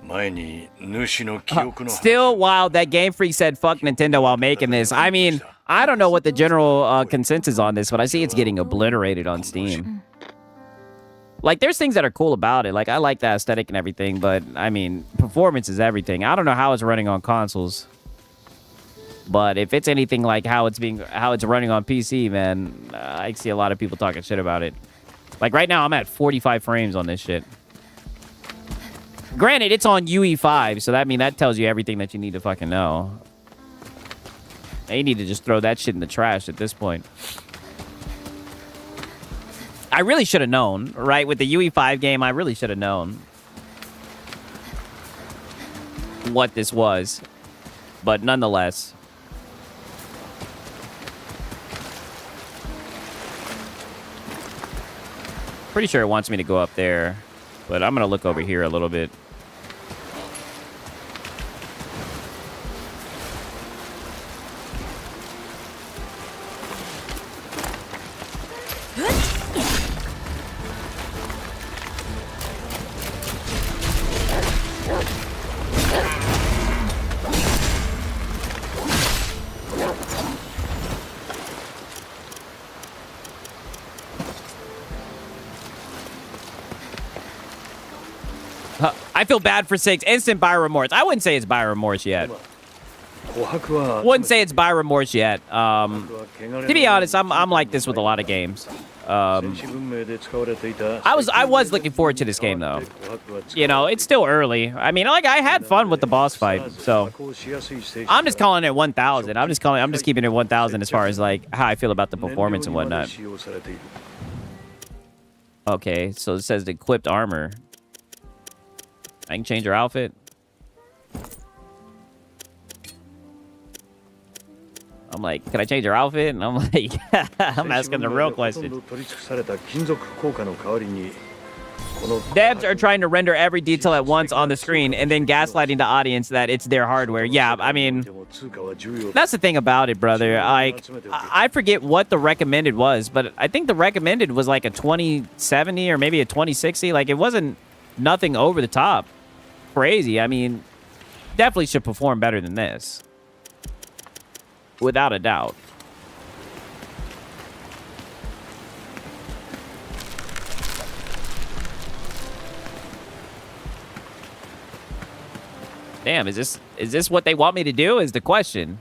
前に主の記憶の Still wild that Game Freak said fuck Nintendo while making this. I mean, I don't know what the general consensus on this, but I see it's getting obliterated on Steam. Like, there's things that are cool about it. Like, I like the aesthetic and everything, but I mean, performance is everything. I don't know how it's running on consoles, but if it's anything like how it's running on PC, man, I see a lot of people talking shit about it. Like right now, I'm at 45 frames on this shit. Granted, it's on UE5, so that tells you everything that you need to fucking know. They need to just throw that shit in the trash at this point. I really should have known, right? With the UE5 game, I really should have known what this was. But nonetheless. Pretty sure it wants me to go up there, but I'm gonna look over here a little bit. I feel bad for 6. Instant buyer remorse. I wouldn't say it's buyer remorse yet. Wouldn't say it's buyer remorse yet. To be honest, I'm like this with a lot of games. I was looking forward to this game though. You know, it's still early. I mean, like I had fun with the boss fight, so I'm just calling it 1,000. I'm just keeping it 1,000 as far as like how I feel about the performance and whatnot. Okay, so it says equipped armor. I can change her outfit. I'm like, can I change her outfit? And I'm like, I'm asking the real question. Devs are trying to render every detail at once on the screen and then gaslighting the audience that it's their hardware. Yeah, I mean, that's the thing about it, brother. Like, I forget what the recommended was, but I think the recommended was like a 2070 or maybe a 2060. Like, it wasn't nothing over the top. Crazy. I mean, definitely should perform better than this. Without a doubt. Damn, is this what they want me to do is the question.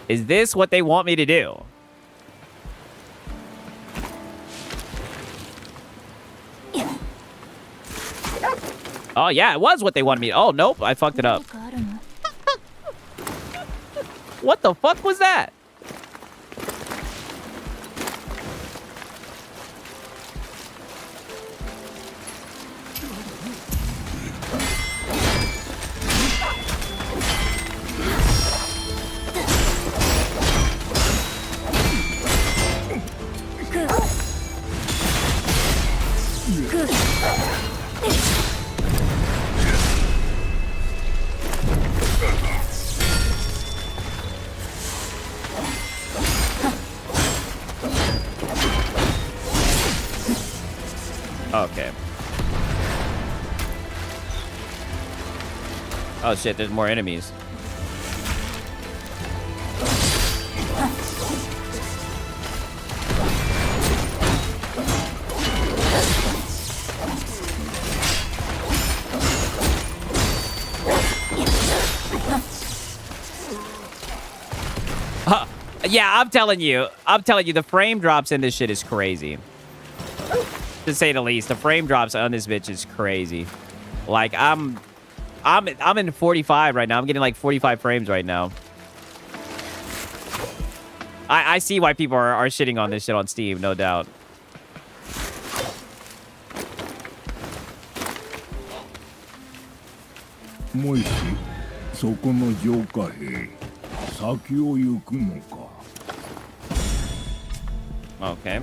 Is this what they want me to do? Oh, yeah, it was what they wanted me to. Oh, nope, I fucked it up. What the fuck was that? Okay. Oh shit, there's more enemies. Yeah, I'm telling you, the frame drops in this shit is crazy. To say the least, the frame drops on this bitch is crazy. Like I'm in 45 right now. I'm getting like 45 frames right now. I see why people are shitting on this shit on Steam, no doubt. Okay.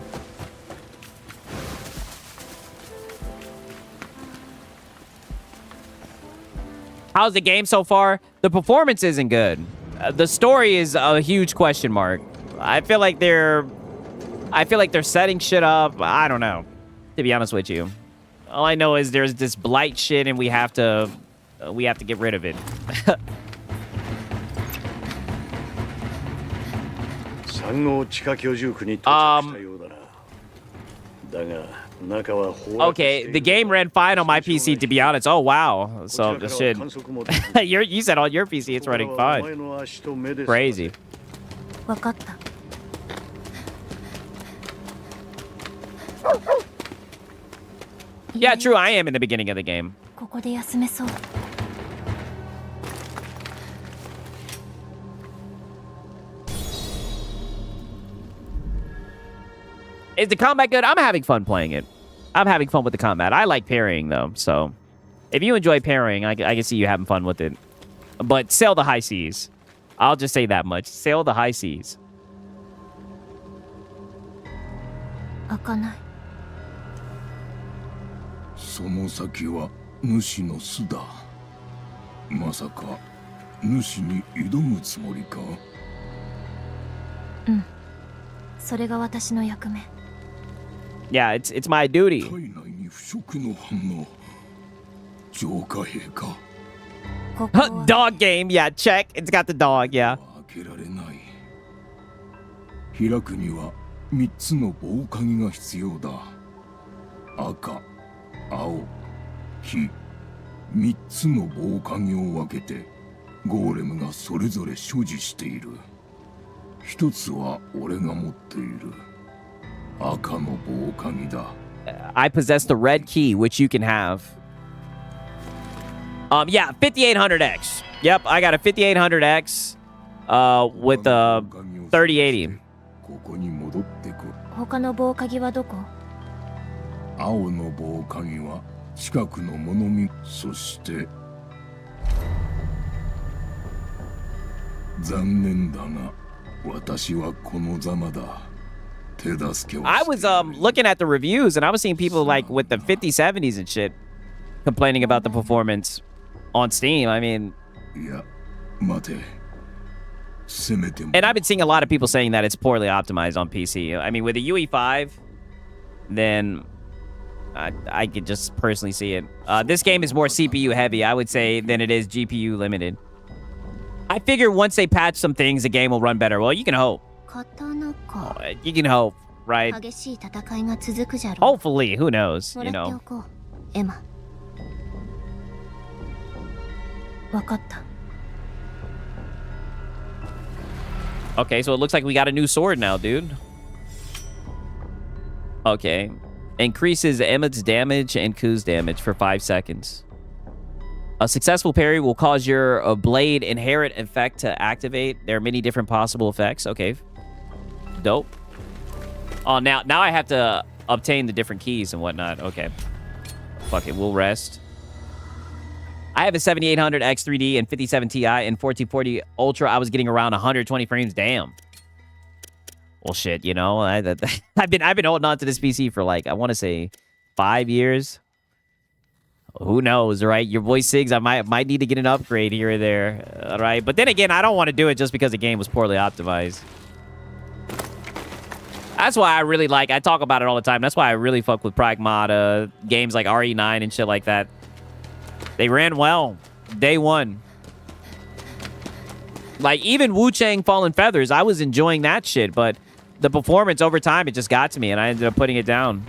How's the game so far? The performance isn't good. The story is a huge question mark. I feel like they're setting shit up. I don't know, to be honest with you. All I know is there's this blight shit and we have to get rid of it. Okay, the game ran fine on my PC, to be honest. Oh, wow. So, the shit. You said on your PC it's running fine. Crazy. Yeah, true. I am in the beginning of the game. Is the combat good? I'm having fun playing it. I'm having fun with the combat. I like parrying, though. So, if you enjoy parrying, I can see you having fun with it. But sail the high seas. I'll just say that much. Sail the high seas. その先は主の巣だ。まさか主に挑むつもりか？うん。それが私の役目。Yeah, it's my duty. 体内に腐食の反応。浄化兵か。ここは Dog game, yeah, check. It's got the dog, yeah. 開けられない。開くには3つの棒鍵が必要だ。赤、青、黄、3つの棒鍵を分けてゴーレムがそれぞれ所持している。一つは俺が持っている赤の棒鍵だ。I possess the red key, which you can have. Yeah, 5800X. Yep, I got a 5800X with a 3080. ここに戻ってく。他の棒鍵はどこ？青の棒鍵は近くの物見。そして残念だが私はこのざまだ。手助けを。 I was looking at the reviews and I was seeing people like with the 5070s and shit complaining about the performance on Steam. I mean, いや待て。せめても and I've been seeing a lot of people saying that it's poorly optimized on PC. I mean, with the UE5, then I could just personally see it. This game is more CPU heavy, I would say, than it is GPU limited. I figure once they patch some things, the game will run better. Well, you can hope. 刀か。 You can hope, right? 激しい戦いが続くじゃろ。 Hopefully, who knows, も you らって know. おこう、エマ。わかった。 Okay, so it looks like we got a new sword now, dude. Okay. Increases Emmett's damage and Ku's damage for 5 seconds. A successful parry will cause your blade inherent effect to activate. There are many different possible effects. Okay. Dope. Oh, now I have to obtain the different keys and whatnot. Okay. Fuck it, we'll rest. I have a 7800 X3D and 57 Ti and 1440 Ultra. I was getting around 120 frames. Damn. Well, shit, you know, I've been holding on to this PC for like, I want to say 5 years. Who knows, right? Your boy Sigs, I might need to get an upgrade here or there, all right? But then again, I don't want to do it just because the game was poorly optimized. That's why I really like, I talk about it all the time. That's why I really fuck with Pragmata, games like RE9 and shit like that. They ran well. Day one. Like, even Wu Chang Fallen Feathers, I was enjoying that shit, but the performance over time, it just got to me, and I ended up putting it down.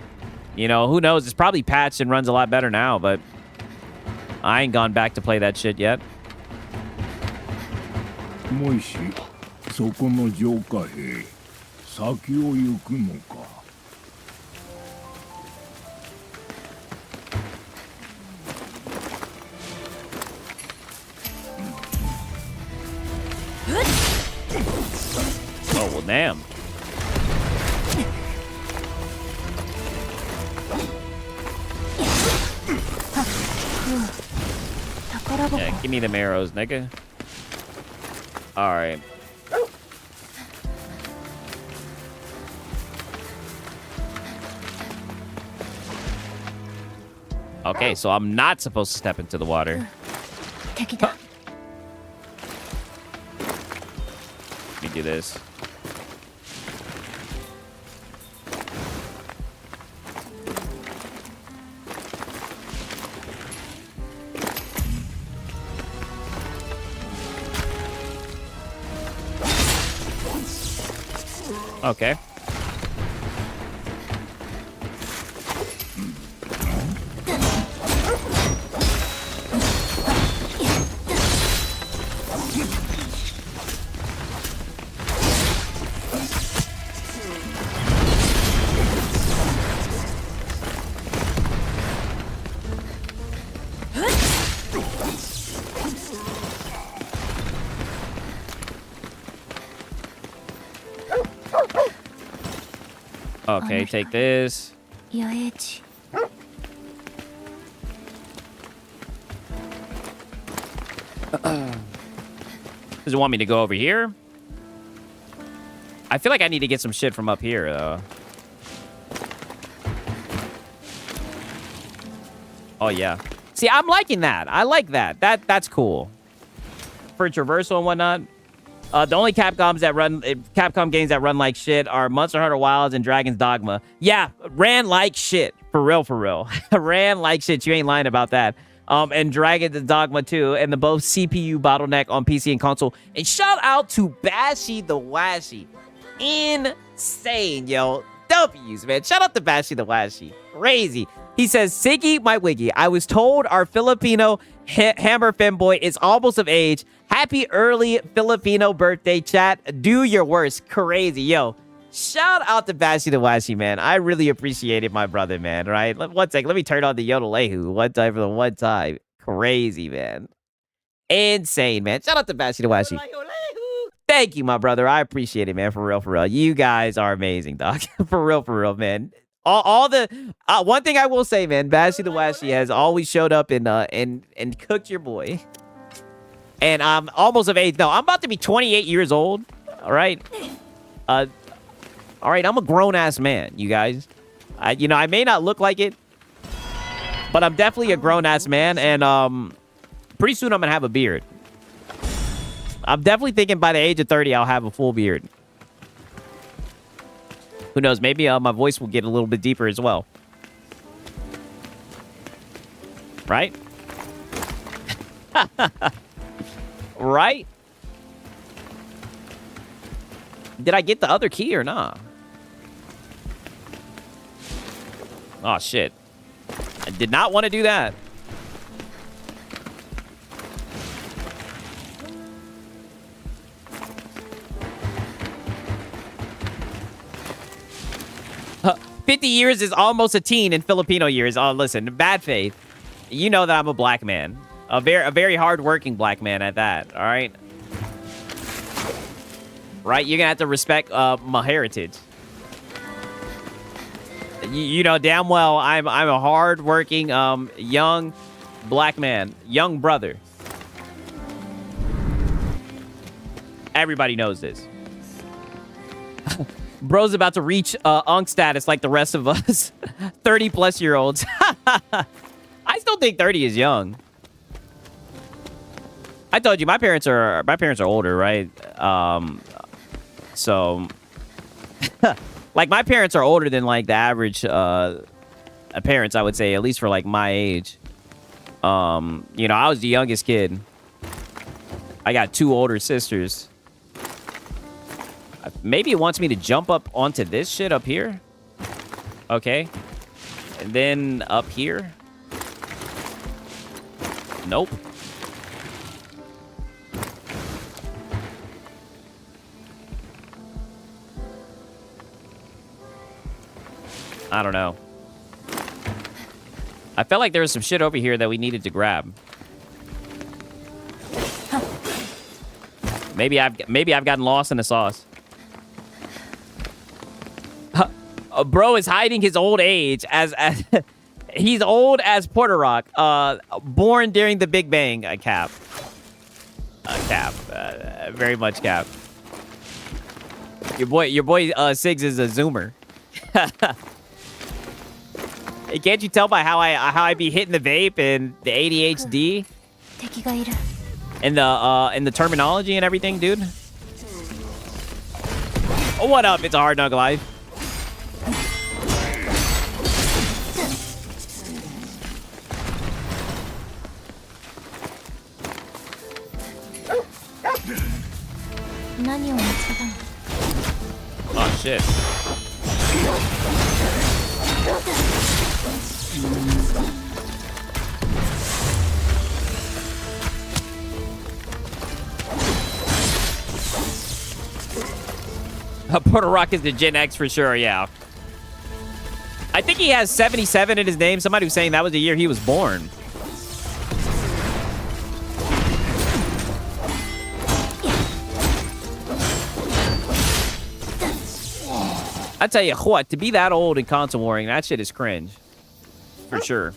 You know, who knows? It's probably patched and runs a lot better now, but I ain't gone back to play that shit yet. もいし、そこの浄化兵、先を行くのか。Oh, well, damn. Yeah, give me them arrows, nigga. Alright. Okay, so I'm not supposed to step into the water. 敵だ。 Let me do this. Okay. Okay, take this. 野営地。 Does it want me to go over here? I feel like I need to get some shit from up here, though. Oh, yeah. See, I'm liking that. I like that. That's cool. For traversal and whatnot. The only Capcom games that run like shit are Monster Hunter Wilds and Dragon's Dogma. Yeah, ran like shit. For real. Ran like shit. You ain't lying about that. And Dragon's Dogma 2, and the both CPU bottleneck on PC and console. And shout out to Bashi the Washi. Insane, yo. W's, man. Shout out to Bashi the Washi. Crazy. He says, Siggy, my wiggy, I was told our Filipino hammer femboy is almost of age. Happy early Filipino birthday, chat. Do your worst. Crazy. Yo, shout out to Bashi the Washi, man. I really appreciated my brother, man, right? One sec. Let me turn on the Yodelehu. One time for the one time. Crazy, man. Insane, man. Shout out to Bashi the Washi. Thank you, my brother. I appreciate it, man. For real. You guys are amazing, dog. For real, man. All the one thing I will say, man, Bashi the Washi has always showed up and cooked your boy. And I'm almost of age. No, I'm about to be 28 years old. All right. All right, I'm a grown-ass man, you guys. I may not look like it, but I'm definitely a grown-ass man, and pretty soon I'm gonna have a beard. I'm definitely thinking by the age of 30, I'll have a full beard. Who knows? Maybe my voice will get a little bit deeper as well. Right? Right? Did I get the other key or not? Oh, shit. I did not want to do that. Huh. 50 years is almost a teen in Filipino years. Oh, listen, bad faith. You know that I'm a black man. A very hard-working black man at that, all right? Right? You're going to have to respect my heritage. You know damn well I'm a hard-working, young black man. Young brother. Everybody knows this. Bro's about to reach Unk status like the rest of us. 30-plus-year-olds. I still think 30 is young. I told you my parents are older, right? So like my parents are older than like the average parents, I would say, at least for like my age. I was the youngest kid. I got 2 older sisters. Maybe it wants me to jump up onto this shit up here. Okay. And then up here. Nope. I don't know. I felt like there was some shit over here that we needed to grab. Maybe I've gotten lost in the sauce. Bro is hiding his old age as he's old as Porter Rock. Born during the Big Bang. Cap. Cap. Very much cap. Your boy Siggs is a zoomer. Hey, can't you tell by how I be hitting the vape and the ADHD and the terminology and everything, dude? Oh, what up? It's a hard nug life. Oh shit. Porter Rock is the Gen X for sure, yeah. I think he has 77 in his name. Somebody was saying that was the year he was born. I tell you what, to be that old in console warring, that shit is cringe. For sure.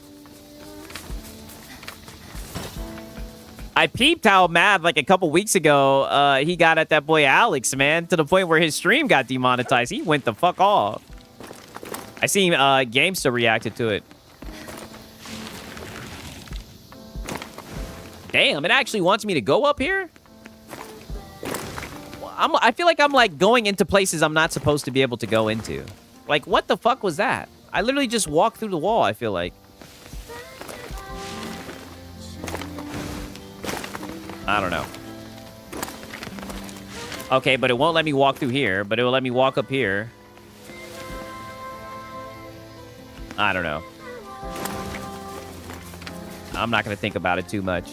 I peeped how mad, like, a couple weeks ago, he got at that boy Alex, man, to the point where his stream got demonetized. He went the fuck off. I seen GameStar reacted to it. Damn, it actually wants me to go up here? I feel like I'm like going into places I'm not supposed to be able to go into. Like, what the fuck was that? I literally just walked through the wall, I feel like. I don't know. Okay, but it won't let me walk through here, but it will let me walk up here. I don't know. I'm not going to think about it too much.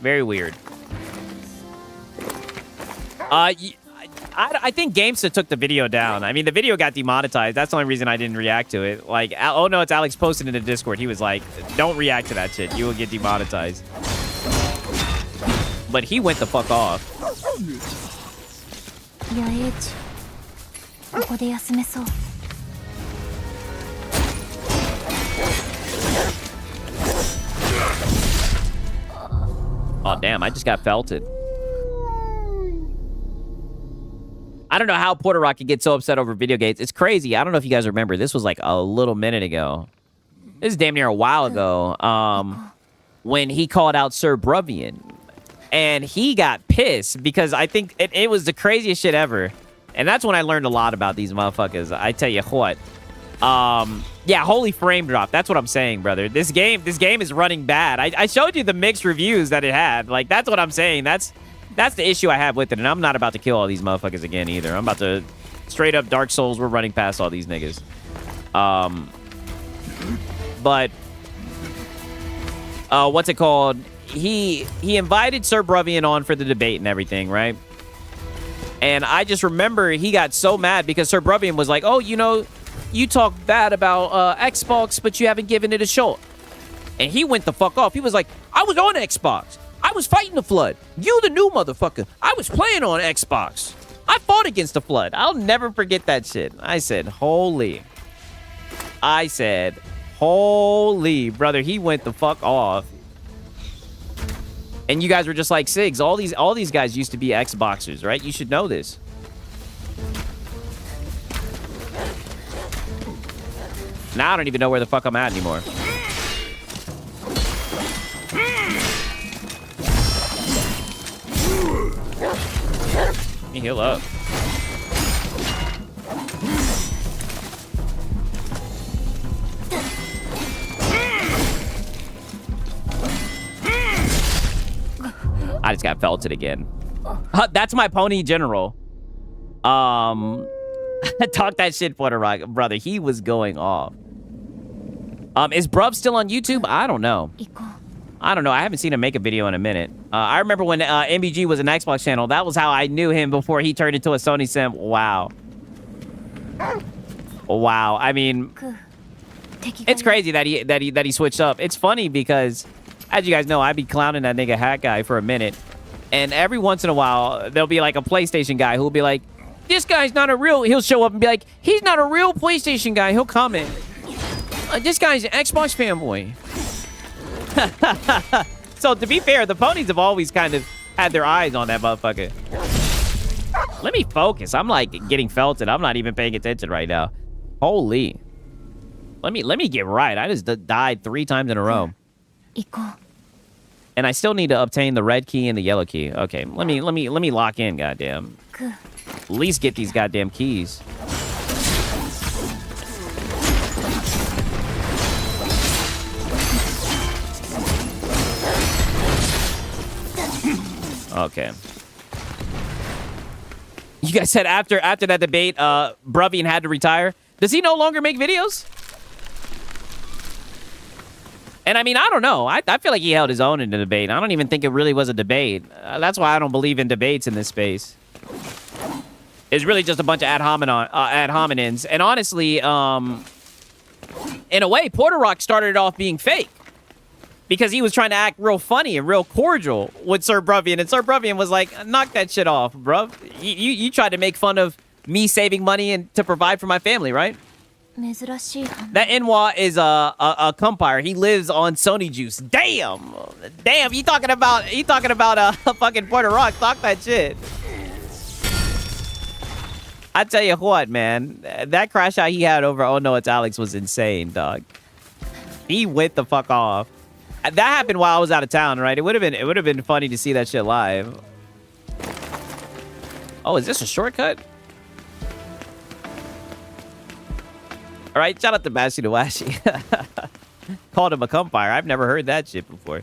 Very weird. I think GameStop took the video down. I mean, the video got demonetized. That's the only reason I didn't react to it. Like, oh no, it's Alex posted in the Discord. He was like, don't react to that shit. You will get demonetized. But he went the fuck off. 野営地ここで休めそう Oh, damn, I just got felted. I don't know how Porter Rock could get so upset over video games. It's crazy. I don't know if you guys remember. This was like a little minute ago. This is damn near a while ago. When he called out Sir Bruvian. And he got pissed because I think it was the craziest shit ever. And that's when I learned a lot about these motherfuckers. I tell you what. Yeah, holy frame drop. That's what I'm saying, brother. This game is running bad. I showed you the mixed reviews that it had. Like, that's what I'm saying. That's the issue I have with it. And I'm not about to kill all these motherfuckers again either. I'm about to straight up Dark Souls. We're running past all these niggas. But what's it called? He invited Sir Bruvian on for the debate and everything, right? And I just remember he got so mad because Sir Bruvian was like, oh, you know, you talk bad about Xbox, but you haven't given it a shot. And he went the fuck off. He was like, I was on Xbox. I was fighting the Flood. You the new motherfucker. I was playing on Xbox. I fought against the Flood. I'll never forget that shit. I said, holy. Brother, he went the fuck off. And you guys were just like, Sigs, all these guys used to be Xboxers, right? You should know this. Now I don't even know where the fuck I'm at anymore. Let me heal up. I just got felted again. That's my pony general. Talk that shit, Puerto Rock, brother. He was going off. Is Bruv still on YouTube? I don't know. I don't know. I haven't seen him make a video in a minute. I remember when MBG was an Xbox channel. That was how I knew him before he turned into a Sony sim. Wow. Wow. I mean, it's crazy that he switched up. It's funny because, as you guys know, I be clowning that nigga Hat Guy for a minute, and every once in a while there'll be like a PlayStation guy who'll be like, "This guy's not a real." He'll show up and be like, "He's not a real PlayStation guy." He'll comment, "This guy's an Xbox fanboy." So to be fair, the ponies have always kind of had their eyes on that motherfucker. Let me focus. I'm like getting felted. I'm not even paying attention right now. Holy. Let me get right. I just died 3 times in a row. And I still need to obtain the red key and the yellow key. Okay, let me lock in, goddamn. At least get these goddamn keys. Okay. You guys said after that debate, Bruvian had to retire. Does he no longer make videos? And I mean, I don't know. I feel like he held his own in the debate. I don't even think it really was a debate. That's why I don't believe in debates in this space. It's really just a bunch of ad hominems. And honestly, in a way, Porter Rock started off being fake. Because he was trying to act real funny and real cordial with Sir Bruvian. And Sir Bruvian was like, knock that shit off, bruv. You tried to make fun of me saving money and to provide for my family, right? That Enwa is a umpire. He lives on Sony juice. Damn. Damn, he talking about fucking Puerto Rock. Talk that shit. I tell you what, man. That crash out he had over Oh No It's Alex was insane, dog. He went the fuck off. That happened while I was out of town, right? It would have been funny to see that shit live. Oh, is this a shortcut? All right, shout out to Bashi to Washi. Called him a campfire. I've never heard that shit before.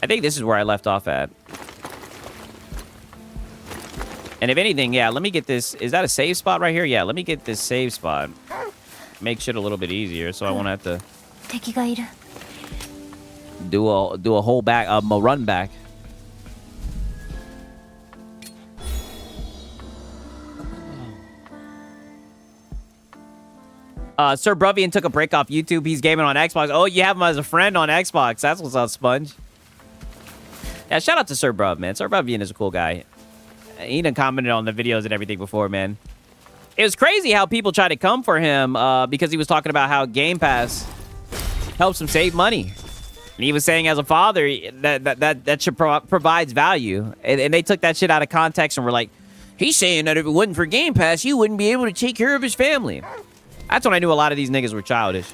I think this is where I left off at. And if anything, yeah, let me get this. Is that a save spot right here? Yeah, let me get this save spot. Make shit a little bit easier so I won't have to do a whole back, a run back. Sir Bruvian took a break off YouTube. He's gaming on Xbox. Oh, you have him as a friend on Xbox. That's what's up, Sponge. Yeah, shout out to Sir Bruv, man. Sir Bruvian is a cool guy. He done commented on the videos and everything before, man. It was crazy how people tried to come for him because he was talking about how Game Pass helps him save money. And he was saying as a father that shit provides value. And they took that shit out of context and were like, he's saying that if it wasn't for Game Pass, he wouldn't be able to take care of his family. That's when I knew a lot of these niggas were childish.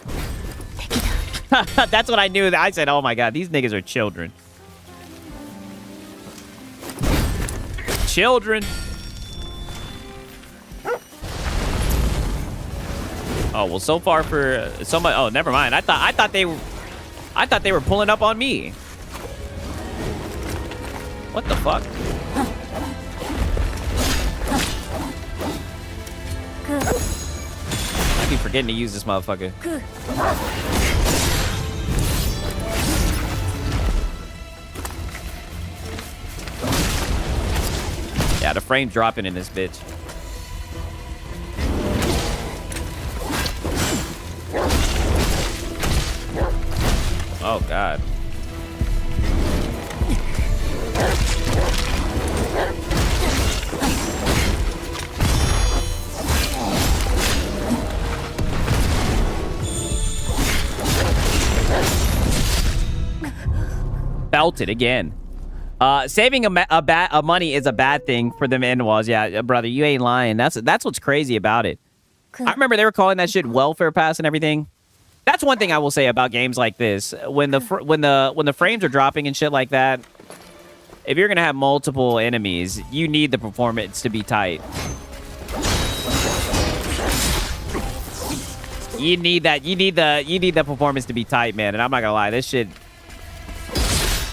That's what I knew. I said, oh my God, these niggas are children. Children. Oh, well, so far for somebody. Oh, never mind. I thought they were pulling up on me. What the fuck? I keep forgetting to use this motherfucker. Yeah, the frame dropping in this bitch. Oh, God. Felt it again. Saving a money is a bad thing for them in-laws. Yeah, brother, you ain't lying. That's what's crazy about it. I remember they were calling that shit welfare pass and everything. That's one thing I will say about games like this. When the frames are dropping and shit like that, if you're gonna have multiple enemies, you need the performance to be tight. You need the performance to be tight, man. And I'm not gonna lie, this shit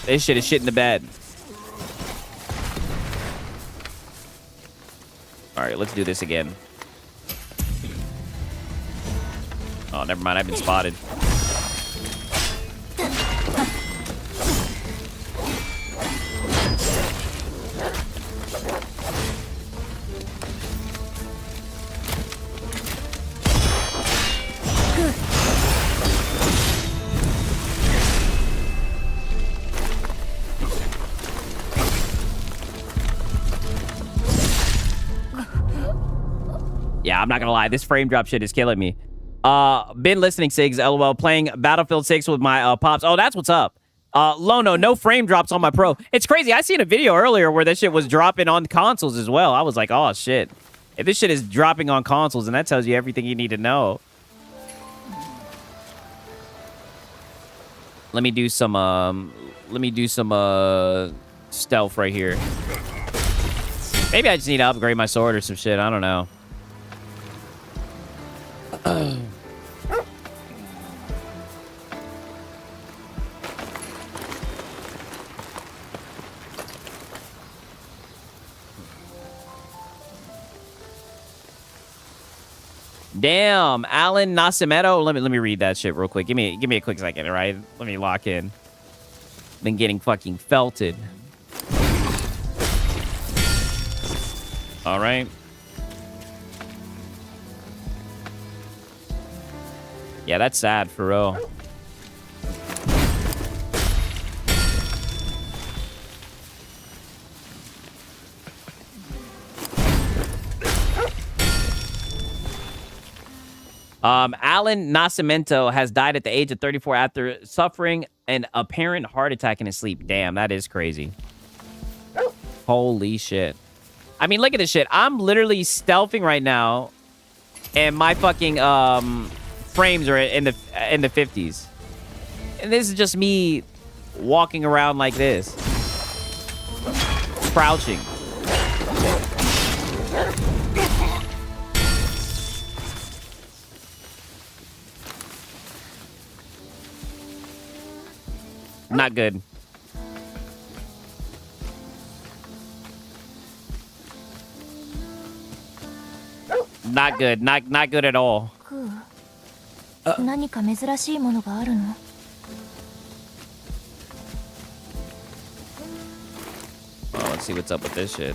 is shit in the bed. All right, let's do this again. Oh, never mind. I've been spotted. Yeah, I'm not gonna lie. This frame drop shit is killing me. Been listening, Sigs, LOL. Playing Battlefield 6 with my pops. Oh, that's what's up. Lono, no frame drops on my Pro. It's crazy. I seen a video earlier where this shit was dropping on consoles as well. I was like, oh, shit. If this shit is dropping on consoles, then that tells you everything you need to know. Let me do some stealth right here. Maybe I just need to upgrade my sword or some shit. I don't know. Damn, Alan Nascimento. Let me read that shit real quick. Give me a quick second, all right? Let me lock in. Been getting fucking felted. All right. Yeah, that's sad for real. Alan Nascimento has died at the age of 34 after suffering an apparent heart attack in his sleep. Damn, that is crazy. Holy shit. I mean, look at this shit. I'm literally stealthing right now, and my fucking frames are in the 50s. And this is just me walking around like this, crouching. Not good. Not good. Not good at all. 何か珍しいものがあるの? Oh, let's see what's up with this shit.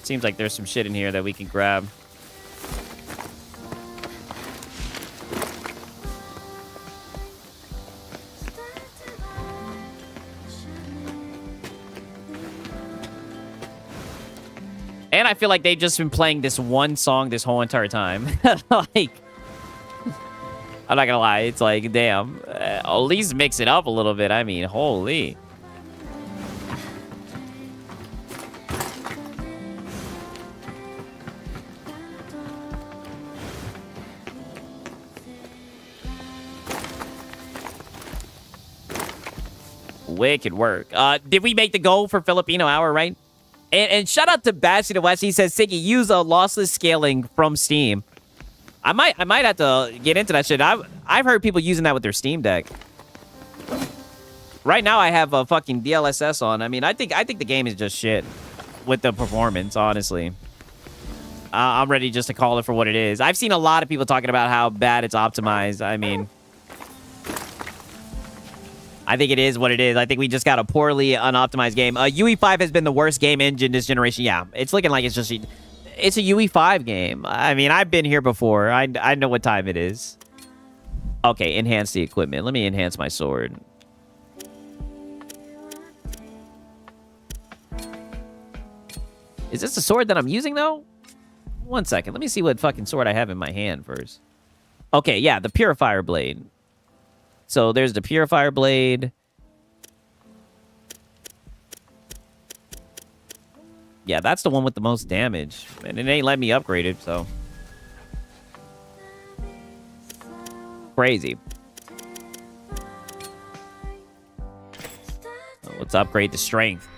Seems like there's some shit in here that we can grab. And I feel like they've just been playing this one song this whole entire time. Like, I'm not gonna lie, it's like, damn. At least mix it up a little bit. I mean, holy. Wicked work. Did we make the goal for Filipino Hour, right? And shout out to Bastion West. He says, Siggy, use a lossless scaling from Steam. I might have to get into that shit. I've heard people using that with their Steam Deck. Right now, I have a fucking DLSS on. I mean, I think the game is just shit with the performance, honestly. I'm ready just to call it for what it is. I've seen a lot of people talking about how bad it's optimized. I mean, I think it is what it is. I think we just got a poorly unoptimized game. UE5 has been the worst game engine this generation. Yeah, it's looking like it's a UE5 game. I mean, I've been here before. I know what time it is. Okay, enhance the equipment. Let me enhance my sword. Is this the sword that I'm using, though? 1 second. Let me see what fucking sword I have in my hand first. Okay, yeah, the Purifier Blade. So there's the Purifier Blade. Yeah, that's the one with the most damage. And it ain't letting me upgrade it, so. Crazy. Let's upgrade the strength.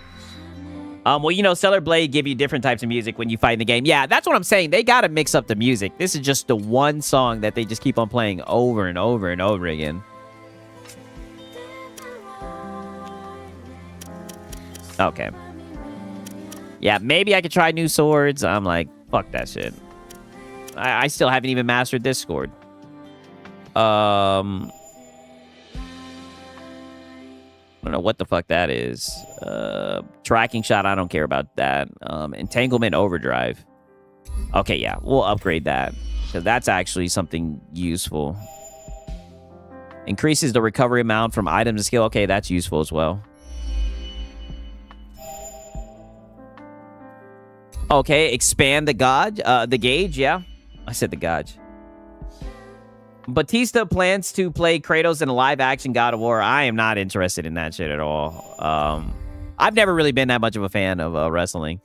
Well, you know, Stellar Blade give you different types of music when you fight in the game. Yeah, that's what I'm saying. They gotta mix up the music. This is just the one song that they just keep on playing over and over and over again. Okay. Yeah, maybe I could try new swords. I'm like, fuck that shit. I still haven't even mastered this sword. I don't know what the fuck that is. Tracking shot, I don't care about that. Entanglement overdrive. Okay, yeah, we'll upgrade that. Because that's actually something useful. Increases the recovery amount from items and skill. Okay, that's useful as well. Okay, expand the gauge, yeah. I said the gauge. Batista plans to play Kratos in a live-action God of War. I am not interested in that shit at all. I've never really been that much of a fan of wrestling.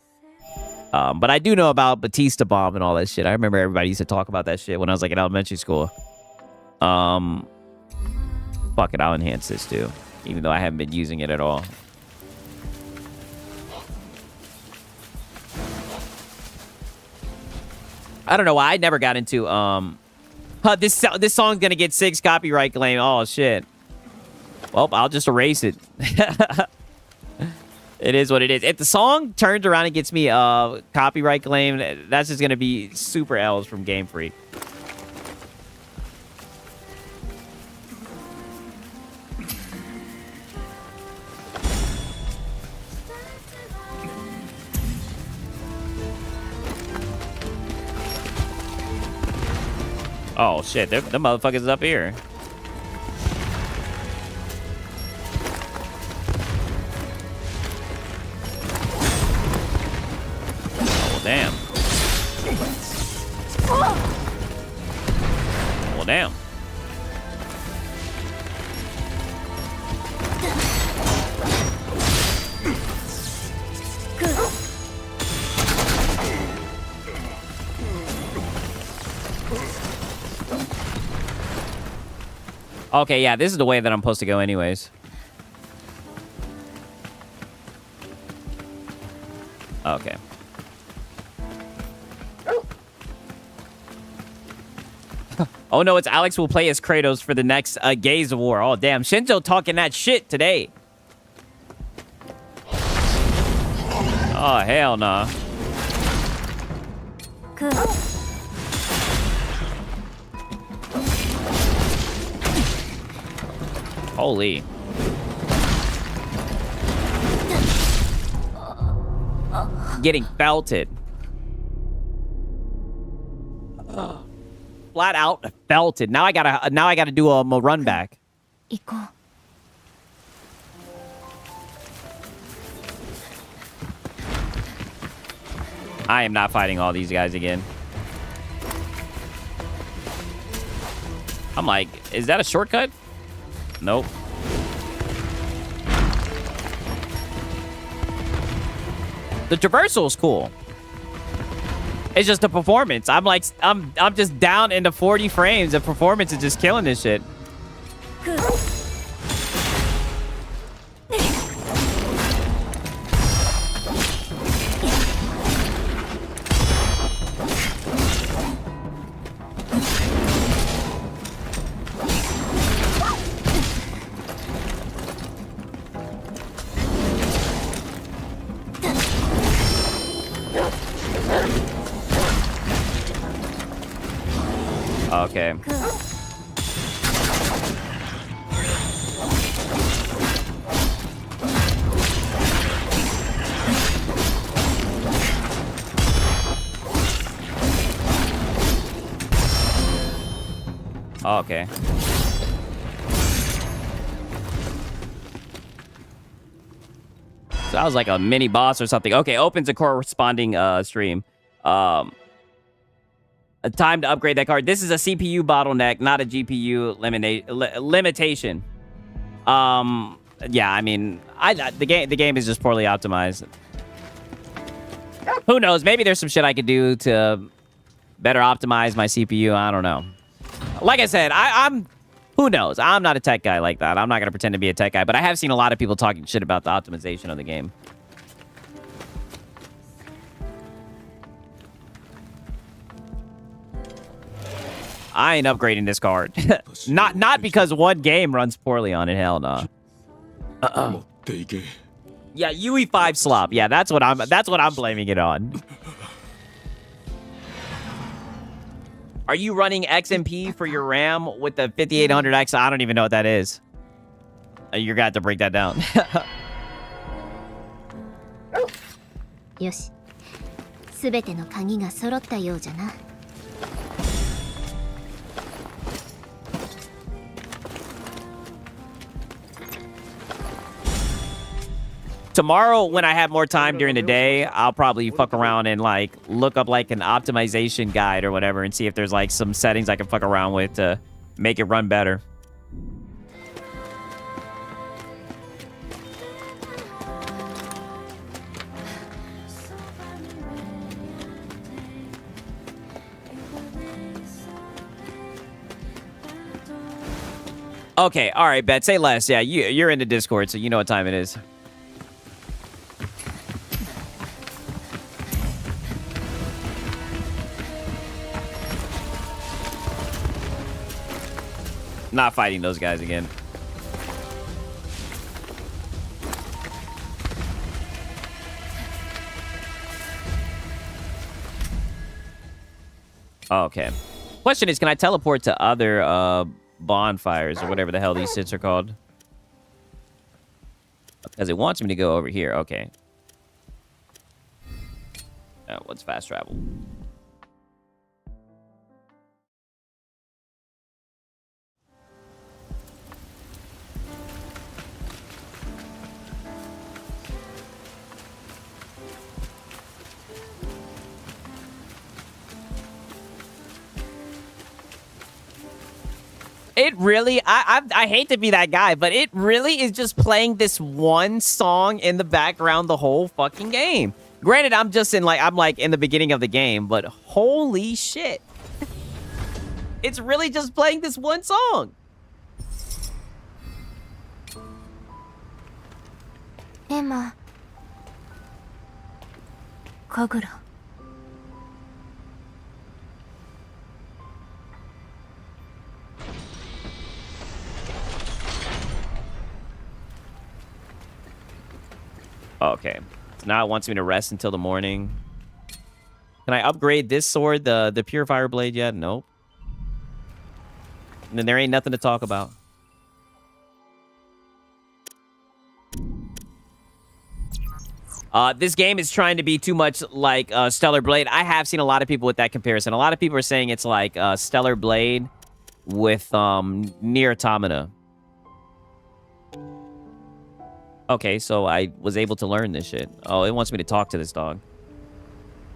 But I do know about Batista Bomb and all that shit. I remember everybody used to talk about that shit when I was like in elementary school. Fuck it, I'll enhance this too. Even though I haven't been using it at all. I don't know why I never got into this song's gonna get 6 copyright claim. Oh shit. Well, I'll just erase it. It is what it is. If the song turns around and gets me copyright claim, that's just gonna be super L's from Game Freak. Oh shit, the motherfuckers up here. Oh damn. Well damn. Okay, yeah, this is the way that I'm supposed to go anyways. Okay. Oh no, it's Alex will play as Kratos for the next Gaze of War. Oh damn, Shinjo talking that shit today. Oh hell nah. Holy. Getting belted. Flat out belted. Now I gotta do a run back. 行こう。I am not fighting all these guys again. I'm like, is that a shortcut? Nope. The traversal is cool. It's just the performance. I'm like, I'm just down into 40 frames. The performance is just killing this shit. Okay. Okay. So that was like a mini boss or something. Okay, opens a corresponding stream. A time to upgrade that card. This is a CPU bottleneck, not a GPU limitation. Yeah, I mean, the game is just poorly optimized. Who knows? Maybe there's some shit I could do to better optimize my CPU. I don't know. Like I said, I'm who knows? I'm not a tech guy like that. I'm not gonna pretend to be a tech guy, but I have seen a lot of people talking shit about the optimization of the game. I ain't upgrading this card. not because one game runs poorly on it. Hell no. Yeah, UE5 slop. Yeah, that's what I'm blaming it on. Are you running XMP for your RAM with the 5800X? I don't even know what that is. You're gonna have to break that down. よし。すべての鍵が揃ったようじゃな。Tomorrow, when I have more time during the day, I'll probably fuck around and like look up like an optimization guide or whatever and see if there's like some settings I can fuck around with to make it run better. Okay, all right, Bet, say less. Yeah, you're in the Discord, so you know what time it is. Not fighting those guys again. Okay. Question is, can I teleport to other bonfires or whatever the hell these sits are called? Because it wants me to go over here. Okay. What's fast travel? It really, I hate to be that guy, but it really is just playing this one song in the background the whole fucking game. Granted, I'm like in the beginning of the game, but holy shit. It's really just playing this one song. エマ、神楽。Okay. So now it wants me to rest until the morning. Can I upgrade this sword, the Purifier Blade yet? Nope. And then there ain't nothing to talk about. This game is trying to be too much like Stellar Blade. I have seen a lot of people with that comparison. A lot of people are saying it's like Stellar Blade with Nier Automata. Okay, so I was able to learn this shit. Oh, it wants me to talk to this dog.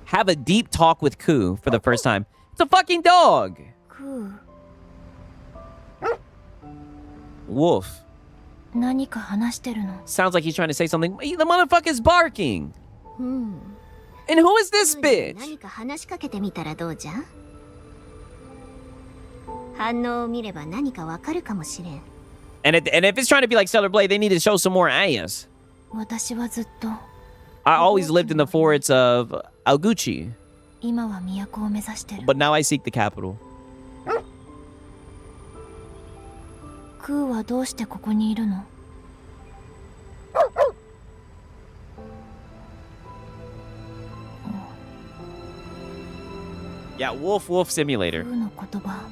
Have a deep talk with Ku for the first time. It's a fucking dog. Ku. Wolf. 何か話してるの? Sounds like he's trying to say something. The motherfucker's barking. And who is this bitch? 何か話しかけてみたらどうじゃ? 反応を見れば何かわかるかもしれん. And if it's trying to be like Stellar Blade, they need to show some more ass. 私はずっと I always lived in the forests of Aoguchi, 今は都を目指してる. but now I seek the capital. クーはどうしてここにいるの? Yeah, Wolf Simulator. クーの言葉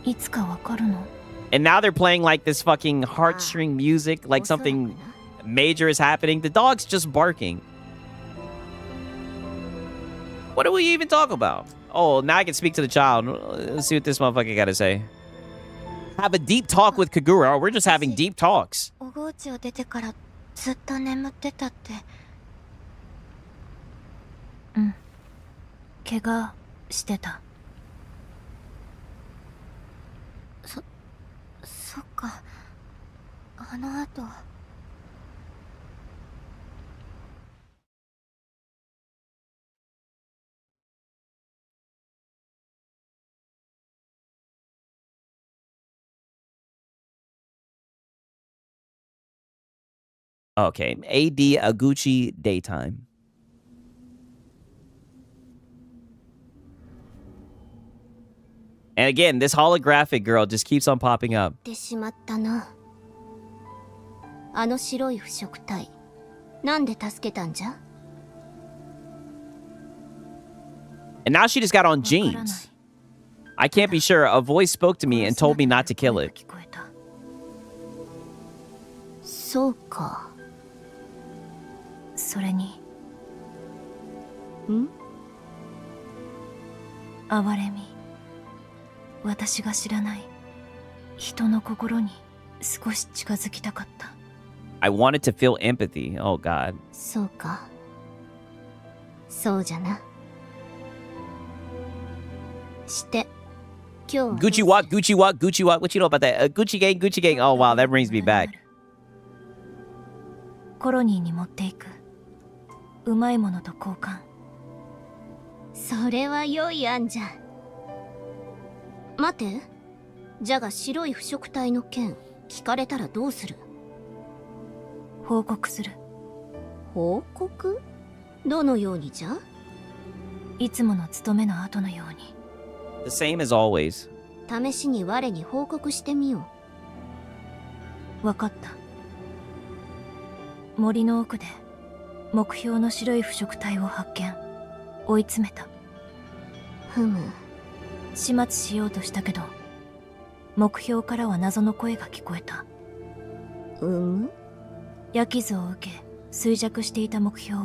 いつかわかるの? And now they're playing like this fucking heartstring music, like something major is happening. The dog's just barking. What do we even talk about? Oh, now I can speak to the child. Let's see what this motherfucker got to say. Have a deep talk with Kagura. Oh, we're just having deep talks. おごうちを出てからずっと眠ってたって。うん。怪我してた。そっか。あの後。Okay, AD Aguchi daytime. And again, this holographic girl just keeps on popping up. ってしまったな。あの白い腐食体、なんで助けたんじゃ? And now she just got on jeans. I can't be sure. A voice spoke to me and told me not to kill it. そうか。それに。ん？哀れみ。私が知らない人の心に少し近づきたかった。I wanted to feel empathy. Oh God. そうか。そうじゃな。して、今日。Gucci walk, Gucci walk, Gucci walk. What you know about that? Gucci gang, Gucci gang. Oh wow, that brings me back. コロニーに持っていく。うまいものと交換。それは良い案じゃ。待て。じゃが白い腐食体の件聞かれたらどうする？報告する。報告？どのようにじゃ？いつもの務めの後のように。The same as always. 試しに我に報告してみよう。わかった。森の奥で目標の白い腐食体を発見。追い詰めた。ふむ。始末しようとしたけど、目標からは謎の声が聞こえた。焼き傷を受け衰弱していた目標を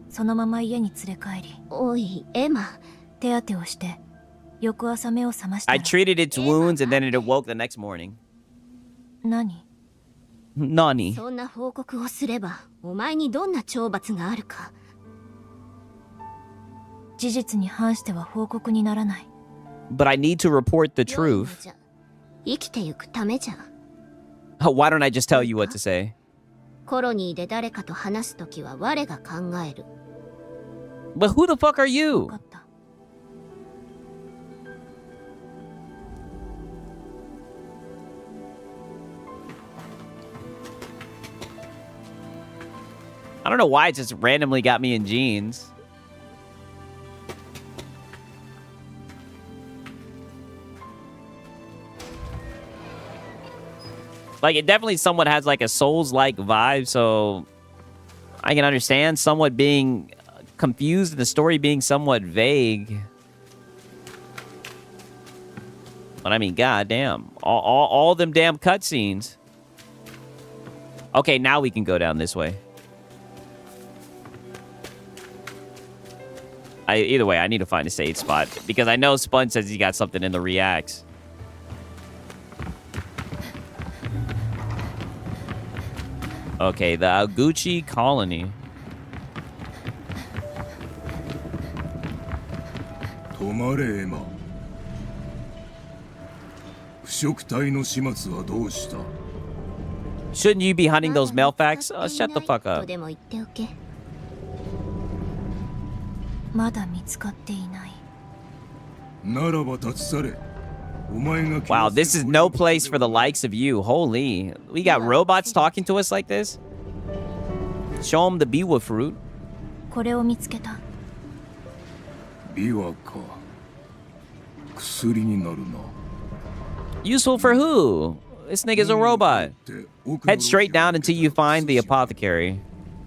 そのまま家に連れ帰り。おい、エマ。手当てをして翌朝目を覚ました。I treated its wounds and then it awoke the next morning. 何？Nani? そんな報告をすればお前にどんな懲罰があるか。事実に反しては報告にならない。But I need to report the truth. 生きてゆくためじゃ。Why don't I just tell you what to say? コロニーで誰かと話すときは我が考える。But who the fuck are you? I don't know why it just randomly got me in jeans. Like, it definitely somewhat has like a Souls-like vibe, so I can understand somewhat being confused and the story being somewhat vague. But I mean, goddamn, all them damn cutscenes. Okay, now we can go down this way. Either way, I need to find a save spot because I know Sponge says he got something in the reacts. Okay, the Aguchi Colony. 止まれエマ。腐食体の始末はどうした？ Shouldn't you be hunting those Melfax? Oh, shut the fuck up. でも言っておけ。まだ見つかっていない。ならば立ち去れ。 Wow, this is no place for the likes of you. Holy. We got robots talking to us like this? Show them the biwa fruit. これを見つけた。ビワか。薬になるな。 Useful for who? This nigga's a robot. Head straight down until you find the apothecary.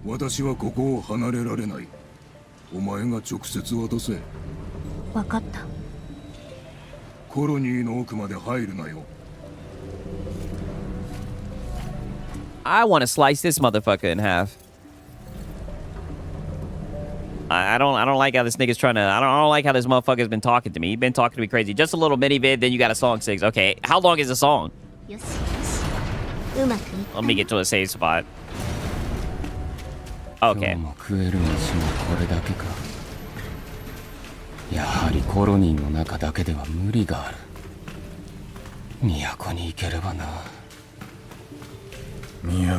私はここを離れられない。お前が直接渡せ。わかった。 コロニーの奥まで入るなよ。 I want to slice this motherfucker in half. I don't like how this nigga's trying to. I don't like how this motherfucker's been talking to me. He's been talking to me crazy. Just a little mini vid, then you got a song 6. Okay, how long is the song? Let me get to a save spot. Okay. やはりコロニーの中だけでは無理がある。都に行ければな。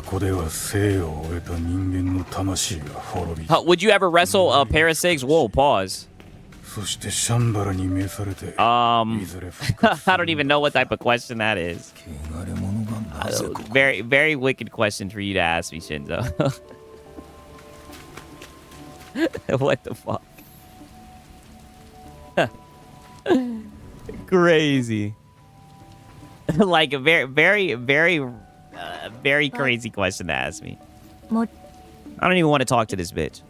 都では生を終えた人間の魂が滅び。Would you ever wrestle Parasigs? Whoa, pause. そしてシャンバラに召されて。I don't even know what type of question that is. Very, very wicked question for you to ask me, Shinzo. What the fuck? Crazy. Like a very crazy question to ask me. I don't even want to talk to this bitch.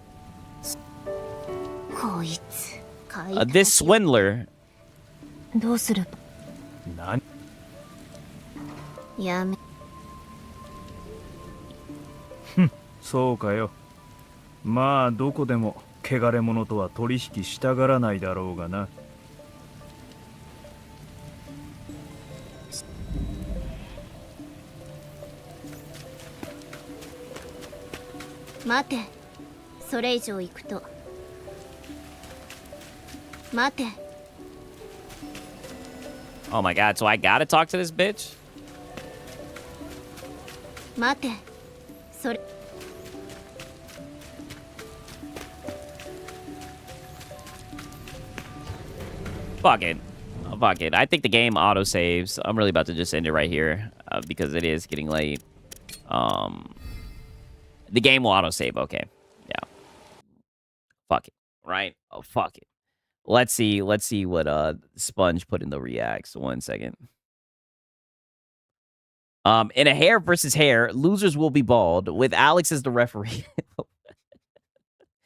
This swindler. どうする？何？やめ。そうかよ。まあどこでも汚れ者とは取引したがらないだろうがな。待て。それ以上行くと。待て。 Oh my god, so I gotta talk to this bitch? 待て。それ。 Fuck it. Fuck it. I think the game auto saves. I'm really about to just end it right here because it is getting late. The game will auto save. Okay. Yeah. Fuck it. Right? Oh, fuck it. Let's see what Sponge put in the reacts. 1 second. In a hair versus hair, losers will be bald with Alex as the referee.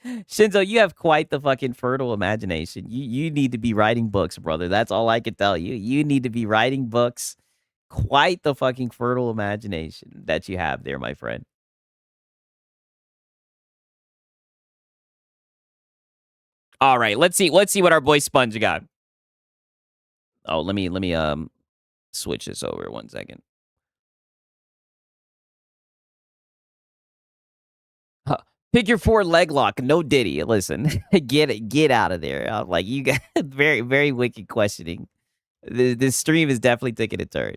Shinzo, you have quite the fucking fertile imagination. You need to be writing books, brother. That's all I can tell you. You need to be writing books. Quite the fucking fertile imagination that you have there, my friend. All right, let's see what our boy Sponge got. Oh, let me switch this over 1 second. Pick your 4 leg lock, no Diddy. Listen, get out of there. Like, you got very, very wicked questioning. This stream is definitely taking a turn.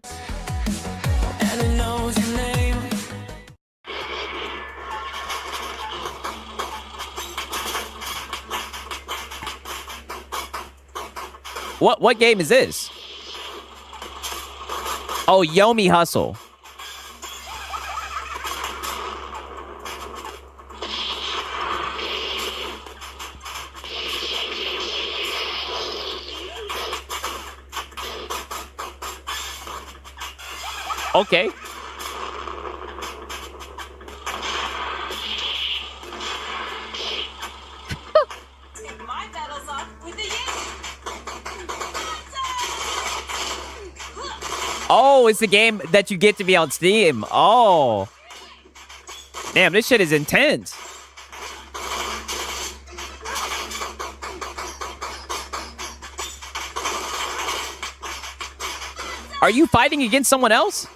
What game is this? Oh, Yomi Hustle. Okay. Oh, it's the game that you get to be on Steam. Oh. Damn, this shit is intense. Are you fighting against someone else?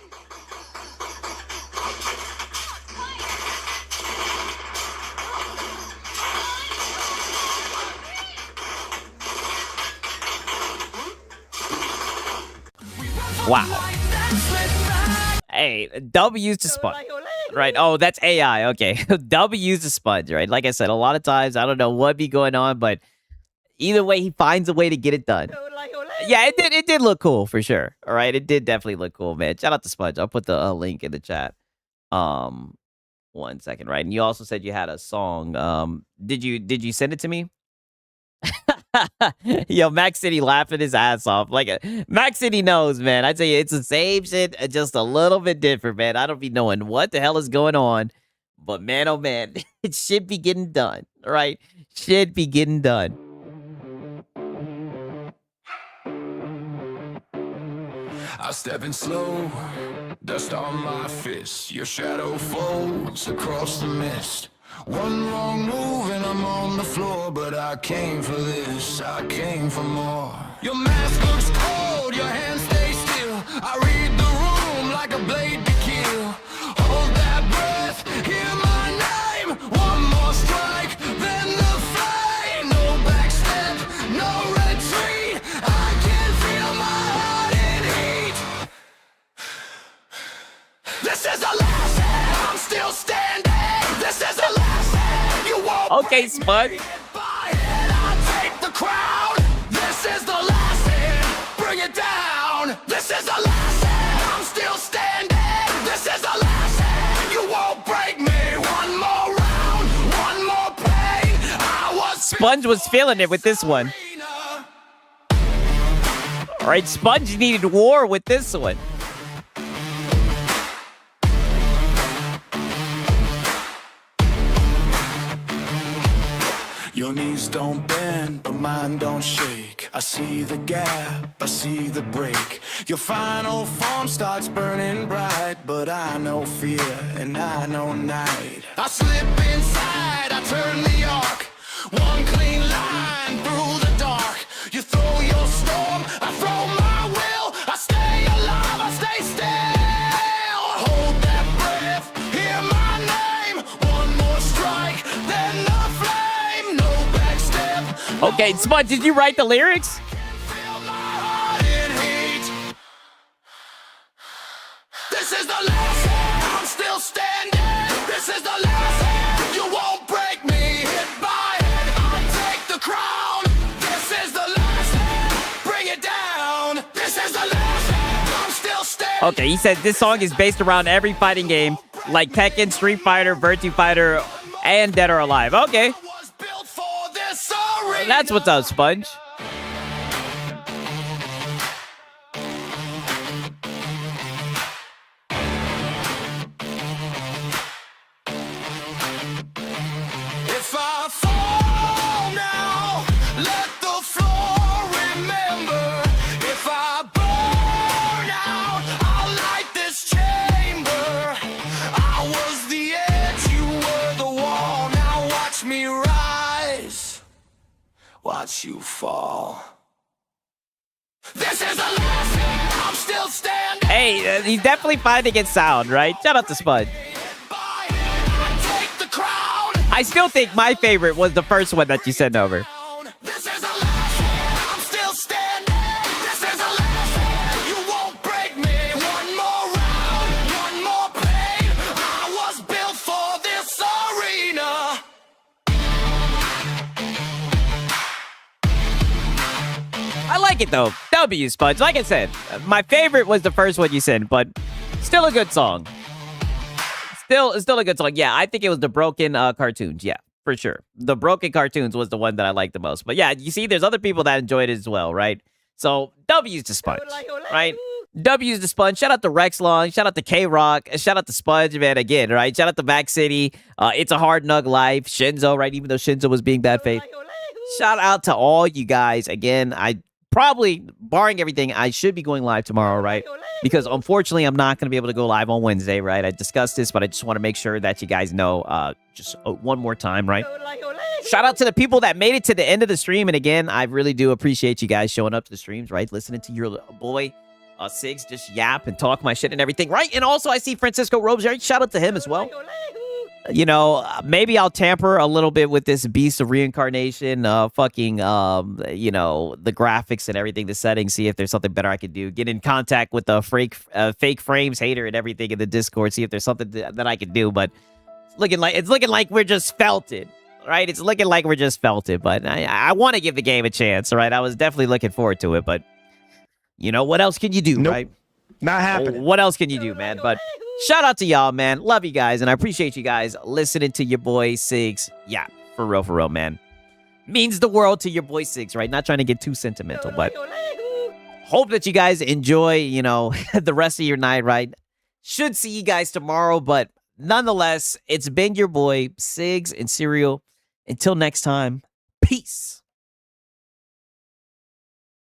Wow. Hey, W used to sponge. Right. Oh, that's AI. Okay. W used to sponge, right? Like I said, a lot of times, I don't know what be going on, but either way, he finds a way to get it done. Yeah, it did look cool for sure. All right. It did definitely look cool, man. Shout out to Sponge. I'll put the link in the chat. 1 second, right? And you also said you had a song. Did you send it to me? Yo, Max City laughing his ass off. Like, Max City knows, man. I tell you, it's the same shit, just a little bit different, man. I don't be knowing what the hell is going on. But man, oh man, it should be getting done. All right? Should be getting done. I step in slow, dust on my fist. Your shadow folds across the mist. One wrong move and I'm on the floor, but I came for this, I came for more. Your mask looks cold, your hands stay still. I read the room like a blade to kill. Hold that breath, hear my name. One more strike, then the flame. No backstep, no retreat. I can feel my heart in heat. This is the last hand, I'm still standing. This is the last hand, you won't. Okay, Spud. I take the crown. This is the last hand, bring it down. This is the last hand, I'm still standing. This is the last hand, you won't break me. One more round, one more pain. Sponge was feeling it with this one. All right, Sponge needed war with this one. Your knees don't bend, but mine don't shake. I see the gap, I see the break. Your final form starts burning bright, but I know fear and I know night. I slip inside, I turn the arc. One clean line through the dark. You throw your storm, I throw my will. I stay alive, I stay still. Hold that breath, hear my name. One more strike, then the flame. Okay, Sponge, did you write the lyrics? This is the last hand, I'm still standing. This is the last hand, you won't break me. Hit by head, I take the crown. This is the last hand, bring it down. This is the last hand, I'm still standing. Okay, he said this song is based around every fighting game, like Tekken, Street Fighter, Virtua Fighter, and Dead or Alive. Okay. That's what's up, Sponge. If I fall now, let the floor remember. If I burn out, I'll light this chamber. I was the edge, you were the wall. Now watch me rise, watch you fall. This is the last hand, I'm still standing. Hey, he's definitely fighting against sound, right? Shout out to Sponge. I still think my favorite was the first one that you sent over. This is the last hand, I'm still standing. This is the last hand, you won't break me. One more round, one more pain. I was built for this arena. I like it though. W, Sponge. Like I said, my favorite was the first one you sent, but still a good song. Still a good song. Yeah, I think it was the Broken Cartoons. Yeah, for sure. The Broken Cartoons was the one that I liked the most. But yeah, you see, there's other people that enjoyed it as well, right? So W's to Sponge, right? W's to Sponge. Shout out to Rex Long. Shout out to K Rock. Shout out to Sponge, man. Again, right? Shout out to Mac City. It's a Hard Nug Life. Shinzo, right? Even though Shinzo was being bad faith. Shout out to all you guys. Again, I probably, barring everything, I should be going live tomorrow, right? Because unfortunately, I'm not going to be able to go live on Wednesday, right? I discussed this, but I just want to make sure that you guys know just one more time, right? Shout out to the people that made it to the end of the stream. And again, I really do appreciate you guys showing up to the streams, right? Listening to your boy, Sigs, just yap and talk my shit and everything, right? And also, I see Francisco Robes, right? Shout out to him as well. You know, maybe I'll tamper a little bit with this Beast of Reincarnation, you know, the graphics and everything, the settings, see if there's something better I could do. Get in contact with the fake frames hater and everything in the Discord, see if there's something that I could do. But it's looking like we're just felted, right? It's looking like we're just felted, but I want to give the game a chance, right? I was definitely looking forward to it, but you know, what else can you do, right? Not happening. What else can you do, man? But shout out to y'all, man. Love you guys, and I appreciate you guys listening to your boy Sigs. Yeah, for real, man. Means the world to your boy Sigs, right? Not trying to get too sentimental, but hope that you guys enjoy, you know, the rest of your night, right? Should see you guys tomorrow, but nonetheless, it's been your boy Sigs and Serial. Until next time, peace.